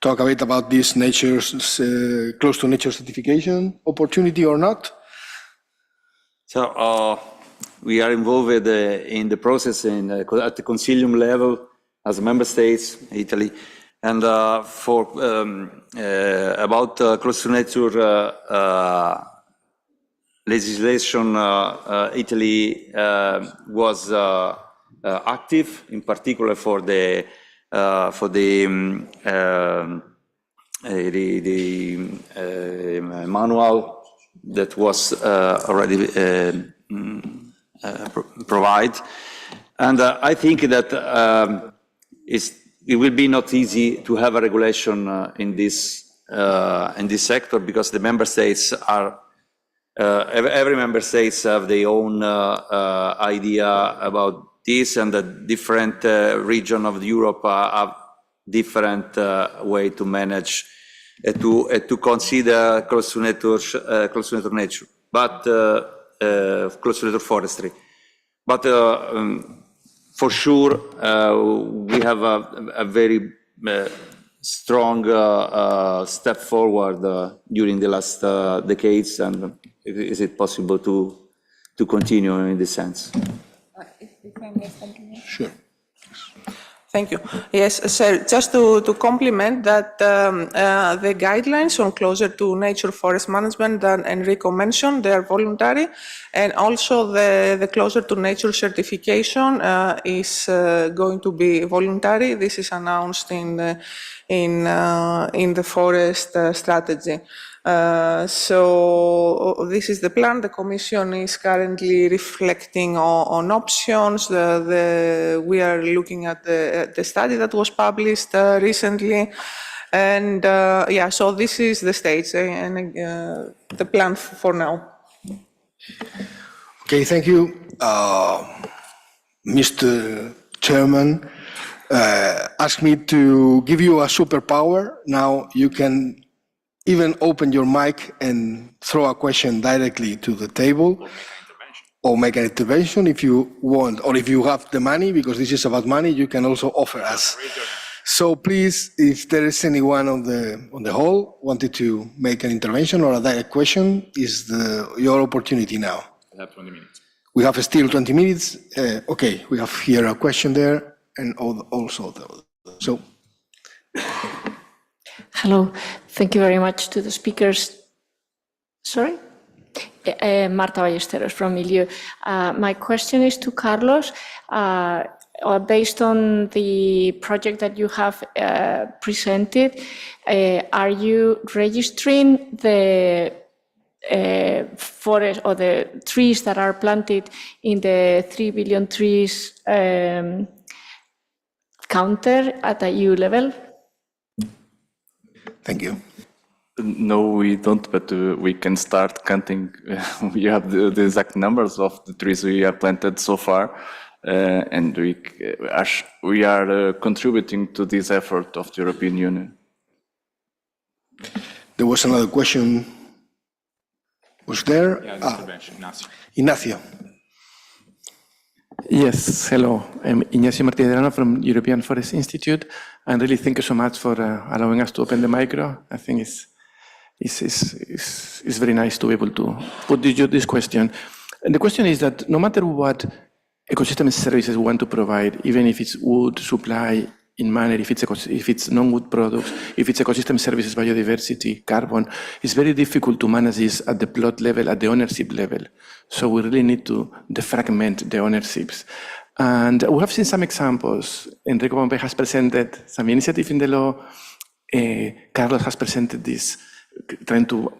talk a bit about this close to nature certification opportunity or not? So we are involved in the process at the Consilium level as member states, Italy, and for about close to nature legislation, Italy was active, in particular for the manual that was already provided, and I think that it will be not easy to have a regulation in this sector, because the member states are every member states have their own idea about this, and the different region of Europe have different way to manage to consider close to nature, but close to nature forestry. But for sure, we have a very strong step forward during the last decades, and is it possible to continue in this sense? Sure. Thank you. Yes, sir, just to complement that, the guidelines on closer to nature forest management that Enrico mentioned, they are voluntary, and also the closer to nature certification is going to be voluntary. This is announced in the forest strategy. So this is the plan. The Commission is currently reflecting on options. We are looking at the study that was published recently, and yeah. So this is the stage and the plan for now. Okay, thank you, Mr. Chairman. Asked me to give you a superpower. Now you can even open your mic and throw a question directly to the table, or make an intervention if you want, or if you have the money, because this is about money, you can also offer us. So please, if there is anyone on the hall wanted to make an intervention or a direct question, is your opportunity now. We have 20 minutes. We have still 20 minutes. Okay, we have here a question there, and also so. Hello. Thank you very much to the speakers. Sorry? Marta Ballesteros from Emilio. My question is to Carlos. Based on the project that you have presented, are you registering the forest or the trees that are planted in the 3 billion trees counter at the EU level? Thank you. No, we don't, but we can start counting. We have the exact numbers of the trees we have planted so far, and we are contributing to this effort of the European Union. There was another question. Was there? Intervention, Inazio. Inazio. Yes, hello. I'm Inazio Martínez from European Forest Institute, and really thank you so much for allowing us to open the micro. I think it's very nice to be able to put this question. And the question is that no matter what ecosystem services we want to provide, even if it's wood supply in manner, if it's non-wood products, if it's ecosystem services, biodiversity, carbon, it's very difficult to manage this at the plot level, at the ownership level. So we really need to defragment the ownerships. And we have seen some examples. Enrico Bombe has presented some initiative in the law. Carlos has presented this, trying to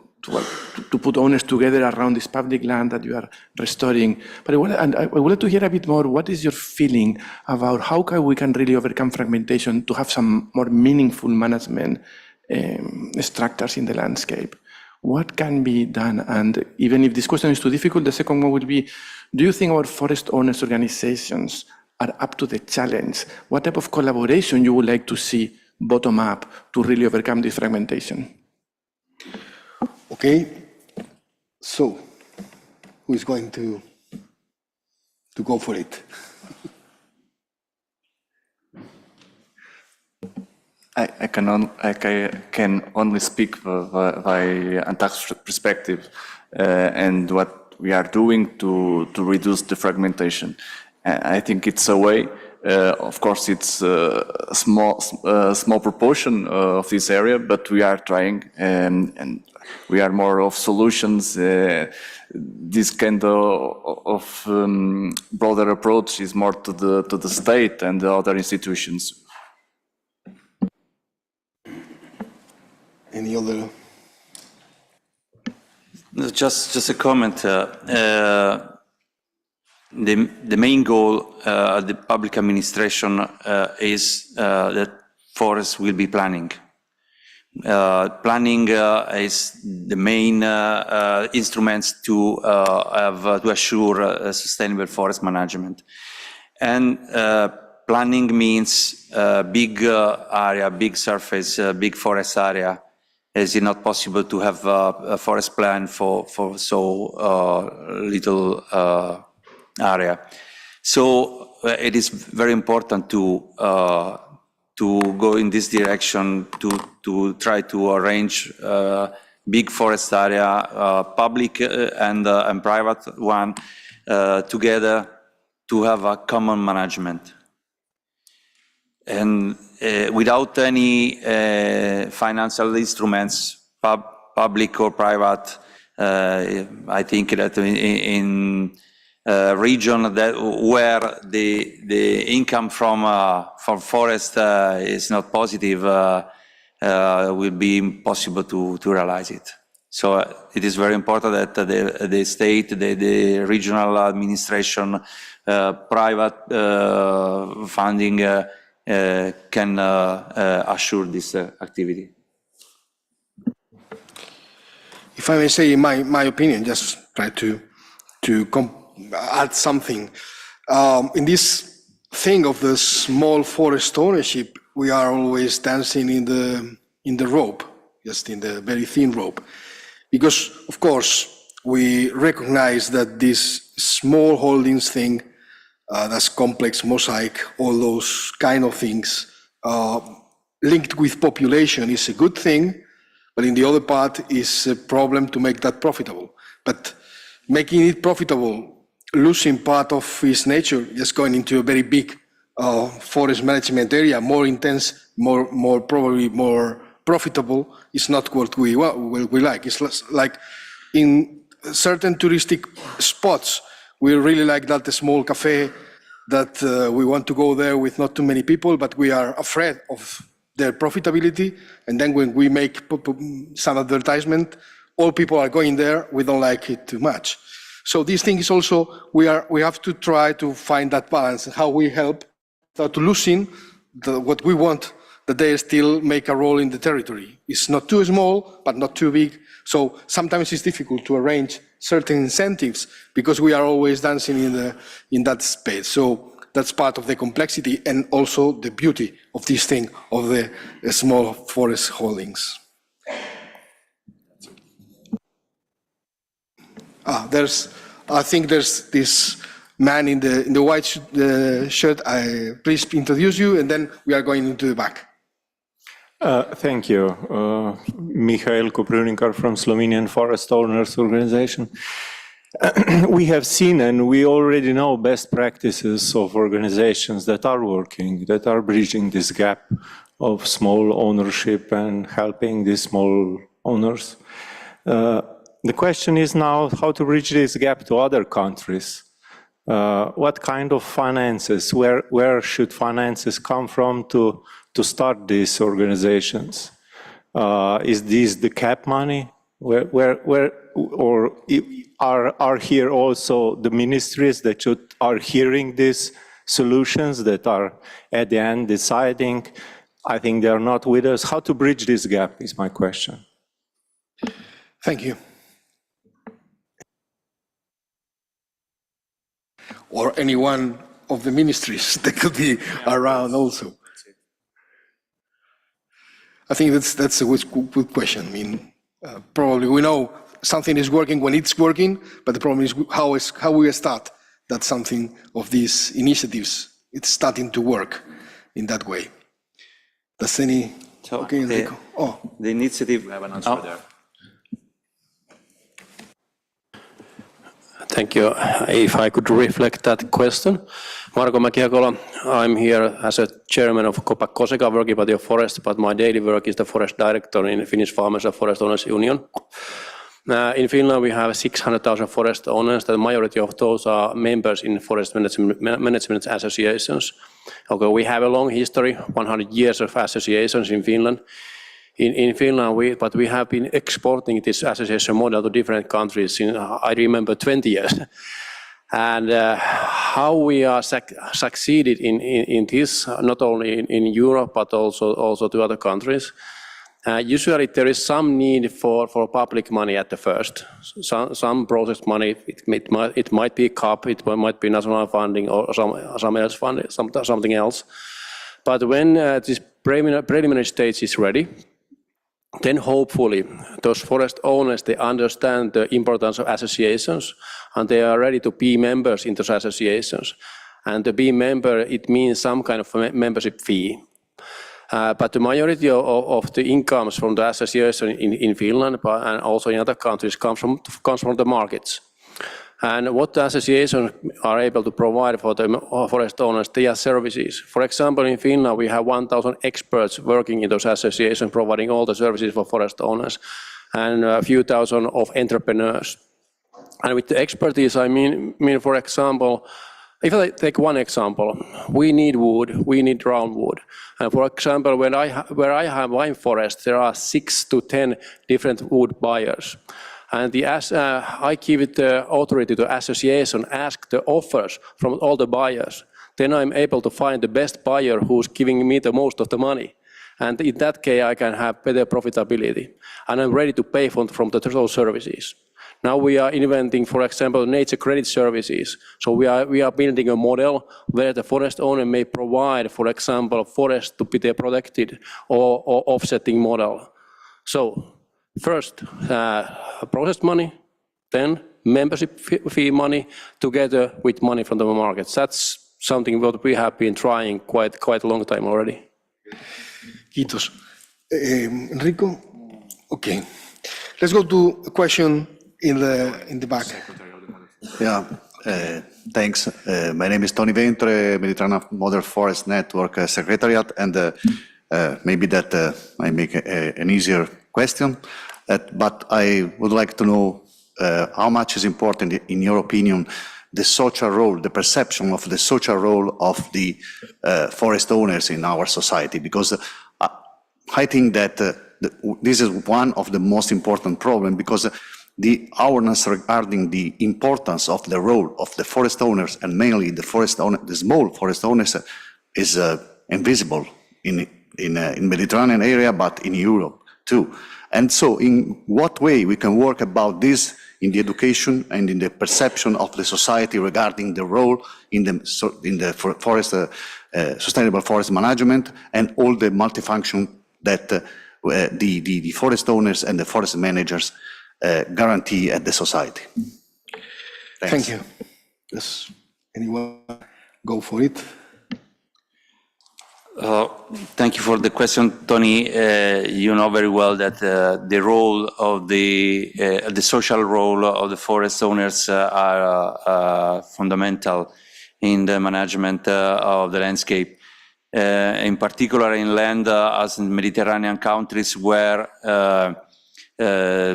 put owners together around this public land that you are restoring. But I would like to hear a bit more, what is your feeling about how we can really overcome fragmentation to have some more meaningful management structures in the landscape? What can be done? And even if this question is too difficult, the second one will be, do you think our forest owners organizations are up to the challenge? What type of collaboration you would like to see bottom up to really overcome this fragmentation? Okay, so who is going to go for it? I can only speak by Antac's perspective and what we are doing to reduce the fragmentation. I think it's a way. Of course, it's a small proportion of this area, but we are trying, and we are more of solutions. This kind of broader approach is more to the state and the other institutions. Any other? Just a comment. The main goal of the public administration is that forests will be planning. Planning is the main instruments to assure sustainable forest management. And planning means big area, big surface, big forest area. Is it not possible to have a forest plan for so little area? So it is very important to go in this direction, to try to arrange big forest area, public and private one, together to have a common management. And without any financial instruments, public or private, I think that in region where the income from forest is not positive, will be impossible to realize it. So it is very important that the state, the regional administration, private funding can assure this activity. If I may say, in my opinion, just try to add something. In this thing of the small forest ownership, we are always dancing in the rope, just in the very thin rope, because of course we recognize that this small holdings thing, that's complex mosaic, all those kind of things, linked with population is a good thing, but in the other part is a problem to make that profitable. But making it profitable, losing part of its nature, just going into a very big forest management area, more intense, probably more profitable is not what we like. It's like in certain touristic spots, we really like that small cafe that we want to go there with not too many people, but we are afraid of their profitability. And then when we make some advertisement, all people are going there, we don't like it too much. So this thing is also, we have to try to find that balance, how we help without losing what we want, that they still make a role in the territory. It's not too small, but not too big. So sometimes it's difficult to arrange certain incentives because we are always dancing in that space. So that's part of the complexity and also the beauty of this thing, of the small forest holdings. I think there's this man in the white shirt. Please introduce you, and then we are going into the back. Thank you. Michael Koprivnikar from Slovenian Forest Owners Organization. We have seen and we already know best practices of organizations that are working, that are bridging this gap of small ownership and helping these small owners. The question is now how to bridge this gap to other countries. What kind of finances, where should finances come from to start these organizations? Is this the cap money? Or are here also the ministries that are hearing these solutions that are at the end deciding, I think they are not with us. How to bridge this gap is my question. Thank you. Or any one of the ministries that could be around also. I think that's a good question. I mean, probably we know something is working when it's working, but the problem is how we start that something of these initiatives, it's starting to work in that way. Does any... Okay, Enrico. The initiative... We have an answer there. Thank you. If I could reflect that question. Marko Mäki-Hakola, I'm here as a chairman of Koseka Working Party of Forest, but my daily work is the forest director in the Finnish Farmers and Forest Owners Union. In Finland, we have 600,000 forest owners. The majority of those are members in forest management associations. Okay, we have a long history, 100 years of associations in Finland. In Finland, but we have been exporting this association model to different countries in, I remember, 20 years. And how we are succeeded in this, not only in Europe, but also to other countries. Usually there is some need for public money at the first. Some project money, it might be CAP, it might be national funding or something else. But when this preliminary stage is ready, then hopefully those forest owners, they understand the importance of associations and they are ready to be members in those associations. And to be a member, it means some kind of membership fee. But the majority of the incomes from the association in Finland and also in other countries comes from the markets. And what the associations are able to provide for the forest owners, they are services. For example, in Finland, we have 1,000 experts working in those associations, providing all the services for forest owners, and a few thousand of entrepreneurs. And with the expertise, I mean, for example, if I take one example, we need wood, we need round wood. And for example, where I have wine forest, there are 6 to 10 different wood buyers. And I give it the authority to the association, ask the offers from all the buyers. Then I'm able to find the best buyer who's giving me the most of the money. And in that case, I can have better profitability. And I'm ready to pay from those services. Now we are inventing, for example, nature credit services. So we are building a model where the forest owner may provide, for example, forest to be protected or offsetting model. So first, process money, then membership fee money, together with money from the markets. That's something that we have been trying quite a long time already. Kiitos. Enrico? Okay. Let's go to a question in the back. Yeah, thanks. My name is Tony Ventre, Mediterranean Model Forest Network Secretariat, and Maybe that I make an easier question, but I would like to know how much is important, in your opinion, the social role, the perception of the social role of the forest owners in our society, because I think that this is one of the most important problems, because the awareness regarding the importance of the role of the forest owners, and mainly the small forest owners, is invisible in Mediterranean area, but in Europe too. And so in what way we can work about this in the education and in the perception of the society regarding the role in the forest, sustainable forest management, and all the multifunction that the forest owners and the forest managers guarantee at the society. Thanks. Thank you. Does anyone go for it? Thank you for the question, Tony. You know very well that the role of the social role of the forest owners are fundamental in the management of the landscape. In particular, in land as in Mediterranean countries, where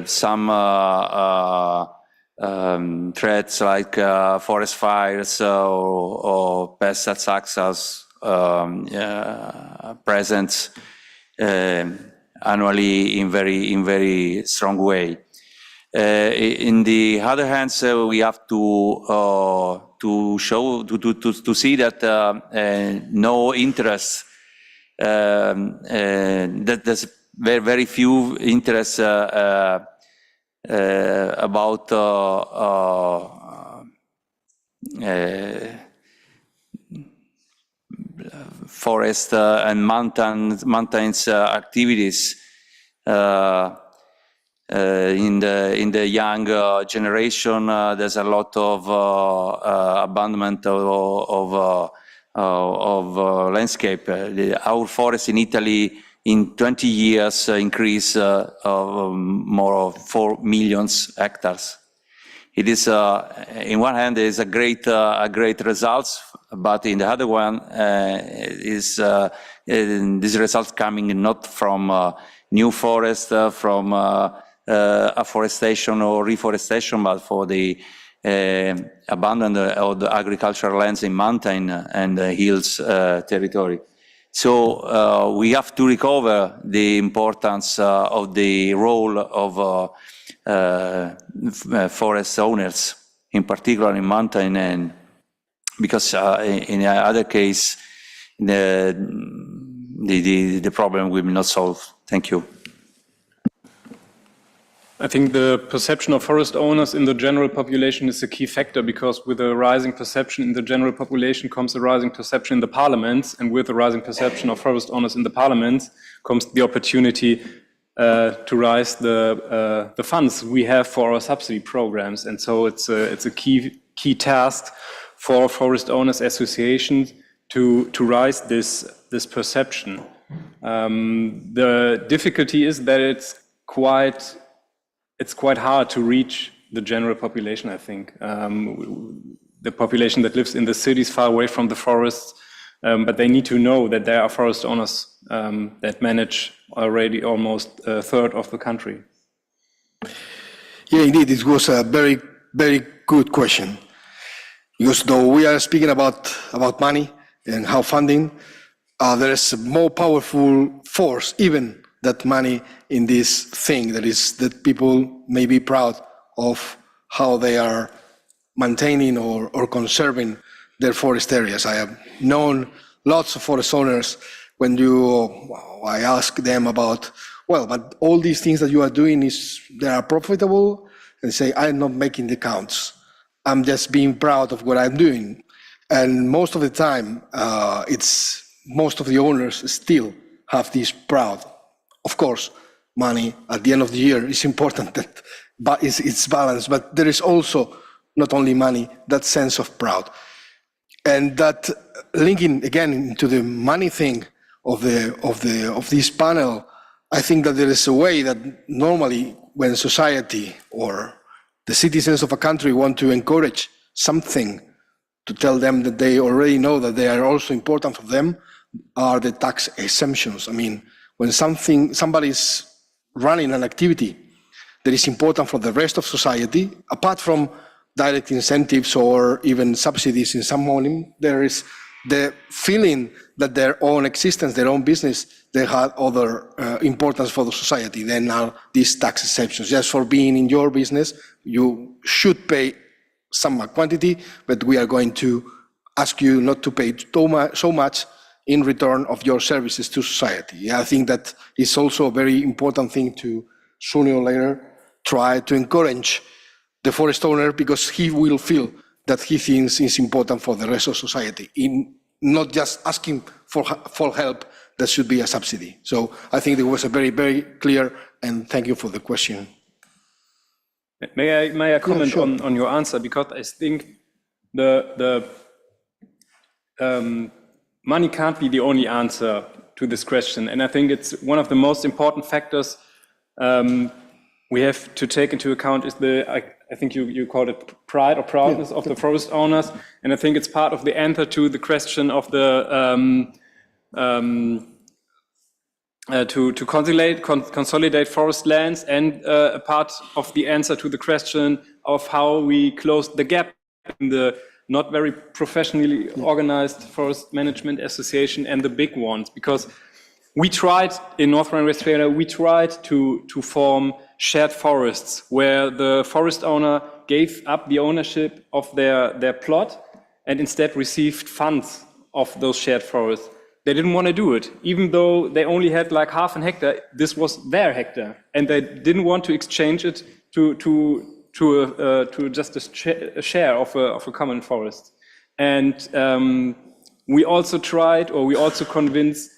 some threats like forest fires or pest attacks as presence annually in very strong way. In the other hand, we have to see that no interest, that there's very few interests about forest and mountains activities in the young generation. There's a lot of abandonment of landscape. Our forest in Italy in 20 years increased of more of 4 million hectares. It is, in one hand, it is a great results, but in the other one is these results coming not from new forest, from afforestation or reforestation, but for the abandonment of the agricultural lands in mountain and hills territory. So we have to recover the importance of the role of forest owners, in particular in mountain, and because in the other case, the problem will be not solved. Thank you. I think the perception of forest owners in the general population is a key factor, because with a rising perception in the general population comes a rising perception in the parliaments, and with a rising perception of forest owners in the parliaments comes the opportunity to raise the funds we have for our subsidy programs. And so it's a key task for forest owners associations to raise this perception. The difficulty is that it's quite hard to reach the general population, I think. The population that lives in the cities far away from the forests, but they need to know that there are forest owners that manage already almost a third of the country. Yeah, indeed, it was a very, very good question. Because though we are speaking about money and how funding, there is a more powerful force even that money in this thing, that people may be proud of how they are maintaining or conserving their forest areas. I have known lots of forest owners when I ask them about, well, but all these things that you are doing they are profitable, and say, I'm not making the counts. I'm just being proud of what I'm doing. And most of the time, most of the owners still have this proud. Of course, money at the end of the year is important, but it's balanced. But there is also not only money, that sense of proud, and that linking again to the money thing of this panel. I think that there is a way that normally when society or the citizens of a country want to encourage something, to tell them that they already know that they are also important for them, are the tax exemptions. I mean, when somebody's running an activity that is important for the rest of society, apart from direct incentives or even subsidies in some moment, there is the feeling that their own existence, their own business, they have other importance for the society than are these tax exceptions. Just for being in your business, you should pay some quantity, but we are going to ask you not to pay so much in return of your services to society. I think that is also a very important thing to sooner or later try to encourage the forest owner, because he will feel that he thinks is important for the rest of society, in not just asking for help that should be a subsidy. So I think it was a very, very clear, and thank you for the question. May I comment on your answer, because I think the money can't be the only answer to this question, and I think it's one of the most important factors we have to take into account is I think you called it pride or proudness of the forest owners, and I think it's part of the answer to the question of the to consolidate forest lands, and a part of the answer to the question of how we close the gap in the not very professionally organized forest management association and the big ones. Because we tried in North Rhine-Westphalia, we tried to form shared forests where the forest owner gave up the ownership of their plot and instead received funds of those shared forests. They didn't want to do it, even though they only had like half an hectare. This was their hectare, and they didn't want to exchange it to just a share of a common forest. And we also tried, or we also convinced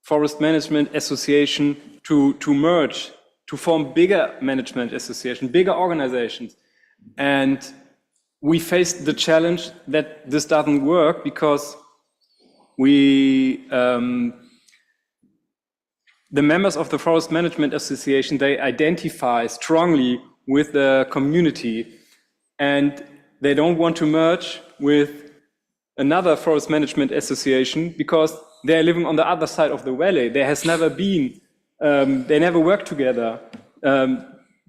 Forest Management Association to merge, to form bigger management association, bigger organizations. And we faced the challenge that this doesn't work, because the members of the Forest Management Association, they identify strongly with the community, and they don't want to merge with another Forest Management Association because they're living on the other side of the valley. There has never been, they never worked together.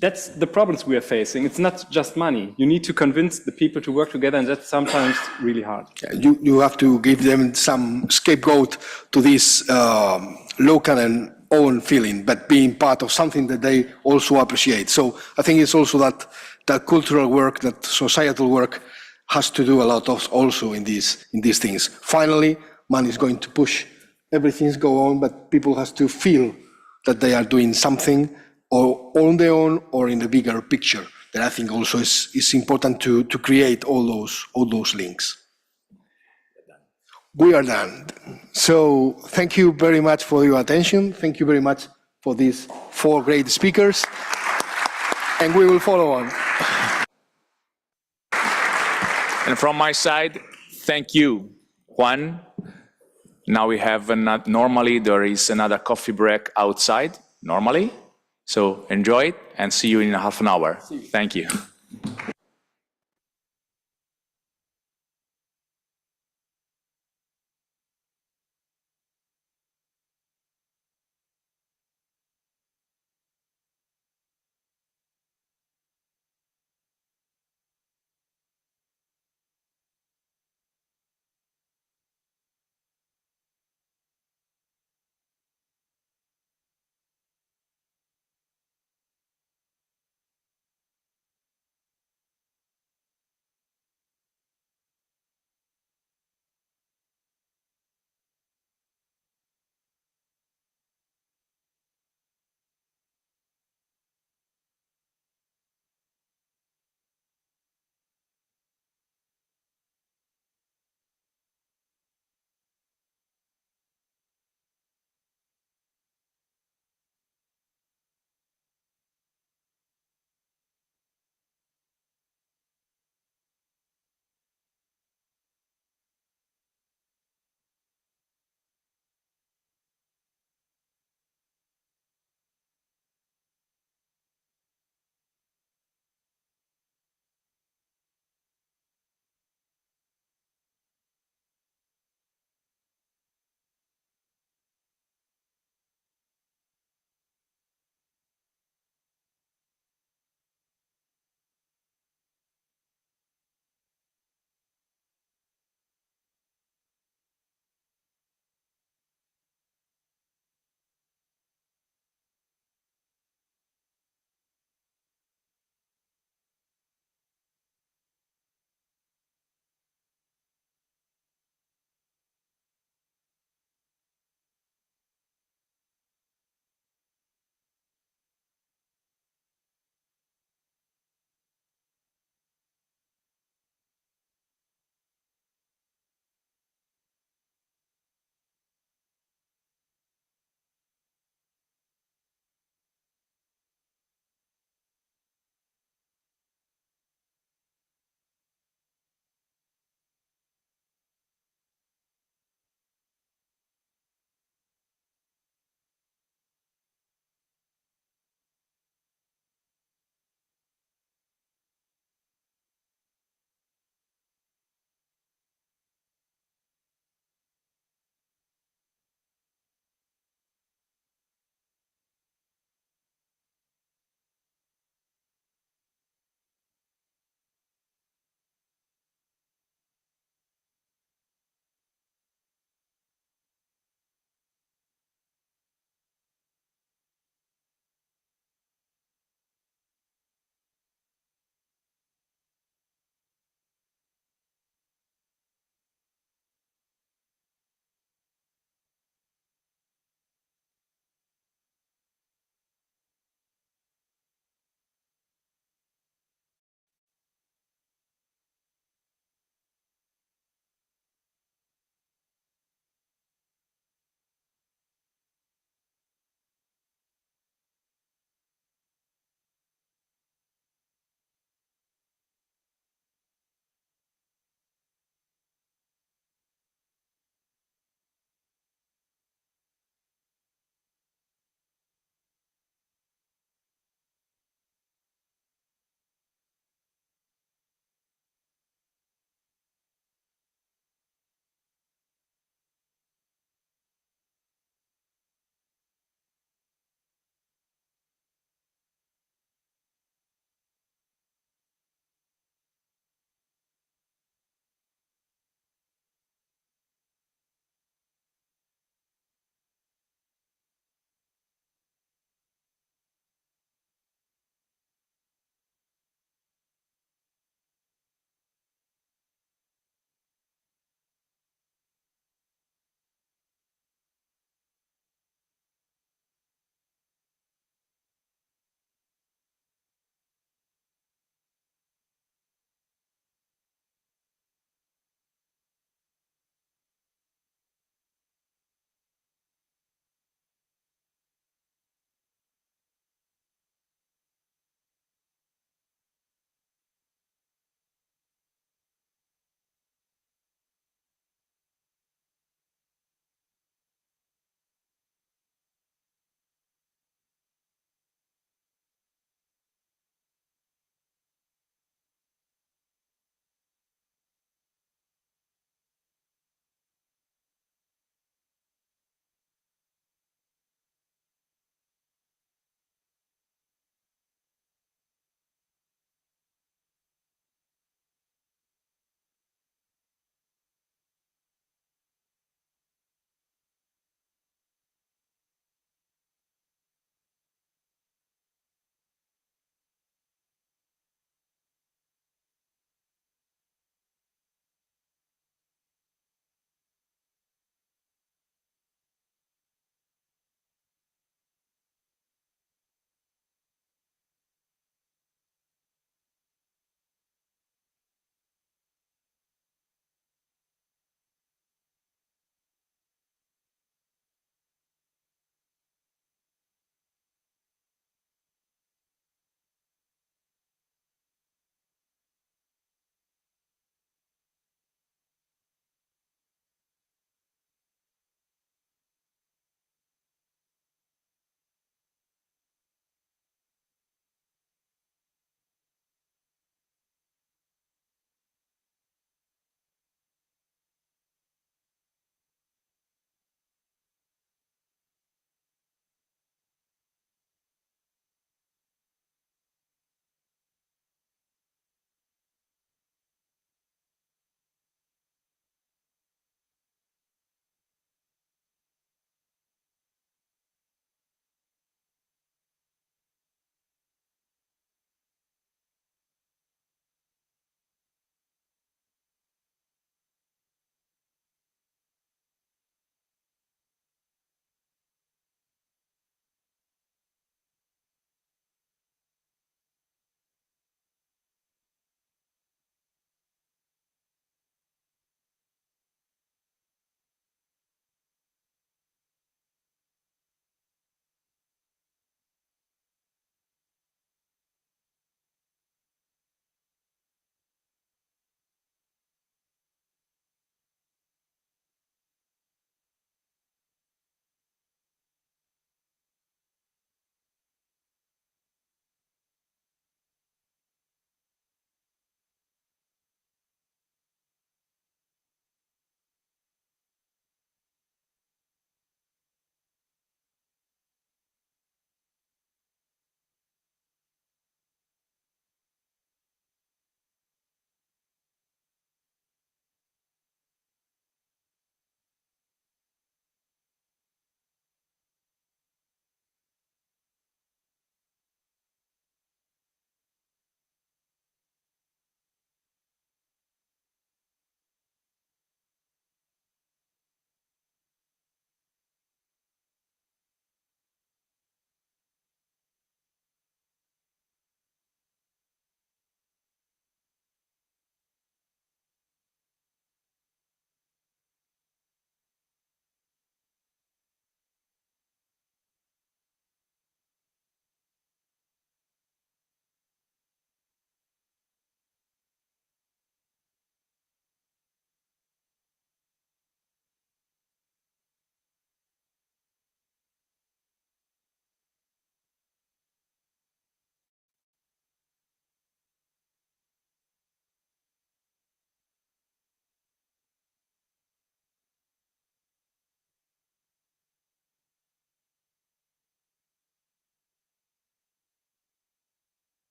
That's the problems we are facing. It's not just money. You need to convince the people to work together, and that's sometimes really hard. You have to give them some scapegoat to this local and own feeling, but being part of something that they also appreciate. So I think it's also that cultural work, that societal work has to do a lot of also in these things. Finally, money is going to push everything's go on, but people has to feel that they are doing something or on their own or in the bigger picture. That I think also is important to create all those links. We are done. So thank you very much for your attention. Thank you very much for these 4 great speakers. And we will follow on. And from my side, thank you, Juan. Now we have, normally there is another coffee break outside, normally. So enjoy it and see you in half an hour. Thank you.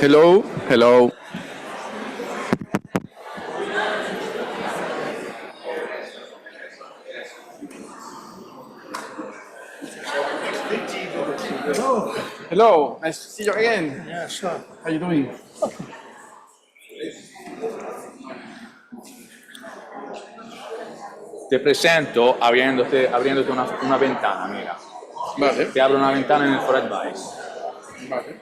Hello, hello. Hello, nice to see you again. Yeah, sure. How you doing? Te presento abriéndote una ventana, mira. Vale. Te abro una ventana en el For Advice. Vale.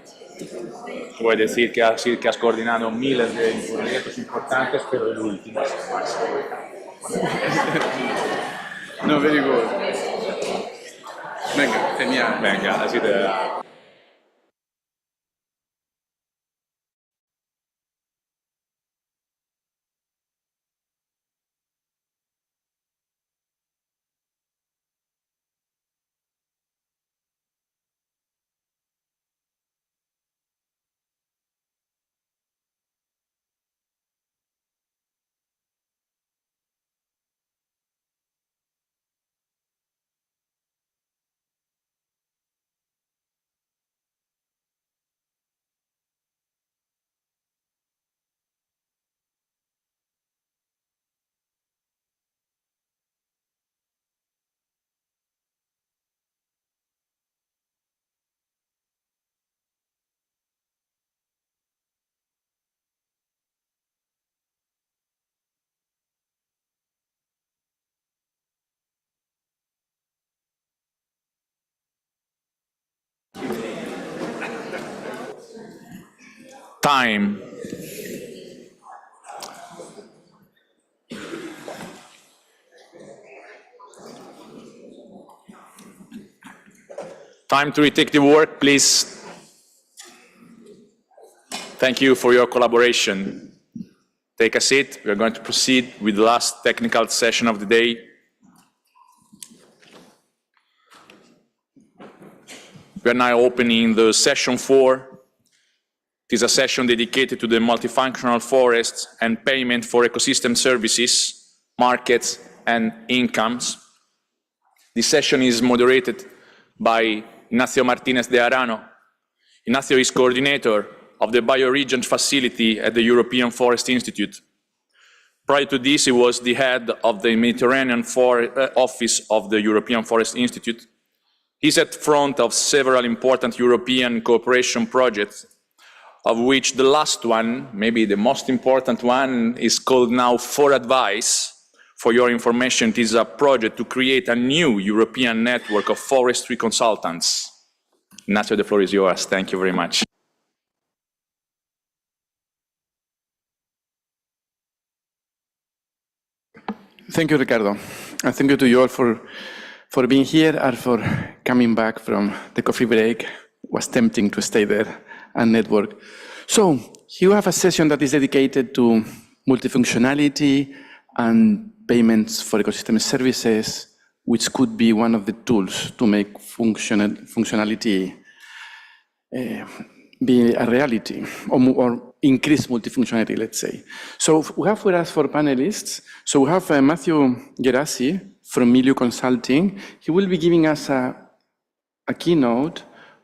Puedes decir que has coordinado miles de proyectos importantes, pero el último es el más. No, very good. Venga, genial. Venga, así te da. Time. Time to retake the work, please. Thank you for your collaboration. Take a seat. We are going to proceed with the last technical session of the day. We are now opening the session 4. It is a session dedicated to the multifunctional forests and payment for ecosystem services, markets, and incomes. This session is moderated by Inazio Martínez de Arano. Inazio is coordinator of the bioregion facility at the European Forest Institute. Prior to this, he was the head of the Mediterranean office of the European Forest Institute. He's at the front of several important European cooperation projects, of which the last one, maybe the most important one, is called now For Advice. For your information, it is a project to create a new European network of forestry consultants. Ignacio, the floor is yours. Thank you very much. Thank you, Ricardo. And thank you to you all for being here and for coming back from the coffee break. It was tempting to stay there and network. So here we have a session that is dedicated to multifunctionality and payments for ecosystem services, which could be one of the tools to make functionality be a reality, or increase multifunctionality, let's say. So we have with us 4 panelists. So we have Matthew Gerasi from Emilio Consulting. He will be giving us a keynote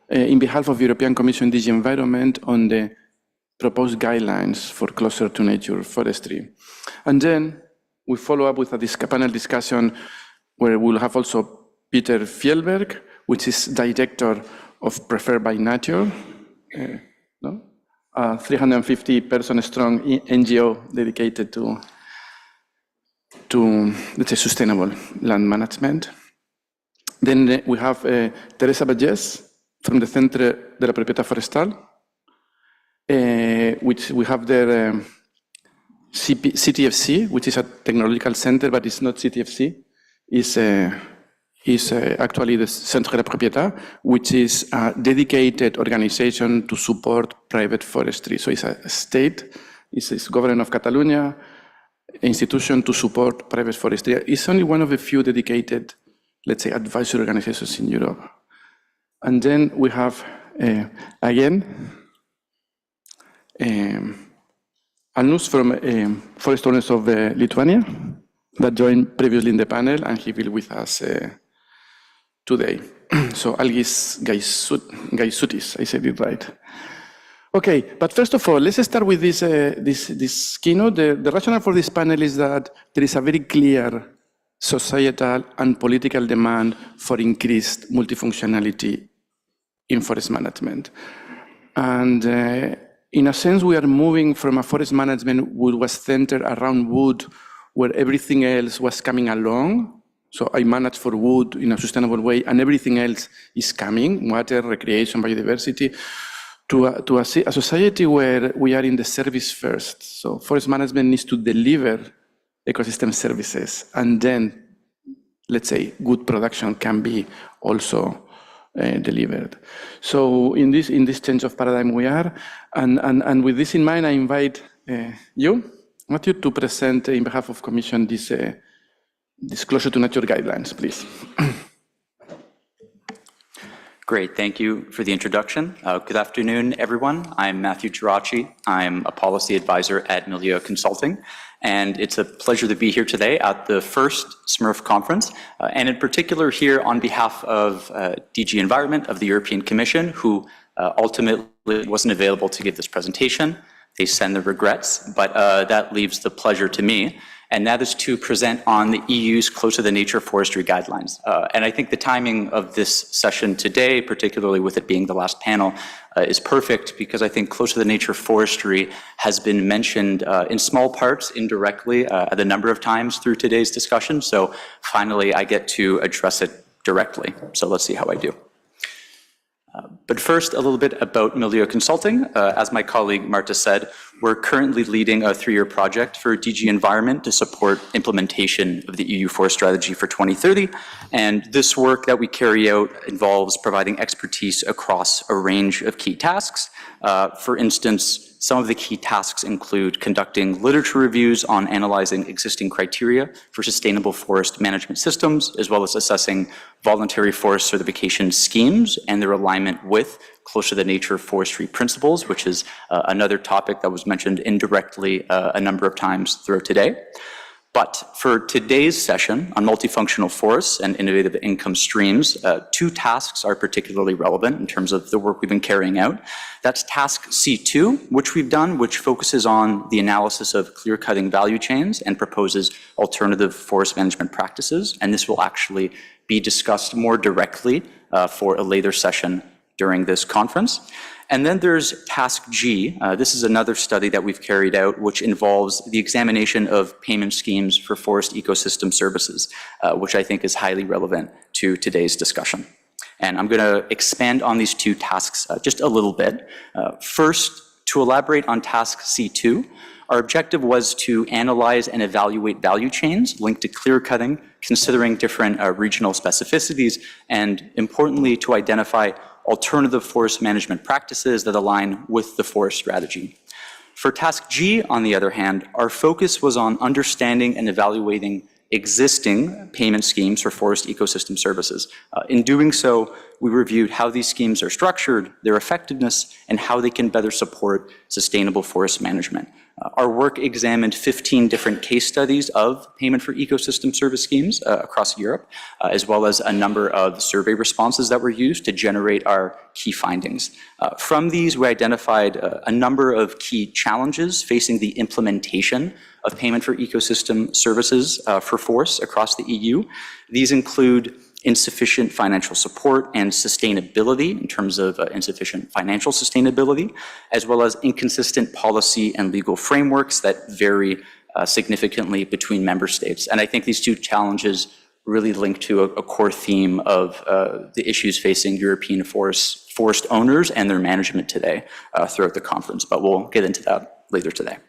in behalf of European Commission DG Environment on the proposed guidelines for closer to nature forestry. And then we follow up with a panel discussion where we'll have also Peter Fjellberg, which is director of Preferred by Nature, a 350-person strong NGO dedicated to, let's say, sustainable land management. Then we have Teresa Bagés from the Centre de la Propiedad Forestal, which we have their CTFC, which is a technological center, but it's not CTFC. Is actually the Centre de la Propiedad, which is a dedicated organization to support private forestry. So it's a state, it's government of Catalonia, institution to support private forestry. It's only one of the few dedicated, let's say, advisory organizations in Europe. And then we have, again, Alnus from Forest Owners of Lithuania that joined previously in the panel, and he will be with us today. So Algis Gaisutis, I said it right. Okay, but first of all, let's start with this keynote. The rationale for this panel is that there is a very clear societal and political demand for increased multifunctionality in forest management. And in a sense, we are moving from a forest management which was centered around wood, where everything else was coming along. So I manage for wood in a sustainable way, and everything else is coming, water, recreation, biodiversity, to a society where we are in the service first. So forest management needs to deliver ecosystem services, and then, let's say, good production can be also delivered. So in this change of paradigm we are, and with this in mind, I invite you, Matthew, to present in behalf of Commission this disclosure to nature guidelines, please. Great, thank you for the introduction. Good afternoon, everyone. I'm Matthew Geraci. I'm a policy advisor at Emilio Consulting, and it's a pleasure to be here today at the first SMURF conference, and in particular here on behalf of DG Environment of the European Commission, who ultimately wasn't available to give this presentation. They send their regrets, but that leaves the pleasure to me, and that is to present on the EU's Close to the Nature forestry guidelines. And I think the timing of this session today, particularly with it being the last panel, is perfect because I think Close to the Nature forestry has been mentioned in small parts indirectly at a number of times through today's discussion. So finally, I get to address it directly. So let's see how I do. But first, a little bit about Emilio Consulting. As my colleague Marta said, we're currently leading a 3-year project for DG Environment to support implementation of the EU Forest Strategy for 2030. And this work that we carry out involves providing expertise across a range of key tasks. For instance, some of the key tasks include conducting literature reviews on analyzing existing criteria for sustainable forest management systems, as well as assessing voluntary forest certification schemes and their alignment with Close to the Nature forestry principles, which is another topic that was mentioned indirectly a number of times throughout today. But for today's session on multifunctional forests and innovative income streams, 2 tasks are particularly relevant in terms of the work we've been carrying out. That's task C2, which we've done, which focuses on the analysis of clear-cutting value chains and proposes alternative forest management practices. And this will actually be discussed more directly for a later session during this conference. And then there's task G. This is another study that we've carried out, which involves the examination of payment schemes for forest ecosystem services, which I think is highly relevant to today's discussion. And I'm going to expand on these 2 tasks just a little bit. First, to elaborate on task C2, our objective was to analyze and evaluate value chains linked to clear cutting, considering different regional specificities, and importantly, to identify alternative forest management practices that align with the forest strategy. For task G, on the other hand, our focus was on understanding and evaluating existing payment schemes for forest ecosystem services. In doing so, we reviewed how these schemes are structured, their effectiveness, and how they can better support sustainable forest management. Our work examined 15 different case studies of payment for ecosystem service schemes across Europe, as well as a number of survey responses that were used to generate our key findings. From these, we identified a number of key challenges facing the implementation of payment for ecosystem services for forests across the EU. These include insufficient financial support and sustainability in terms of insufficient financial sustainability, as well as inconsistent policy and legal frameworks that vary significantly between member states. And I think these 2 challenges really link to a core theme of the issues facing European forest owners and their management today throughout the conference, but we'll get into that later today.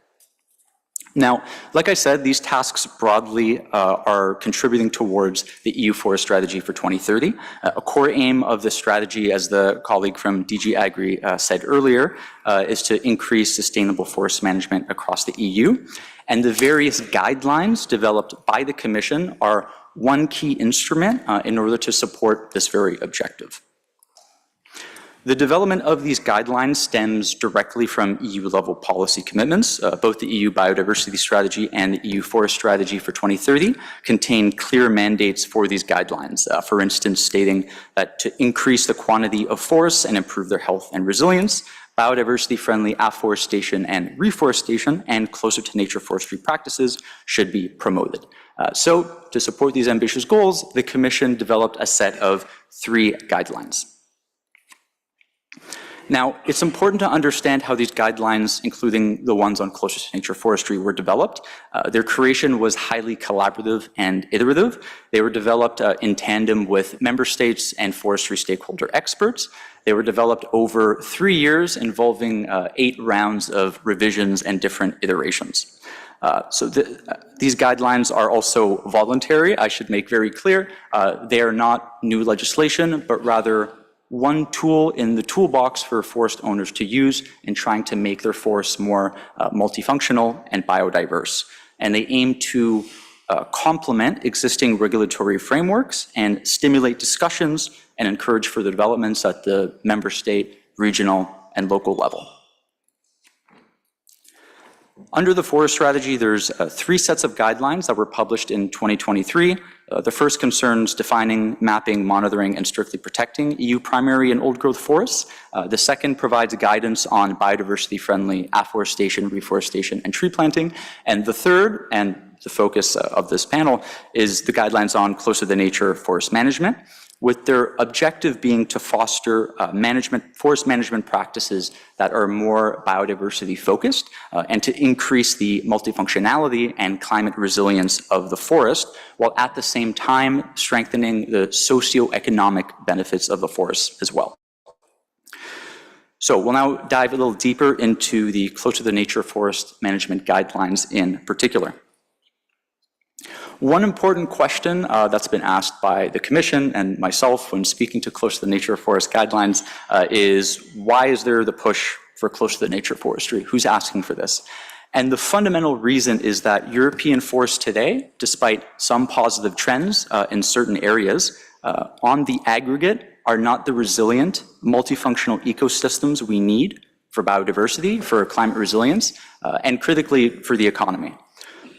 Now, like I said, these tasks broadly are contributing towards the EU Forest Strategy for 2030. A core aim of this strategy, as the colleague from DG Agri said earlier, is to increase sustainable forest management across the EU. And the various guidelines developed by the Commission are one key instrument in order to support this very objective. The development of these guidelines stems directly from EU-level policy commitments. Both the EU Biodiversity Strategy and the EU Forest Strategy for 2030 contain clear mandates for these guidelines. For instance, stating that to increase the quantity of forests and improve their health and resilience, biodiversity-friendly afforestation and reforestation and closer-to-nature forestry practices should be promoted. So, to support these ambitious goals, the Commission developed a set of 3 guidelines. Now, it's important to understand how these guidelines, including the ones on closer-to-nature forestry, were developed. Their creation was highly collaborative and iterative. They were developed in tandem with member states and forestry stakeholder experts. They were developed over 3 years, involving 8 rounds of revisions and different iterations. These guidelines are also voluntary. I should make very clear, they are not new legislation, but rather one tool in the toolbox for forest owners to use in trying to make their forests more multifunctional and biodiverse. And they aim to complement existing regulatory frameworks and stimulate discussions and encourage further developments at the member state, regional, and local level. Under the forest strategy, there's 3 sets of guidelines that were published in 2023. The first concerns defining, mapping, monitoring, and strictly protecting EU primary and old-growth forests. The second provides guidance on biodiversity-friendly afforestation, reforestation, and tree planting. And the third, and the focus of this panel, is the guidelines on close-to-the-nature forest management, with their objective being to foster forest management practices that are more biodiversity focused and to increase the multifunctionality and climate resilience of the forest, while at the same time strengthening the socioeconomic benefits of the forest as well. So we'll now dive a little deeper into the close to the nature forest management guidelines in particular. One important question that's been asked by the Commission and myself when speaking to close to the nature forest guidelines is, why is there the push for close to the nature forestry? Who's asking for this? And the fundamental reason is that European forests today, despite some positive trends in certain areas, on the aggregate are not the resilient, multifunctional ecosystems we need for biodiversity, for climate resilience, and critically for the economy.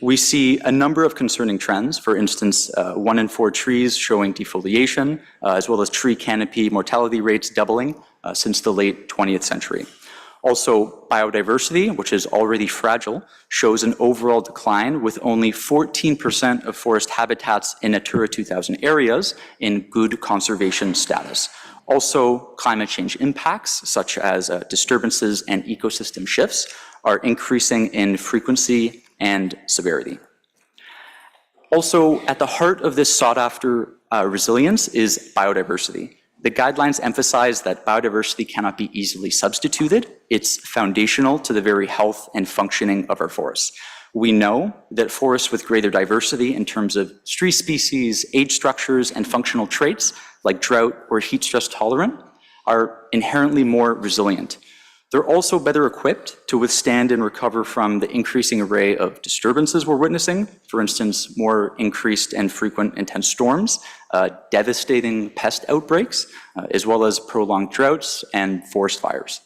We see a number of concerning trends, for instance, 1 in 4 trees showing defoliation, as well as tree canopy mortality rates doubling since the late 20th century. Also, biodiversity, which is already fragile, shows an overall decline with only 14% of forest habitats in Natura 2000 areas in good conservation status. Also, climate change impacts, such as disturbances and ecosystem shifts, are increasing in frequency and severity. Also, at the heart of this sought-after resilience is biodiversity. The guidelines emphasize that biodiversity cannot be easily substituted. It's foundational to the very health and functioning of our forests. We know that forests with greater diversity in terms of tree species, age structures, and functional traits, like drought or heat stress tolerant, are inherently more resilient. They're also better equipped to withstand and recover from the increasing array of disturbances we're witnessing, for instance, more increased and frequent intense storms, devastating pest outbreaks, as well as prolonged droughts and forest fires.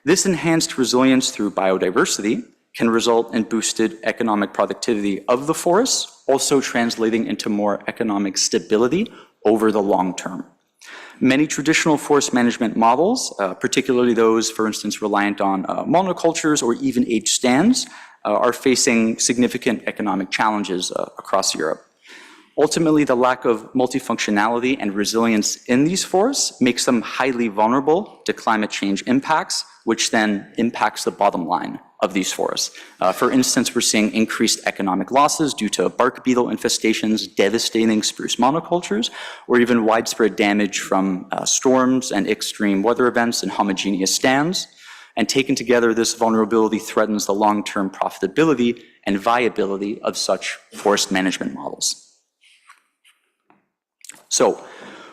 This enhanced resilience through biodiversity can result in boosted economic productivity of the forests, also translating into more economic stability over the long term. Many traditional forest management models, particularly those, for instance, reliant on monocultures or even age stands, are facing significant economic challenges across Europe. Ultimately, the lack of multifunctionality and resilience in these forests makes them highly vulnerable to climate change impacts, which then impacts the bottom line of these forests. For instance, we're seeing increased economic losses due to bark beetle infestations, devastating spruce monocultures, or even widespread damage from storms and extreme weather events in homogeneous stands. And taken together, this vulnerability threatens the long-term profitability and viability of such forest management models. So,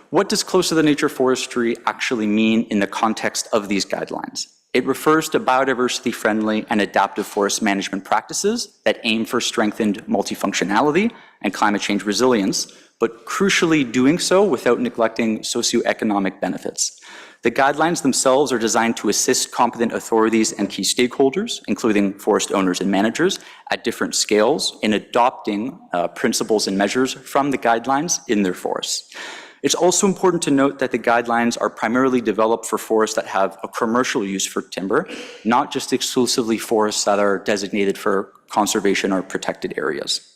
what does close to the nature forestry actually mean in the context of these guidelines? It refers to biodiversity-friendly and adaptive forest management practices that aim for strengthened multifunctionality and climate change resilience, but crucially doing so without neglecting socioeconomic benefits. The guidelines themselves are designed to assist competent authorities and key stakeholders, including forest owners and managers, at different scales in adopting principles and measures from the guidelines in their forests. It's also important to note that the guidelines are primarily developed for forests that have a commercial use for timber, not just exclusively forests that are designated for conservation or protected areas.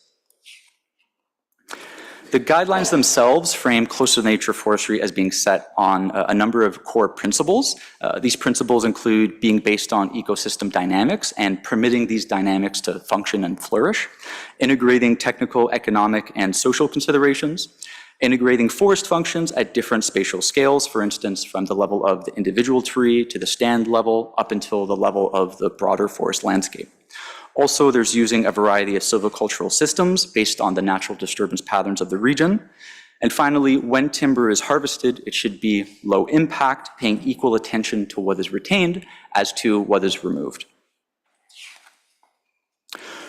The guidelines themselves frame close to nature forestry as being set on a number of core principles. These principles include being based on ecosystem dynamics and permitting these dynamics to function and flourish, integrating technical, economic, and social considerations, integrating forest functions at different spatial scales, for instance, from the level of the individual tree to the stand level up until the level of the broader forest landscape. Also, there's using a variety of silvicultural systems based on the natural disturbance patterns of the region. And finally, when timber is harvested, it should be low impact, paying equal attention to what is retained as to what is removed.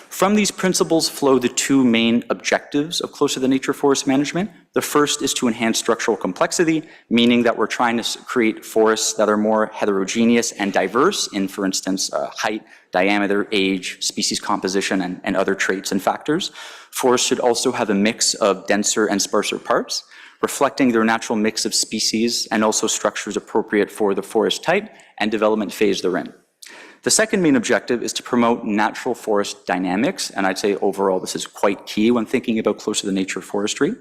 From these principles flow the two main objectives of close to the nature forest management. The first is to enhance structural complexity, meaning that we're trying to create forests that are more heterogeneous and diverse in, for instance, height, diameter, age, species composition, and other traits and factors. Forests should also have a mix of denser and sparser parts, reflecting their natural mix of species and also structures appropriate for the forest type and development phase they're in. The second main objective is to promote natural forest dynamics, and I'd say overall this is quite key when thinking about close to the nature forestry.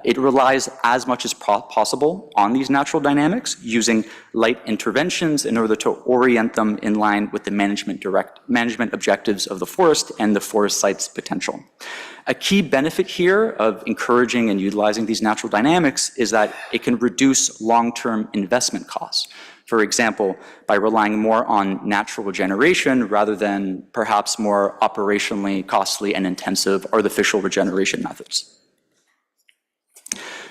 It relies as much as possible on these natural dynamics, using light interventions in order to orient them in line with the management objectives of the forest and the forest site's potential. A key benefit here of encouraging and utilizing these natural dynamics is that it can reduce long-term investment costs. For example, by relying more on natural regeneration rather than perhaps more operationally costly and intensive artificial regeneration methods.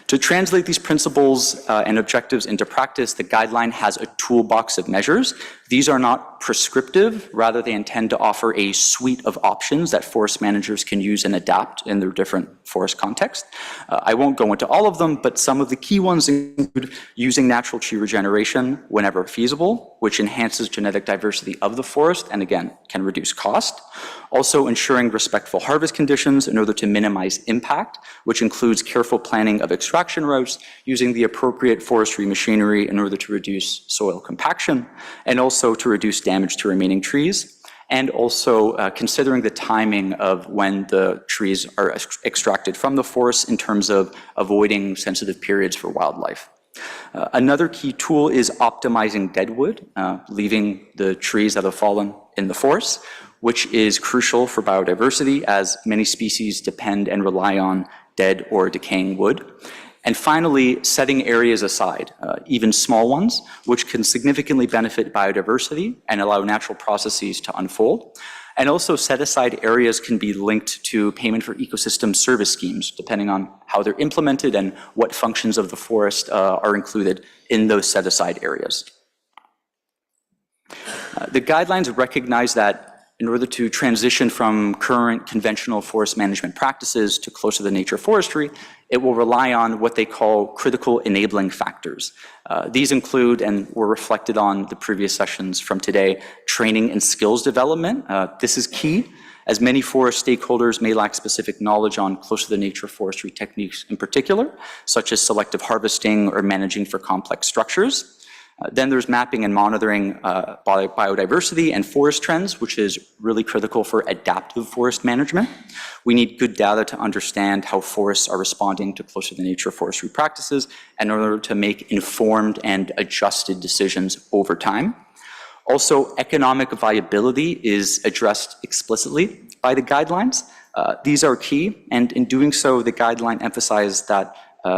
To translate these principles and objectives into practice, the guideline has a toolbox of measures. These are not prescriptive, rather they intend to offer a suite of options that forest managers can use and adapt in their different forest contexts. I won't go into all of them, but some of the key ones include using natural tree regeneration whenever feasible, which enhances genetic diversity of the forest and again, can reduce cost. Also ensuring respectful harvest conditions in order to minimize impact, which includes careful planning of extraction routes, using the appropriate forestry machinery in order to reduce soil compaction, and also to reduce damage to remaining trees, and also considering the timing of when the trees are extracted from the forest in terms of avoiding sensitive periods for wildlife. Another key tool is optimizing deadwood, leaving the trees that have fallen in the forest, which is crucial for biodiversity as many species depend and rely on dead or decaying wood. And finally, setting areas aside, even small ones, which can significantly benefit biodiversity and allow natural processes to unfold. And also set aside areas can be linked to payment for ecosystem service schemes, depending on how they're implemented and what functions of the forest are included in those set aside areas. The guidelines recognize that in order to transition from current conventional forest management practices to close to the nature forestry, it will rely on what they call critical enabling factors. These include, and were reflected on the previous sessions from today, training and skills development. This is key, as many forest stakeholders may lack specific knowledge on close to the nature forestry techniques in particular, such as selective harvesting or managing for complex structures. Then there's mapping and monitoring biodiversity and forest trends, which is really critical for adaptive forest management. We need good data to understand how forests are responding to close to the nature forestry practices in order to make informed and adjusted decisions over time. Also, economic viability is addressed explicitly by the guidelines. These are key, and in doing so, the guideline emphasizes that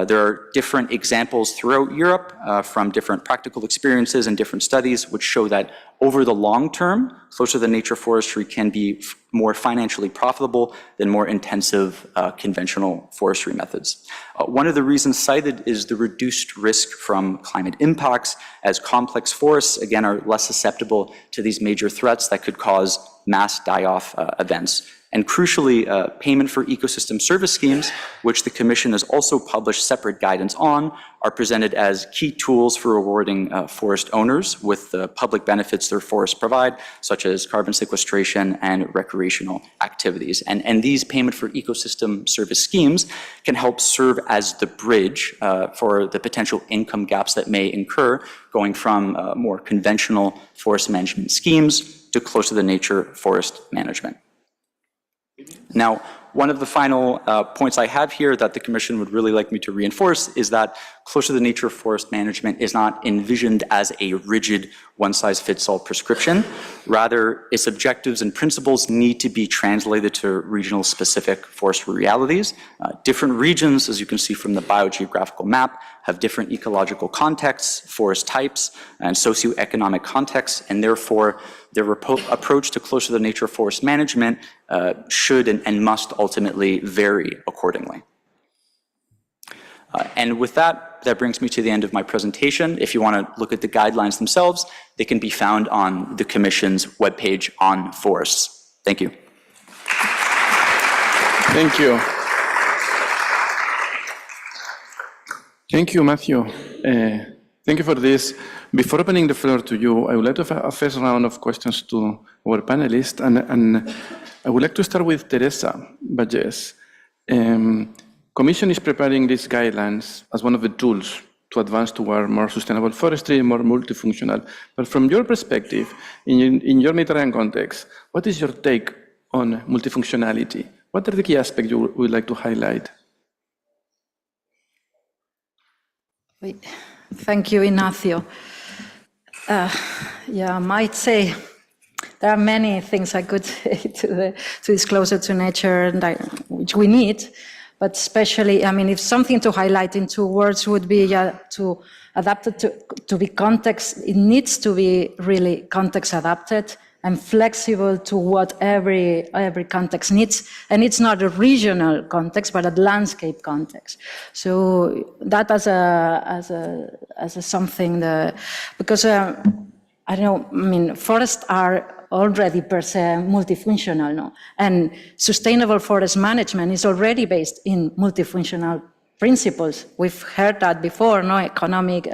there are different examples throughout Europe from different practical experiences and different studies which show that over the long term, closer to the nature forestry can be more financially profitable than more intensive conventional forestry methods. One of the reasons cited is the reduced risk from climate impacts, as complex forests, again, are less susceptible to these major threats that could cause mass die-off events. And crucially, payment for ecosystem service schemes, which the Commission has also published separate guidance on, are presented as key tools for rewarding forest owners with the public benefits their forests provide, such as carbon sequestration and recreational activities. And these payment for ecosystem service schemes can help serve as the bridge for the potential income gaps that may incur going from more conventional forest management schemes to close to the nature forest management. Now, one of the final points I have here that the Commission would really like me to reinforce is that close to the nature forest management is not envisioned as a rigid one-size-fits-all prescription. Rather, its objectives and principles need to be translated to regional specific forestry realities. Different regions, as you can see from the biogeographical map, have different ecological contexts, forest types, and socioeconomic contexts, and therefore their approach to close to the nature forest management should and must ultimately vary accordingly. And with that, that brings me to the end of my presentation. If you want to look at the guidelines themselves, they can be found on the Commission's webpage on forests. Thank you. Thank you. Thank you, Matthew. Thank you for this. Before opening the floor to you, I would like to have a first round of questions to our panelists, and I would like to start with Teresa Bages. Commission is preparing these guidelines as one of the tools to advance toward more sustainable forestry, more multifunctional. But from your perspective, in your Mediterranean context, what is your take on multifunctionality? What are the key aspects you would like to highlight? Thank you, Inazio. Yeah, I might say there are many things I could say to this closer to nature, and which we need, but especially, I mean, if something to highlight in 2 words would be to adapt it to be context. It needs to be really context adapted and flexible to what every context needs. And it's not a regional context, but a landscape context. So that as a something that, because I don't know, I mean, forests are already per se multifunctional, no? And sustainable forest management is already based in multifunctional principles. We've heard that before, no? Economic,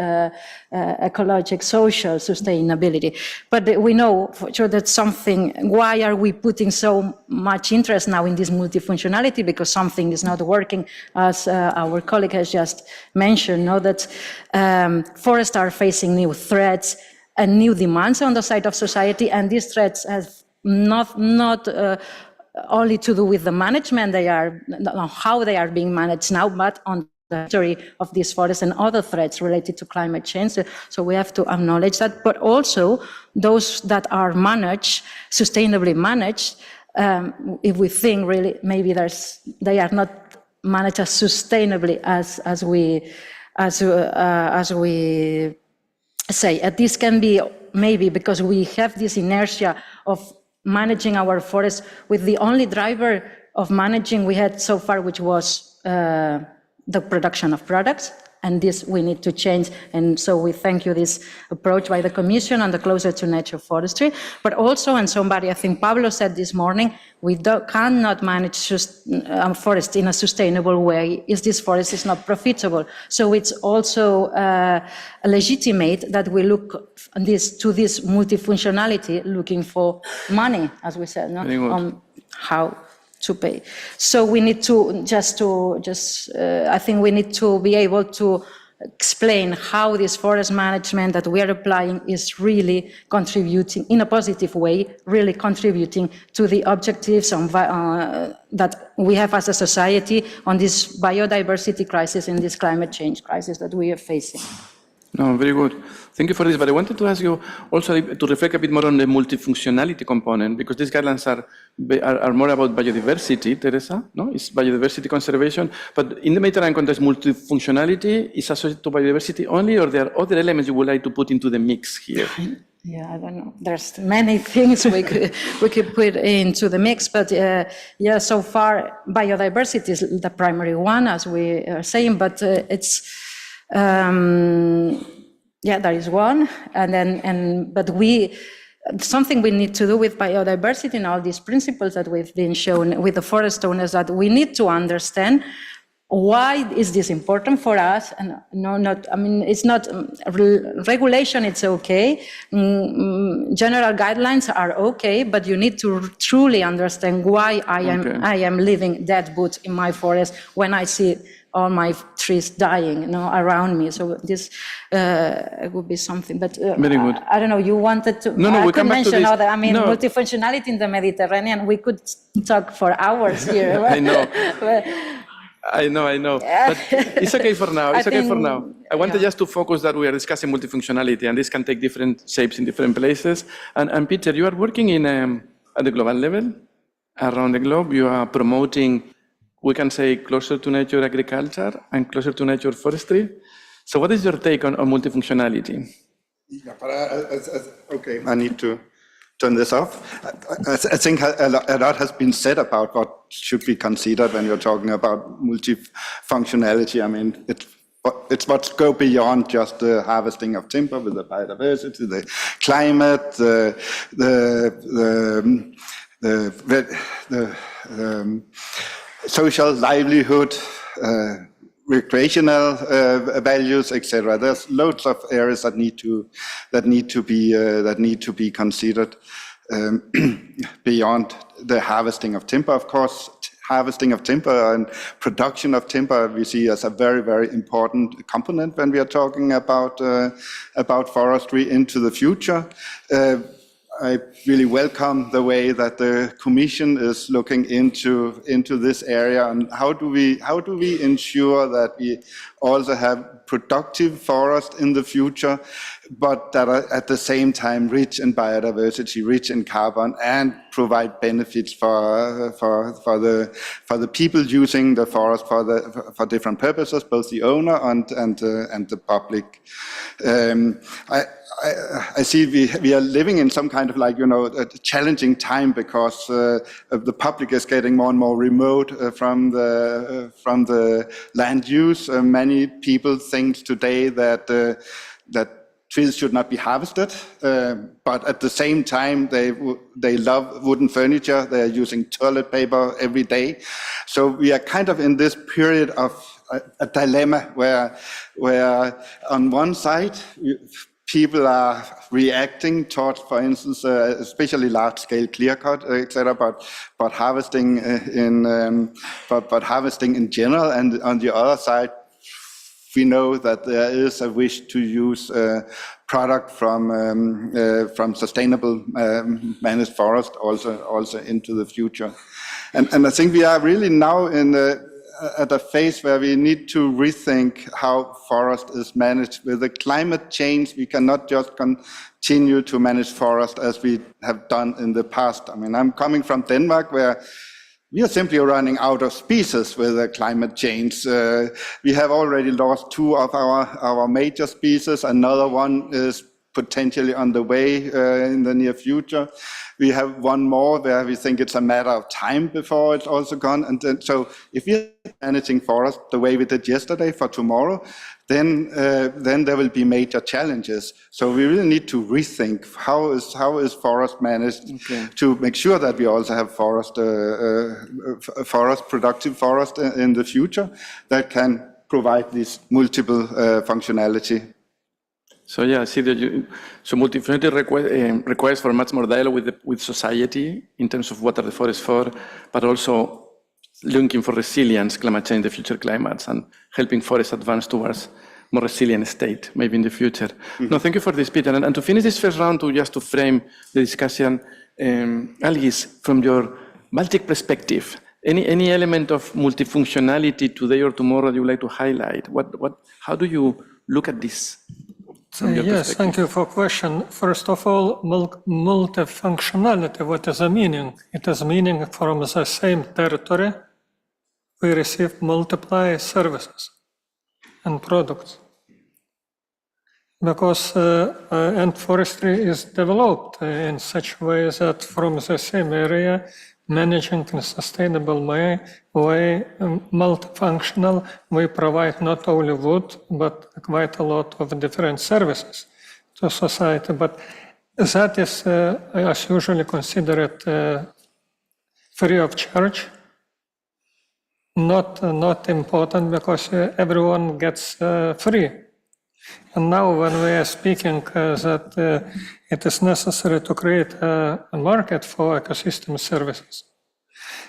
ecological, social sustainability. But we know for sure that something, why are we putting so much interest now in this multifunctionality? Because something is not working, as our colleague has just mentioned, no? That forests are facing new threats and new demands on the side of society, and these threats have not only to do with the management how they are being managed now, but on the history of these forests and other threats related to climate change. So we have to acknowledge that, but also those that are managed, sustainably managed, if we think really maybe they are not managed as sustainably as we say. This can be maybe because we have this inertia of managing our forests with the only driver of managing we had so far, which was the production of products. And this we need to change. And so we thank you this approach by the Commission and the closer to nature forestry. But also, and somebody, I think Pablo said this morning, we cannot manage forest in a sustainable way if this forest is not profitable. So it's also legitimate that we look to this multifunctionality, looking for money, as we said, no? On how to pay. So we need to I think we need to be able to explain how this forest management that we are applying is really contributing in a positive way, really contributing to the objectives that we have as a society on this biodiversity crisis and this climate change crisis that we are facing. No, very good. Thank you for this. But I wanted to ask you also to reflect a bit more on the multifunctionality component, because these guidelines are more about biodiversity, Teresa, no? It's biodiversity conservation. But in the Mediterranean context, multifunctionality is associated to biodiversity only, or there are other elements you would like to put into the mix here? Yeah, I don't know. There's many things we could put into the mix, but yeah, so far biodiversity is the primary one, as we are saying, but it's yeah, there is one, but we something we need to do with biodiversity and all these principles that we've been shown with the forest owners, that we need to understand why is this important for us. And it's not regulation, it's okay. General guidelines are okay, but you need to truly understand why I am living that boot in my forest when I see all my trees dying, around me. So this would be something. But very good. I don't know. You wanted to? No, we could come back to mention this. other. Multifunctionality in the Mediterranean. We could talk for hours here. I know. But it's okay for now. I wanted just to focus that we are discussing multifunctionality, and this can take different shapes in different places. And Peter, you are working at the global level, around the globe. You are promoting, we can say, closer to nature agriculture and closer to nature forestry. So what is your take on multifunctionality? Okay, I need to turn this off. I think a lot has been said about what should be considered when you're talking about multifunctionality. I mean, it's what go beyond just the harvesting of timber with the biodiversity, the climate, the social livelihood, recreational values, etc. There's loads of areas that need to be considered beyond the harvesting of timber. Of course, harvesting of timber and production of timber we see as a very, very important component when we are talking about forestry into the future. I really welcome the way that the Commission is looking into this area, and how do we ensure that we also have productive forest in the future, but that are at the same time rich in biodiversity, rich in carbon, and provide benefits for the people using the forest for different purposes, both the owner and the public. I see we are living in some kind of a challenging time, because the public is getting more and more remote from the land use. Many people think today that trees should not be harvested, but at the same time they love wooden furniture. They are using toilet paper every day. So we are kind of in this period of a dilemma where on one side people are reacting towards, for instance, especially large-scale clear-cut, etc., but harvesting in general, and on the other side, we know that there is a wish to use product from sustainable managed forest also into the future, and I think we are really now at a phase where we need to rethink how forest is managed. With the climate change, we cannot just continue to manage forest as we have done in the past. I mean, I'm coming from Denmark, where we are simply running out of species with the climate change. We have already lost 2 of our major species. Another one is potentially on the way in the near future. We have 1 more where we think it's a matter of time before it's also gone. And then, so if we're managing forest the way we did yesterday for tomorrow, then there will be major challenges. So we really need to rethink how is forest managed, to make sure that we also have productive forest in the future that can provide this multiple functionality. So yeah, I see that multifunctionality requires for much more dialogue with society in terms of what are the forests for, but also looking for resilience, climate change, the future climates, and helping forests advance towards more resilient state, maybe in the future. Mm-hmm. No, thank you for this, Peter. And to finish this first round, to frame the discussion, Algis, from your Baltic perspective, any element of multifunctionality today or tomorrow you would like to highlight? How do you look at this? Yes, thank you for the question. First of all, multifunctionality, what is the meaning? It is meaning from the same territory, we receive multiple services and products. Because and forestry is developed in such a way that from the same area, managing in a sustainable way, multifunctional, we provide not only wood, but quite a lot of different services to society. But That is, as usually, considered free of charge. Not important because everyone gets free. And now when we are speaking that it is necessary to create a market for ecosystem services.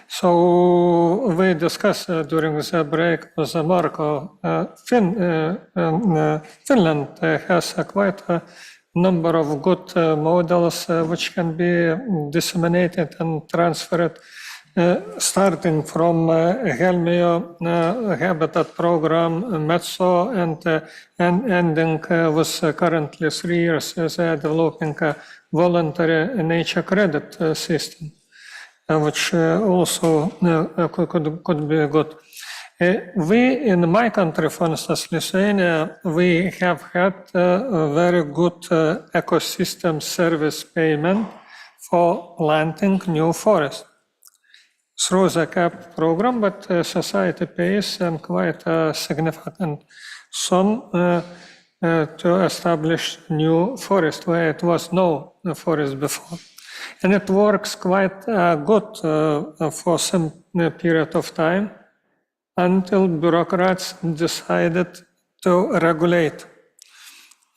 So we discussed during the break with Marco, Finland has quite a number of good models which can be disseminated and transferred, starting from Helmio Habitat Program, METSO, and ending with currently 3 years they are developing a voluntary nature credit system, which also could be good. We, in my country, for instance, Lithuania, we have had a very good ecosystem service payment for planting new forest through the CAP program, but society pays and quite a significant sum to establish new forest where it was no forest before. And it works quite good for some period of time until bureaucrats decided to regulate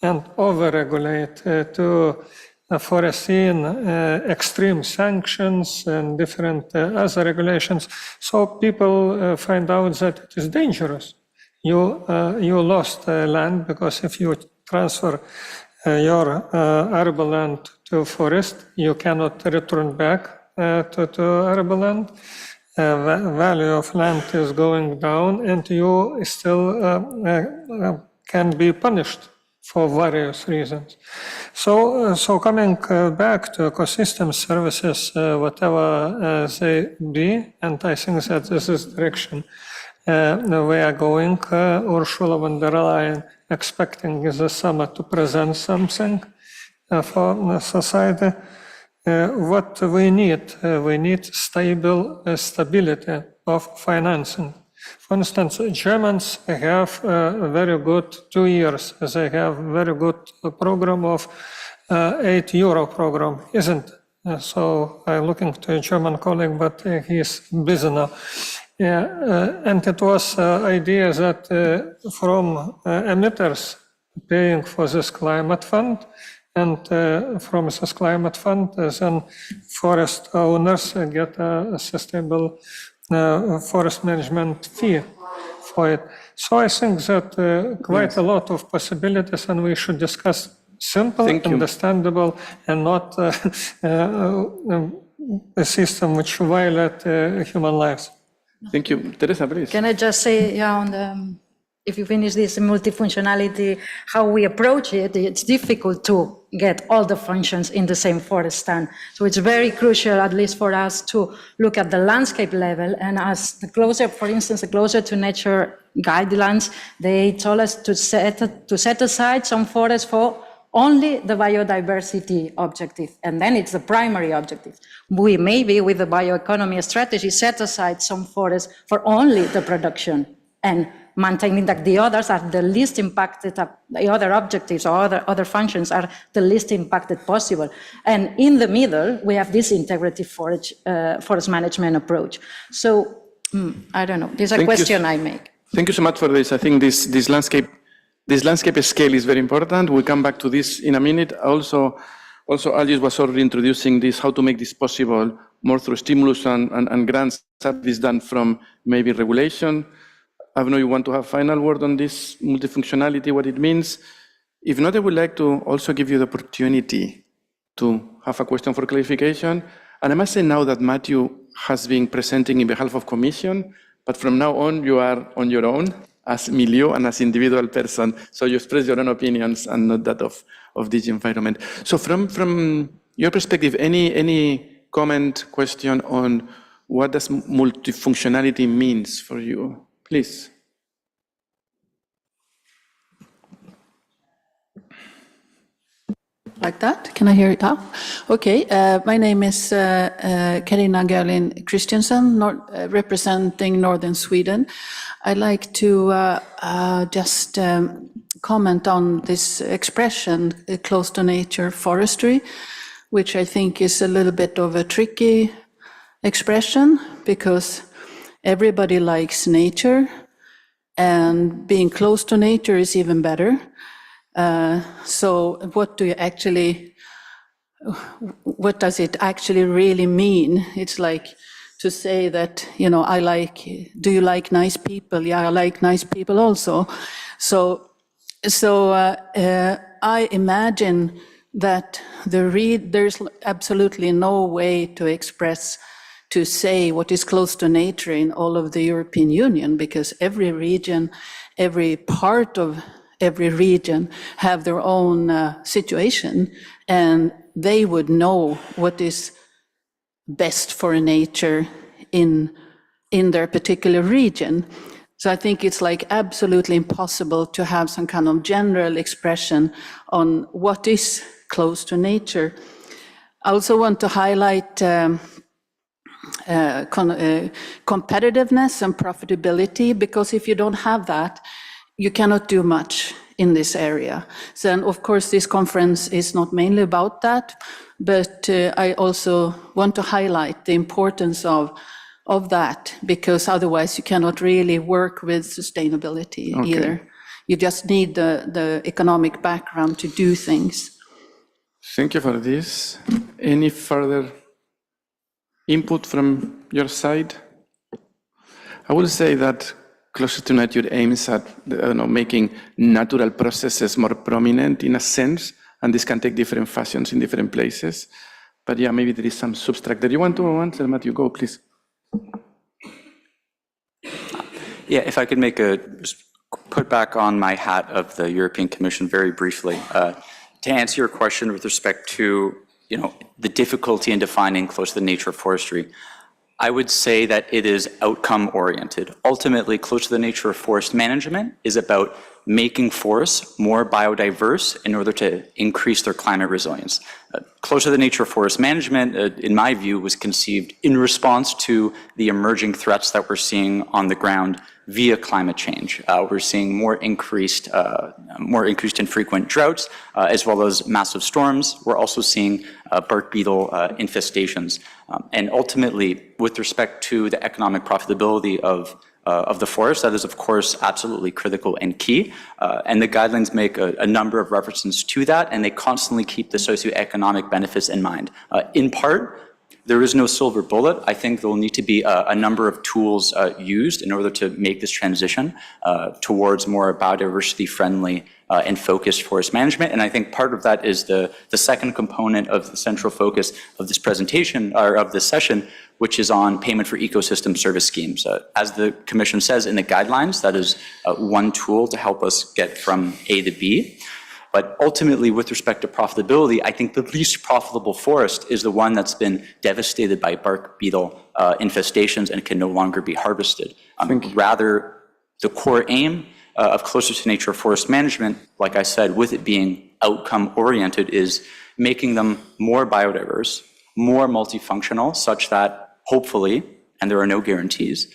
and over-regulate to foresee extreme sanctions and different other regulations. So people find out that it is dangerous. You lost land because if you transfer your arable land to forest, you cannot return back to arable land. Value of land is going down, and you still can be punished for various reasons. So coming back to ecosystem services, whatever they be, and I think that this is the direction we are going. Ursula von der Leyen expecting the summer to present something for society. What we need stability of financing. For instance, Germans have a very good 2 years. They have very good program of €8 program, isn't it? So I'm looking to a German colleague, but he's busy now. And it was idea that from emitters paying for this climate fund, and from this climate fund, then forest owners get a sustainable forest management fee for it. So I think that quite a lot of possibilities, and we should discuss simple, understandable, and not a system which violate human lives. Thank you. Teresa, please. Can I just say, on the, if you finish this multifunctionality, how we approach it, it's difficult to get all the functions in the same forest stand. So it's very crucial, at least for us, to look at the landscape level. And as the closer, for instance, the closer to nature guidelines, they told us to set aside some forests for only the biodiversity objective, and then it's the primary objective. We maybe, with the bioeconomy strategy, set aside some forests for only the production and maintaining that the others are the least impacted, the other objectives or other functions are the least impacted possible. And in the middle, we have this integrative forest management approach. So, I don't know, this is a question I make. Thank you so much for this. I think this landscape scale is very important. We'll come back to this in a minute. Also Alice was already introducing this, how to make this possible more through stimulus and grants. Have this done from maybe regulation. I don't know, you want to have final word on this multifunctionality, what it means? If not, I would like to also give you the opportunity to have a question for clarification. And I must say now that Matthew has been presenting in behalf of Commission, but from now on, you are on your own as Emilio and as individual person. So you express your own opinions and not that of DG Environment. So from your perspective, any comment, question on what does multifunctionality means for you? Please. Like that? Can I hear it now? Okay, my name is Carina Gerlin Christiansen, representing Northern Sweden. I'd like to just comment on this expression, close to nature forestry, which I think is a little bit of a tricky expression because everybody likes nature and being close to nature is even better. So what does it actually really mean? It's like to say that, do you like nice people? Yeah, I like nice people also. So I imagine that there's absolutely no way to say what is close to nature in all of the European Union, because every region, every part of every region have their own situation, and they would know what is best for nature in their particular region. So I think it's like absolutely impossible to have some kind of general expression on what is close to nature. I also want to highlight competitiveness and profitability, because if you don't have that, you cannot do much in this area. So, of course, this conference is not mainly about that, but I also want to highlight the importance of that, because otherwise you cannot really work with sustainability either. You just need the economic background to do things. Thank you for this. Any further input from your side? I will say that Closer to Nature aims at making natural processes more prominent in a sense, and this can take different fashions in different places. But yeah, maybe there is some substract that you want to answer, Matthew. Go, please. Yeah, if I could put back on my hat of the European Commission very briefly. To answer your question with respect to the difficulty in defining close to the nature of forestry, I would say that it is outcome-oriented. Ultimately, close to the nature of forest management is about making forests more biodiverse in order to increase their climate resilience. Close to the nature of forest management, in my view, was conceived in response to the emerging threats that we're seeing on the ground via climate change. We're seeing more increased and frequent droughts, as well as massive storms. We're also seeing bark beetle infestations. And ultimately, with respect to the economic profitability of the forest, that is, of course, absolutely critical and key. And the guidelines make a number of references to that, and they constantly keep the socioeconomic benefits in mind. In part, there is no silver bullet. I think there will need to be a number of tools used in order to make this transition towards more biodiversity-friendly and focused forest management. And I think part of that is the second component of the central focus of this presentation, or of this session, which is on payment for ecosystem service schemes. As the Commission says in the guidelines, that is one tool to help us get from A to B. But ultimately, with respect to profitability, I think the least profitable forest is the one that's been devastated by bark beetle infestations and can no longer be harvested. Rather, the core aim of closer to nature forest management, like I said, with it being outcome-oriented, is making them more biodiverse, more multifunctional, such that hopefully, and there are no guarantees,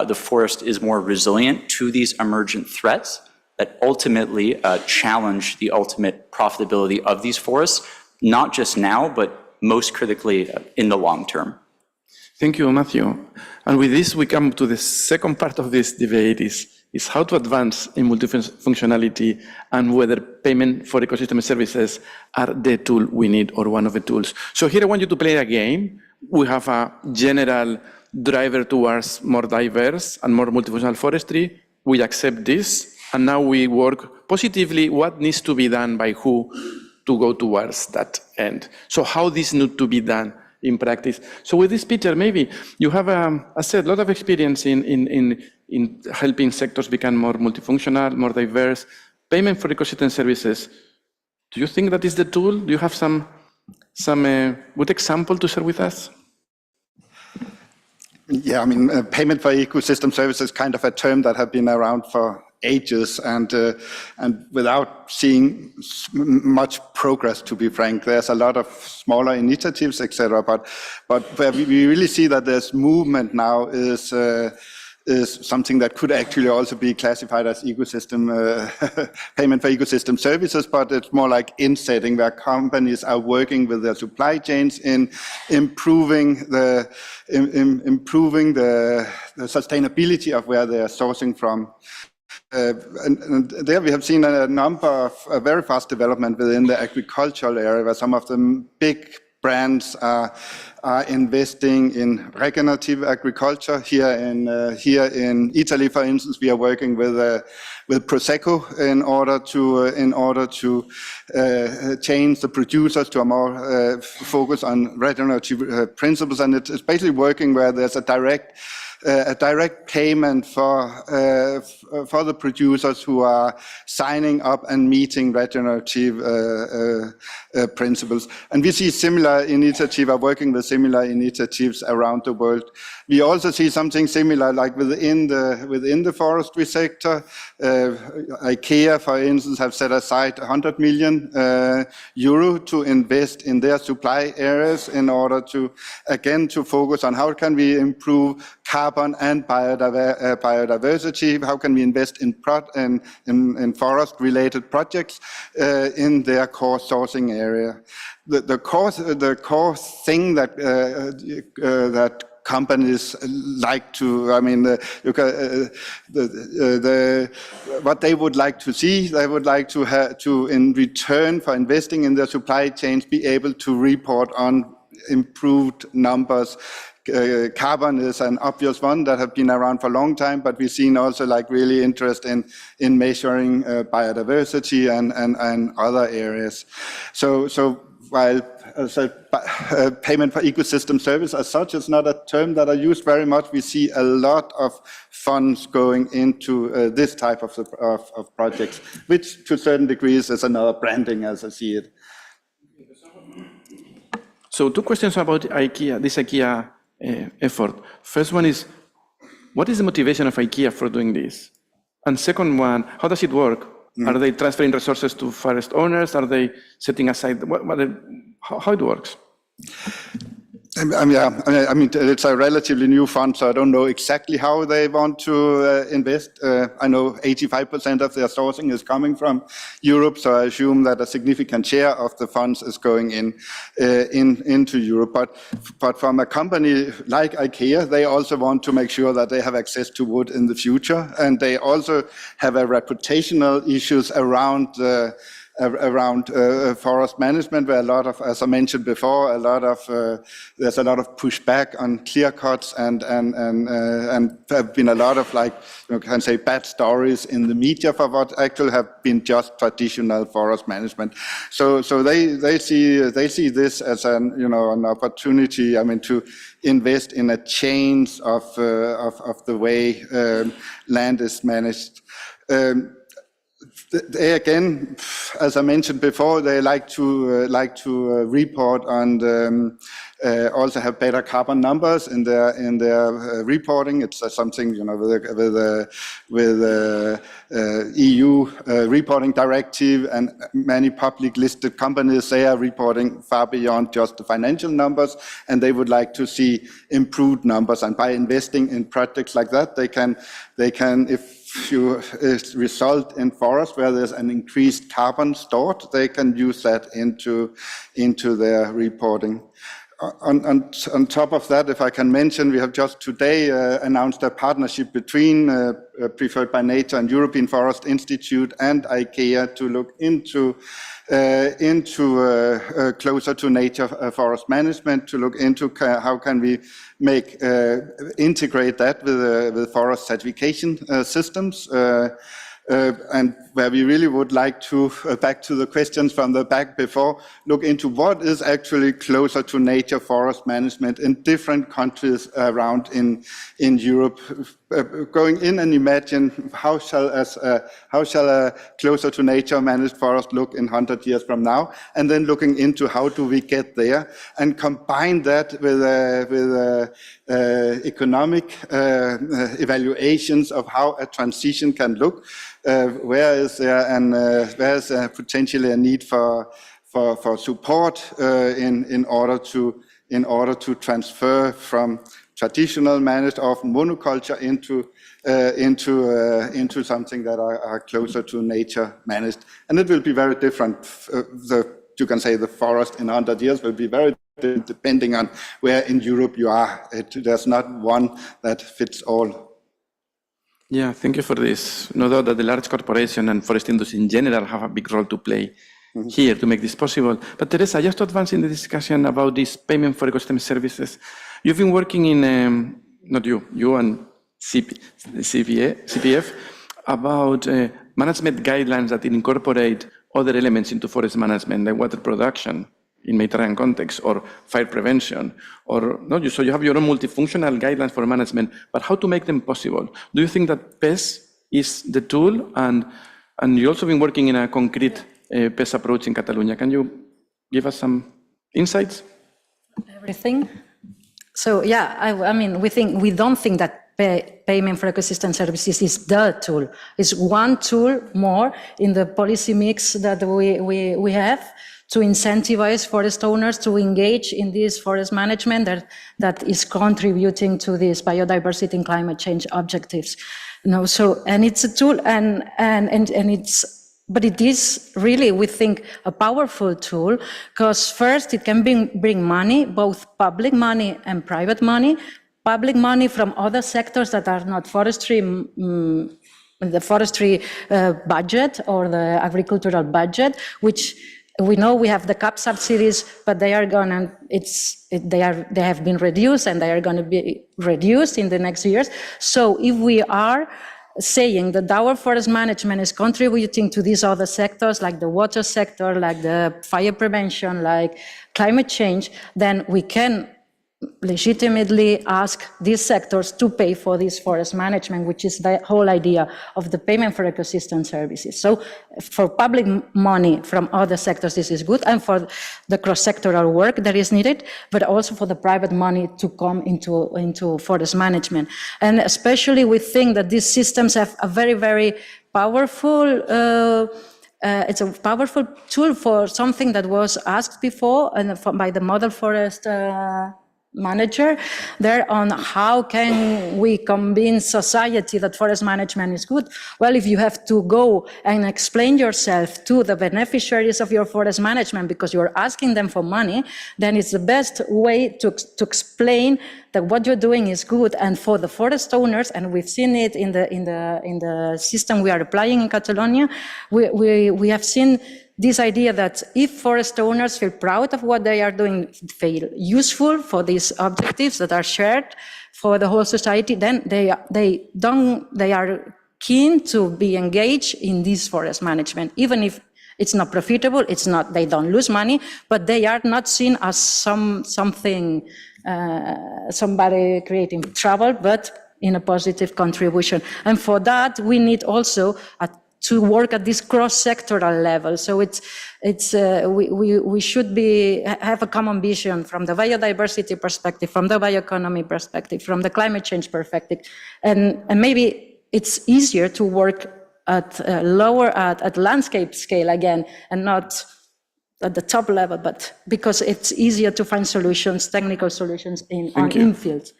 the forest is more resilient to these emergent threats that ultimately challenge the ultimate profitability of these forests, not just now, but most critically in the long term. Thank you, Matthew. And with this, we come to the second part of this debate is how to advance in multifunctionality and whether payment for ecosystem services are the tool we need or one of the tools. So here I want you to play a game. We have a general driver towards more diverse and more multifunctional forestry. We accept this. And now we work positively, what needs to be done by who to go towards that end. So how this needs to be done in practice. So with this picture, maybe you have, I said, a lot of experience in helping sectors become more multifunctional, more diverse. Payment for ecosystem services, do you think that is the tool? Do you have some good example to share with us? Yeah, I mean, payment for ecosystem services is kind of a term that has been around for ages, and without seeing much progress, to be frank. There's a lot of smaller initiatives, etc. But where we really see that there's movement now is is something that could actually also be classified as ecosystem payment for ecosystem services, but it's more like insetting where companies are working with their supply chains in improving the sustainability of where they are sourcing from. And there we have seen a number of very fast development within the agricultural area, where some of the big brands are investing in regenerative agriculture. Here in Italy, for instance, we are working with Prosecco in order to change the producers to a more focus on regenerative principles, and it's basically working where there's a direct payment for the producers who are signing up and meeting regenerative principles. And we see similar initiatives, are working with similar initiatives around the world. We also see something similar, like within the forestry sector. IKEA, for instance, have set aside 100 million euro to invest in their supply areas in order to, again, to focus on how can we improve carbon and biodiversity, how can we invest in forest-related projects in their core sourcing area. The core thing that companies like to, I mean, what they would like to see, they would like to have to, in return for investing in their supply chains, be able to report on improved numbers. Carbon is an obvious one that have been around for a long time, but we've seen also like really interest in measuring biodiversity and other areas. So while payment for ecosystem service as such is not a term that are used very much, we see a lot of funds going into this type of projects, which to certain degrees is another branding as I see it. So 2 questions about IKEA, this IKEA effort. First one is, what is the motivation of IKEA for doing this? And second one, how does it work? Are they transferring resources to forest owners? Are they setting aside, how it works? I mean, it's a relatively new fund, so I don't know exactly how they want to invest. I know 85% of their sourcing is coming from Europe, so I assume that a significant share of the funds is going into Europe. But from a company like IKEA, they also want to make sure that they have access to wood in the future, and they also have a reputational issues around forest management, where a lot of, as I mentioned before, there's a lot of pushback on clear cuts and there have been a lot of, like, you can say, bad stories in the media for what actually have been just traditional forest management. So they see this as an opportunity, I mean, to invest in a change of the way land is managed. They, again, as I mentioned before, they like to report on also have better carbon numbers in their reporting. It's something with EU reporting directive, and many public listed companies, they are reporting far beyond just the financial numbers, and they would like to see improved numbers. And by investing in projects like that, they can if you result in forest where there's an increased carbon stored, they can use that into their reporting. On top of that, if I can mention, we have just today announced a partnership between Preferred by Nature and European Forest Institute and IKEA to look into closer to nature forest management, to look into how can we integrate that with forest certification systems. And where we really would like to, back to the questions from the back before, look into what is actually closer to nature forest management in different countries around in Europe. Going in and imagine how shall a closer to nature managed forest look in 100 years from now, and then looking into how do we get there, and combine that with economic evaluations of how a transition can look. Where is there potentially a need for support in order to transfer from traditional managed, often monoculture, into something that are closer to nature managed. And it will be very different. You can say the forest in 100 years will be very different depending on where in Europe you are. There's not one that fits all. Yeah, thank you for this. No doubt that the large corporation and forest industry in general have a big role to play here to make this possible. But Teresa, just to advance in the discussion about this payment for ecosystem services, you've been working in, not you and CPF, about management guidelines that incorporate other elements into forest management, like water production in Mediterranean context, or fire prevention, or no, so you have your own multifunctional guidelines for management, but how to make them possible? Do you think that PES is the tool? And you've also been working in a concrete PES approach in Catalonia. Can you give us some insights? Everything. So yeah, I mean, we don't think that payment for ecosystem services is the tool. It's one tool more in the policy mix that we have to incentivize forest owners to engage in this forest management that is contributing to these biodiversity and climate change objectives. So, and it's a tool, but it is really, we think, a powerful tool, because first it can bring money, both public money and private money from other sectors that are not forestry, the forestry budget or the agricultural budget, which we know we have the CAP subsidies, but they have been reduced and they are going to be reduced in the next years. So if we are saying that our forest management is contributing to these other sectors, like the water sector, like the fire prevention, like climate change, then we can legitimately ask these sectors to pay for this forest management, which is the whole idea of the payment for ecosystem services. So for public money from other sectors, this is good, and for the cross-sectoral work that is needed, but also for the private money to come into forest management. And especially we think that these systems have a very, very powerful it's a powerful tool for something that was asked before and by the model forest manager there on how can we convince society that forest management is good. Well, if you have to go and explain yourself to the beneficiaries of your forest management because you're asking them for money, then it's the best way to explain that what you're doing is good. And for the forest owners, and we've seen it in the system we are applying in Catalonia, we have seen this idea that if forest owners feel proud of what they are doing, feel useful for these objectives that are shared for the whole society, then they are keen to be engaged in this forest management, even if it's not profitable, they don't lose money, but they are not seen as somebody creating trouble, but in a positive contribution. And for that, we need also to work at this cross-sectoral level. So we should have a common vision from the biodiversity perspective, from the bioeconomy perspective, from the climate change perspective. And maybe it's easier to work at landscape scale again, and not at the top level, but because it's easier to find solutions, technical solutions in fields.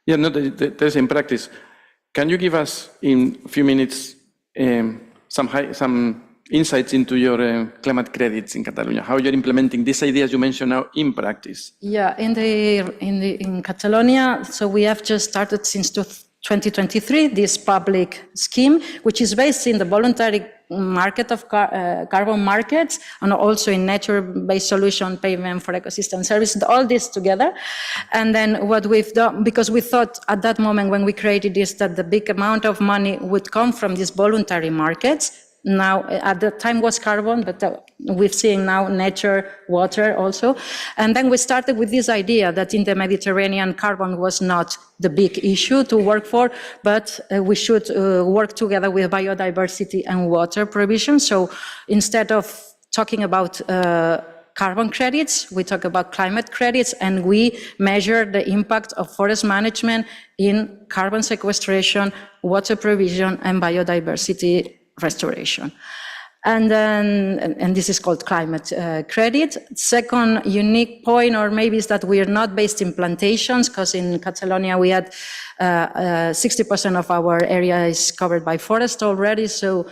There's in practice. Can you give us in a few minutes some insights into your climate credits in Catalonia, how you're implementing these ideas you mentioned now in practice? Yeah, in Catalonia, so we have just started since 2023 this public scheme, which is based in the voluntary market of carbon markets, and also in nature-based solution payment for ecosystem services, all this together. And then what we've done, because we thought at that moment when we created this that the big amount of money would come from these voluntary markets. Now, at the time was carbon, but we've seen now nature, water also. And then we started with this idea that in the Mediterranean, carbon was not the big issue to work for, but we should work together with biodiversity and water provision. So instead of talking about carbon credits, we talk about climate credits, and we measure the impact of forest management in carbon sequestration, water provision, and biodiversity restoration. And then, and this is called climate credit. Second unique point, or maybe, is that we are not based in plantations, because in Catalonia we had 60% of our area is covered by forest already. So,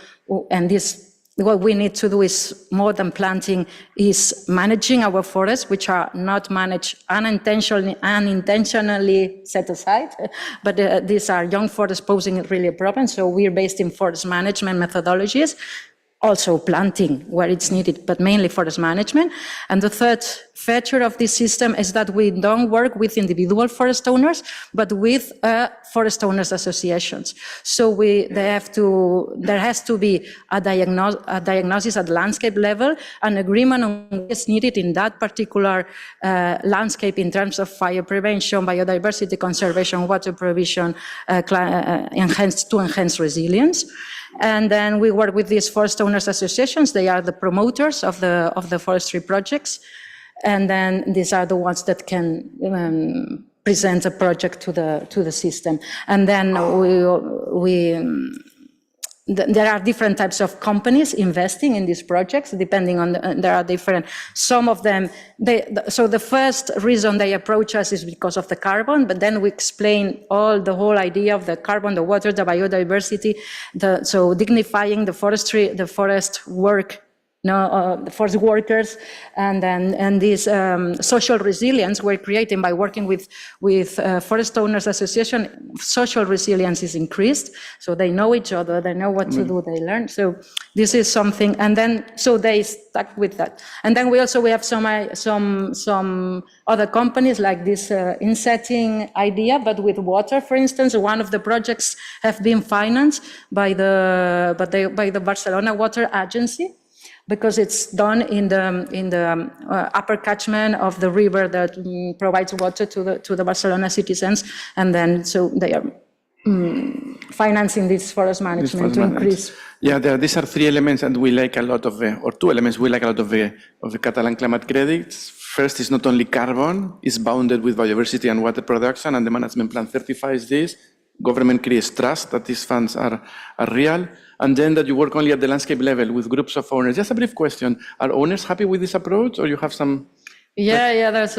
and this, what we need to do is more than planting, is managing our forests, which are not managed unintentionally set aside, but these are young forests posing really a problem. So we're based in forest management methodologies, also planting where it's needed, but mainly forest management. And the third feature of this system is that we don't work with individual forest owners, but with forest owners associations. So there has to be a diagnosis at landscape level, an agreement on what is needed in that particular landscape in terms of fire prevention, biodiversity conservation, water provision, to enhance resilience. And then we work with these forest owners associations. They are the promoters of the forestry projects. And then these are the ones that can present a project to the system. And then there are different types of companies investing in these projects, depending on, there are different, some of them, so the first reason they approach us is because of the carbon, but then we explain the whole idea of the carbon, the water, the biodiversity, so dignifying the forestry, the forest work, the forest workers, and this social resilience we're creating by working with forest owners association. Social resilience is increased, so they know each other, they know what to do, they learn. So this is something, and then so they stuck with that. And then we have some other companies like this insetting idea, but with water, for instance. One of the projects have been financed by the Barcelona Water Agency, because it's done in the upper catchment of the river that provides water to the Barcelona citizens, and then so they are financing this forest management to increase. Yeah, these are three elements, and we like a lot of or two elements we like a lot of the Catalan climate credits. First is not only carbon, it's bounded with biodiversity and water production, and the management plan certifies this. Government creates trust that these funds are real. And then that you work only at the landscape level with groups of owners. Just a brief question. Are owners happy with this approach, or you have some? Because,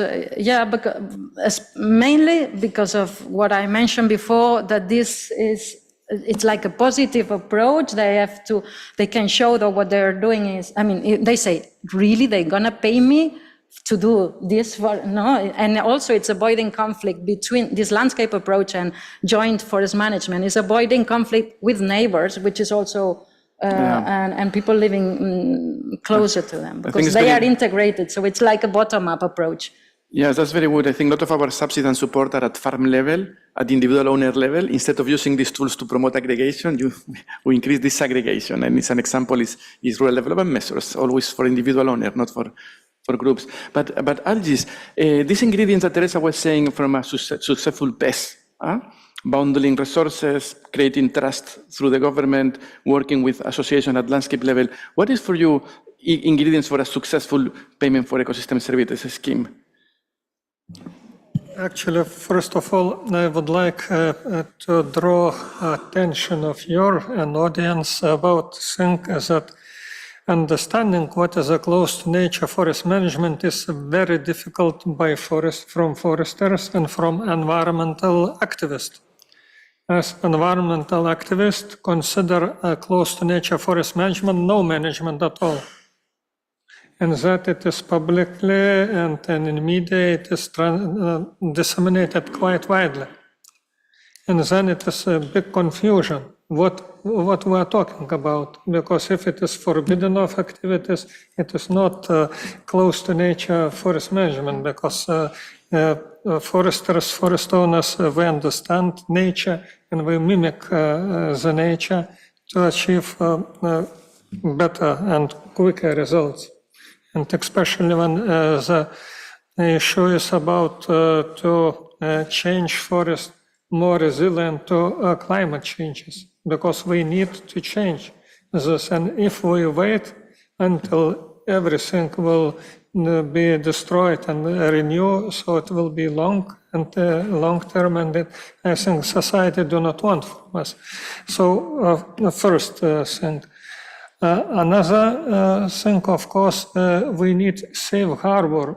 mainly because of what I mentioned before, that it's like a positive approach. They can show that what they're doing is, they say, really, they're gonna pay me to do this and also it's avoiding conflict between this landscape approach and joint forest management, is avoiding conflict with neighbors, which is also and people living closer to them, because they are integrated, so it's like a bottom-up approach. Yes, that's very good. I think a lot of our subsidy and support are at farm level, at individual owner level. Instead of using these tools to promote aggregation, we increase disaggregation, and it's an example is rural development measures, always for individual owner, not for groups. But Algis, these ingredients that Teresa was saying from a successful PES, bundling resources, creating trust through the government, working with association at landscape level, what is for you ingredients for a successful payment for ecosystem services scheme? Actually, first of all, I would like to draw attention of your and audience about thing that understanding what is a close to nature forest management is very difficult from foresters and from environmental activists. As environmental activists consider a close to nature forest management no management at all. And that it is publicly and in media it is disseminated quite widely. And then it is a big confusion what we are talking about, because if it is forbidden of activities, it is not close to nature forest management, because foresters, forest owners, we understand nature and we mimic the nature to achieve better and quicker results. And especially when the issue is about to change forest more resilient to climate changes, because we need to change this. And if we wait until everything will be destroyed and renew, so it will be long term, and I think society do not want from us. So the first thing. Another thing, of course, we need safe harbor.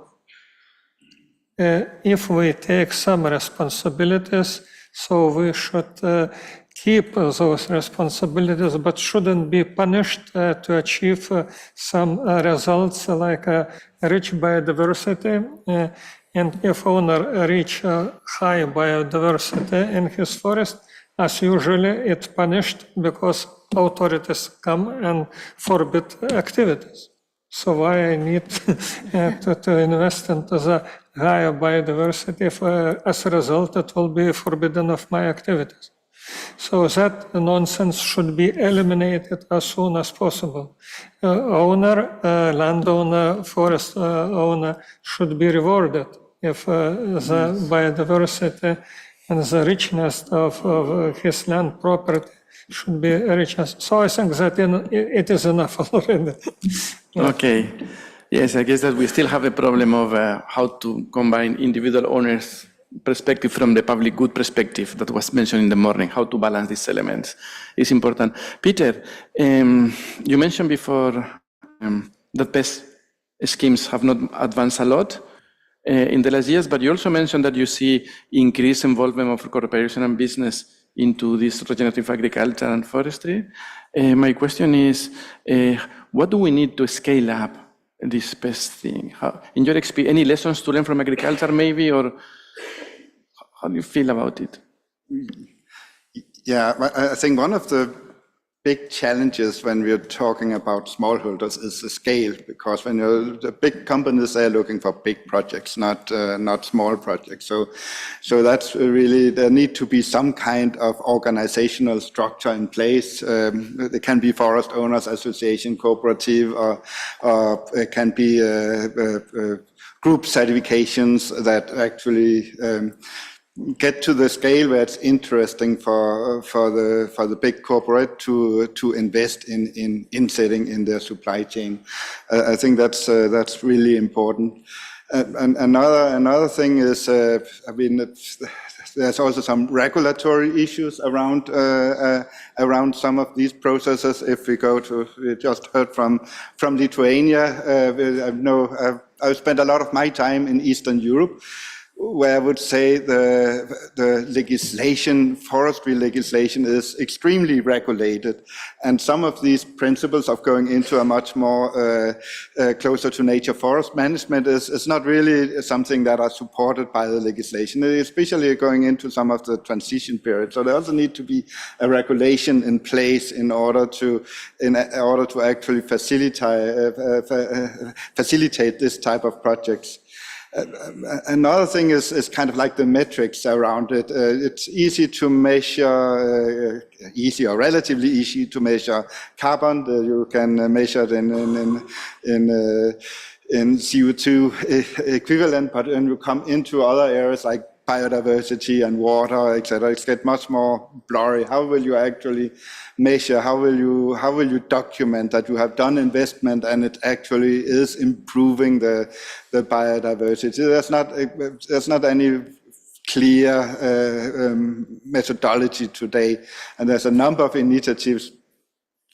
If we take some responsibilities, so we should keep those responsibilities, but shouldn't be punished to achieve some results like rich biodiversity. And if owner reach high biodiversity in his forest, as usually it's punished because authorities come and forbid activities. So why I need to invest into the higher biodiversity if as a result it will be forbidden of my activities? So that nonsense should be eliminated as soon as possible. Landowner, forest owner should be rewarded if the biodiversity and the richness of his land property should be richness. So I think that it is enough already. Okay. Yes, I guess that we still have a problem of how to combine individual owners' perspective from the public good perspective that was mentioned in the morning, how to balance these elements is important. Peter, you mentioned before that pest schemes have not advanced a lot in the last years, but you also mentioned that you see increased involvement of corporation and business into this regenerative agriculture and forestry. My question is, what do we need to scale up this pest thing? How, in your experience, any lessons to learn from agriculture maybe, or how do you feel about it? Yeah, I think one of the big challenges when we're talking about smallholders is the scale, because when the big companies are looking for big projects, not small projects. So that's really, there need to be some kind of organizational structure in place. There can be forest owners association, cooperative, or it can be group certifications that actually get to the scale where it's interesting for the big corporate to invest in insetting in their supply chain. I think that's really important. And another thing is, there's also some regulatory issues around some of these processes. If we go to, we just heard from Lithuania. I've spent a lot of my time in Eastern Europe, where I would say the legislation, forestry legislation, is extremely regulated. And some of these principles of going into a much more closer to nature forest management is not really something that are supported by the legislation, especially going into some of the transition periods. So there also need to be a regulation in place in order to actually facilitate this type of projects. Another thing is kind of like the metrics around it. It's easy to measure, easy or relatively easy to measure carbon. You can measure it in CO2 equivalent, but when you come into other areas like biodiversity and water, etc., it's get much more blurry. How will you actually measure? How will you document that you have done investment and it actually is improving the biodiversity? There's not any clear methodology today, and there's a number of initiatives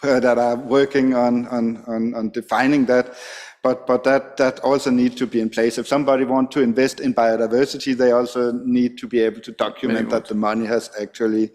that are working on defining that. But that also needs to be in place. If somebody wants to invest in biodiversity, they also need to be able to document that the money has actually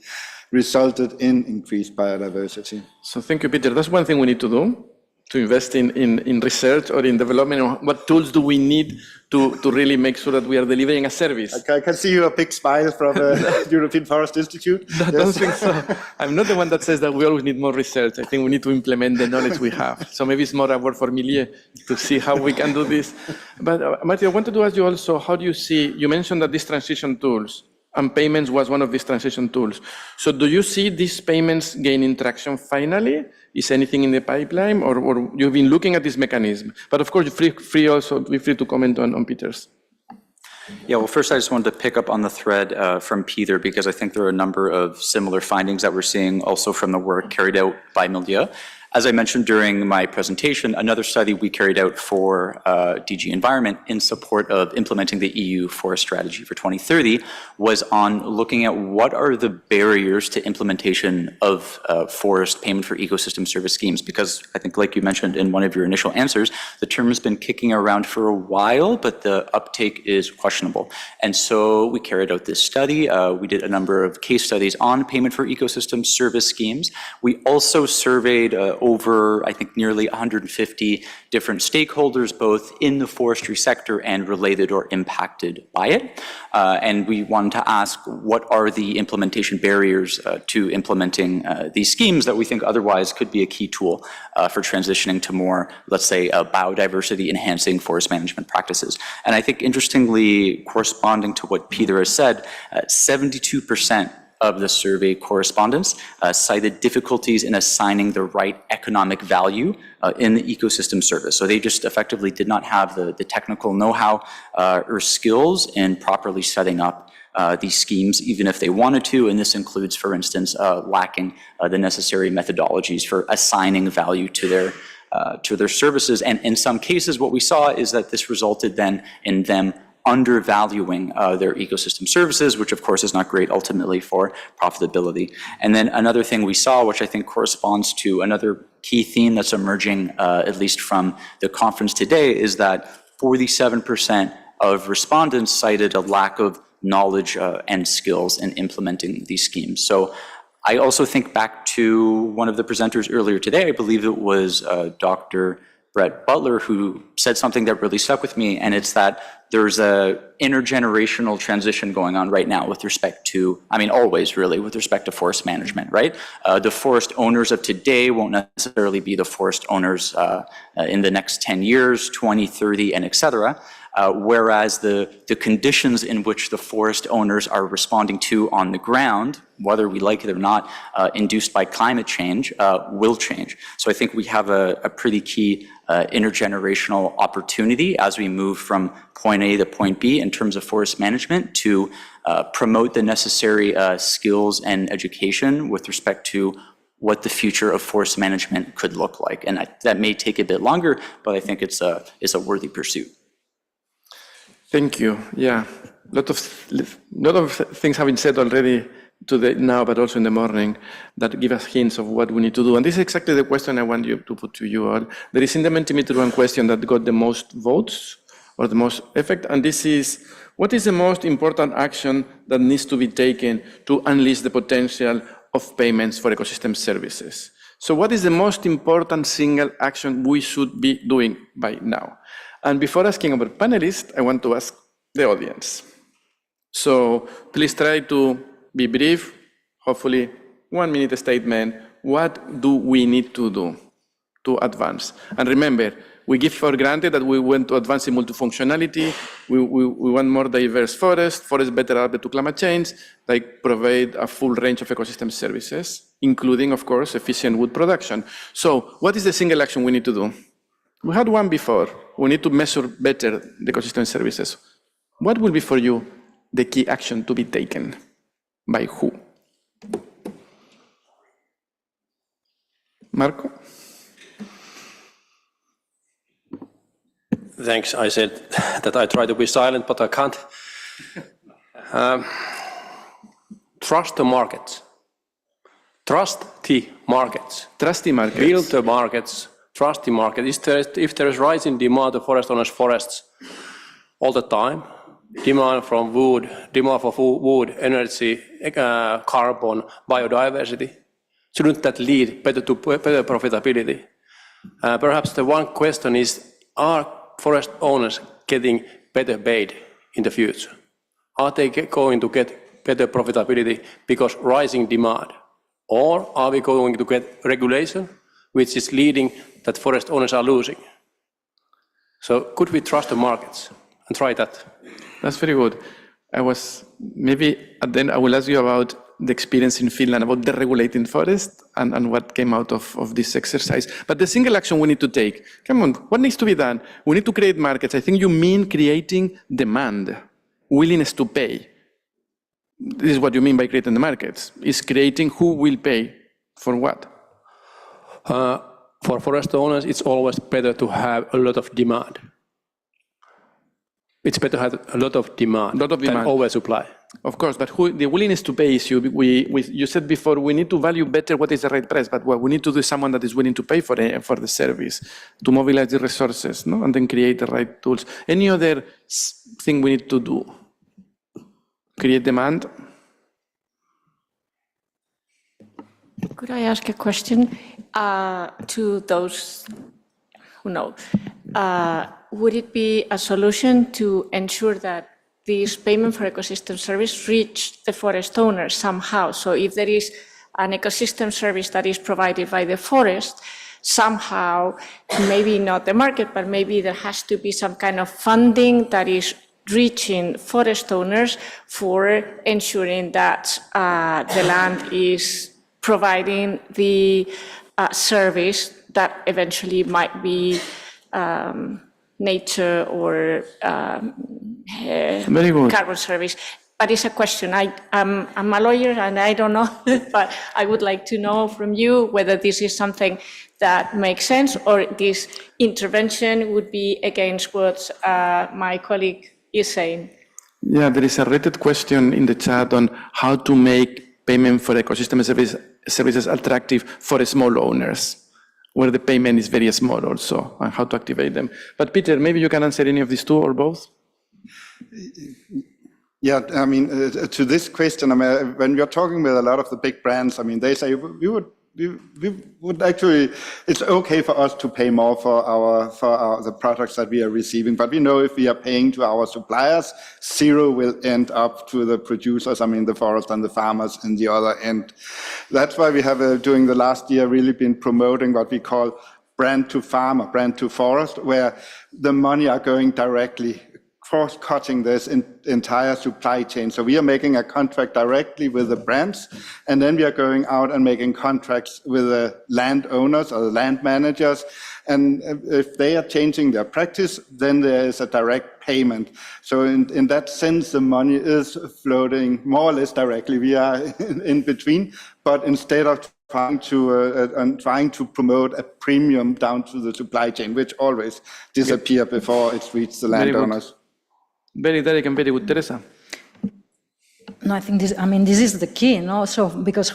resulted in increased biodiversity. So thank you, Peter. That's one thing we need to do, to invest in research or in development. What tools do we need to really make sure that we are delivering a service? I can see you a big smile from the European Forest Institute. I don't think so. I'm not the one that says that we always need more research. I think we need to implement the knowledge we have. So maybe it's more a word for Emilio to see how we can do this. But Martin, I wanted to ask you also, how do you see, you mentioned that these transition tools, and payments was one of these transition tools. So do you see these payments gaining traction finally? Is anything in the pipeline, or you've been looking at this mechanism? But of course, be free to comment on Peter's. Yeah, well, first I just wanted to pick up on the thread from Peter, because I think there are a number of similar findings that we're seeing also from the work carried out by Emilio. As I mentioned during my presentation, another study we carried out for DG Environment in support of implementing the EU Forest Strategy for 2030 was on looking at what are the barriers to implementation of forest payment for ecosystem service schemes, because I think, like you mentioned in one of your initial answers, the term has been kicking around for a while, but the uptake is questionable. And so we carried out this study. We did a number of case studies on payment for ecosystem service schemes. We also surveyed over, I think, nearly 150 different stakeholders, both in the forestry sector and related or impacted by it. And we wanted to ask, what are the implementation barriers to implementing these schemes that we think otherwise could be a key tool for transitioning to more, let's say, biodiversity enhancing forest management practices. And I think, interestingly, corresponding to what Peter has said, 72% of the survey correspondents cited difficulties in assigning the right economic value in the ecosystem service. So they just effectively did not have the technical know-how or skills in properly setting up these schemes, even if they wanted to. And this includes, for instance, lacking the necessary methodologies for assigning value to their services. And in some cases, what we saw is that this resulted then in them undervaluing their ecosystem services, which of course is not great ultimately for profitability. And then another thing we saw, which I think corresponds to another key theme that's emerging, at least from the conference today, is that 47% of respondents cited a lack of knowledge and skills in implementing these schemes. So I also think back to one of the presenters earlier today, I believe it was Dr. Brett Butler, who said something that really stuck with me, and it's that there's a intergenerational transition going on right now with respect to, I mean, always really, with respect to forest management, right? The forest owners of today won't necessarily be the forest owners in the next 10 years, 20, 30, and et cetera. Whereas the conditions in which the forest owners are responding to on the ground, whether we like it or not, induced by climate change, will change. So I think we have a pretty key intergenerational opportunity as we move from point A to point B in terms of forest management to promote the necessary skills and education with respect to what the future of forest management could look like. And that may take a bit longer, but I think it's a worthy pursuit. Thank you. Yeah, lot of things have been said already today, now, but also in the morning, that give us hints of what we need to do. And this is exactly the question I want you to put to you all. There is in the Mentimeter one question that got the most votes or the most effect, and this is, what is the most important action that needs to be taken to unleash the potential of payments for ecosystem services? So what is the most important single action we should be doing by now? And before asking our panelists, I want to ask the audience. So please try to be brief, hopefully 1 minute statement. What do we need to do to advance? And remember, we give for granted that we want to advance in multifunctionality. We want more diverse forests better adapted to climate change, like provide a full range of ecosystem services, including, of course, efficient wood production. So what is the single action we need to do? We had one before. We need to measure better the ecosystem services. What will be for you the key action to be taken? By who? Marco? Thanks. I said that I try to be silent, but I can't. Trust the markets. Trust the markets. Trust the markets. Build the markets. Trust the market. If there is rising demand of forest owners' forests all the time, demand from wood, demand for wood, energy, carbon, biodiversity, shouldn't that lead better to better profitability? Perhaps the one question is, are forest owners getting better paid in the future? Are they going to get better profitability because rising demand? Or are we going to get regulation which is leading that forest owners are losing? So could we trust the markets and try that? That's very good. Then I will ask you about the experience in Finland, about deregulating forest and what came out of this exercise. But the single action we need to take, come on, what needs to be done? We need to create markets. I think you mean creating demand, willingness to pay. This is what you mean by creating the markets, is creating who will pay for what? For forest owners, it's always better to have a lot of demand. It's better to have a lot of demand than oversupply. Of course, but the willingness to pay issue, you said before, we need to value better what is the right price, but what we need to do is someone that is willing to pay for the service, to mobilize the resources, no? And then create the right tools. Any other thing we need to do? Create demand? Could I ask a question to those who know? Would it be a solution to ensure that this payment for ecosystem service reach the forest owner somehow? So if there is an ecosystem service that is provided by the forest, somehow, maybe not the market, but maybe there has to be some kind of funding that is reaching forest owners for ensuring that the land is providing the service that eventually might be nature or carbon service. But it's a question. I'm a lawyer and I don't know, but I would like to know from you whether this is something that makes sense or this intervention would be against what my colleague is saying. Yeah, there is a related question in the chat on how to make payment for ecosystem services attractive for small owners, where the payment is very small also, and how to activate them. But Peter, maybe you can answer any of these two or both? Yeah, I mean, to this question, I mean, when we are talking with a lot of the big brands, I mean, they say we would actually, it's okay for us to pay more for the products that we are receiving, but we know if we are paying to our suppliers, zero will end up to the producers, I mean, the forest and the farmers in the other end. That's why we have, during the last year, really been promoting what we call brand to farmer, brand to forest, where the money are going directly cross-cutting this entire supply chain. So we are making a contract directly with the brands, and then we are going out and making contracts with the landowners or the land managers. And if they are changing their practice, then there is a direct payment. So in that sense, the money is floating more or less directly. We are in between, but instead of trying to promote a premium down to the supply chain, which always disappear before it's reached the landowners. Very direct and very good, Teresa. No, I think this is the key, no? So because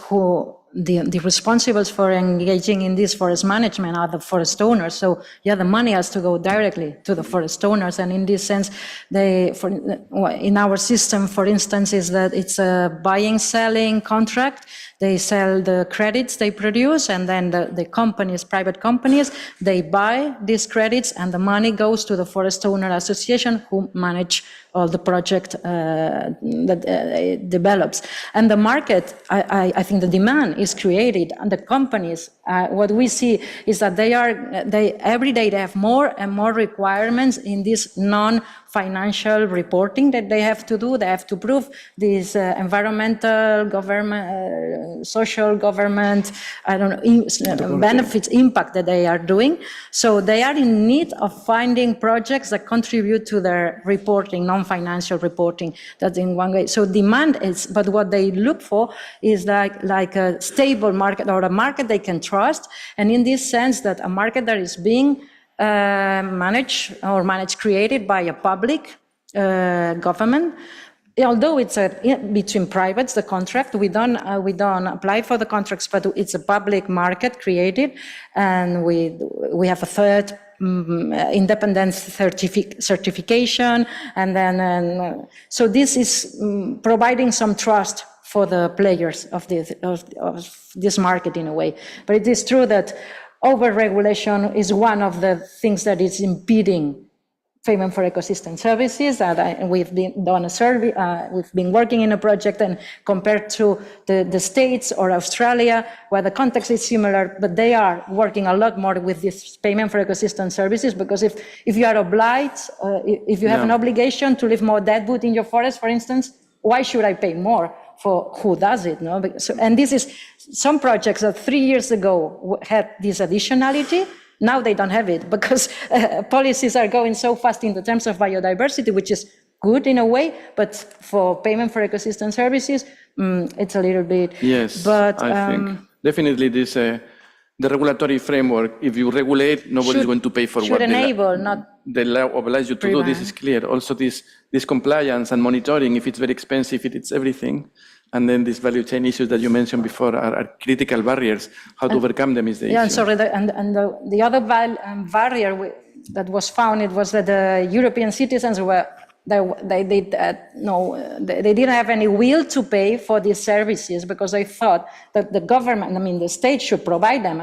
the responsibles for engaging in this forest management are the forest owners. So yeah, the money has to go directly to the forest owners, and in this sense, in our system, for instance, is that it's a buying-selling contract. They sell the credits they produce, and then the companies, private companies, they buy these credits, and the money goes to the Forest Owner Association, who manage all the project that it develops. And the market, I think the demand is created, and the companies, what we see is that every day they have more and more requirements in this non-financial reporting that they have to do. They have to prove this environmental, government, social government, benefits, impact that they are doing. So they are in need of finding projects that contribute to their reporting, non-financial reporting. That's in one way. So demand is, but what they look for is like a stable market or a market they can trust. And in this sense, that a market that is being created by a public government. Although it's between privates, the contract, we don't apply for the contracts, but it's a public market created, and we have a third independent certification, and then so this is providing some trust for the players of this market in a way. But it is true that over-regulation is one of the things that is impeding payment for ecosystem services. That we've done a survey, we've been working in a project, and compared to the States or Australia, where the context is similar, but they are working a lot more with this payment for ecosystem services, because if you are obliged, if you have an obligation to leave more deadwood in your forest, for instance, why should I pay more for who does it? No? And this is some projects that 3 years ago had this additionality. Now they don't have it because policies are going so fast in the terms of biodiversity, which is good in a way, but for payment for ecosystem services, it's a little bit. Yes, but I think definitely this the regulatory framework, if you regulate, nobody's going to pay for what enable, not the law obliges you to do. This is clear. Also, this compliance and monitoring, if it's very expensive, if it's everything. And then these value chain issues that you mentioned before are critical barriers. How to overcome them is the issue. Sorry, the other barrier that was found, it was that the European citizens were, they didn't have any will to pay for these services because they thought that the government, the state should provide them.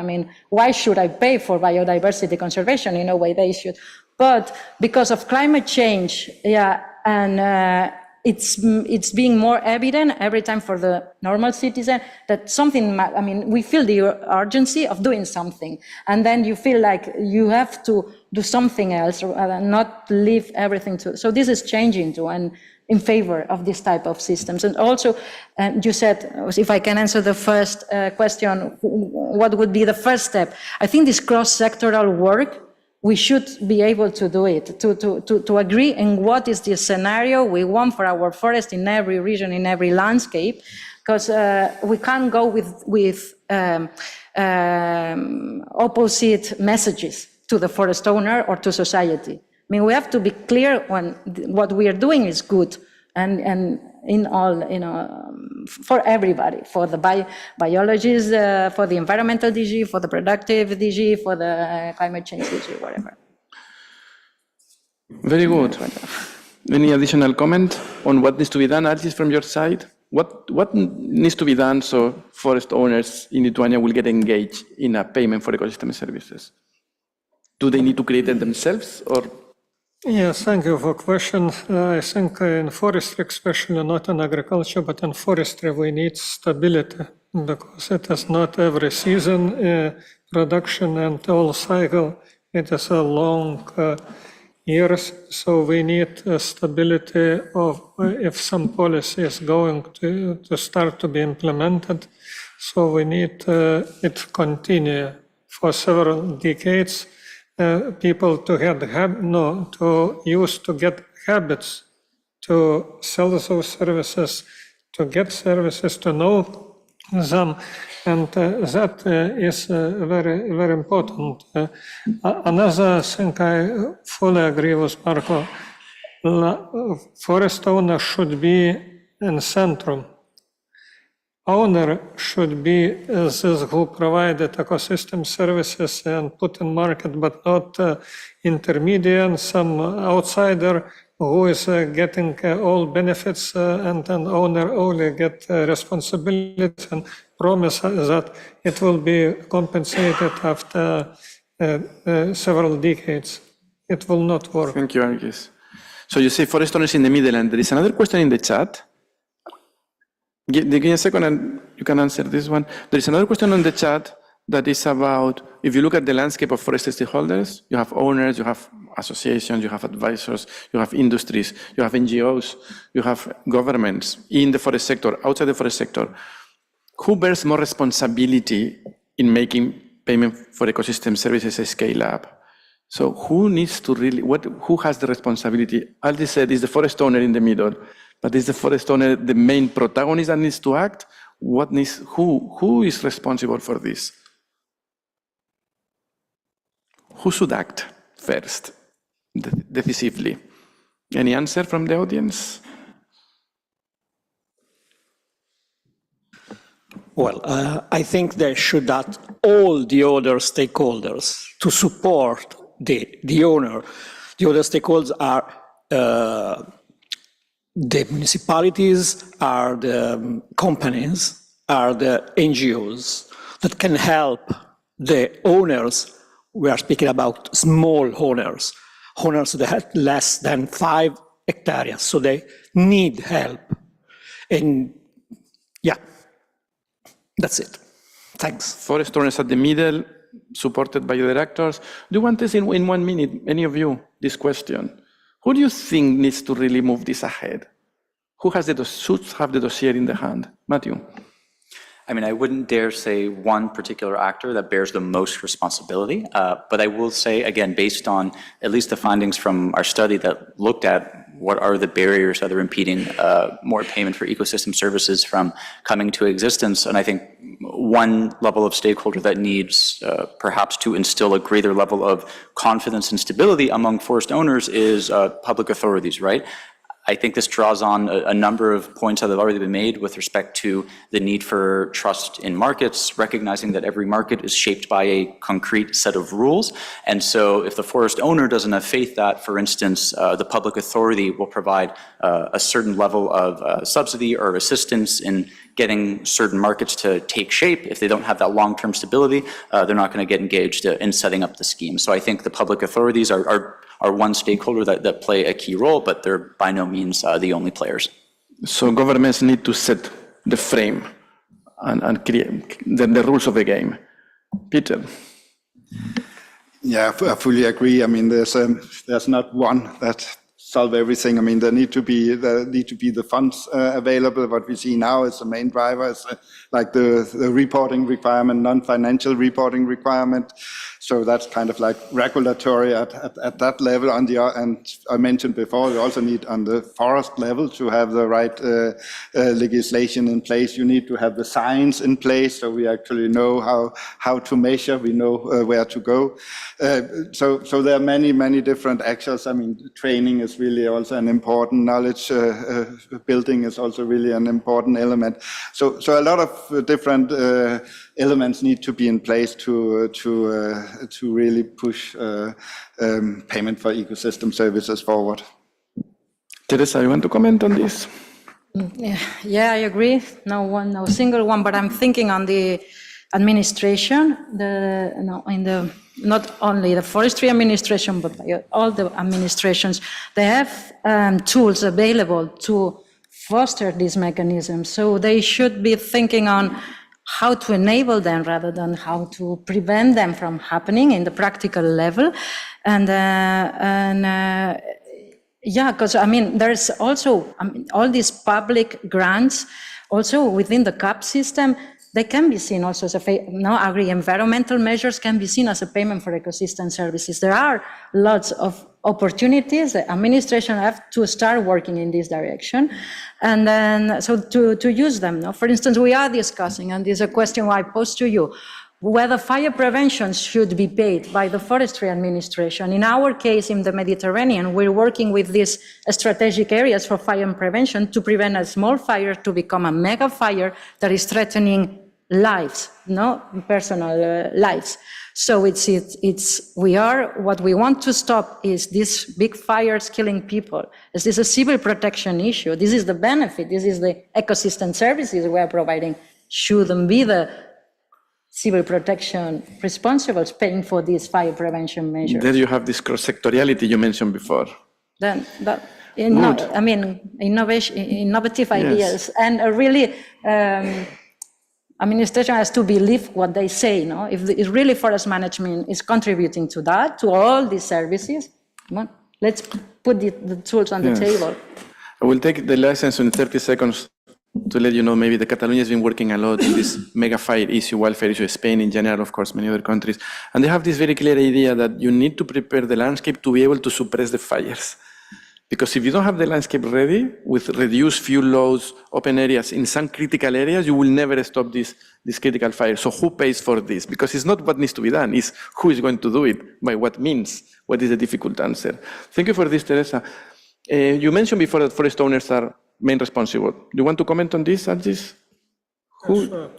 Why should I pay for biodiversity conservation? In a way, they should. But because of climate change, it's being more evident every time for the normal citizen that something, we feel the urgency of doing something. And then you feel like you have to do something else, not leave everything to. So this is changing too, and in favor of this type of systems. And also, you said, if I can answer the first question, what would be the first step? I think this cross-sectoral work, we should be able to do it, to agree on what is the scenario we want for our forest in every region, in every landscape, because we can't go with opposite messages to the forest owner or to society. We have to be clear when what we are doing is good, and in all, for everybody, for the biologists, for the environmental DG, for the productive DG, for the climate change DG, whatever. Very good. Any additional comment on what needs to be done, Alice, from your side? What needs to be done so forest owners in Lithuania will get engaged in a payment for ecosystem services? Do they need to create it themselves, or? Yes, thank you for the question. I think in forestry, especially not in agriculture, but in forestry, we need stability because it is not every season production and all cycle. It is a long years, so we need stability of if some policy is going to start to be implemented. So we need it continue for several decades. People to get habits to sell those services, to get services, to know them, and that is very, very important. Another thing I fully agree with Marco, forest owner should be in centrum. Owner should be this who provided ecosystem services and put in market, but not intermediate, some outsider who is getting all benefits and an owner only get responsibility and promise that it will be compensated after several decades. It will not work. Thank you, Enriquez. So you say forest owners in the middle, and there is another question in the chat. Give me a second and you can answer this one. There is another question on the chat that is about, if you look at the landscape of forest stakeholders, you have owners, you have associations, you have advisors, you have industries, you have NGOs, you have governments in the forest sector, outside the forest sector. Who bears more responsibility in making payment for ecosystem services scale up? So who needs to really, who has the responsibility? Aldi said is the forest owner in the middle. But is the forest owner the main protagonist that needs to act? Who is responsible for this? Who should act first, decisively? Any answer from the audience? Well, I think they should act all the other stakeholders to support the owner. The other stakeholders are the municipalities, are the companies, are the NGOs that can help the owners. We are speaking about small owners that have less than 5 hectares, so they need help. And yeah, that's it. Thanks. Forest owners at the middle, supported by other actors. Do you want this in 1 minute, any of you, this question? Who do you think needs to really move this ahead? Who has should have the dossier in the hand? Matthew. I wouldn't dare say one particular actor that bears the most responsibility, but I will say, again, based on at least the findings from our study that looked at what are the barriers that are impeding more payment for ecosystem services from coming to existence. And I think one level of stakeholder that needs perhaps to instill a greater level of confidence and stability among forest owners is public authorities, right? I think this draws on a number of points that have already been made with respect to the need for trust in markets, recognizing that every market is shaped by a concrete set of rules. And so if the forest owner doesn't have faith that, for instance, the public authority will provide a certain level of subsidy or assistance in getting certain markets to take shape, if they don't have that long-term stability, they're not going to get engaged in setting up the scheme. So I think the public authorities are one stakeholder that play a key role, but they're by no means the only players. So governments need to set the frame and create the rules of the game. Peter? Yeah, I fully agree. I mean, there's not one that solve everything. I mean, there need to be the funds available. What we see now is the main driver is like the reporting requirement, non-financial reporting requirement. So that's kind of like regulatory at that level. And I mentioned before, we also need on the forest level to have the right legislation in place. You need to have the science in place, so we actually know how to measure. We know where to go. So there are many different actions. I mean, training is really also an important knowledge. Building is also really an important element. So a lot of different elements need to be in place to really push payment for ecosystem services forward. Teresa, you want to comment on this? Yeah, I agree. No single one, but I'm thinking on the administration, not only the forestry administration, but all the administrations, they have tools available to foster these mechanisms. So they should be thinking on how to enable them rather than how to prevent them from happening in the practical level. And yeah, because I mean, there's also all these public grants also within the CAP system. They can be seen also as agri-environmental measures can be seen as a payment for ecosystem services. There are lots of opportunities. The administration have to start working in this direction, and then so to use them. No? For instance, we are discussing, and this is a question I pose to you, whether fire prevention should be paid by the forestry administration. In our case, in the Mediterranean, we're working with these strategic areas for fire prevention to prevent a small fire to become a mega fire that is threatening lives, personal lives. So what we want to stop is these big fires killing people. This is a civil protection issue. This is the benefit. This is the ecosystem services we are providing. Shouldn't be the civil protection responsibles paying for these fire prevention measures. There you have this cross-sectoriality you mentioned before. Then innovative ideas, and really administration has to believe what they say. If really forest management is contributing to that, to all these services, let's put the tools on the table. I will take the license in 30 seconds to let you know, maybe the Catalonia has been working a lot in this mega fire issue, wildfire issue, Spain in general, of course, many other countries. And they have this very clear idea that you need to prepare the landscape to be able to suppress the fires. Because if you don't have the landscape ready, with reduced fuel loads, open areas, in some critical areas, you will never stop this critical fire. So who pays for this? Because it's not what needs to be done, it's who is going to do it, by what means, what is the difficult answer. Thank you for this, Teresa. You mentioned before that forest owners are main responsible. Do you want to comment on this, Algis? Sure.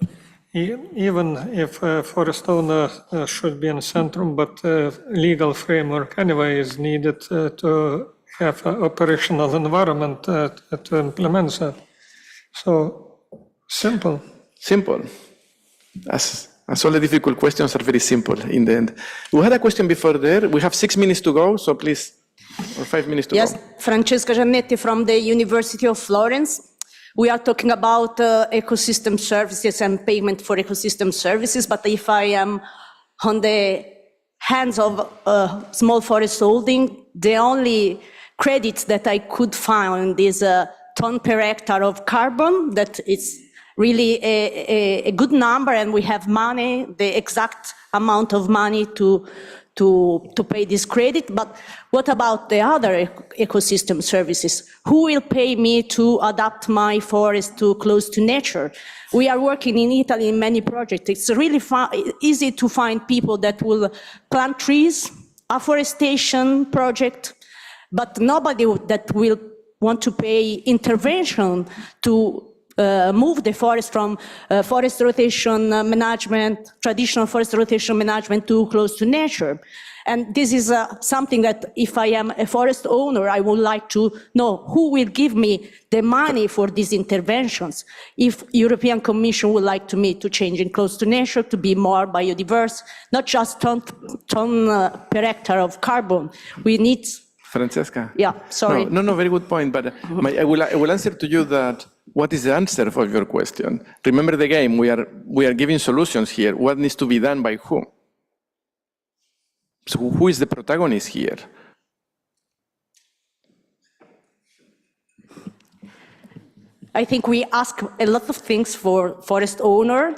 Even if forest owner should be in centrum, but legal framework anyway is needed to have an operational environment to implement that. So, simple. Simple. As all the difficult questions are very simple in the end. We had a question before there. We have 6 minutes to go, so please, or 5 minutes to go. Yes, Francesca Giannetti from the University of Florence. We are talking about ecosystem services and payment for ecosystem services, but if I am on the hands of small forest holding, the only credits that I could find is a ton per hectare of carbon. That is really a good number, and we have money, the exact amount of money to to pay this credit, but what about the other ecosystem services? Who will pay me to adapt my forest to close to nature? We are working in Italy in many projects. It's really easy to find people that will plant trees, afforestation project, but nobody that will want to pay intervention to move the forest from forest rotation management, traditional forest rotation management to close to nature. And this is something that if I am a forest owner, I would like to know who will give me the money for these interventions. If European Commission would like me to change in close to nature, to be more biodiverse, not just ton per hectare of carbon. We need... Francesca? Yeah, sorry. No, very good point. But I will answer to you that what is the answer for your question? Remember the game. We are giving solutions here. What needs to be done by whom? So who is the protagonist here? I think we ask a lot of things for forest owners,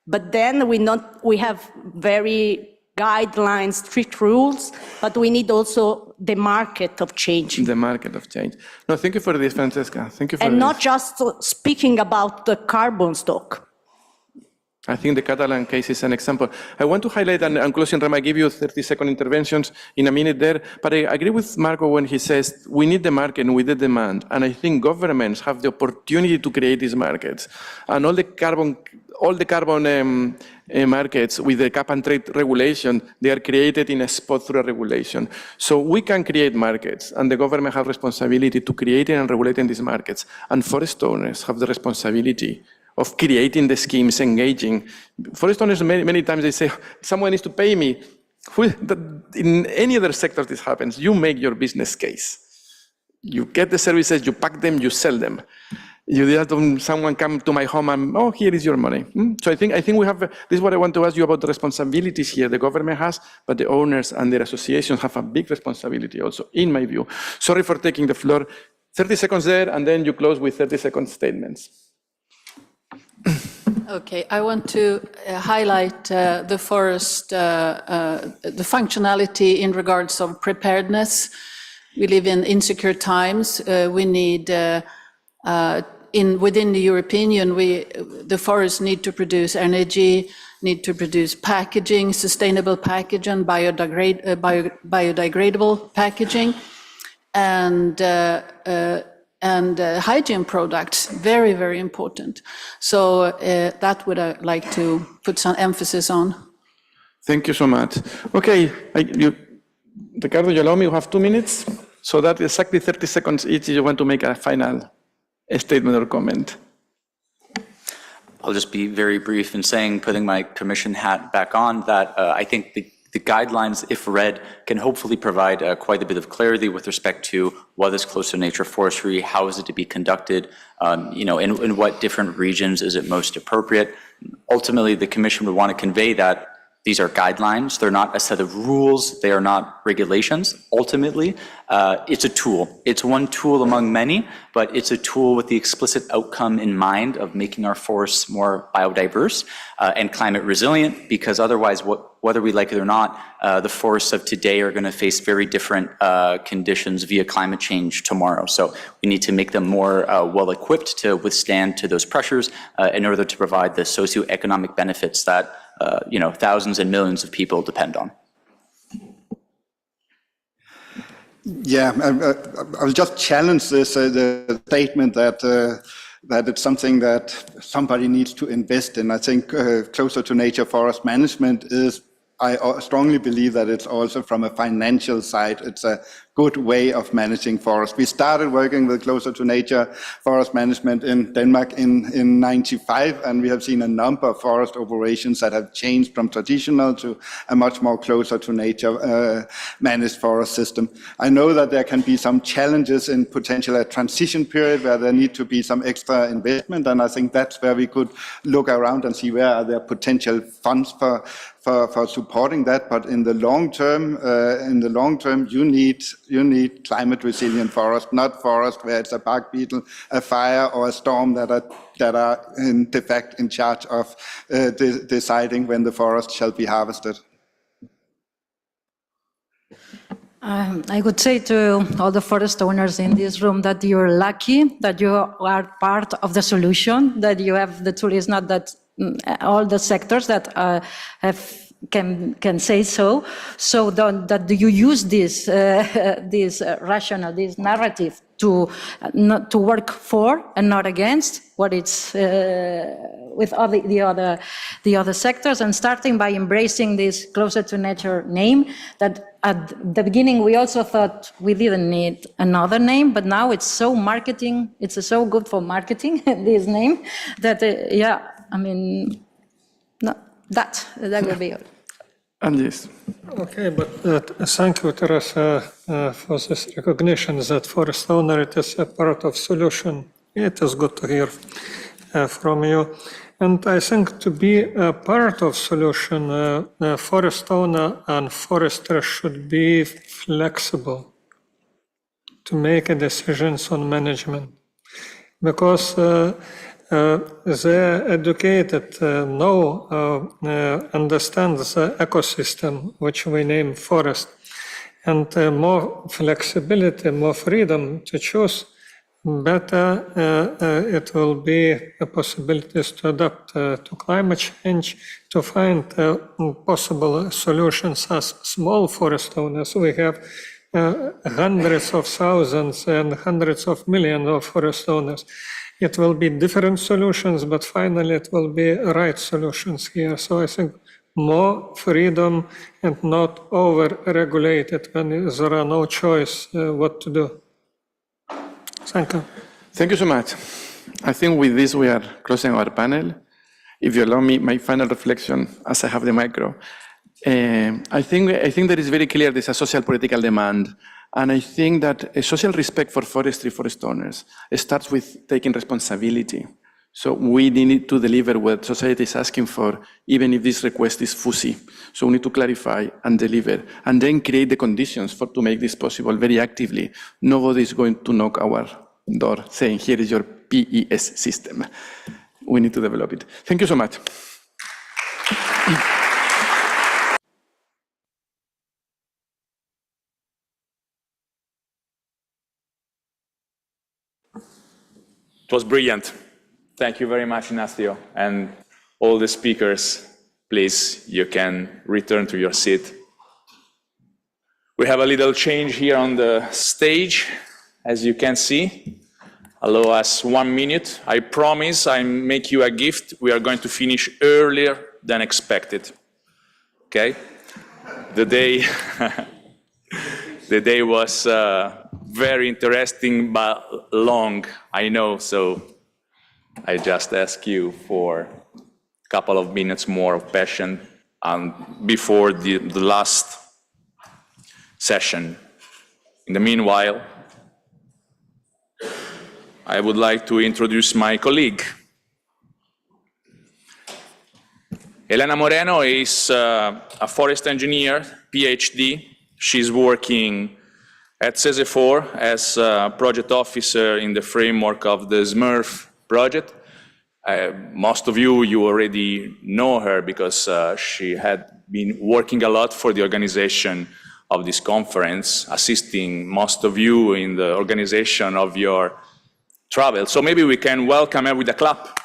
but then we have very guidelines, strict rules, but we need also the market of change. The market of change. No, thank you for this, Francesca. Thank you for this. And not just speaking about the carbon stock. I think the Catalan case is an example. I want to highlight, and closing remark, I give you 30-second interventions in a minute there, but I agree with Marco when he says we need the market and we need demand. And I think governments have the opportunity to create these markets. And all the carbon markets with the cap and trade regulation, they are created in a spot through a regulation. So we can create markets, and the government have responsibility to create and regulating these markets. And forest owners have the responsibility of creating the schemes, engaging. Forest owners, many times they say, someone needs to pay me. In any other sector this happens, you make your business case. You get the services, you pack them, you sell them. You let someone come to my home and, oh, here is your money. So I think we have, this is what I want to ask you about the responsibilities here the government has, but the owners and their associations have a big responsibility also, in my view. Sorry for taking the floor. 30 seconds there, and then you close with 30-second statements. Okay, I want to highlight the forest, the functionality in regards of preparedness. We live in insecure times. We need, within the European Union, the forests need to produce energy, need to produce packaging, sustainable packaging, biodegradable packaging, and hygiene products, very, very important. So that would I like to put some emphasis on. Thank you so much. Okay, Ricardo, you allow me, you have 2 minutes. So that is exactly 30 seconds each if you want to make a final statement or comment. I'll just be very brief in saying, putting my commission hat back on, that I think the guidelines, if read, can hopefully provide quite a bit of clarity with respect to what is close to nature forestry, how is it to be conducted, in what different regions is it most appropriate. Ultimately, the Commission would want to convey that these are guidelines. They're not a set of rules. They are not regulations. Ultimately, it's a tool. It's one tool among many, but it's a tool with the explicit outcome in mind of making our forests more biodiverse and climate resilient, because otherwise, whether we like it or not, the forests of today are going to face very different conditions via climate change tomorrow. So we need to make them more well-equipped to withstand to those pressures in order to provide the socioeconomic benefits that thousands and millions of people depend on. Yeah, I'll just challenge this the statement that it's something that somebody needs to invest in. I think closer to nature forest management is, I strongly believe that it's also from a financial side, it's a good way of managing forest. We started working with closer to nature forest management in Denmark in 95, and we have seen a number of forest operations that have changed from traditional to a much more closer to nature managed forest system. I know that there can be some challenges in potential a transition period where there need to be some extra investment, and I think that's where we could look around and see where are there potential funds for supporting that. But in the long term, you need climate resilient forest, not forest where it's a bark beetle, a fire, or a storm that are in fact in charge of deciding when the forest shall be harvested. I would say to all the forest owners in this room that you're lucky, that you are part of the solution, that you have the tool. Is not that all the sectors that can say so. So that you use this rationale, this narrative to not to work for and not against what it's with all the other sectors, and starting by embracing this closer to nature name that at the beginning we also thought we didn't need another name, but now it's so marketing, it's so good for marketing this name that yeah, I mean, no, that will be all. And yes. Okay, but thank you, Teresa, for this recognition that forest owner it is a part of solution. It is good to hear from you. And I think to be a part of solution, forest owner and forester should be flexible to make decisions on management, because the educated understand the ecosystem which we name forest, and more flexibility, more freedom to choose, better it will be possibilities to adapt to climate change, to find possible solutions. As small forest owners, we have hundreds of thousands and hundreds of millions of forest owners. It will be different solutions, but finally it will be right solutions here. So I think more freedom and not over-regulated when there are no choice what to do. Thank you. Thank you so much. I think with this we are closing our panel. If you allow me, my final reflection, as I have the micro. I think that is very clear there's a social political demand. And I think that a social respect for forestry, forest owners, starts with taking responsibility. So we need to deliver what society is asking for, even if this request is fuzzy. So we need to clarify and deliver, and then create the conditions for to make this possible very actively. Nobody is going to knock our door saying, here is your PES system. We need to develop it. Thank you so much. It was brilliant. Thank you very much, Inazio. And all the speakers, please, you can return to your seat. We have a little change here on the stage, as you can see. Allow us 1 minute. I promise I make you a gift. We are going to finish earlier than expected. Okay? The day was very interesting, but long, I know, so I just ask you for a couple of minutes more of passion before the last session. In the meanwhile, I would like to introduce my colleague. Elena Moreno is a forest engineer, PhD. She's working at Cesefor as a project officer in the framework of the SMURF project. Most of you already know her because she had been working a lot for the organization of this conference, assisting most of you in the organization of your travel. So maybe we can welcome her with a clap.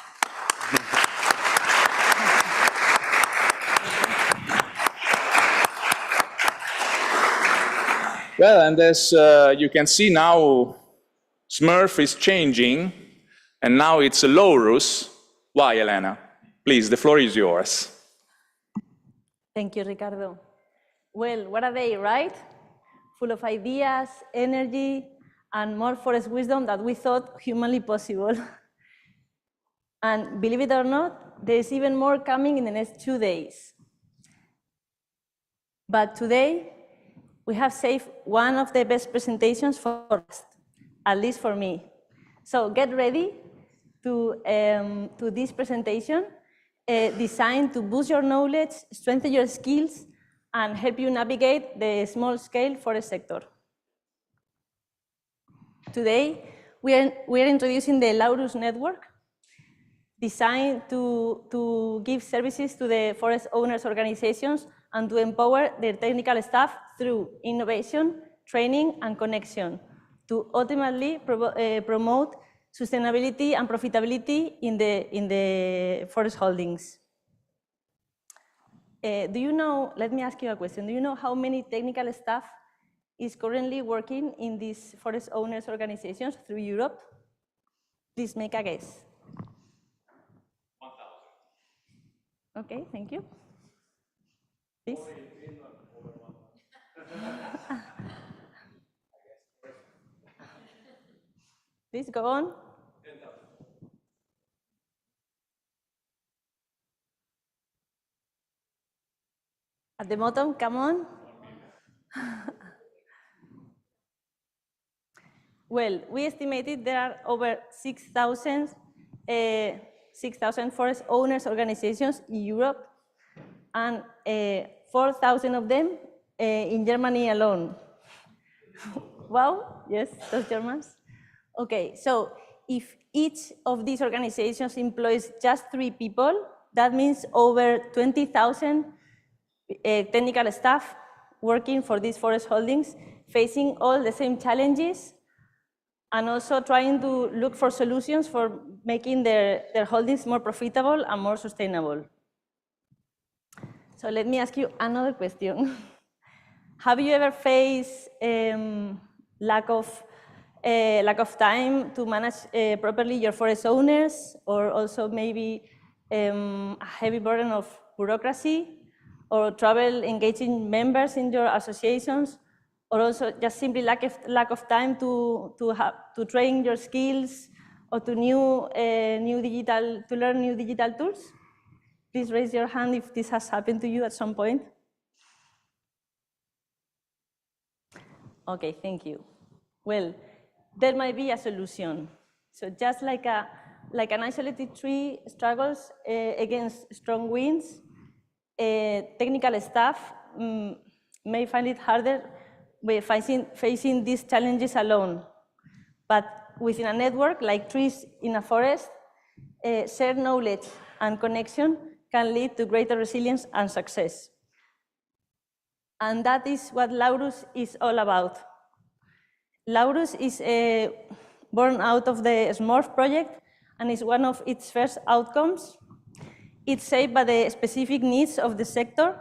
Well, and as you can see now, SMURF is changing, and now it's a LORUS. Why, Elena? Please, the floor is yours. Thank you, Ricardo. Well, what a day, right? Full of ideas, energy, and more forest wisdom that we thought humanly possible. And believe it or not, there's even more coming in the next 2 days. But today, we have saved one of the best presentations for us, at least for me. So get ready to this presentation, designed to boost your knowledge, strengthen your skills, and help you navigate the small-scale forest sector. Today, we are introducing the LORUS network, designed to give services to the forest owners' organizations and to empower their technical staff through innovation, training, and connection to ultimately promote sustainability and profitability in the forest holdings. Do you know, let me ask you a question. Do you know how many technical staff is currently working in these forest owners organizations through Europe? Please make a guess. 1,000. Okay, thank you. Please. Please go on. 10,000. At the bottom, come on. Well, we estimated there are over 6,000 forest owners organizations in Europe, and 4,000 of them in Germany alone. Wow, yes, those Germans. Okay, so if each of these organizations employs just 3 people, that means over 20,000 technical staff working for these forest holdings, facing all the same challenges, and also trying to look for solutions for making their holdings more profitable and more sustainable. So let me ask you another question. Have you ever faced lack of time to manage properly your forest owners, or also maybe a heavy burden of bureaucracy, or trouble engaging members in your associations, or also just simply lack of time to train your skills or to learn new digital tools? Please raise your hand if this has happened to you at some point. Okay, thank you. Well, there might be a solution. So just like an isolated tree struggles against strong winds, technical staff may find it harder facing these challenges alone. But within a network like trees in a forest, shared knowledge and connection can lead to greater resilience and success. And that is what Laurus is all about. Laurus is born out of the SMORPH project and is one of its first outcomes. It's shaped by the specific needs of the sector.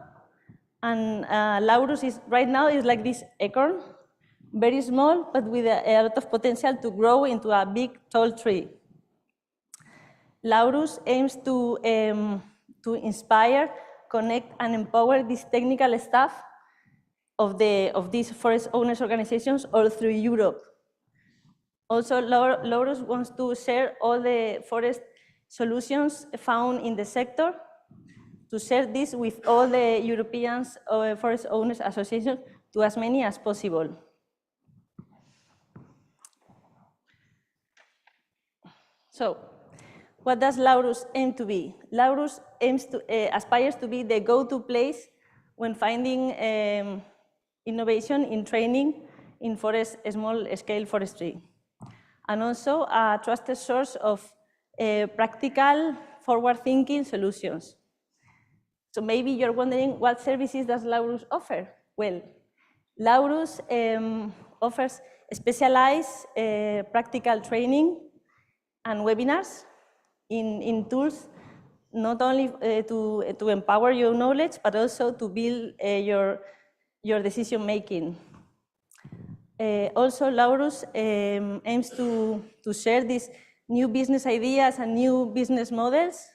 And Laurus right now is like this acorn, very small, but with a lot of potential to grow into a big, tall tree. Laurus aims to inspire, connect, and empower this technical staff of these forest owners organizations all through Europe. Also, Laurus wants to share all the forest solutions found in the sector, to share this with all the European forest owners associations, to as many as possible. So, what does Laurus aim to be? Laurus aspires to be the go-to place when finding innovation in training in small-scale forestry, and also a trusted source of practical, forward-thinking solutions. So maybe you're wondering, what services does Laurus offer? Well, Laurus offers specialized practical training and webinars in tools, not only to empower your knowledge, but also to build your decision making. Also, Laurus aims to share these new business ideas and new business models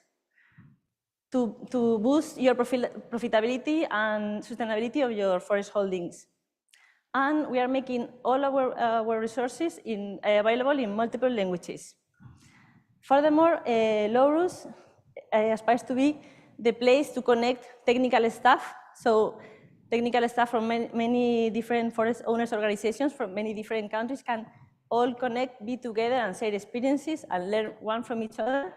to boost your profitability and sustainability of your forest holdings. And we are making all our resources available in multiple languages. Furthermore, Laurus aspires to be the place to connect technical staff. So technical staff from many different forest owners organizations from many different countries can all connect, be together, and share experiences and learn one from each other,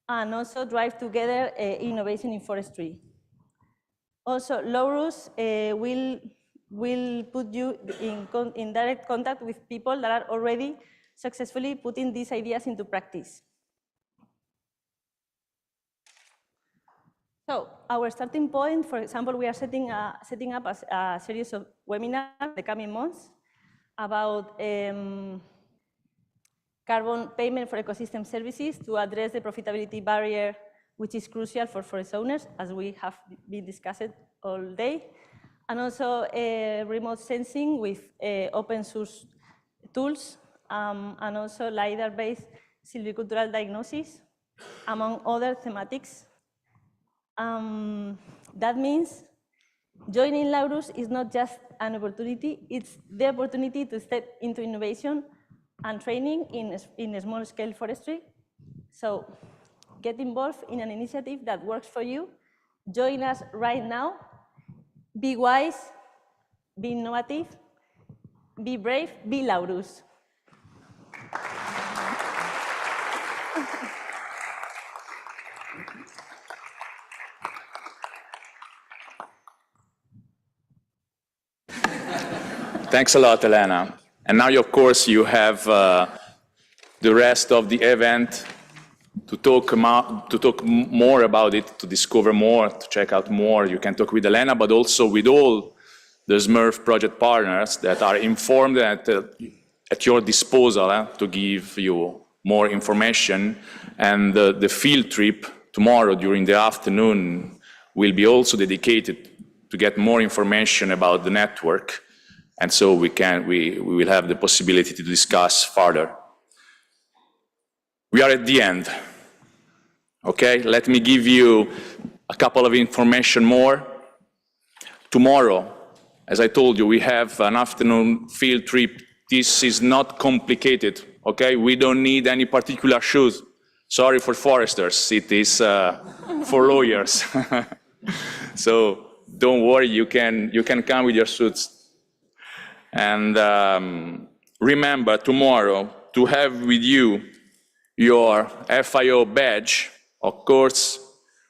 and also drive together innovation in forestry. Also, Laurus will put you in direct contact with people that are already successfully putting these ideas into practice. So our starting point, for example, we are setting up a series of webinars in the coming months about carbon payment for ecosystem services to address the profitability barrier, which is crucial for forest owners, as we have been discussed all day, and also remote sensing with open source tools, and also LiDAR-based silvicultural diagnosis, among other thematics. That means joining Laurus is not just an opportunity, it's the opportunity to step into innovation and training in small-scale forestry. So get involved in an initiative that works for you. Join us right now. Be wise, be innovative, be brave, be Laurus. Thanks a lot, Elena. And now, of course, you have the rest of the event to talk more about it, to discover more, to check out more. You can talk with Elena, but also with all the Smurf project partners that are informed at your disposal to give you more information. And the field trip tomorrow during the afternoon will be also dedicated to get more information about the network. And so we will have the possibility to discuss further. We are at the end. Okay, let me give you a couple of information more. Tomorrow, as I told you, we have an afternoon field trip. This is not complicated, okay? We don't need any particular shoes. Sorry for foresters, it is for lawyers. So don't worry, you can come with your suits. And remember tomorrow to have with you your FIO badge, of course,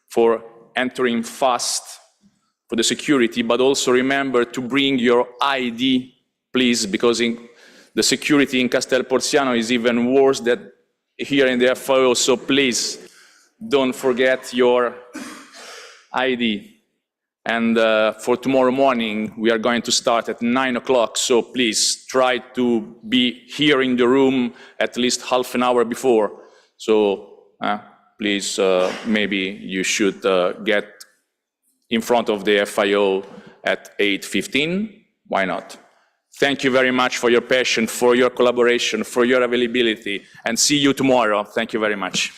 for entering fast for the security, but also remember to bring your ID, please, because the security in Castel Porziano is even worse than here in the FIO, so please don't forget your ID. And for tomorrow morning, we are going to start at 9 o'clock, so please try to be here in the room at least half an hour before. So please, maybe you should get in front of the FIO at 8:15. Why not? Thank you very much for your patience, for your collaboration, for your availability, and see you tomorrow. Thank you very much.